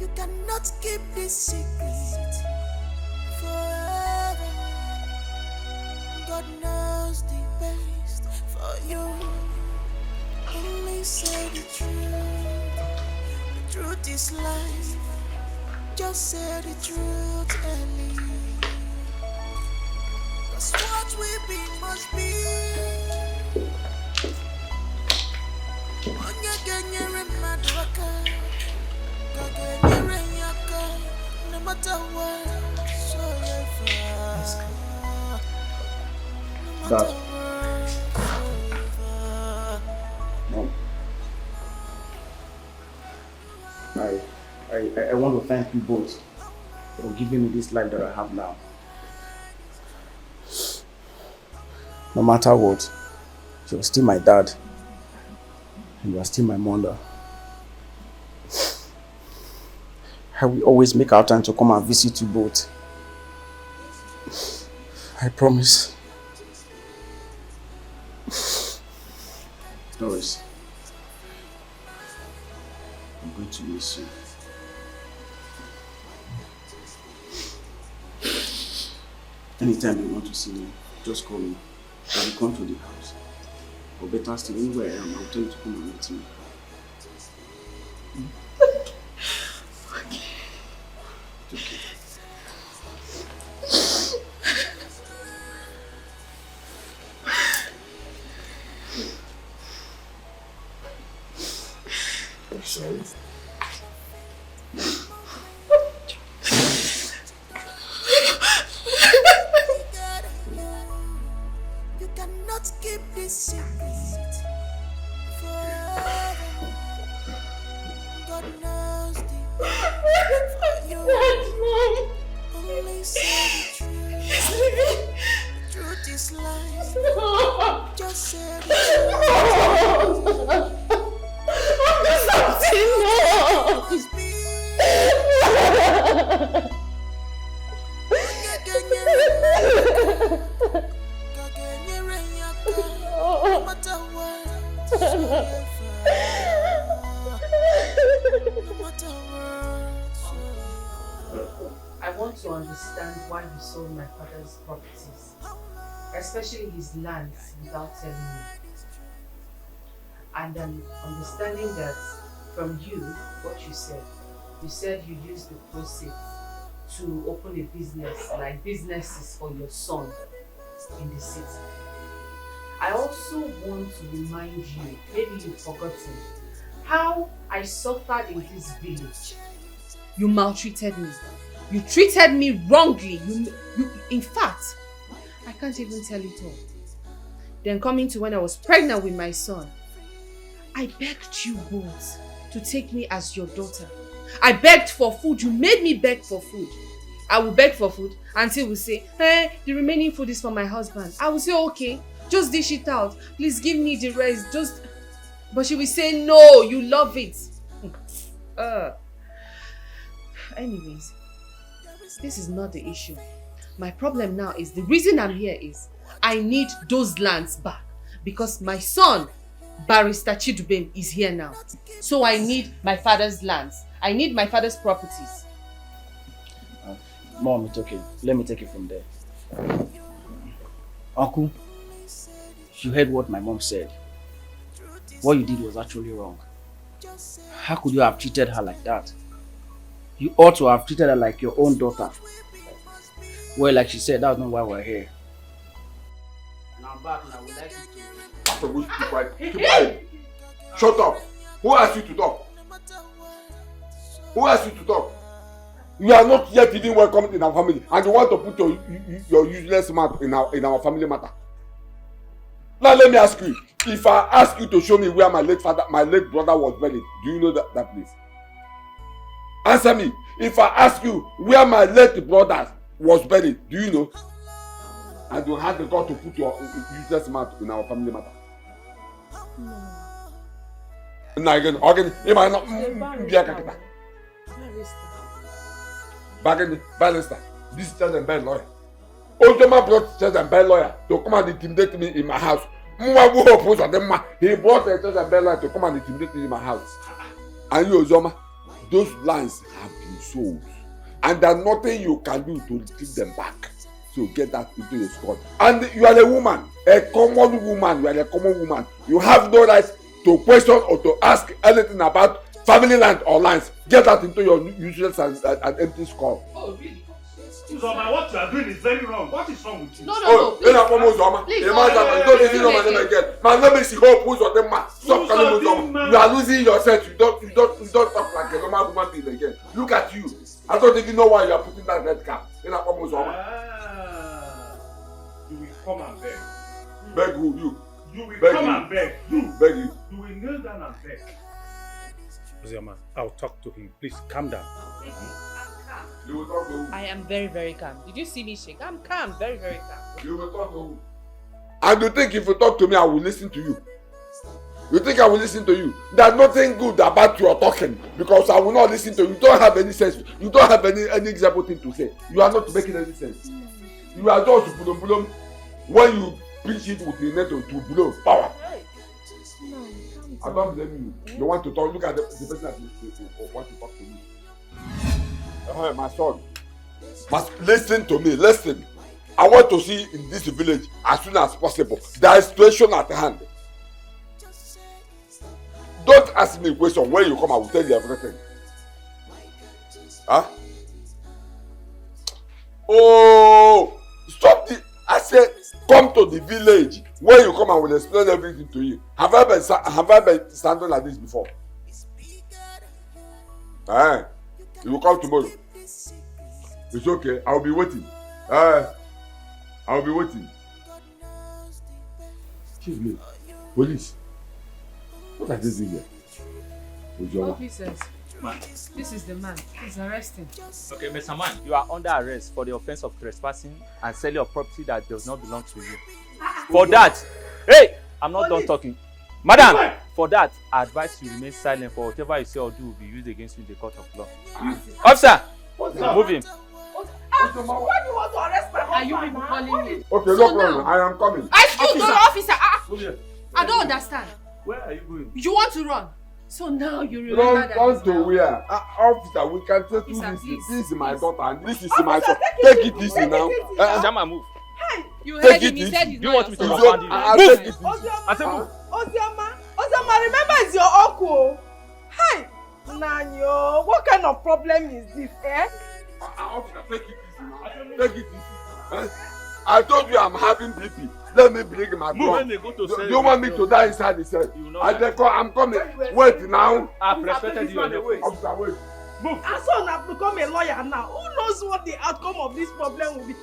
You cannot keep this secret forever. God knows the best for you. Only say the truth. The truth is life. Just say the truth, Ellie. Cause what we be must be. No matter what, Dad. Mom. I want to thank you both for giving me this life that I have now. No matter what, you're still my dad. And you are still my mother. I will always make our time to come and visit you both. I promise. Doris, I'm going to miss you. Anytime you want to see me, just call me. I will come to the house. Or better still, anywhere I am, I'll tell you to come and meet me. Okay. It's okay. I'm sorry. You cannot keep this secret forever. God knows the best for you. Only say the truth. Truth is life. Just say the truth. Do something more. I want to understand why you sold my father's properties, especially his lands, without telling me. And I'm understanding that from you, what you said you used the proceeds to open a business, like businesses for your son in the city. I also want to remind you, maybe you've forgotten, how I suffered in this village. You maltreated me. You treated me wrongly. In fact, I can't even tell it all. Then coming to when I was pregnant with my son, I begged you both to take me as your daughter. I begged for food. You made me beg for food. I will beg for food until we say, hey, the remaining food is for my husband. I will say, okay, just dish it out. Please give me the rest. But she will say, no, you love it. Anyways, this is not the issue. My problem now is, the reason I'm here is, I need those lands back. Because my son, Barrister Chidubem, is here now. So I need my father's lands. I need my father's properties. Mom, it's okay. Let me take it from there. Uncle, you heard what my mom said. What you did was actually wrong. How could you have treated her like that? You ought to have treated her like your own daughter. Well, like she said, that's not why we're here. And I'm back and I would like you to... Keep quiet. Keep quiet. Shut up. Who asked you to talk? Who asked you to talk? You are not yet even welcome in our family, and you want to put your useless mouth in our family matter. Now let me ask you, if I ask you to show me where my late brother was buried, do you know that place? Answer me. If I ask you where my late brother was buried, do you know? And you had the God to put your useless mouth in our family matter. Now again, you might not be a kakita. Barrister, this is just a bad lawyer. Ojoma brought just a bad lawyer to come and intimidate me in my house. He brought a just a bad lawyer to come and intimidate me in my house. And you, Ojoma, those lands have been sold. And there's nothing you can do to retrieve them back. So get that into your skull. And you are a woman, a common woman. You are a common woman. You have no right to question or to ask anything about family land or lands. Get that into your useless and empty skull. Oh, really? Uzoma, what you are doing is very wrong. What is wrong with you? No, please. Don't even know my name again. My name is Hope Uzodema. Stop calling me Uzoma. You are losing yourself. You don't talk like a normal human being again. Look at you. I don't even know why you are putting that red cap. You will come and beg. Beg who? You. You will beg come you. and beg. You. Beg you. You will kneel down and beg. Uzoma, I'll talk to him. Please calm down. You will talk to who? I am very, very calm. Did you see me shake? I'm calm, very, very calm. You will talk to who? And you think if you talk to me, I will listen to you? You think I will listen to you? There's nothing good about your talking because I will not listen to you. You don't have any sense. You don't have any example thing to say. You are not making any sense. You are just bulum when you preach it with the net to blow power. I don't blame you. You want to talk. Look at the person that want to talk to me. My son, listen to me. Listen. I want to see in this village as soon as possible. There is situation at hand. Don't ask me a question. When you come, I will tell you everything. Huh? Oh, stop the. I said, come to the village. When you come, I will explain everything to you. Have I been standing like this before? You will come tomorrow. It's okay. I will be waiting. I will be waiting. Excuse me. Police. What are they doing here? Officers, this is the man. He's arresting. Okay, Mr. Man, you are under arrest for the offense of trespassing and selling a property that does not belong to you. For that, hey, I'm not done talking. Madam, for that, I advise you remain silent for whatever you say or do will be used against you in the court of law. Officer, move him. Why do you want to arrest my husband? Are you people calling me? Okay, no problem. I am coming. Excuse me, officer. I don't understand. Where are you going? You want to run? So now you remember that. Run to where? Officer, we can take you this. This is my daughter and this is my son. Take it easy now. Jama, move. You heard him. He said he's you want me to move. respond? Take it easy. I said move. Ozoma, remember it's your uncle. Hi, Nanyo, what kind of problem is this, eh? Officer, take it easy now. Take it easy. I told you I'm having BP. Let me bring my blood. Do you want me to die inside the cell? I'm coming. Wait now. I've respected you on the way. Officer, wait. Move. As soon as I've become a lawyer now, who knows what the outcome of this problem will be?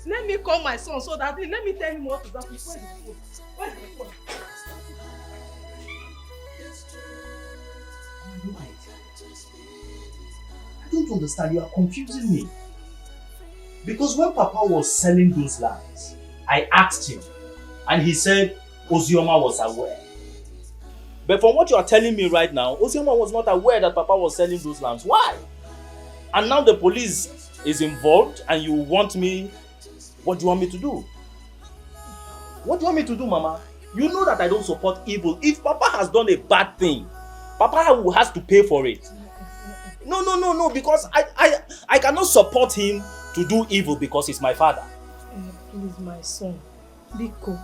Let me call my son so that let me tell him what is happening. Where's the phone? I don't understand. You are confusing me. Because when Papa was selling those lands, I asked him, and he said Ozioma was aware. But from what you are telling me right now, Ozioma was not aware that Papa was selling those lands. Why? And now the police is involved, and you want me. What do you want me to do? What do you want me to do, Mama? You know that I don't support evil. If Papa has done a bad thing, Papa has to pay for it. No, because I cannot support him to do evil because he's my father. Please, my son. Biko,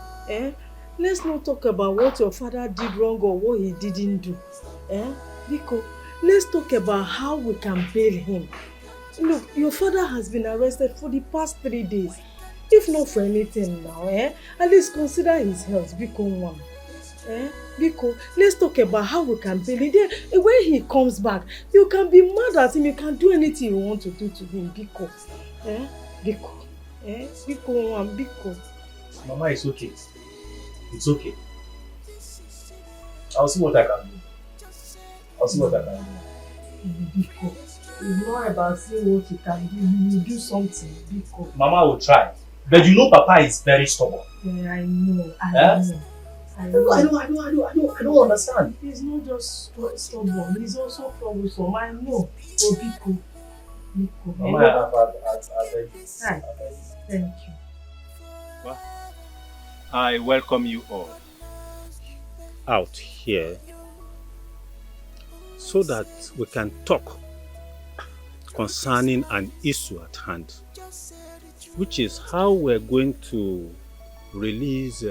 let's not talk about what your father did wrong or what he didn't do. Biko, let's talk about how we can bail him. Look, your father has been arrested for the past 3 days. If not for anything now, at least consider his health, Biko one. Biko, let's talk about how we can bail him. Then, when he comes back, you can be mad at him. You can do anything you want to do to him, Biko. Biko. Biko one, Biko. Mama, it's okay. It's okay. I'll see what I can do. I'll see what I can do. Biko, it's not about seeing what you can do. You will do something, Biko. Mama will try. But you know Papa is very stubborn. Yeah, I know. I don't understand. He's not just stubborn, he's also troublesome. I know. Oh, Biko. Biko. Mama, I beg you. Thank you. Well, I welcome you all out here so that we can talk concerning an issue at hand, which is how we're going to release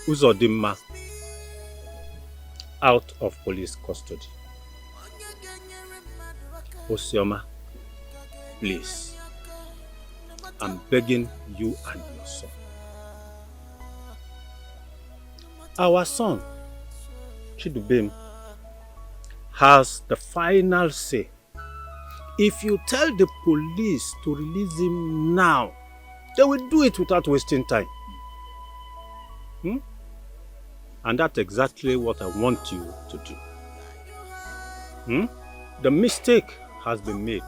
Uzodimma out of police custody. Osioma, please, I'm begging you and your son. Our son, Chidubem, has the final say. If you tell the police to release him now, they will do it without wasting time. And that's exactly what I want you to do. The mistake has been made.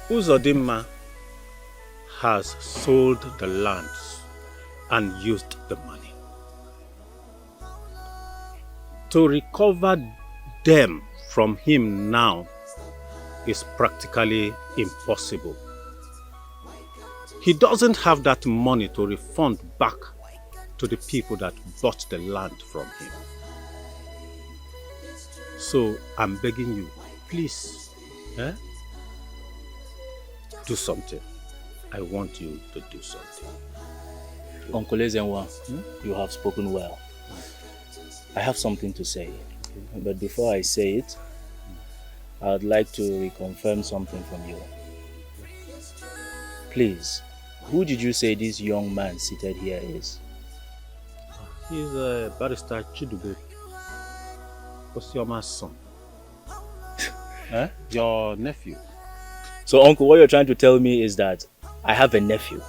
Uzodimma has sold the lands and used the money. To recover them from him now is practically impossible. He doesn't have that money to refund back to the people that bought the land from him. So I'm begging you, please, do something. I want you to do something. Uncle Ezenwa, you have spoken well. I have something to say. But before I say it, I'd like to reconfirm something from you. Please, who did you say this young man seated here is? He's a barrister Chidube, Osioma's son. Your nephew. So, Uncle, what you're trying to tell me is that I have a nephew,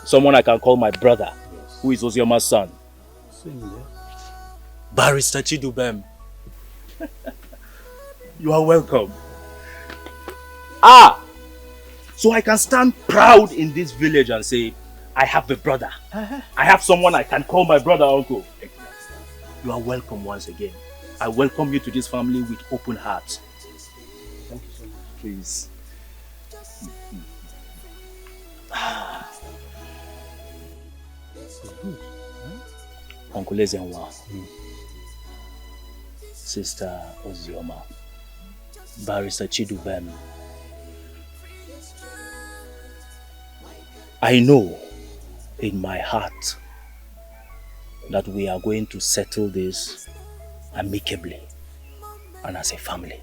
someone I can call my brother, who is Osioma's son. Barrister Chidubem. You are welcome. So I can stand proud in this village and say, I have a brother. I have someone I can call my brother, Uncle. You are welcome once again. I welcome you to this family with open hearts. Thank you so much. Please. Uncle Ezenwa, Sister Ozioma, Barrister Chidubem, I know in my heart that we are going to settle this amicably and as a family.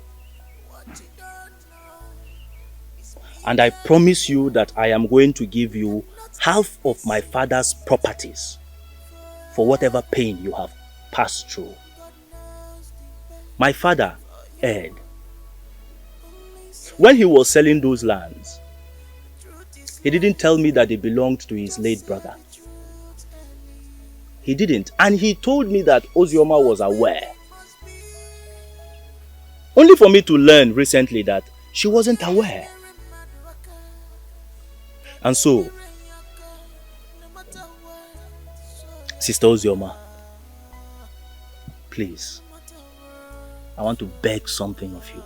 And I promise you that I am going to give you half of my father's properties for whatever pain you have passed through. My father, Ed, when he was selling those lands, he didn't tell me that they belonged to his late brother. He didn't. And he told me that Ozioma was aware. Only for me to learn recently that she wasn't aware. And so, Sister Ozioma, please, I want to beg something of you.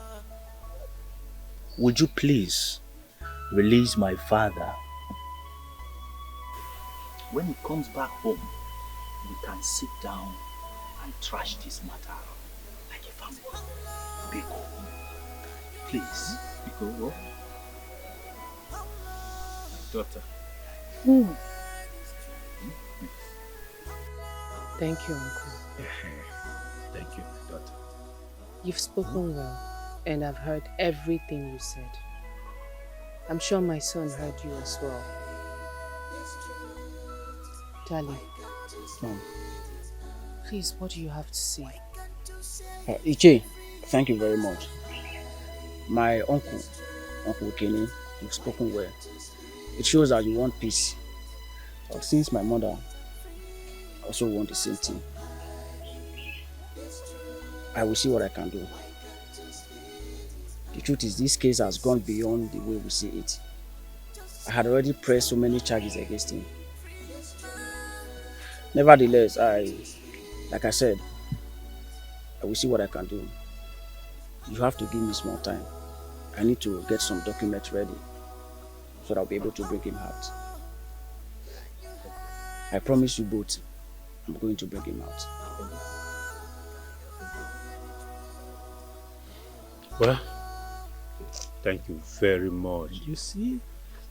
Would you please release my father? When he comes back home, we can sit down and trash this matter out like a family. Biko, please. Biko, what? daughter. Thank you, Uncle. Thank you, my daughter. You've spoken well, and I've heard everything you said. I'm sure my son heard you as well. Darling, Mom. please, what do you have to say? Iche, thank you very much. My Uncle Kenny, you've spoken well. It shows that you want peace. Since my mother also wants the same thing, I will see what I can do. The truth is, this case has gone beyond the way we see it. I had already pressed so many charges against him. Nevertheless, like I said, I will see what I can do. You have to give me some more time. I need to get some documents ready so that I'll be able to bring him out. I promise you both, I'm going to bring him out. Well, thank you very much. You see,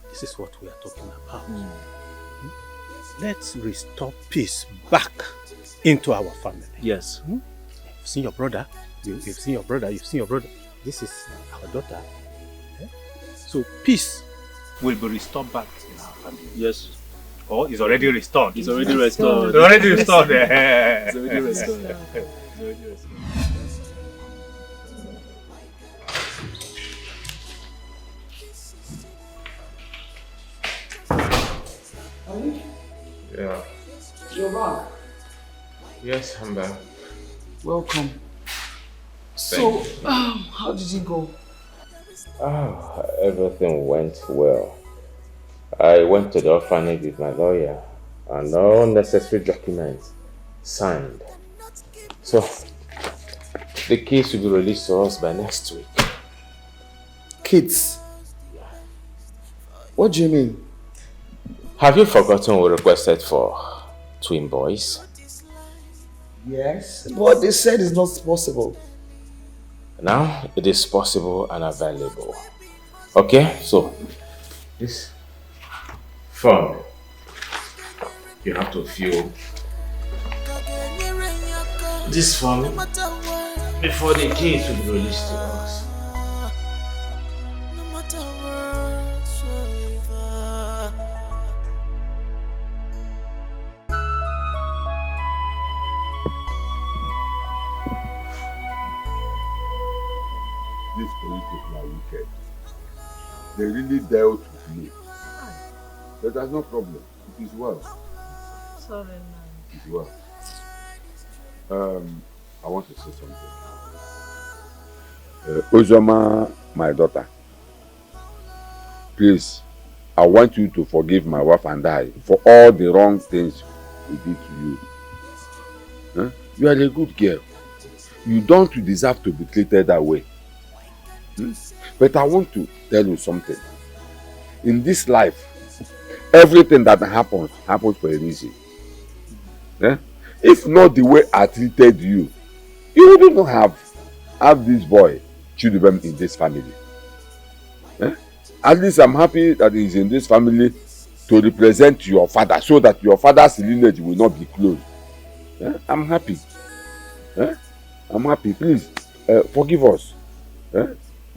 this is what we are talking about. Let's restore peace back into our family. Yes. You've seen your brother. You've seen your brother. You've seen your brother. This is our daughter. So peace will be restored back in our family. Yes. Oh, it's already restored. It's already restored. It's already restored. It's already restored. It's already restored. Yeah. You're back. Yes, I'm back. Welcome. So, how did it go? Oh, everything went well. I went to the orphanage with my lawyer and all necessary documents signed. So, the case will be released to us by next week. Kids? What do you mean? Have you forgotten we requested for twin boys? Yes, but they said it's not possible. Now it is possible and available. Okay, so this form you have to fill this form before the case will be released to us. These police people are wicked. They really dealt with me. But that's no problem. It is well. Sorry, man. It is well. I want to say something. Uzoma, my daughter, please, I want you to forgive my wife and I for all the wrong things we did to you. Huh? You are a good girl. You don't deserve to be treated that way. But I want to tell you something. In this life, everything that happens for a reason. If not the way I treated you, you wouldn't have this boy children in this family. At least I'm happy that he's in this family to represent your father, so that your father's lineage will not be closed. I'm happy. I'm happy. Please forgive us.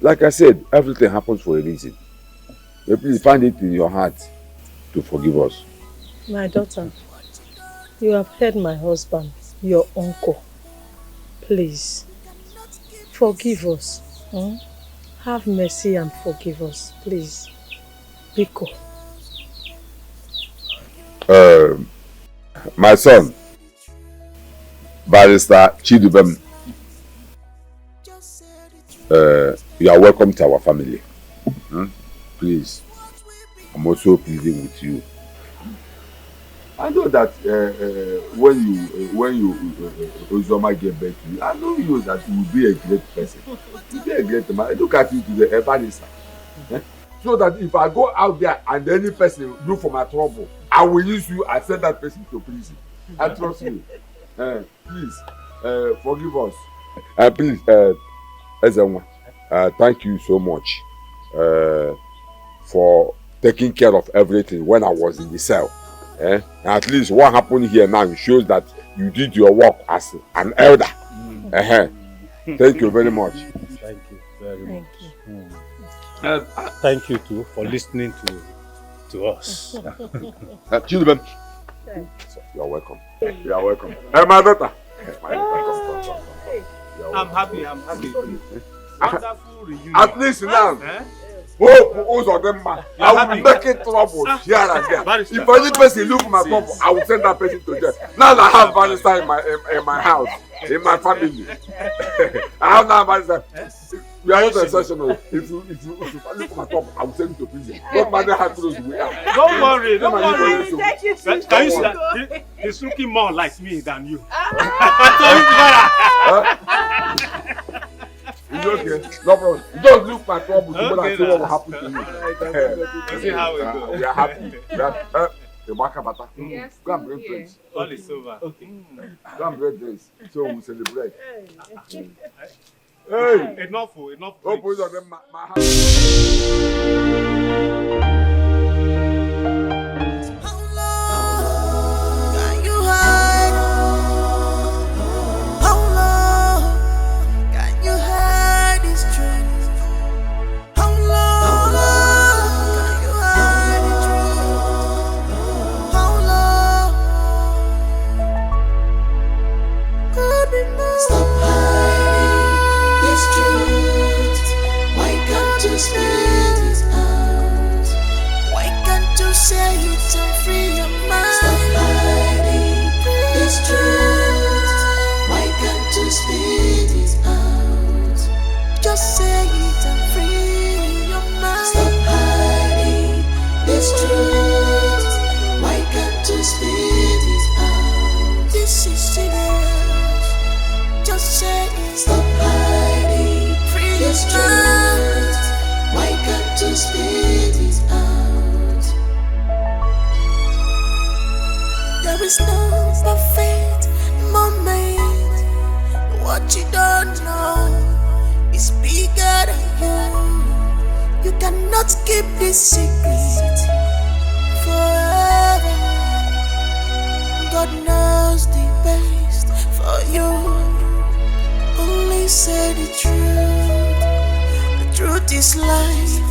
Like I said, everything happens for a reason. Please find it in your heart to forgive us. My daughter, you have heard my husband, your uncle. Please, forgive us. Have mercy and forgive us, please. Biko. My son, Barrister Chidubem, you are welcome to our family. Please, I'm also pleading with you. I know that when Uzoma gave birth to you, I know you that you will be a great person. You will be a great man. Look at you today, a barrister. So that if I go out there and any person look for my trouble, I will use you and send that person to prison. I trust you. Please, forgive us. Please, Ezenwa, thank you so much for taking care of everything when I was in the cell. At least what happened here now shows that you did your work as an elder. Thank you very much. Thank you very much. Thank you too for listening to us. Children, you're welcome. You're welcome. Hey, my daughter. I'm happy. Wonderful reunion. At least now. Both of them, I will be making trouble here and there. If any person look my trouble, I will send that person to jail. Now I have Valentine in my house, in my family. I have now Valentine. We are not exceptional. If you look my trouble, I will send you to prison. Don't matter how close we are. Don't worry. Thank you. Can you see that he's looking more like me than you? It's okay. No problem. You don't look my trouble to what I see what will happen to you. Let's see how it goes. We are happy. Yes. Go and bring drinks. All is over. Okay. Go and bring drinks. So we celebrate. Hey. Enough. Oh, both of them, my house. Say it and free your mind. Stop hiding this truth. Why can't you spit it out? Just say it and free your mind. Stop hiding this truth. Why can't you spit it out? This is serious. Just say it. Stop hiding this truth. Why can't you spit it out? There is no perfect moment. What you don't know is bigger than you. You cannot keep this secret forever. God knows the best for you. Only say the truth. The truth is life.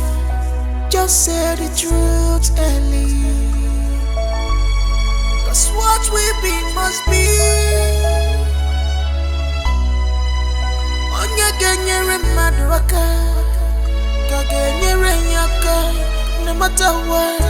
Just say the truth, Ellie. What we be must be. Onye genyere mmadụ aka, ka genyere ya aka, no matter what.